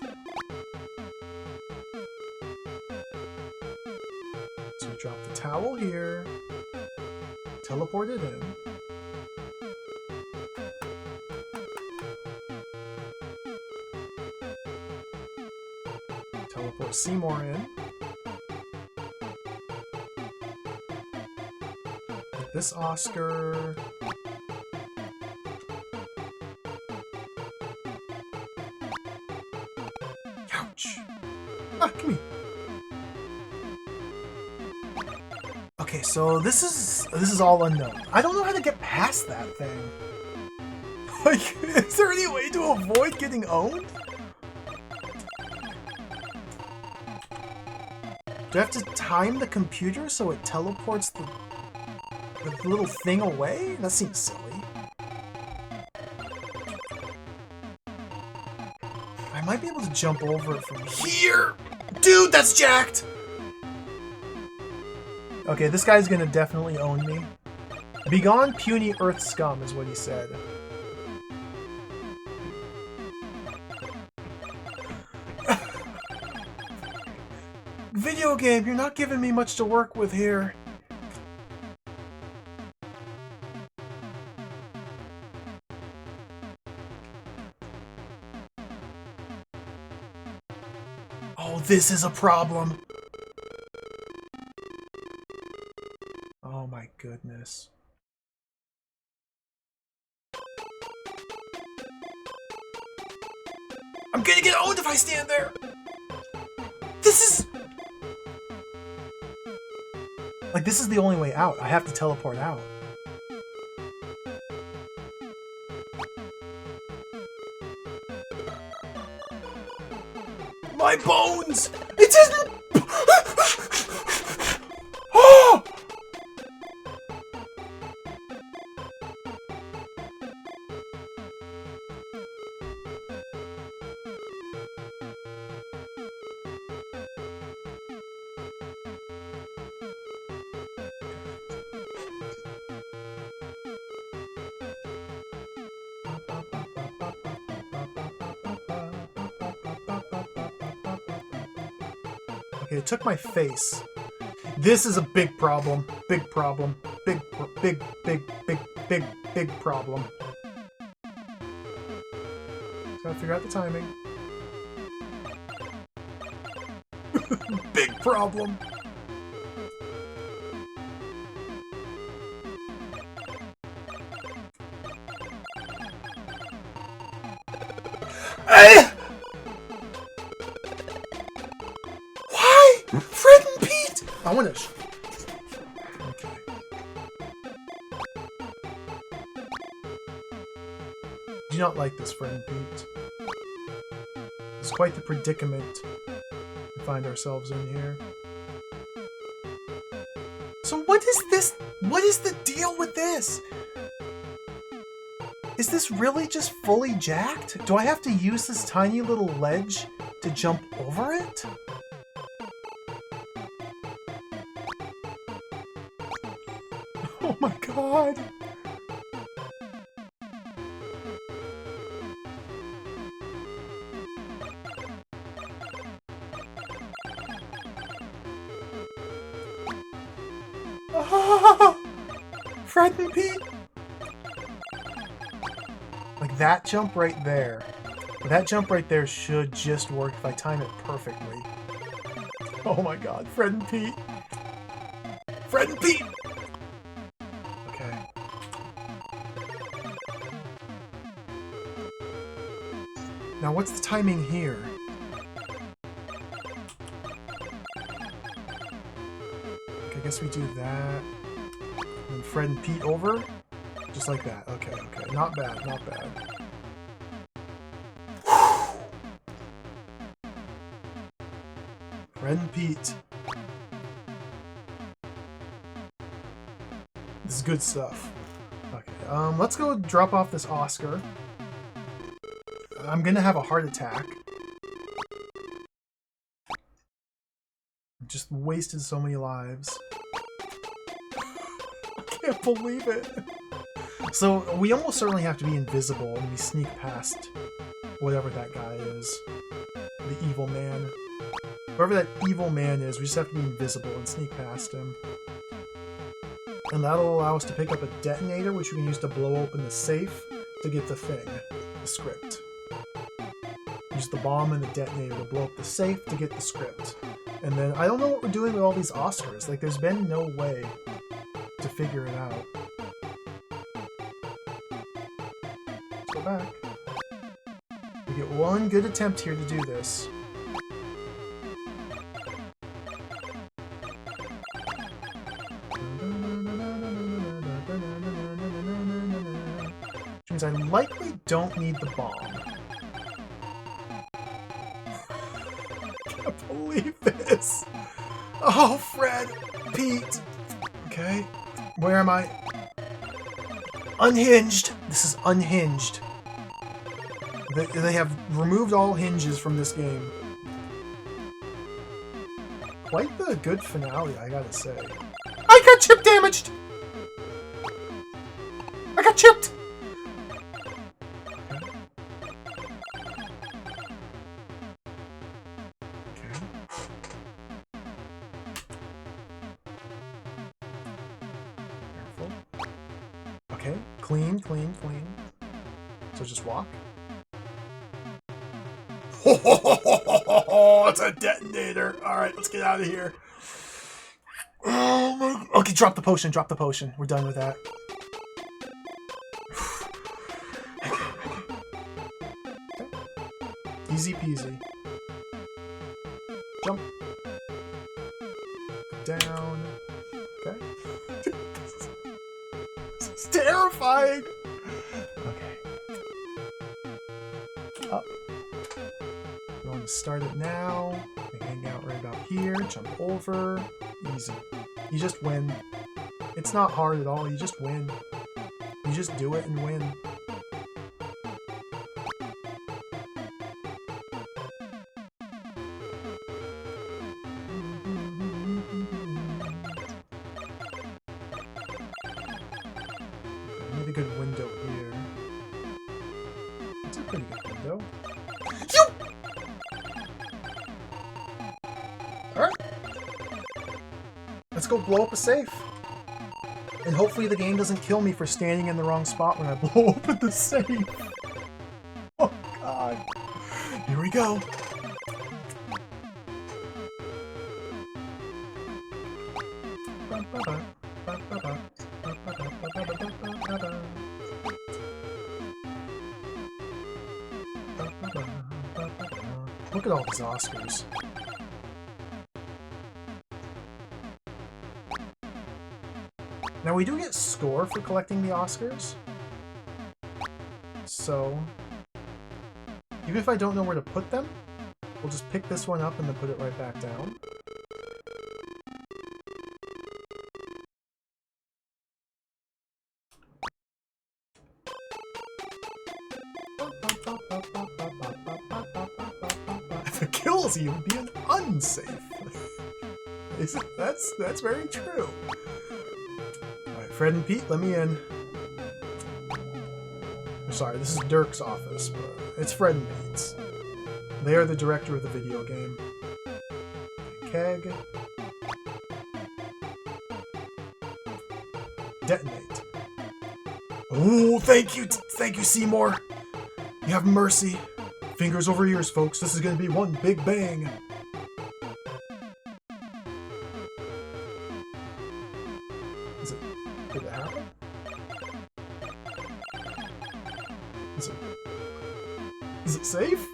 So we drop the towel here, teleport it in. Teleport Seymour in. Get this Oscar. Ouch. Ah, come here. Okay, so this is all unknown. I don't know how to get past that thing. Like, is there any way to avoid getting owned? Do I have to time the computer so it teleports the little thing away? That seems silly. I might be able to jump over it from here! Dude, that's jacked! Okay, this guy's gonna definitely own me. Begone, puny earth scum, is what he said. Video game, you're not giving me much to work with here. Oh, this is a problem. Oh my goodness. I'm gonna get owned if I stand there! This is... Like, this is the only way out. I have to teleport out. My bones! It isn't... Oh! Okay, it took my face. This is a big problem. Big problem. Big problem. Gotta figure out the timing. Big problem. Why? Fred and Pete! I want to... Okay. Do not like this, Fred and Pete. It's quite the predicament we find ourselves in here. So what is this? What is the deal with this? Is this really just fully jacked? Do I have to use this tiny little ledge to jump over it? Oh my god! Ah! Fred and Pete! Like that jump right there. That jump right there should just work if I time it perfectly. Oh my god, Fred and Pete! Fred and Pete! Okay. Now what's the timing here? Okay, I guess we do that. And Fred and Pete over? Just like that. Okay, okay. Not bad, not bad. Fred and Pete. This is good stuff. Okay, let's go drop off this Oscar. I'm gonna have a heart attack. Just wasted so many lives. I can't believe it. So we almost certainly have to be invisible and we sneak past whatever that guy is. The evil man. Whoever that evil man is, we just have to be invisible and sneak past him. And that'll allow us to pick up a detonator, which we can use to blow open the safe to get the thing, the script. Use the bomb and the detonator to blow up the safe to get the script. And then, I don't know what we're doing with all these Oscars. Like, there's been no way to figure it out. Let's go back. We get one good attempt here to do this. Which means I likely don't need the bomb. I can't believe this. Oh, Fred, Pete. Okay, where am I? Unhinged. This is unhinged. They have removed all hinges from this game. Quite the good finale, I gotta say. I got chip damaged! I got chipped! Okay. Careful. Okay, clean, clean, clean. So just walk. Oh, it's a detonator. Alright, let's get out of here. Oh my... Okay, drop the potion, drop the potion. We're done with that. Okay. Easy peasy. Jump. Down. Okay. This is terrifying. Okay. Up. Going to start it now. Hang out right about here. Jump over. Easy. You just win. It's not hard at all. You just win. You just do it and win. I need a good window here. It's a pretty good window. Alright. Let's go blow up a safe. And hopefully the game doesn't kill me for standing in the wrong spot when I blow open the safe. Oh god. Here we go. Look at all these Oscars. Now we do get score for collecting the Oscars. So, even if I don't know where to put them, we'll just pick this one up and then put it right back down. If it kills you, it would be an unsafe. That's very true. Alright, Fred and Pete, let me in. Sorry, this is Dirk's office, but it's Fred and Pete's. They are the director of the video game. Keg. Detonate. Oh, thank you, Seymour. You have mercy. Fingers over ears, folks. This is going to be one big bang. Did it happen? Is it safe?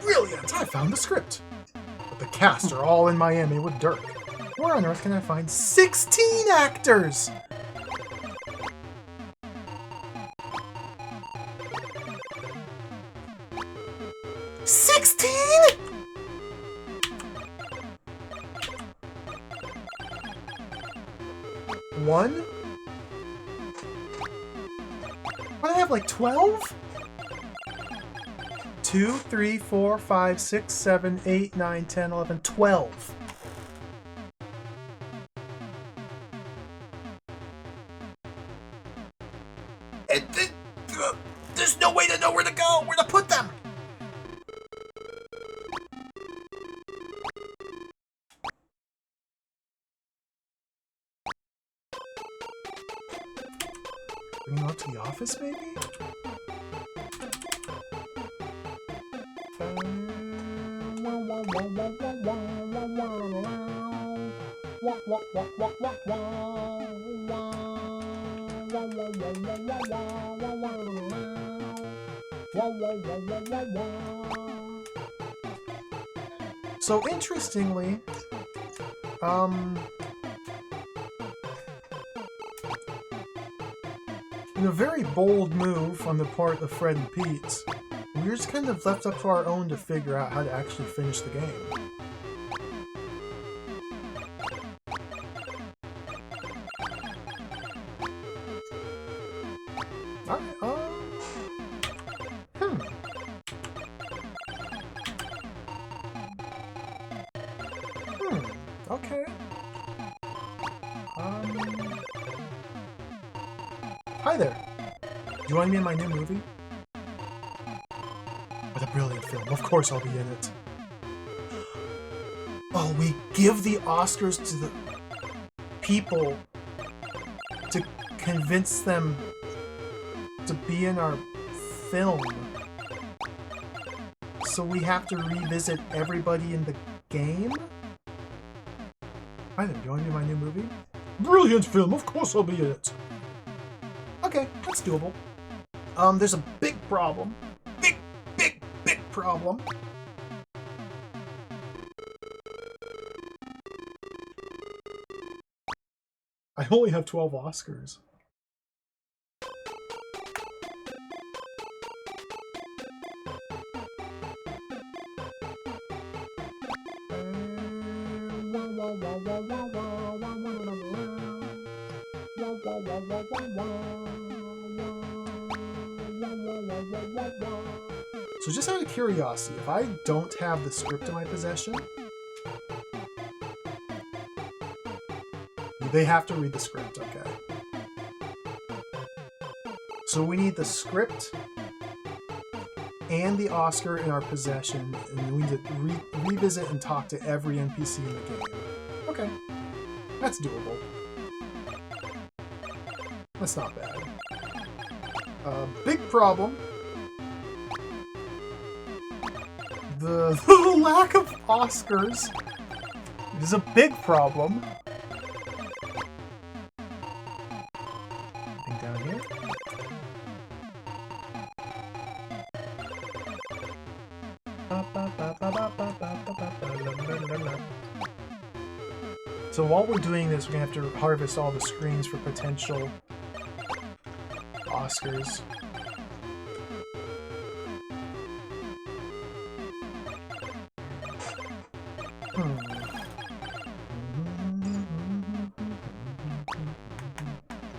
Brilliant! I found the script. But the cast are all in Miami with Dirk. Where on earth can I find 16 actors? One? What, I have like 12? 2, 3, 4, 5, 6, 7, 8, 9, 10, 11, 12. And there's no way to know where to go, where to put them. Bring them up to the office, maybe? So interestingly, in a very bold move on the part of Fred and Pete, we're just kind of left up to our own to figure out how to actually finish the game. Okay. Hi there. Do you want to be in my new movie? What a brilliant film. Of course I'll be in it. Oh, we give the Oscars to the people to convince them to be in our film. So we have to revisit everybody in the game? Hi there, do you want to be in my new movie? Brilliant film, of course I'll be in it. Okay, that's doable. There's a big problem. Big problem. I only have 12 Oscars. So just out of curiosity, if I don't have the script in my possession, they have to read the script, okay. So we need the script and the Oscar in our possession, and we need to revisit and talk to every NPC in the game. Okay, that's doable. That's not bad. Big problem. The lack of Oscars is a big problem. Anything down here? So while we're doing this, we're gonna have to harvest all the screens for potential Oscars.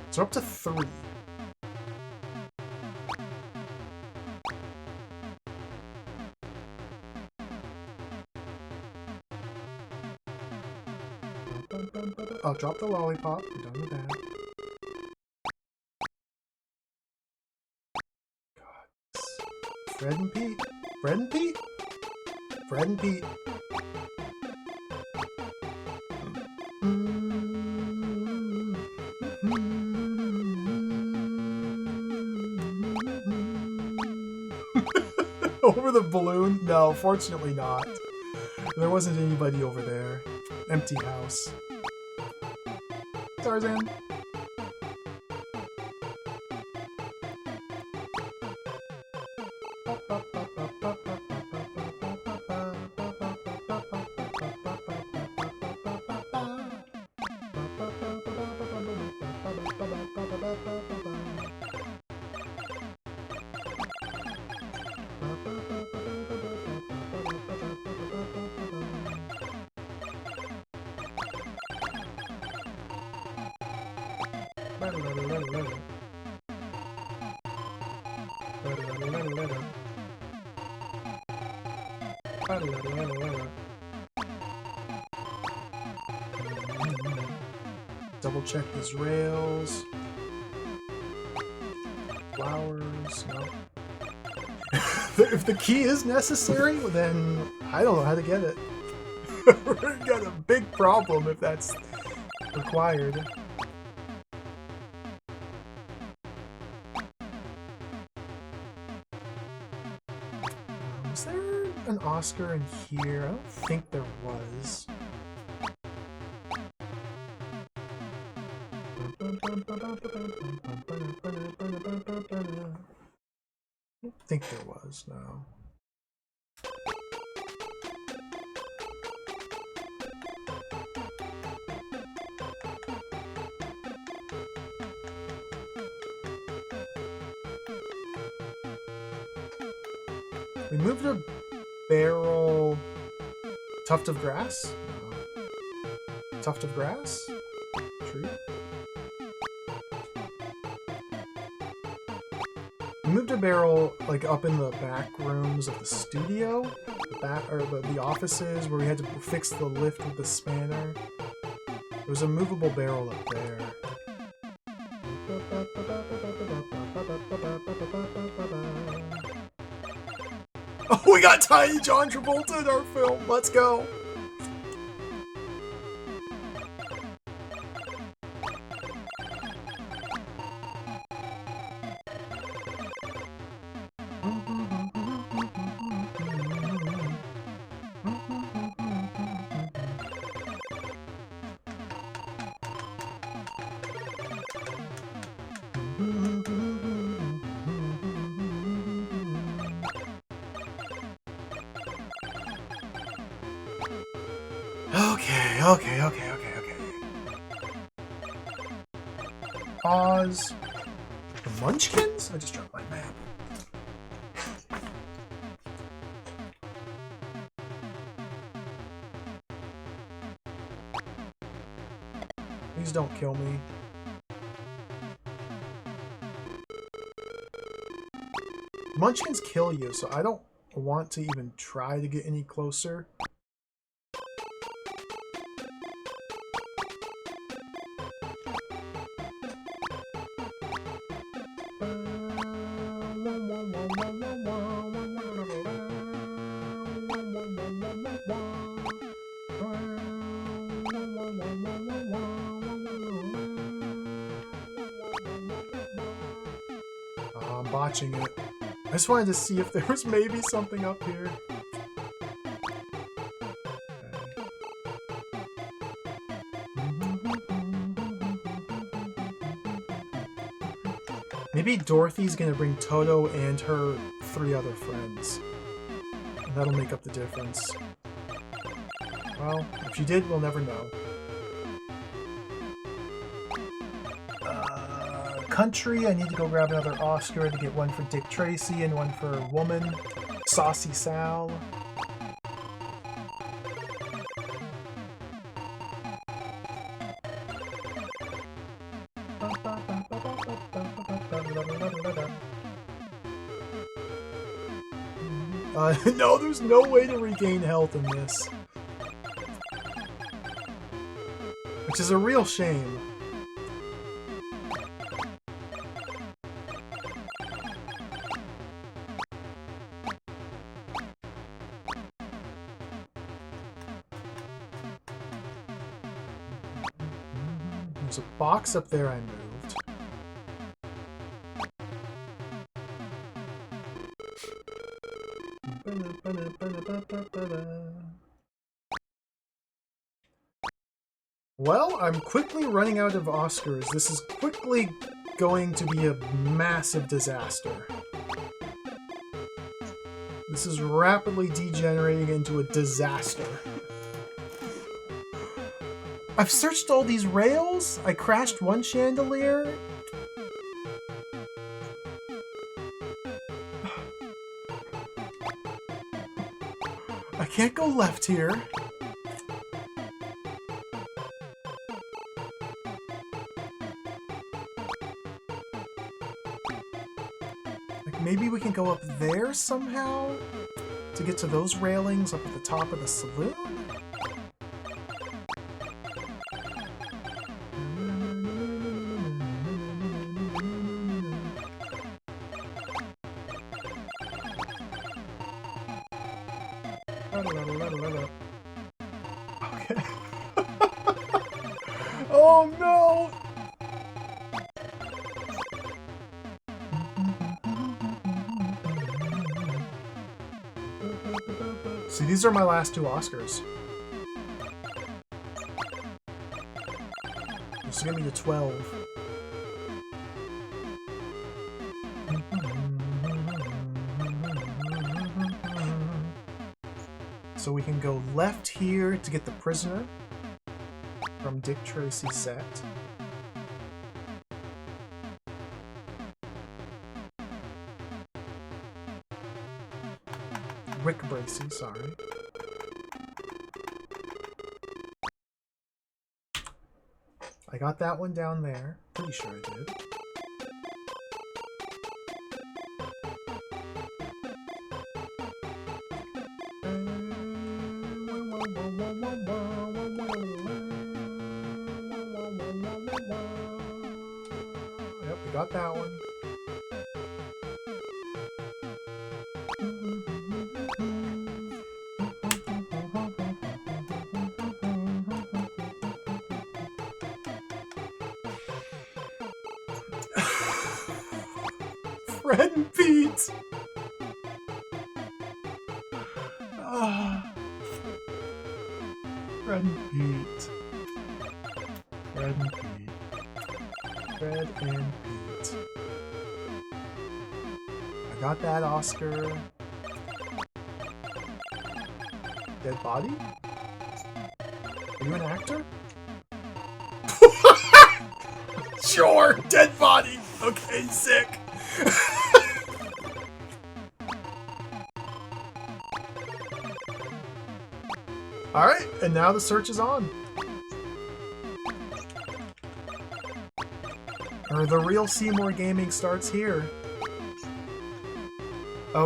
So up to 3. I'll drop the lollipop. I'm done with that. God. Fred and Pete. Fred and Pete? Fred and Pete. Over the balloon? No, fortunately not. There wasn't anybody over there. Empty house. Tarzan. Double check these rails. Flowers, no. If the key is necessary, then I don't know how to get it. We're gonna get a big problem if that's required. Was there an Oscar in here? I don't think there was. I don't think there was, no. We moved a barrel... Tuft of grass? No. Tuft of grass? Tree? We moved a barrel like up in the back rooms of the studio, the offices where we had to fix the lift with the spanner. There was a movable barrel up there. Oh, we got Tiny John Travolta in our film. Let's go. Okay. Pause. The Munchkins? I just dropped my map. Please don't kill me. Munchkins kill you, so I don't want to even try to get any closer. I'm botching it. I just wanted to see if there was maybe something up here. Maybe Dorothy's gonna bring Toto and her 3 other friends. And that'll make up the difference. Well, if she did, we'll never know. Country, I need to go grab another Oscar to get one for Dick Tracy and one for Woman. Saucy Sal. No, there's no way to regain health in this. Which is a real shame. There's a box up there I moved. Well, I'm quickly running out of Oscars. This is quickly going to be a massive disaster. This is rapidly degenerating into a disaster. I've searched all these rails. I crashed one chandelier. I can't go left here. Like maybe we can go up there somehow to get to those railings up at the top of the saloon? Okay. Oh no! See, these are my last 2 Oscars. This is gonna be to 12. So we can go left here to get the prisoner from Dick Tracy's set. Rick Bracey, sorry. I got that one down there. Pretty sure I did. Yep, we got that one. Fred and Pete! Fred and Pete. Fred and Pete. Fred and Pete. I got that Oscar. Dead body? Are you an actor? Sure! Dead body! Okay, sick! Alright, and now the search is on. Or the real Seymour gaming starts here.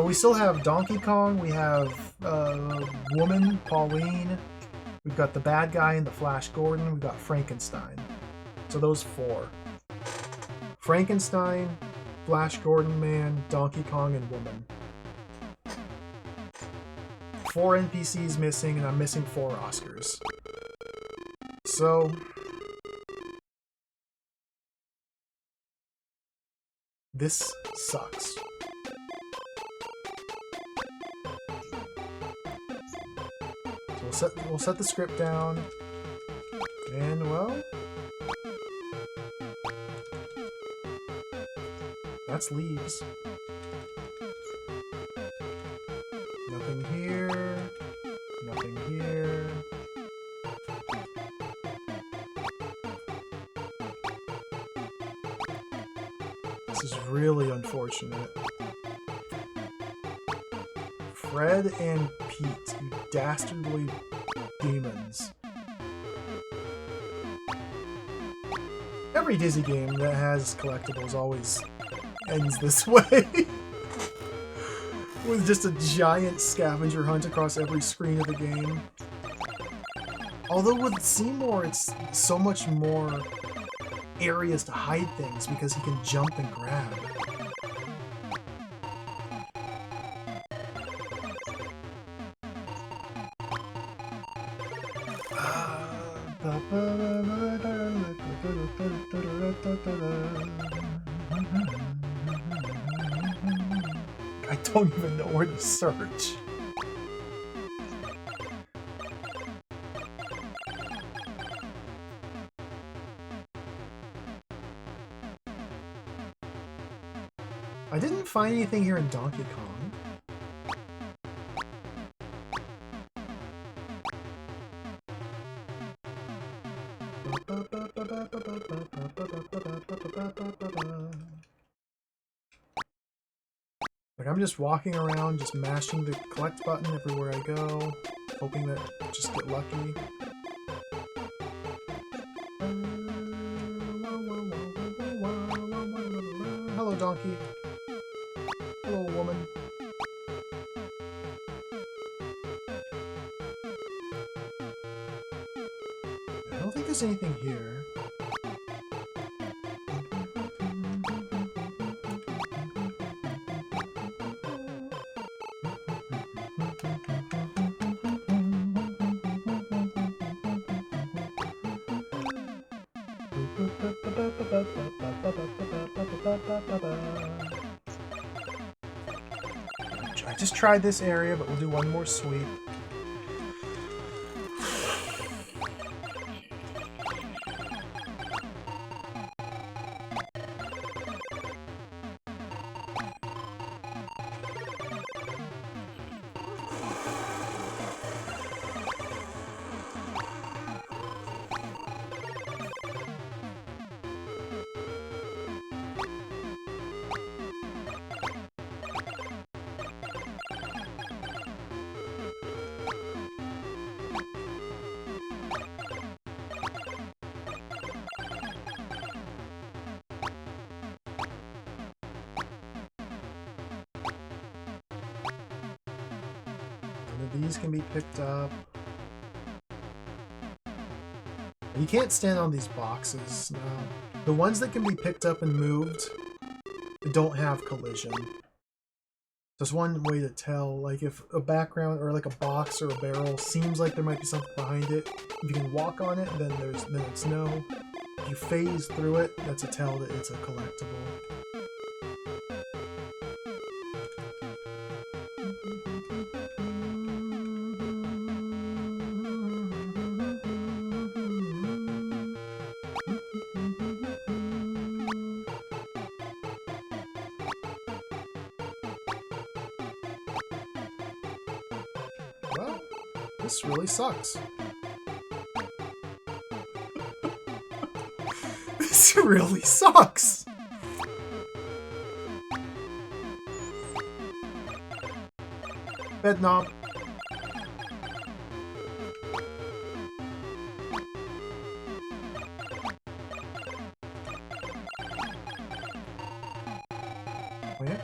We still have Donkey Kong, we have Woman, Pauline, we've got the bad guy in the Flash Gordon, we've got Frankenstein. So those 4. Frankenstein, Flash Gordon Man, Donkey Kong, and Woman. 4 NPCs missing, and I'm missing 4 Oscars. So This sucks. So we'll set the script down, and well, that's leaves. Nothing here. Nothing here. This is really unfortunate. Fred and Pete, you dastardly demons. Every Dizzy game that has collectibles always ends this way. With just a giant scavenger hunt across every screen of the game. Although with Seymour, it's so much more areas to hide things because he can jump and grab. I don't even know where to search. I didn't find anything here in Donkey Kong. Like, I'm just walking around, just mashing the collect button everywhere I go, hoping that I just get lucky. Hello, donkey. Hello, woman. I don't think there's anything here. I just tried this area, but we'll do one more sweep. These can be picked up. You can't stand on these boxes now. The ones that can be picked up and moved don't have collision. That's one way to tell, like if a background or like a box or a barrel seems like there might be something behind it, if you can walk on it, then it's no. If you phase through it, that's a tell that it's a collectible. Well, this really sucks. This really sucks! Bed knob. Plant.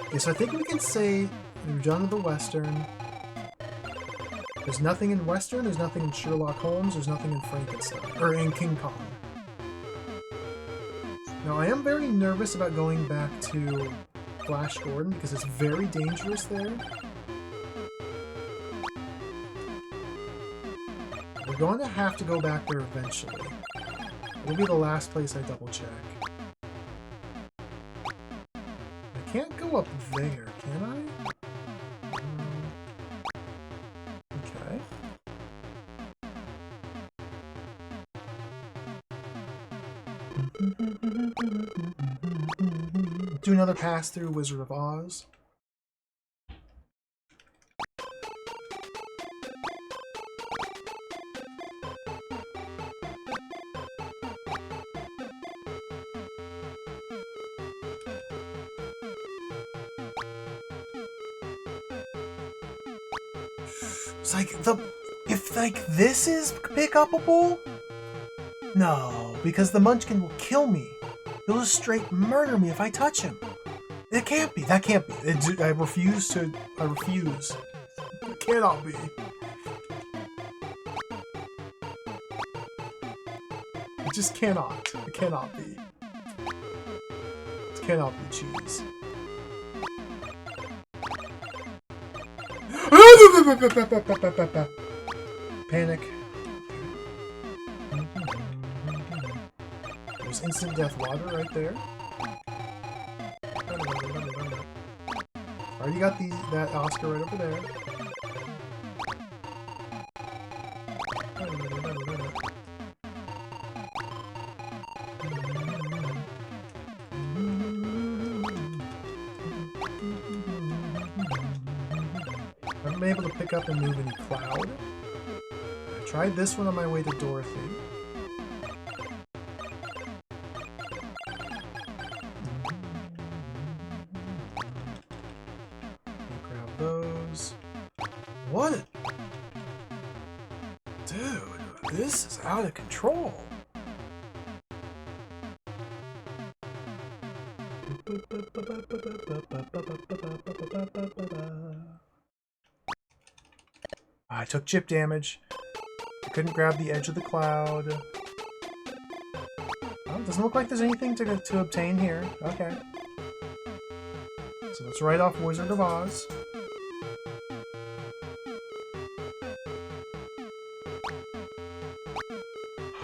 Okay, so I think we can say we've done the Western. There's nothing in Western, there's nothing in Sherlock Holmes, there's nothing in Frankenstein, or in King Kong. Now, I am very nervous about going back to Flash Gordon because it's very dangerous there. We're going to have to go back there eventually. It'll be the last place I double check. I can't go up there, can I? Okay. Do another pass through Wizard of Oz. It's like if like this is pick-upable? No, because the Munchkin will kill me. He'll just straight murder me if I touch him. It can't be. That can't be. I refuse. It cannot be. It just cannot. It cannot be. It cannot be cheese. Panic. There's instant death water right there. Already got that Oscar right over there. I haven't been able to pick up and move any cloud. I tried this one on my way to Dorothy. What? Dude, this is out of control. I took chip damage. I couldn't grab the edge of the cloud. Well, it doesn't look like there's anything to obtain here. Okay. So let's write off Wizard of Oz.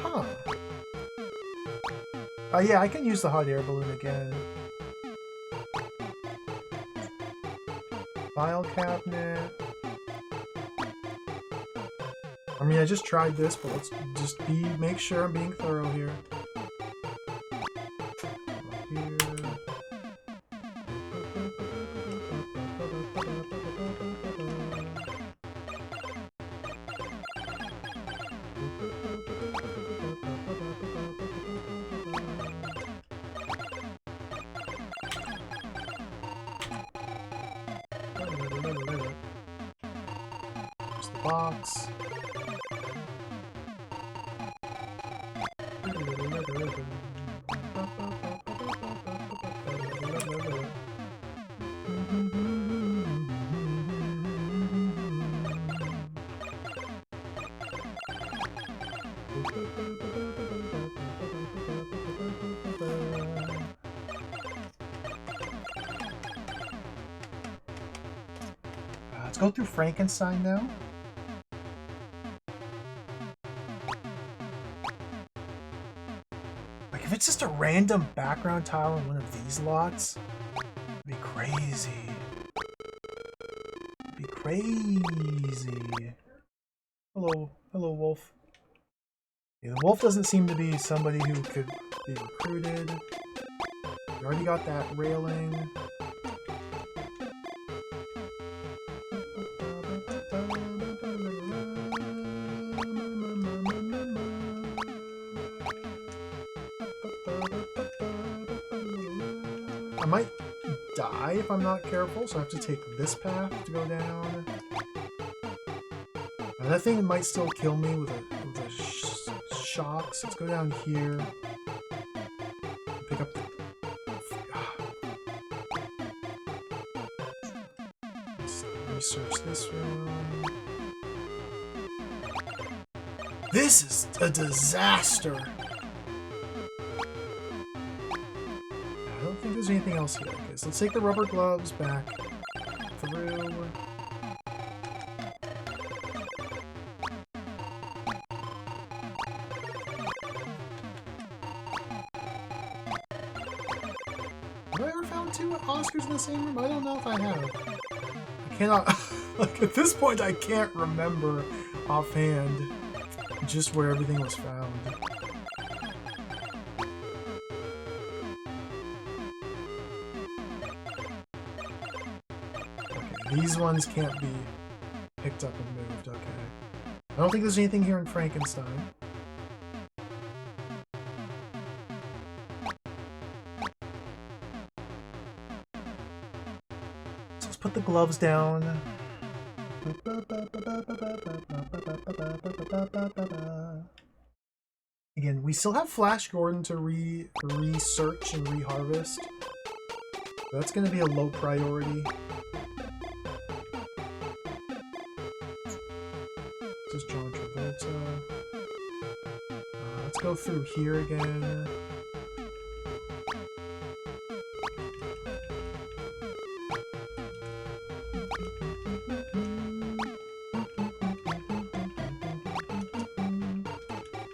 Huh. Yeah, I can use the hot air balloon again. File cabinet. I mean, I just tried this, but let's just make sure I'm being thorough here. Here's the box. Let's go through Frankenstein now. Like, if it's just a random background tile in one of these lots, it'd be crazy. It'd be crazy. Hello, wolf. Yeah, the wolf doesn't seem to be somebody who could be recruited. We already got that railing. I might die if I'm not careful, so I have to take this path to go down. Now, that thing might still kill me with a shock, so let's go down here. Pick up the... Let's research this room. This is a disaster! I don't think there's anything else here. Okay, so let's take the rubber gloves back through. to Oscars in the Same Room? I don't know if I have. I cannot... like, at this point, I can't remember offhand just where everything was found. Okay, these ones can't be picked up and moved, okay. I don't think there's anything here in Frankenstein. So let's put the gloves down. Again, we still have Flash Gordon to research and reharvest. That's going to be a low priority. This is John Travolta. Let's go through here again.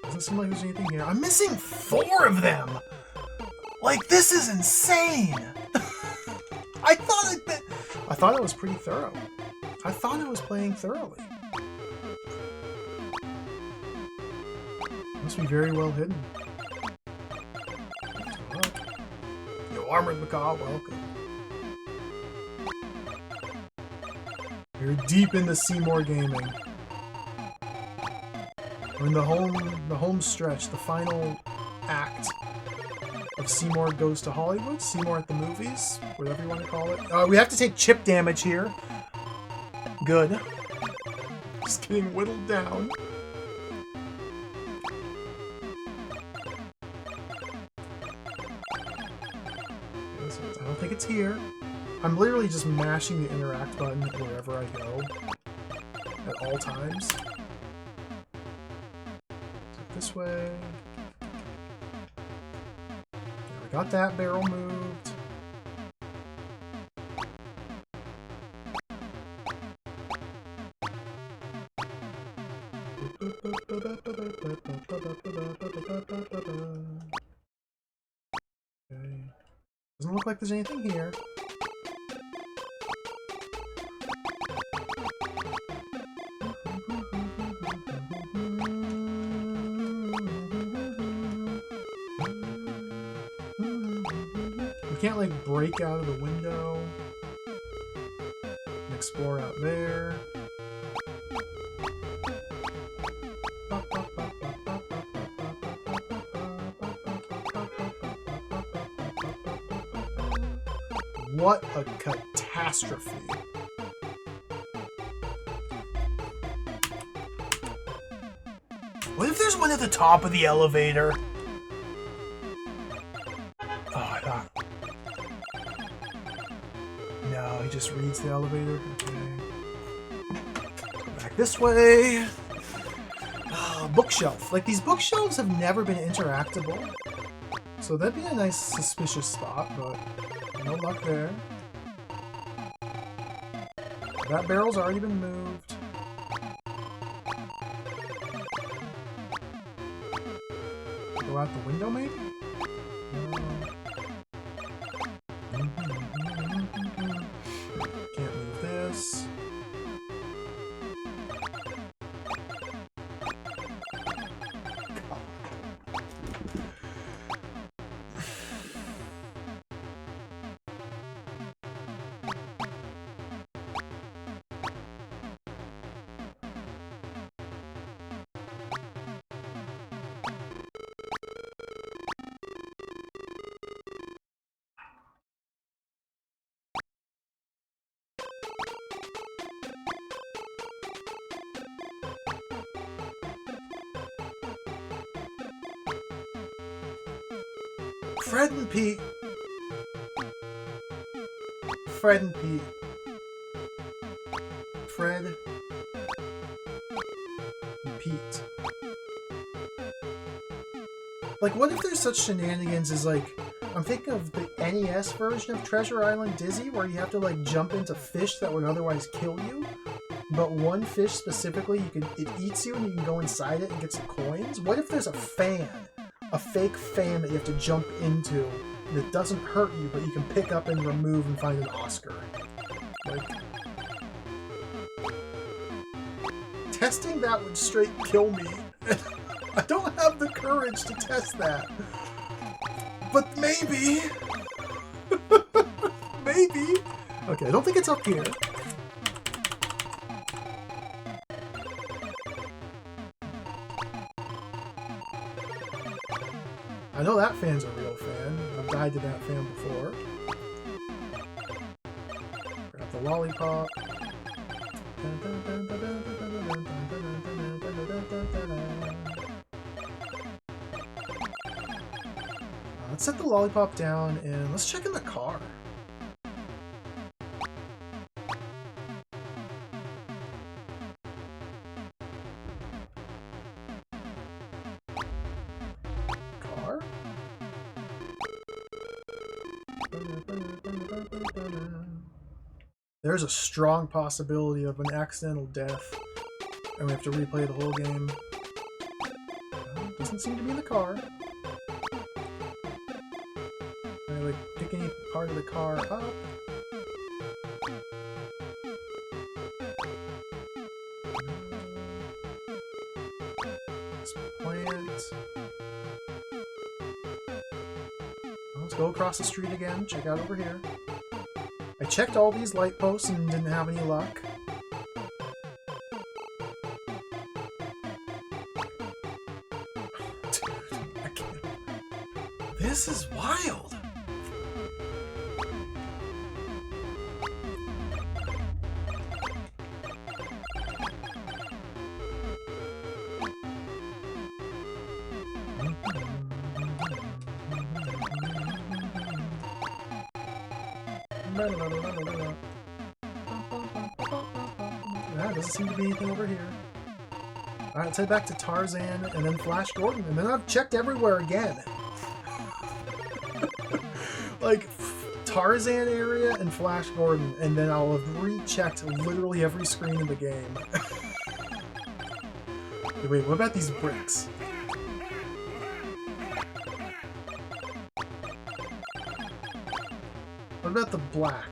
Doesn't seem like there's anything here. I'm missing 4 of them! Like, this is insane! I thought it was pretty thorough. I thought I was playing thoroughly. Must be very well hidden. Yo, Armored Macaw, welcome. You're deep into Seymour gaming. We're in the home stretch, the final act of Seymour Goes to Hollywood, Seymour at the Movies, whatever you want to call it. We have to take chip damage here. Good. Just getting whittled down. I don't think it's here. I'm literally just mashing the interact button wherever I go. At all times. This way. Yeah, we got that barrel moved. Okay. Doesn't look like there's anything here. We can't, like, break out of the window and explore out there. What a catastrophe. What if there's one at the top of the elevator? Oh, I thought... No, he just reads the elevator. Okay. Go back this way. Oh, bookshelf. Like, these bookshelves have never been interactable. So that'd be a nice suspicious spot, but no luck there. That barrel's already been moved. Go out the window, maybe? No. Can't move this. Fred and Pete. Fred and Pete. Fred and Pete. Like, what if there's such shenanigans as, like, I'm thinking of the NES version of Treasure Island Dizzy, where you have to, like, jump into fish that would otherwise kill you. But one fish specifically, it eats you and you can go inside it and get some coins. What if there's a fan? A fake fan that you have to jump into that doesn't hurt you, but you can pick up and remove and find an Oscar. Like, testing that would straight kill me. I don't have the courage to test that. But maybe. Maybe. Okay, I don't think it's up here. I know that fan's a real fan. I've died to that fan before. Grab the lollipop. Let's set the lollipop down and let's check in the car. There's a strong possibility of an accidental death, and we have to replay the whole game. Doesn't seem to be in the car. Can I, like, pick any part of the car up? This plant. Let's go across the street again, check out over here. I checked all these light posts and didn't have any luck. Dude, I can't. This is wild. Doesn't seem to be anything over here. Alright, let's head back to Tarzan and then Flash Gordon, and then I've checked everywhere again. Like, Tarzan area and Flash Gordon, and then I'll have rechecked literally every screen in the game. Wait, what about these bricks? What about the black?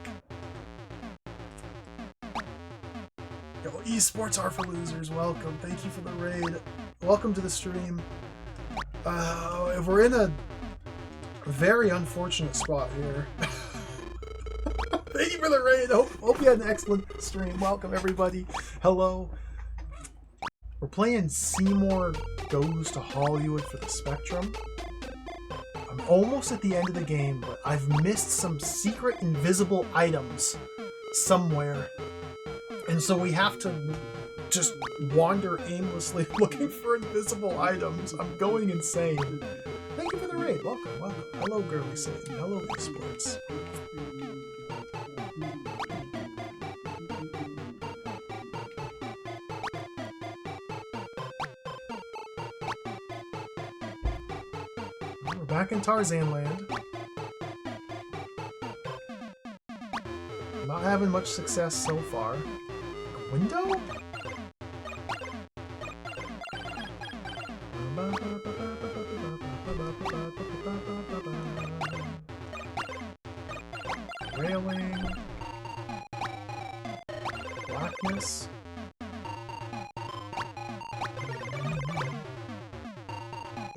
Yo, esports are for losers. Welcome. Thank you for the raid. Welcome to the stream. We're in a very unfortunate spot here. Thank you for the raid. Hope you had an excellent stream. Welcome, everybody. Hello. We're playing Seymour Goes to Hollywood for the Spectrum. I'm almost at the end of the game, but I've missed some secret invisible items somewhere. And so we have to just wander aimlessly looking for invisible items. I'm going insane. Thank you for the raid. Welcome, welcome. Hello, Girly Satan. Hello, esports. We're back in Tarzan land. Not having much success so far. A window? Railing. Blackness.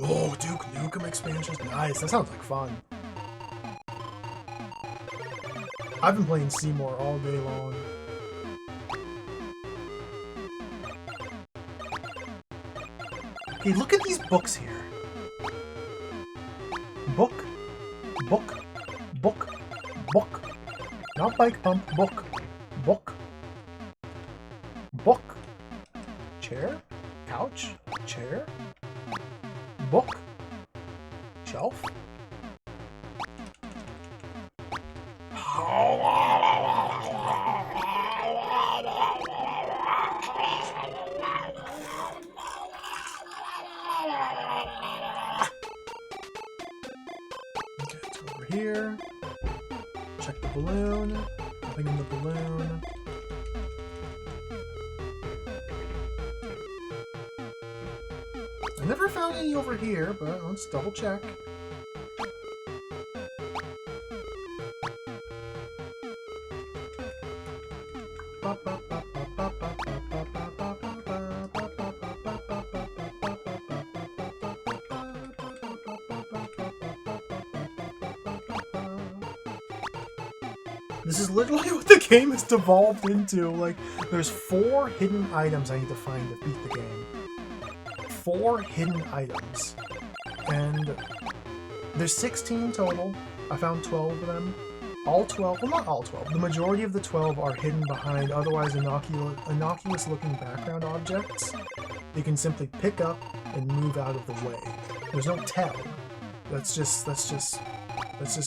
Oh, Duke Nukem expansions. Nice. That sounds like fun. I've been playing Seymour all day long. Okay, look at these books here. Book, book, book, book. Not bike pump, book, book, book. Chair, couch, chair, book, shelf. Okay, let's go over here. Check the balloon. Nothing in the balloon. I never found any over here, but let's double check. This is literally what the game has devolved into. Like, there's 4 hidden items I need to find to beat the game. 4 hidden items. And there's 16 total. I found 12 of them. All 12, well, not all 12. The majority of the 12 are hidden behind otherwise innocuous-looking background objects you can simply pick up and move out of the way. There's no tell. That's just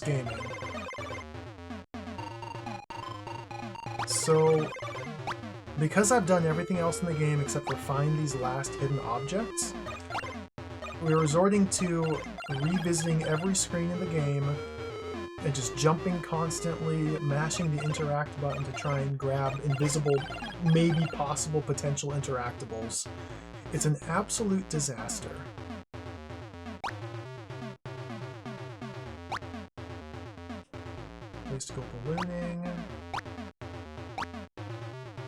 gaming. So, because I've done everything else in the game except for find these last hidden objects, we're resorting to revisiting every screen in the game and just jumping constantly, mashing the interact button to try and grab invisible, maybe possible potential interactables. It's an absolute disaster. Place to go ballooning.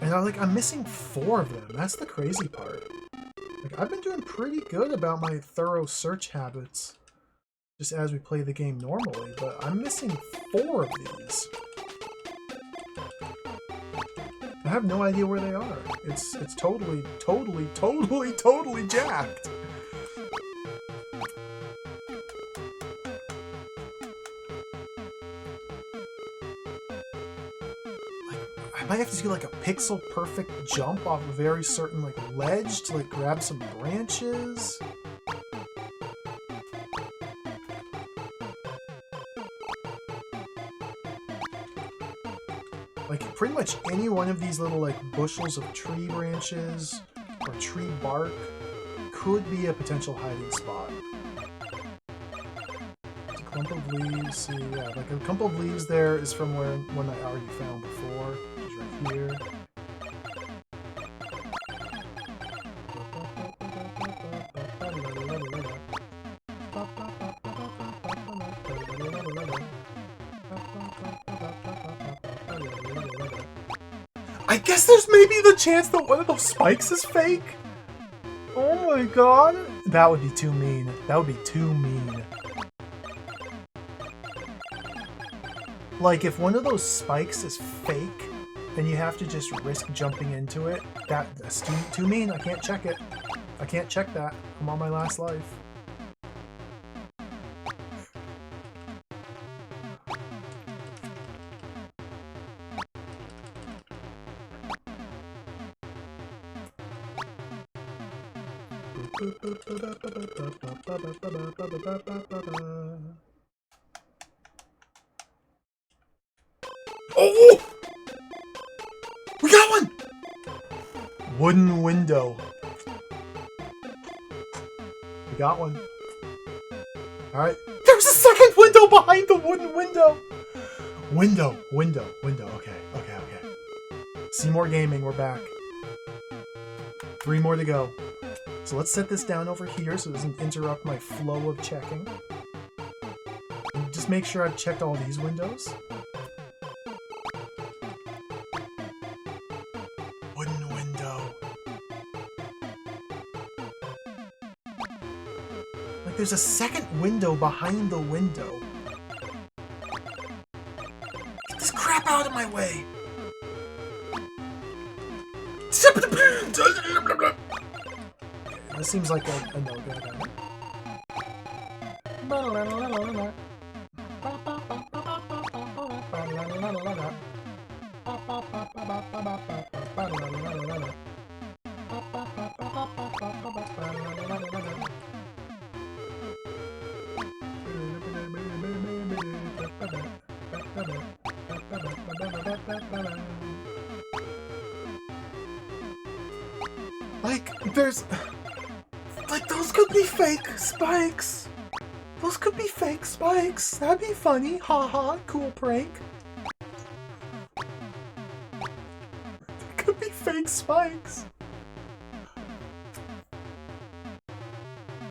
And I'm missing 4 of them. That's the crazy part. Like, I've been doing pretty good about my thorough search habits just as we play the game normally, but I'm missing 4 of these. I have no idea where they are. It's totally jacked. I might have to do like a pixel perfect jump off a very certain like ledge to like grab some branches. Like pretty much any one of these little like bushels of tree branches or tree bark could be a potential hiding spot. It's a clump of leaves, see, yeah, like a clump of leaves there is from one I already found before. Here. I guess there's maybe the chance that one of those spikes is fake? Oh my god! That would be too mean. That would be too mean. Like, if one of those spikes is fake, then you have to just risk jumping into it. That's too mean. I can't check it. I can't check that. I'm on my last life. Oh! We got one! Wooden window. We got one. Alright. There's a second window behind the wooden window! Window. Okay. Seymour Gaming, we're back. 3 more to go. So let's set this down over here so it doesn't interrupt my flow of checking. And just make sure I've checked all these windows. Wooden window. Like there's a second window behind the window. Get this crap out of my way! This seems like a no-go then. Like, those could be fake spikes. Those could be fake spikes. That'd be funny. Haha, cool prank. Could be fake spikes.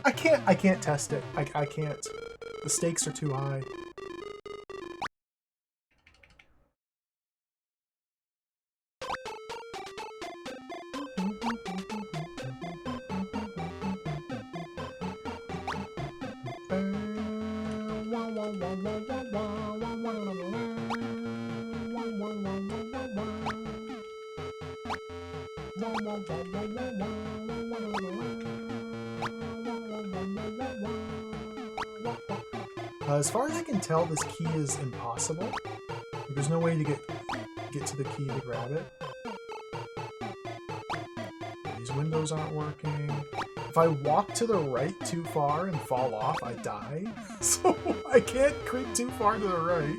I can't test it. I can't. The stakes are too high. As far as I can tell, this key is impossible. There's no way to get to the key to grab it. These windows aren't working. If I walk to the right too far and fall off, I die. So I can't creep too far to the right.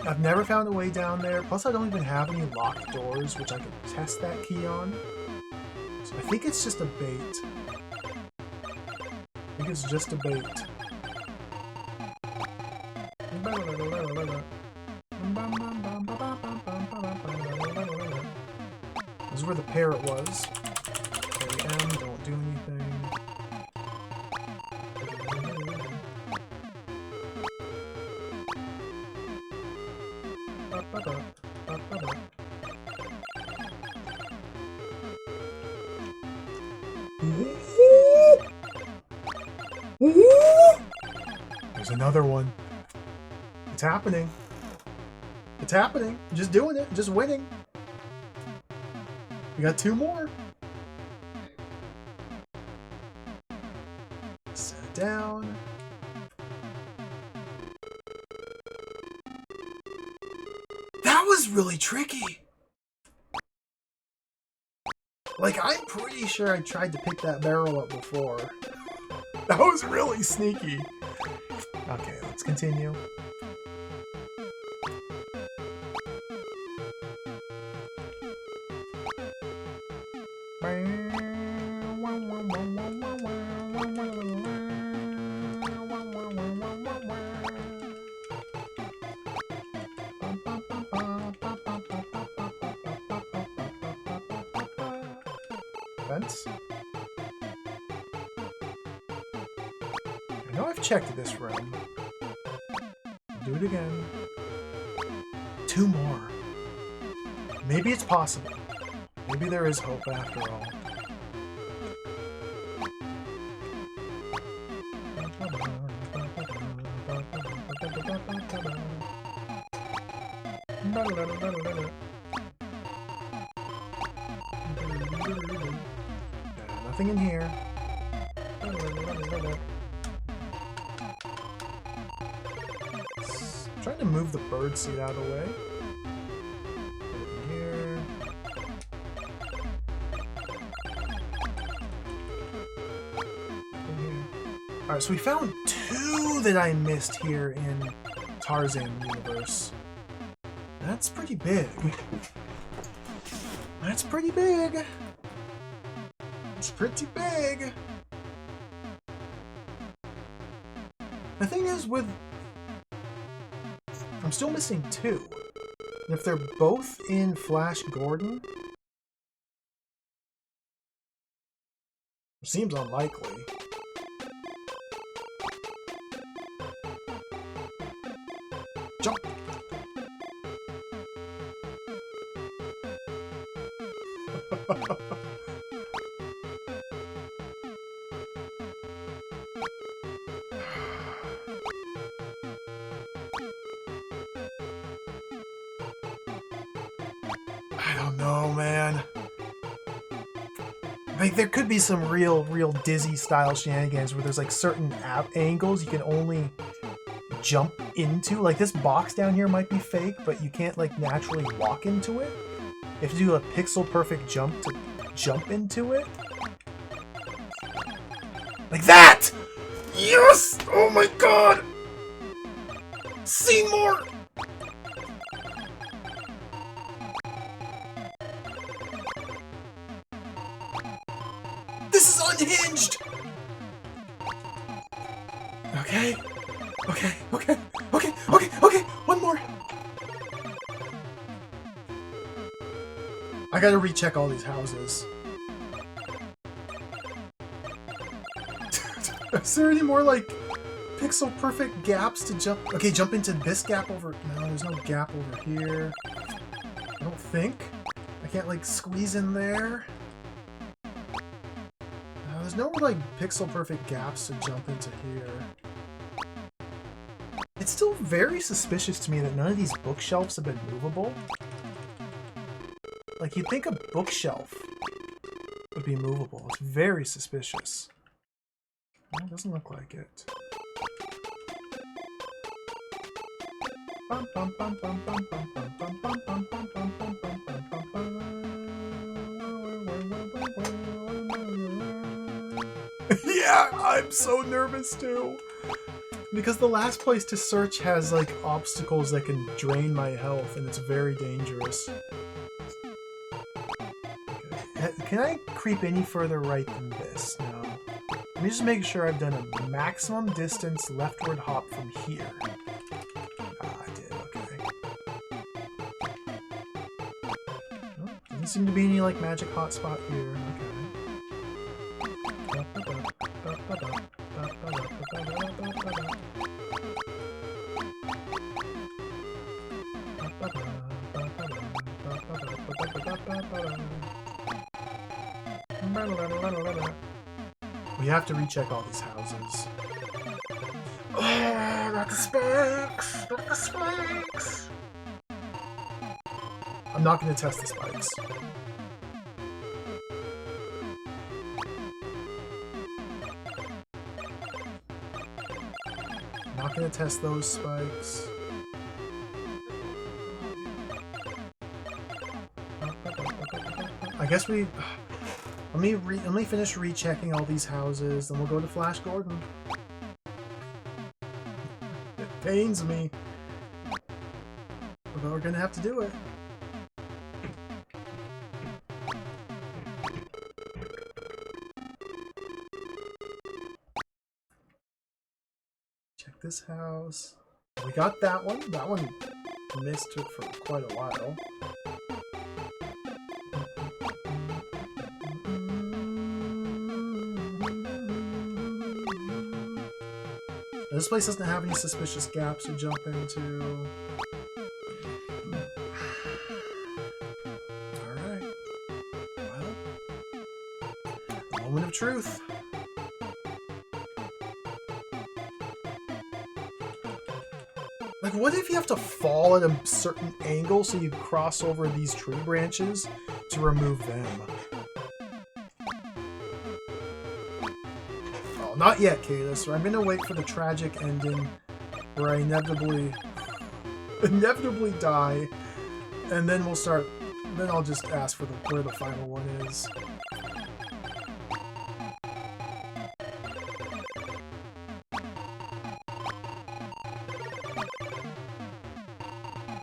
I've never found a way down there. Plus, I don't even have any locked doors, which I could test that key on. So I think it's just a bait. I think it's just a bait. This is where the parrot was. Carry M, don't do anything. There's another one. It's happening. It's happening. Just doing it. Just winning. We got two more. Set it down. That was really tricky. Like, I'm pretty sure I tried to pick that barrel up before. That was really sneaky. Okay, let's continue. Vents. I know I've checked this room. I'll do it again. Two more. Maybe it's possible. Maybe there is hope after all. Nothing in here. Trying to move the bird seat out of the way. Put it in here. Alright, so we found two that I missed here in Tarzan universe. That's pretty big. That's pretty big. It's pretty big. The thing is with... I'm still missing two. And if they're both in Flash Gordon... Seems unlikely. Jump! I don't know, man. Like, there could be some real Dizzy style shenanigans where there's like certain angles you can only jump into. Like this box down here might be fake, but you can't like naturally walk into it. You have to do a pixel perfect jump to jump into it. Like that! Yes! Oh my god! Seymour! This is unhinged! Okay. Okay. One more. I gotta recheck all these houses. Is there any more, like, pixel perfect gaps to jump? Okay, jump into this gap over... No, there's no gap over here. I don't think. I can't, like, squeeze in there. There's no, like, pixel perfect gaps to jump into here. still very suspicious to me that none of these bookshelves have been movable. Like, you'd think a bookshelf would be movable. It's very suspicious. Well, it doesn't look like it. Yeah, I'm so nervous too. Because the last place to search has, like, obstacles that can drain my health, and it's very dangerous. Okay. Can I creep any further right than this? No. Let me just make sure I've done a maximum distance leftward hop from here. Ah, I did, okay. Oh, doesn't seem to be any, like, magic hotspot here. Okay. We have to recheck all these houses. Oh, not the spikes! Not the spikes! I'm not going to test the spikes. I'm not going to test those spikes. I guess we... Let me finish rechecking all these houses, then we'll go to Flash Gordon. It pains me, but we're gonna have to do it. Check this house. We got that one. That one missed it for quite a while. This place doesn't have any suspicious gaps to jump into. Alright. Well, moment of truth. Like, what if you have to fall at a certain angle so you cross over these tree branches to remove them? Not yet, Kalis. I'm gonna wait for the tragic ending where I inevitably die, and then we'll start. Then I'll just ask for where the final one is.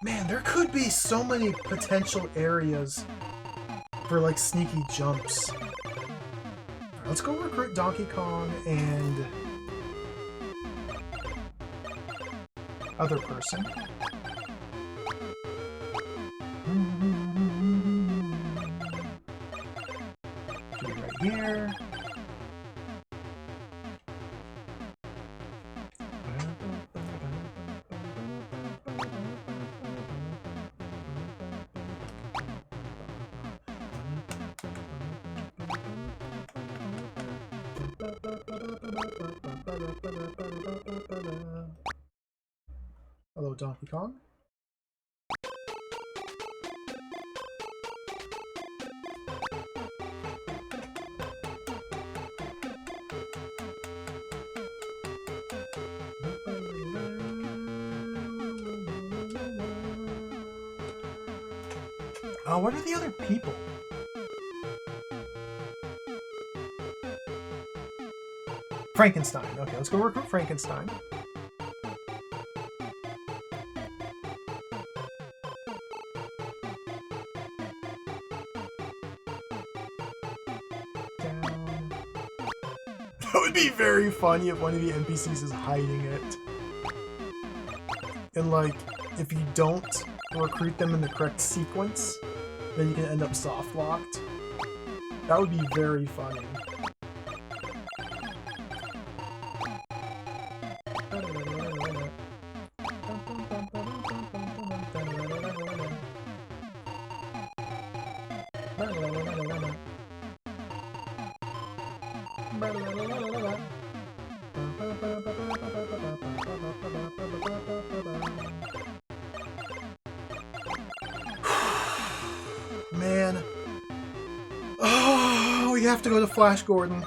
Man, there could be so many potential areas for, like, sneaky jumps. Let's go recruit Donkey Kong and other person. Should be right here. Hello, Donkey Kong. Oh, what are the other people? Frankenstein. Okay, let's go recruit Frankenstein. That would be very funny if one of the NPCs is hiding it. And, like, if you don't recruit them in the correct sequence, then you can end up soft-locked. That would be very funny. Oh, we have to go to Flash Gordon.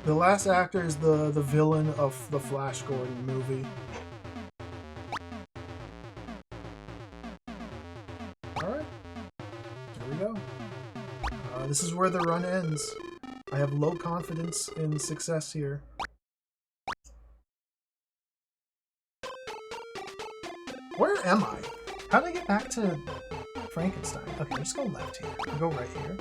The last actor is the villain of the Flash Gordon movie. Alright. Here we go. This is where the run ends. I have low confidence in success here. Where am I? How did I get back to Frankenstein? Okay, I'm just going left here. I'll go right here.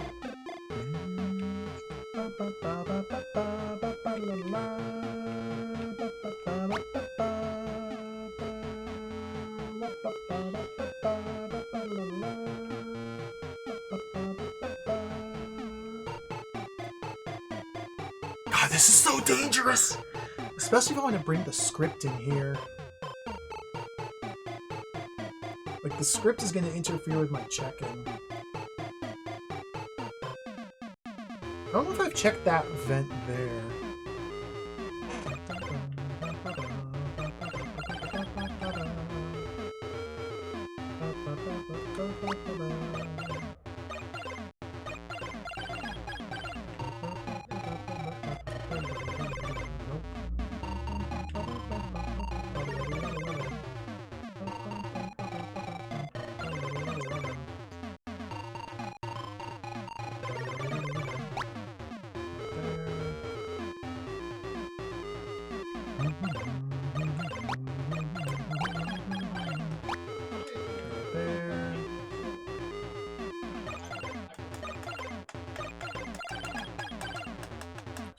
God, this is so dangerous! Especially if I want to bring the script in here. Like, the script is going to interfere with my checking. I don't know if I've checked that vent there.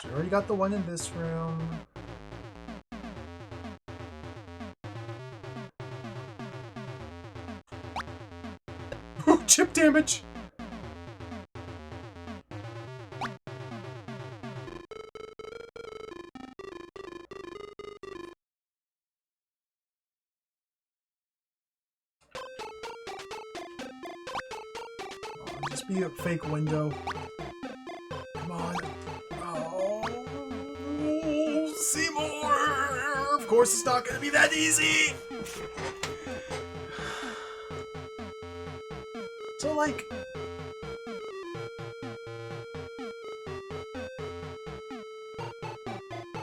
So we already got the one in this room. Chip damage! Oh, just be a fake window. Come on. Oh, Seymour! Of course it's not gonna be that easy! So, like...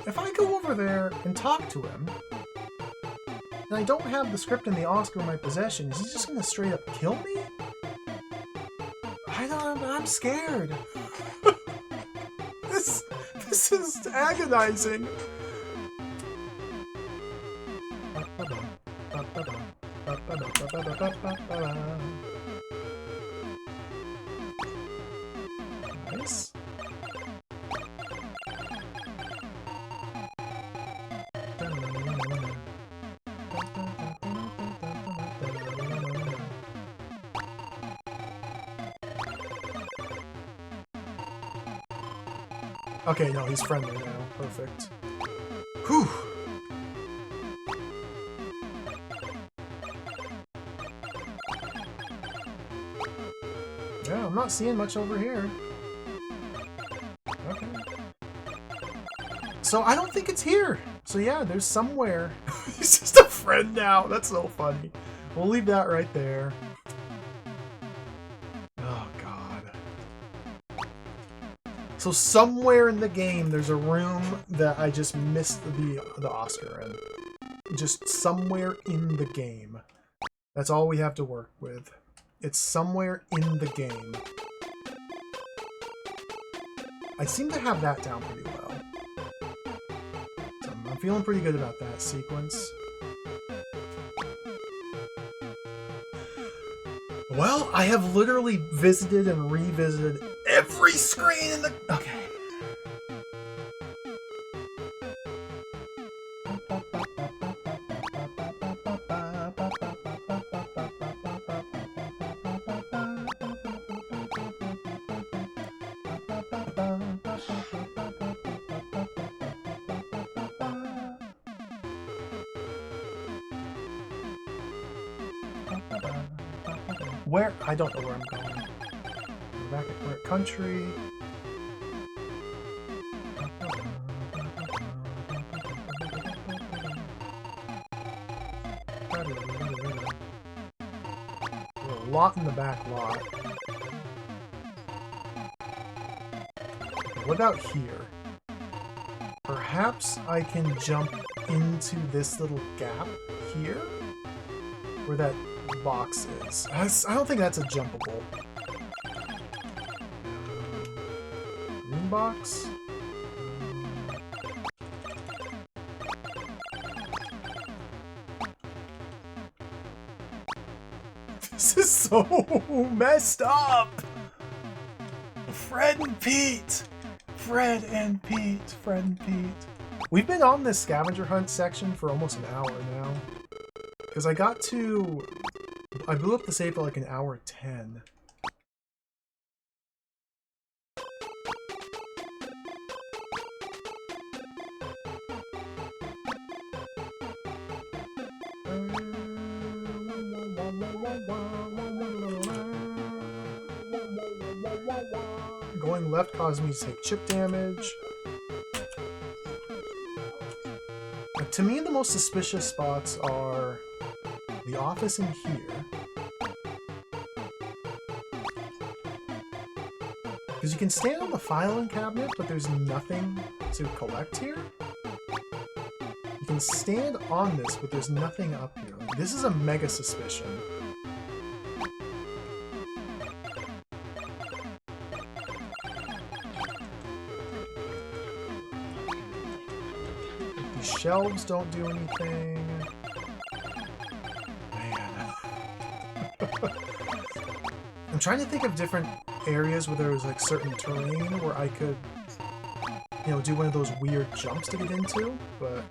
if I go over there and talk to him, and I don't have the script and the Oscar in my possession, is he just gonna straight up kill me? I'm scared. This is agonizing. Nice. Okay, no, he's friendly now. Perfect. Whew! Yeah, I'm not seeing much over here. Okay. So I don't think it's here. So yeah, there's somewhere. He's just a friend now. That's so funny. We'll leave that right there. Oh, God. So somewhere in the game, there's a room that I just missed the Oscar in. Just somewhere in the game. That's all we have to work with. It's somewhere in the game. I seem to have that down pretty well. So I'm feeling pretty good about that sequence. Well, I have literally visited and revisited every screen in the... Okay. Where? I don't know where I'm going. We're back at Brick Country. lot in the back lot. What about here? Perhaps I can jump into this little gap here? Where that box is. I don't think that's a jumpable. Green box? This is so messed up! Fred and Pete! Fred and Pete! Fred and Pete. We've been on this scavenger hunt section for almost an hour now. Because I blew up the safe at like an hour 10. Going left caused me to take chip damage. To me, the most suspicious spots are the office in here. Because you can stand on the filing cabinet, but there's nothing to collect here. You can stand on this, but there's nothing up here. Like, this is a mega suspicion. These shelves don't do anything. Man. I'm trying to think of different areas where there was like certain terrain where I could, you know, do one of those weird jumps to get into, but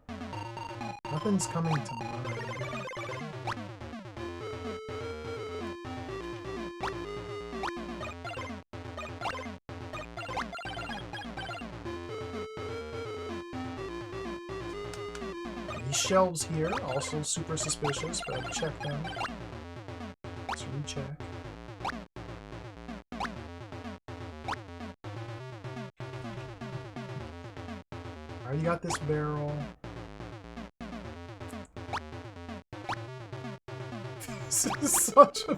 nothing's coming to mind. These shelves here, also super suspicious, but I'll check them. Let's recheck. I already got this barrel. This is such a...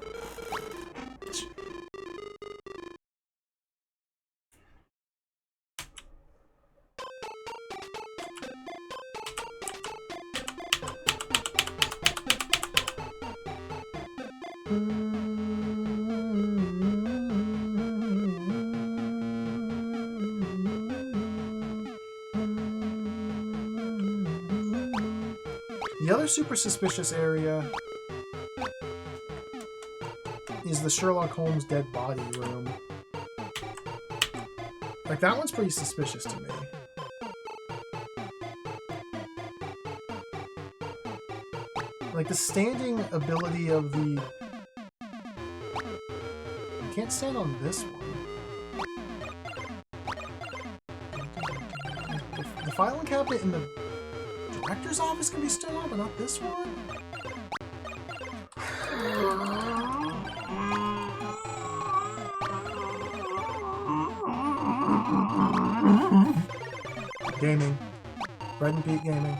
The other super suspicious area is the Sherlock Holmes dead body room. Like, that one's pretty suspicious to me. Like, the standing ability of the... I can't stand on this one. The filing cabinet in the director's office can be stood on, but not this one? Gaming. Fred and Pete Gaming.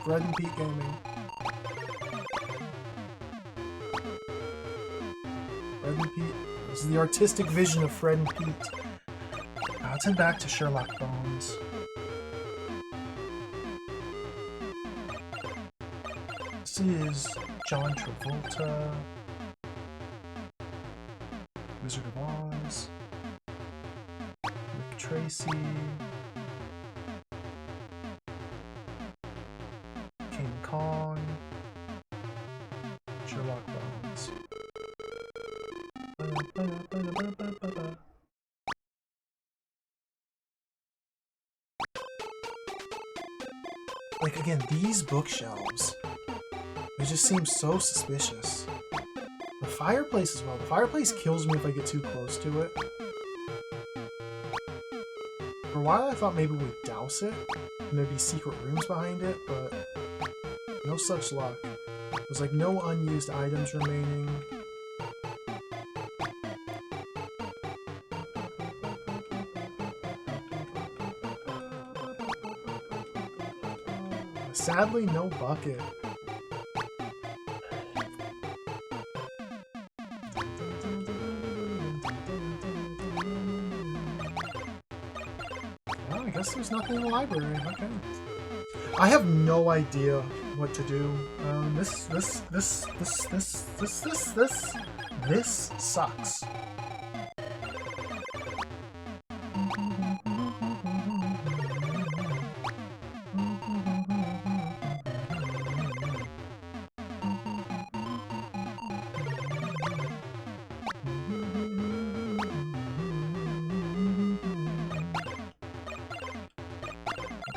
Fred and Pete Gaming. Fred and Pete. This is the artistic vision of Fred and Pete. Let's head back to Sherlock Bones. This is John Travolta. Wizard of Oz. Rick Tracy. King Kong. Sherlock Bones. Like, again, these bookshelves, they just seem so suspicious. The fireplace as well. The fireplace kills me if I get too close to it. For a while I thought maybe we'd douse it, and there'd be secret rooms behind it, but no such luck. There's like no unused items remaining. Sadly, no bucket. there's nothing in the library. Okay. I have no idea what to do. This sucks.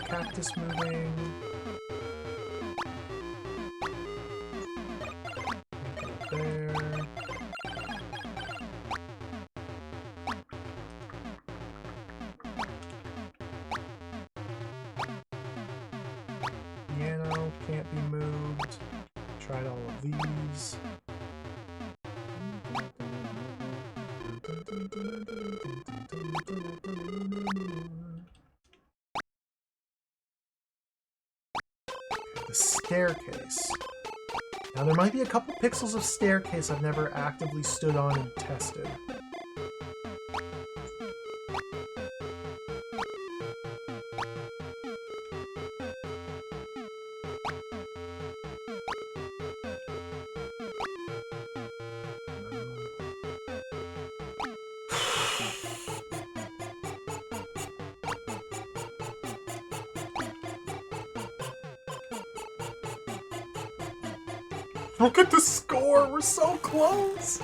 Cactus moving. There. Piano can't be moved. Tried all of these. The staircase. Now there might be a couple pixels of staircase I've never actively stood on and tested. Look at the score! We're so close!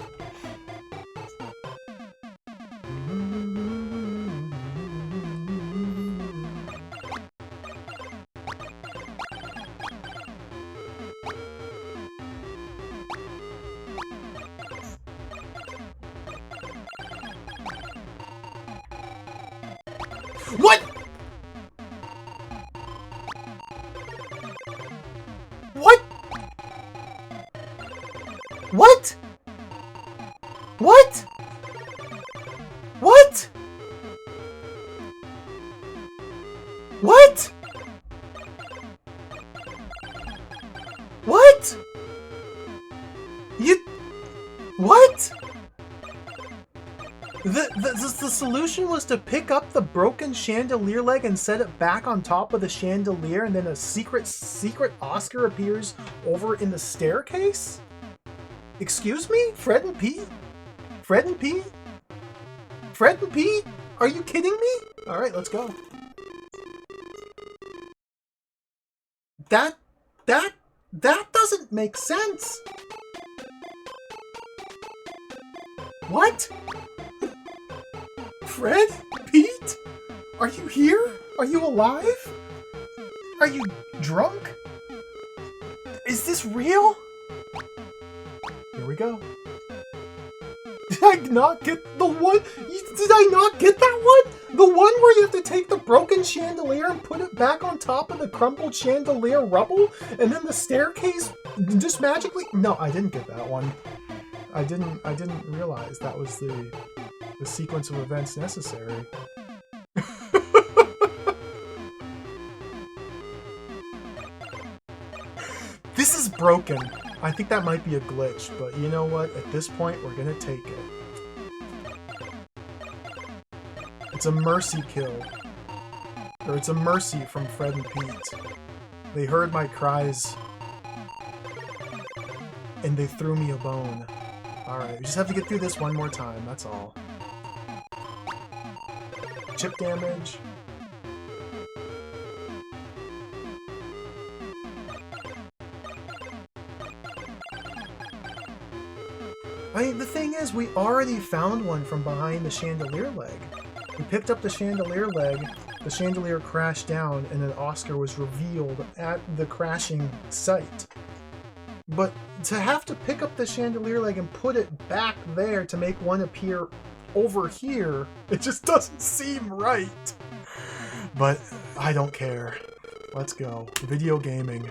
What?! What?! What?! What?! What?! What?! What?! You... What?! The solution was to pick up the broken chandelier leg and set it back on top of the chandelier, and then a secret Oscar appears over in the staircase? Excuse me? Fred and Pete? Fred and Pete? Fred and Pete? Are you kidding me? Alright, let's go. That doesn't make sense. What? Fred? Pete? Are you here? Are you alive? Are you drunk? Is this real? Here we go. Did I not get the one? Did I not get that one? The one where you have to take the broken chandelier and put it back on top of the crumpled chandelier rubble, and then the staircase just magically... No, I didn't get that one. I didn't realize that was the sequence of events necessary. This is broken. I think that might be a glitch, but you know what? At this point, we're gonna take it. It's a mercy kill. Or it's a mercy from Fred and Pete. They heard my cries, and they threw me a bone. Alright, we just have to get through this one more time, that's all. Chip damage. I mean, the thing is, we already found one from behind the chandelier leg. We picked up the chandelier leg, the chandelier crashed down, and an Oscar was revealed at the crashing site. But to have to pick up the chandelier leg and put it back there to make one appear over here, it just doesn't seem right. But I don't care. Let's go. Video gaming.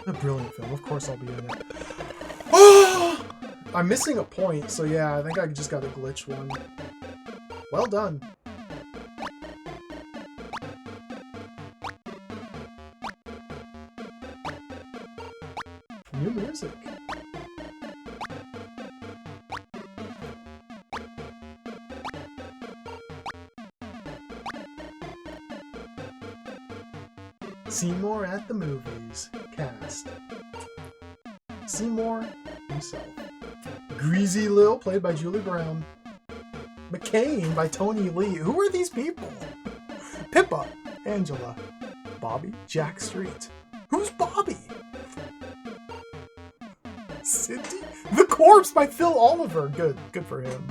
A brilliant film. Of course I'll be in it. Oh! I'm missing a point, so yeah, I think I just got a glitch one. Well done. new music. Seymour at the movies. Cast. Seymour himself. Greasy Lil, played by Julie Brown. McCain by Tony Lee. Who are these people? Pippa, Angela, Bobby, Jack Street. Who's Bobby? Cindy? The Corpse by Phil Oliver. Good for him.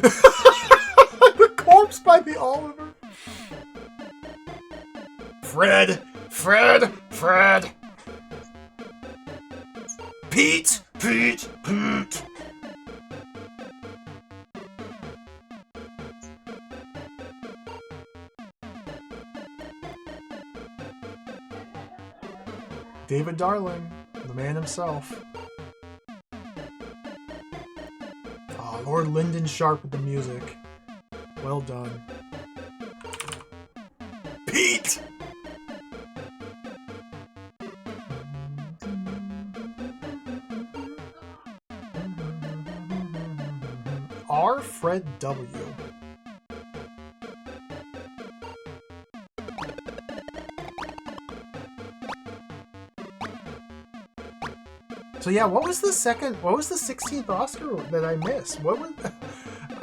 The Corpse by the Oliver. Fred. Pete. David Darling, the man himself. Oh, Lord Lyndon Sharp with the music. Well done. Pete! R. Fred W. So yeah, what was the 16th Oscar that I missed?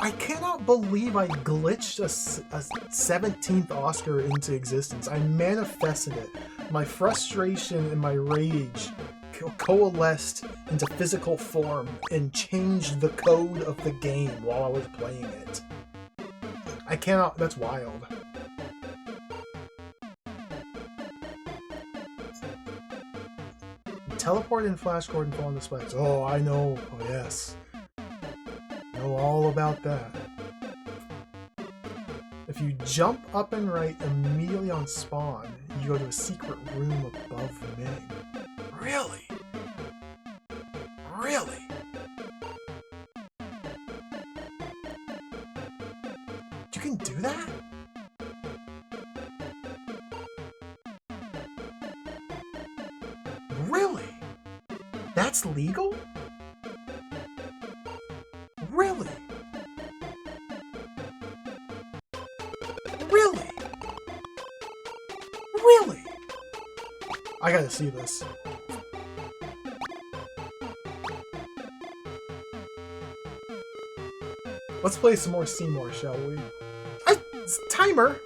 I cannot believe I glitched a 17th Oscar into existence. I manifested it. My frustration and my rage coalesced into physical form and changed the code of the game while I was playing it. I cannot, that's wild. Teleport in Flash Gordon fall on the spikes. Oh, I know. Oh, yes. Know all about that. If you jump up and right immediately on spawn, you go to a secret room above me. Really? Really? You can do that? Really? That's legal? Really? Really? Really? I gotta see this. Let's play some more Seymour, shall we? Timer!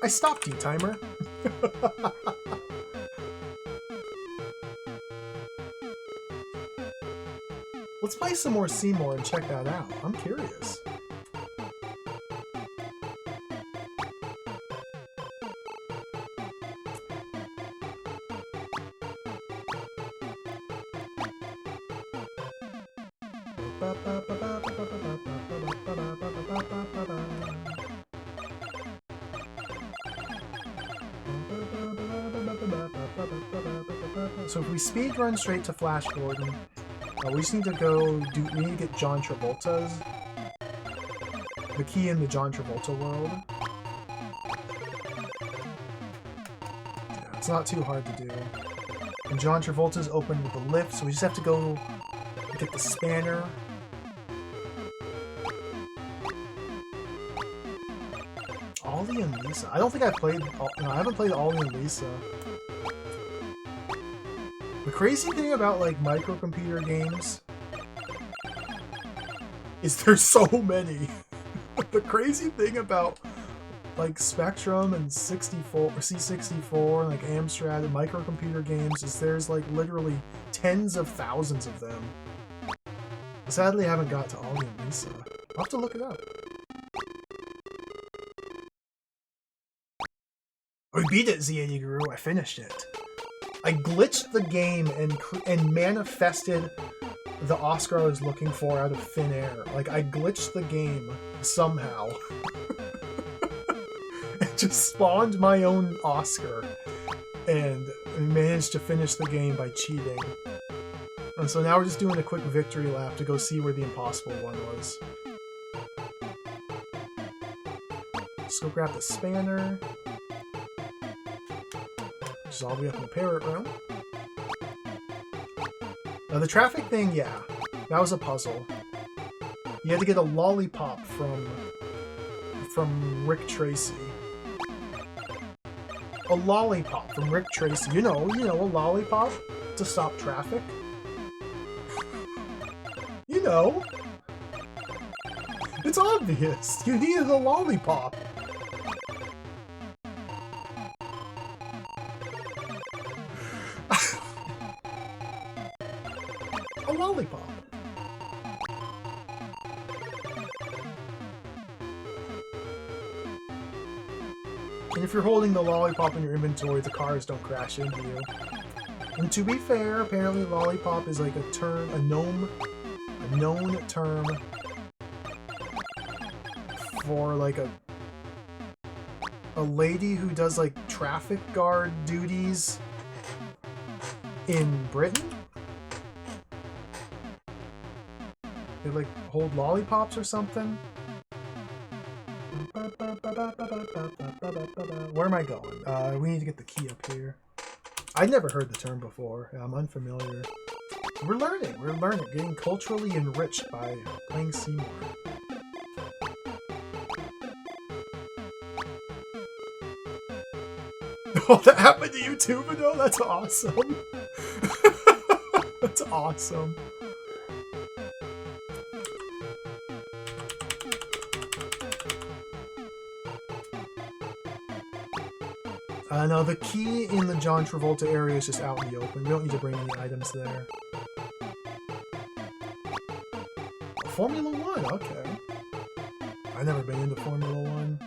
I stopped you, timer. Let's play some more Seymour and check that out. I'm curious. So if we speed run straight to Flash Gordon, we just need to we need to get John Travolta's. The key in the John Travolta world. Yeah, it's not too hard to do. And John Travolta's open with the lift, so we just have to go get the spanner. Ollie and Lisa. I don't think I played. No, I haven't played Ollie and Lisa. The crazy thing about like microcomputer games is there's so many. The crazy thing about like Spectrum and 64 or C64 and like Amstrad and microcomputer games is there's like literally tens of thousands of them. Sadly, I haven't got to Ollie and Lisa. I'll have to look it up. I beat it, Z80 Guru. I finished it. I glitched the game and manifested the Oscar I was looking for out of thin air. Like, I glitched the game somehow. It just spawned my own Oscar and managed to finish the game by cheating. And so now we're just doing a quick victory lap to go see where the impossible one was. Let's go grab the spanner. Which is all the way up in the parrot room. The traffic thing, yeah. That was a puzzle. You had to get a lollipop from Rick Tracy. A lollipop from Rick Tracy. You know, a lollipop to stop traffic. You know. It's obvious. You needed a lollipop. A lollipop. And if you're holding the lollipop in your inventory, the cars don't crash into you. And to be fair, apparently lollipop is like a term, a known term for like a lady who does like traffic guard duties in Britain. They like hold lollipops or something. Where am I going? We need to get the key up here. I'd never heard the term before. I'm unfamiliar. We're learning. Getting culturally enriched by playing Seymour. Oh, that happened to you too, Vino? That's awesome. That's awesome. No, the key in the John Travolta area is just out in the open. We don't need to bring any items there. Formula 1, okay. I've never been into Formula 1.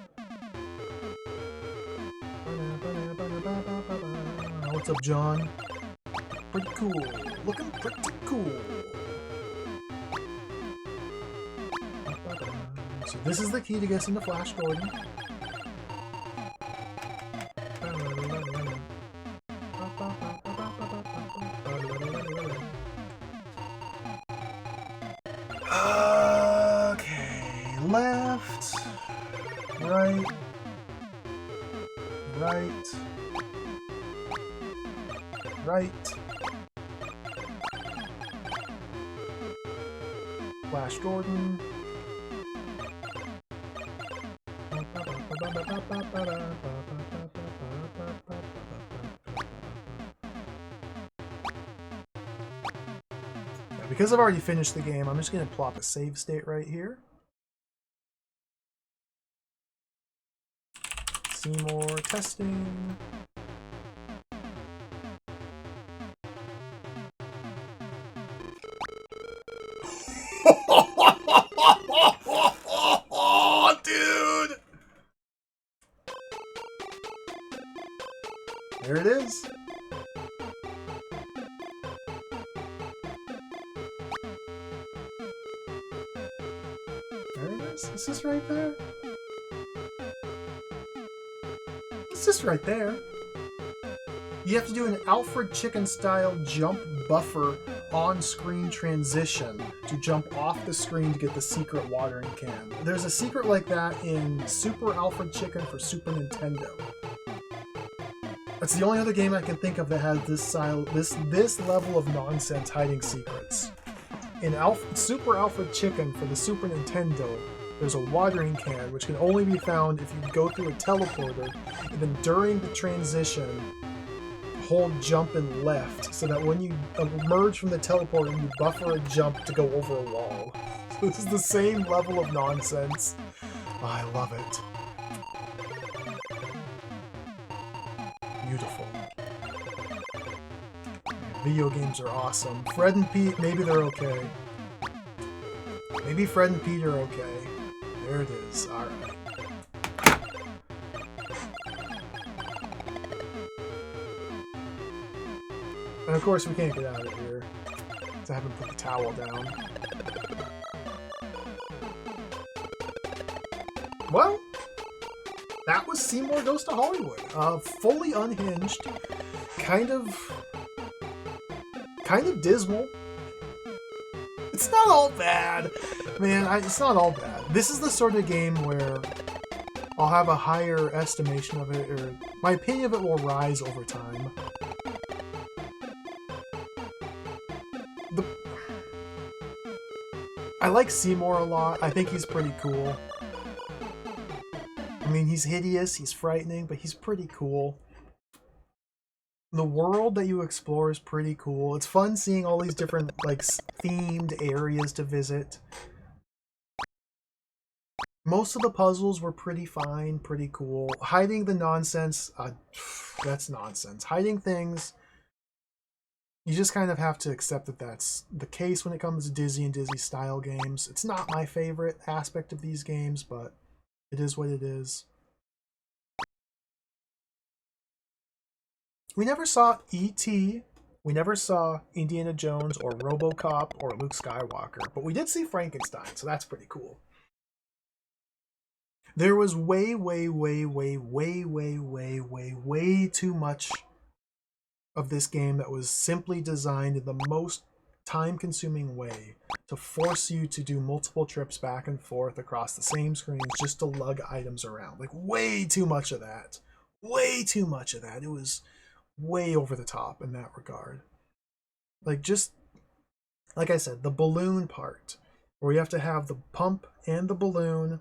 What's up, John? Pretty cool. Looking pretty cool. So this is the key to get us into Flash Gordon. Okay, left, right, Flash Gordon. Because I've already finished the game, I'm just going to plop a save state right here. Seymour testing. Dude! There it is. There it is. Is this right there? It's just right there. You have to do an Alfred Chicken style jump buffer on-screen transition to jump off the screen to get the secret watering can. There's a secret like that in Super Alfred Chicken for Super Nintendo. That's the only other game I can think of that has this level of nonsense hiding secrets. In Super Alfred Chicken for the Super Nintendo, there's a watering can which can only be found if you go through a teleporter, and then during the transition, hold jump and left, so that when you emerge from the teleporter, you buffer a jump to go over a wall. So this is the same level of nonsense. Oh, I love it. Beautiful. Video games are awesome. Fred and Pete, maybe they're okay. Maybe Fred and Pete are okay. There it is. Alright. And of course we can't get out of here. So I haven't put the towel down. Well, that was Seymour Goes to Hollywood. Fully unhinged. Kind of dismal. It's not all bad. Man, it's not all bad. This is the sort of game where I'll have a higher estimation of it, or my opinion of it will rise over time. The I like Seymour a lot. I think he's pretty cool. I mean, he's hideous, he's frightening, but he's pretty cool. The world that you explore is pretty cool. It's fun seeing all these different, like, themed areas to visit. Most of the puzzles were pretty fine, pretty cool. Hiding the nonsense, that's nonsense. Hiding things, you just kind of have to accept that that's the case when it comes to Dizzy and Dizzy style games. It's not my favorite aspect of these games, but it is what it is. We never saw E.T., we never saw Indiana Jones or RoboCop or Luke Skywalker, but we did see Frankenstein, so that's pretty cool. There was way too much of this game that was simply designed in the most time-consuming way to force you to do multiple trips back and forth across the same screens just to lug items around. Like, way too much of that. Way too much of that. It was way over the top in that regard. Like, just, like I said, the balloon part, where you have to have the pump and the balloon,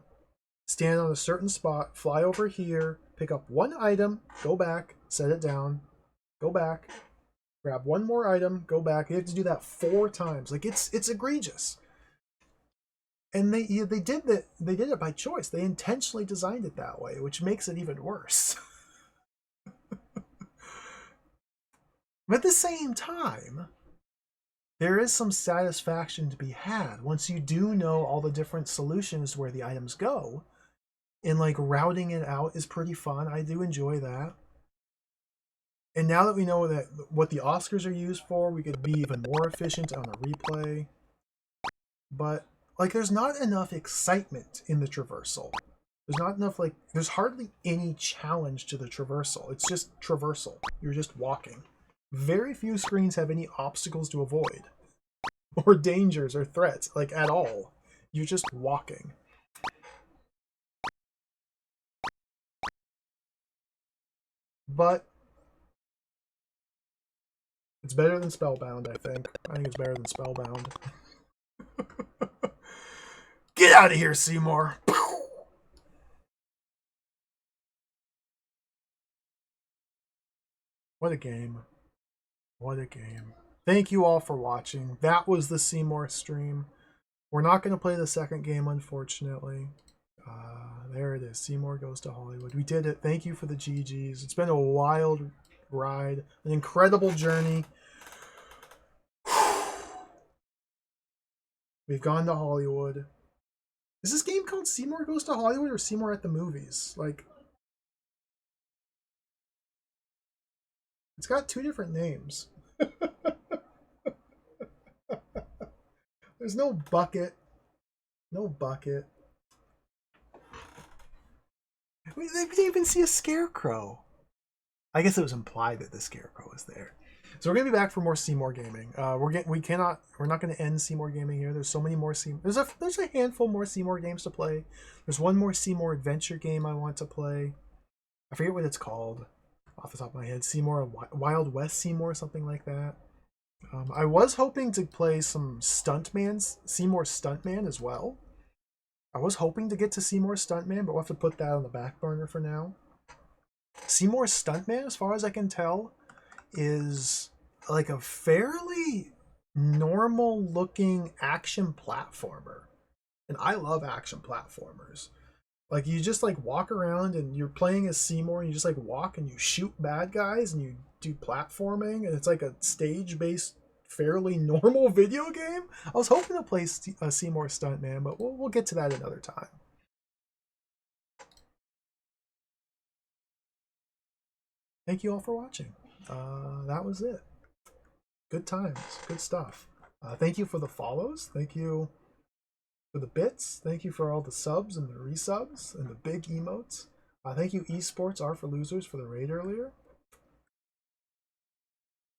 stand on a certain spot, fly over here, pick up one item, go back, set it down, go back, grab one more item, go back. You have to do that 4 times. Like, it's egregious. And they did that. They did it by choice. They intentionally designed it that way, which makes it even worse. But at the same time, there is some satisfaction to be had once you do know all the different solutions where the items go. And, like, routing it out is pretty fun. I do enjoy that. And now that we know that what the Oscars are used for, we could be even more efficient on a replay. But, like, there's not enough excitement in the traversal. There's not enough, like, there's hardly any challenge to the traversal. It's just traversal. You're just walking. Very few screens have any obstacles to avoid, or dangers or threats, like, at all. You're just walking. But it's better than Spellbound, I think. I think it's better than Spellbound. Get out of here, Seymour! What a game. What a game. Thank you all for watching. That was the Seymour stream. We're not going to play the second game, unfortunately. There it is. Seymour Goes to Hollywood. We did it. Thank you for the GGs. It's been a wild ride. An incredible journey. We've gone to Hollywood. Is this game called Seymour Goes to Hollywood or Seymour at the Movies? Like, it's got 2 different names. There's no bucket. No bucket. We didn't even see a scarecrow. I guess it was implied that the scarecrow was there. So we're gonna be back for more Seymour gaming. We're not gonna end Seymour gaming here. There's so many more Seymour. There's a handful more Seymour games to play. There's one more Seymour adventure game I want to play. I forget what it's called off the top of my head. Seymour Wild West Seymour, something like that. I was hoping to play some Seymour Stuntman as well. I was hoping to get to Seymour Stuntman, but we'll have to put that on the back burner for now. Seymour Stuntman, as far as I can tell, is like a fairly normal looking action platformer. And I love action platformers. Like, you just, like, walk around and you're playing as Seymour and you just, like, walk and you shoot bad guys and you do platforming, and it's like a stage-based, fairly normal video game. I was hoping to play a Seymour Stuntman, but we'll get to that another time. Thank you all for watching. That was it. Good times. Good stuff. Thank you for the follows. Thank you for the bits. Thank you for all the subs and the resubs and the big emotes. Thank you, Esports Are for Losers, for the raid earlier.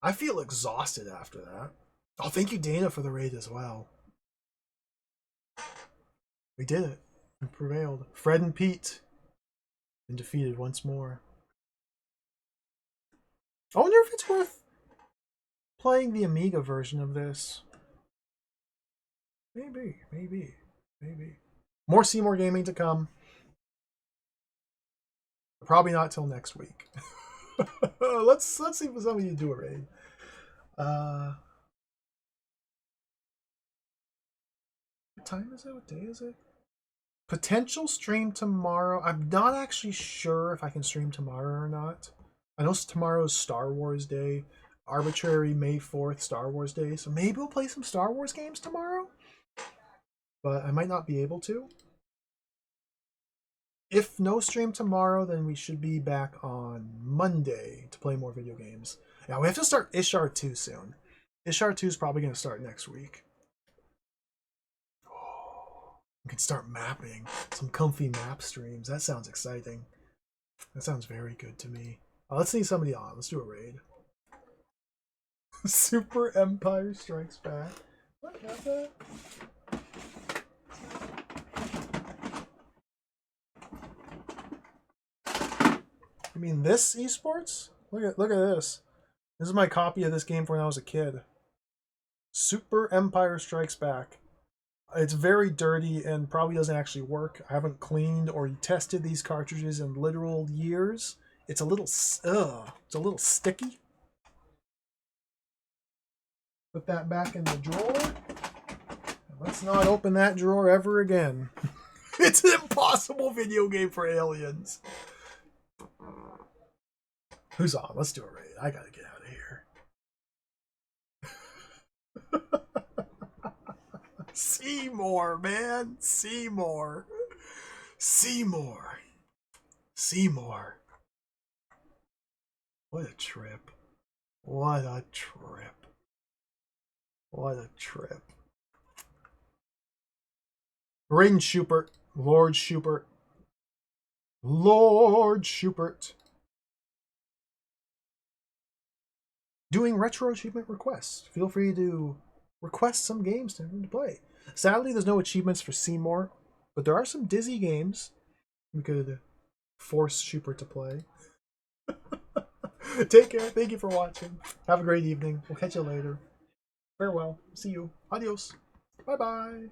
I feel exhausted after that. Oh, thank you, Dana, for the raid as well. We did it. We prevailed. Fred and Pete been defeated once more. I wonder if it's worth playing the Amiga version of this. Maybe. More Seymour gaming to come. Probably not till next week. let's see if some of you do a raid. What time is it? What day is it? Potential stream tomorrow. I'm not actually sure if I can stream tomorrow or not. I know tomorrow's Star Wars Day. Arbitrary May 4th Star Wars Day. So maybe we'll play some Star Wars games tomorrow. But I might not be able to. If no stream tomorrow, then we should be back on Monday to play more video games. Now, we have to start Ishar 2 soon. Ishar 2 is probably going to start next week. We can start mapping. Some comfy map streams. That sounds exciting. That sounds very good to me. Let's see somebody on. Let's do a raid. Super Empire Strikes Back. What is that? You mean this esports? Look at this. This is my copy of this game from when I was a kid. Super Empire Strikes Back. It's very dirty and probably doesn't actually work. I haven't cleaned or tested these cartridges in literal years. It's a little sticky. Put that back in the drawer. Let's not open that drawer ever again. It's an impossible video game for aliens. Who's on? Let's do a raid. I gotta get out of here. Seymour, man. Seymour. What a trip. What a trip. Braden Schubert. Lord Schubert. Doing retro achievement requests. Feel free to request some games to play. Sadly, there's no achievements for Seymour, but there are some Dizzy games we could force Schubert to play. Take care. Thank you for watching. Have a great evening. We'll catch you later. Farewell. See you. Adios. Bye-bye.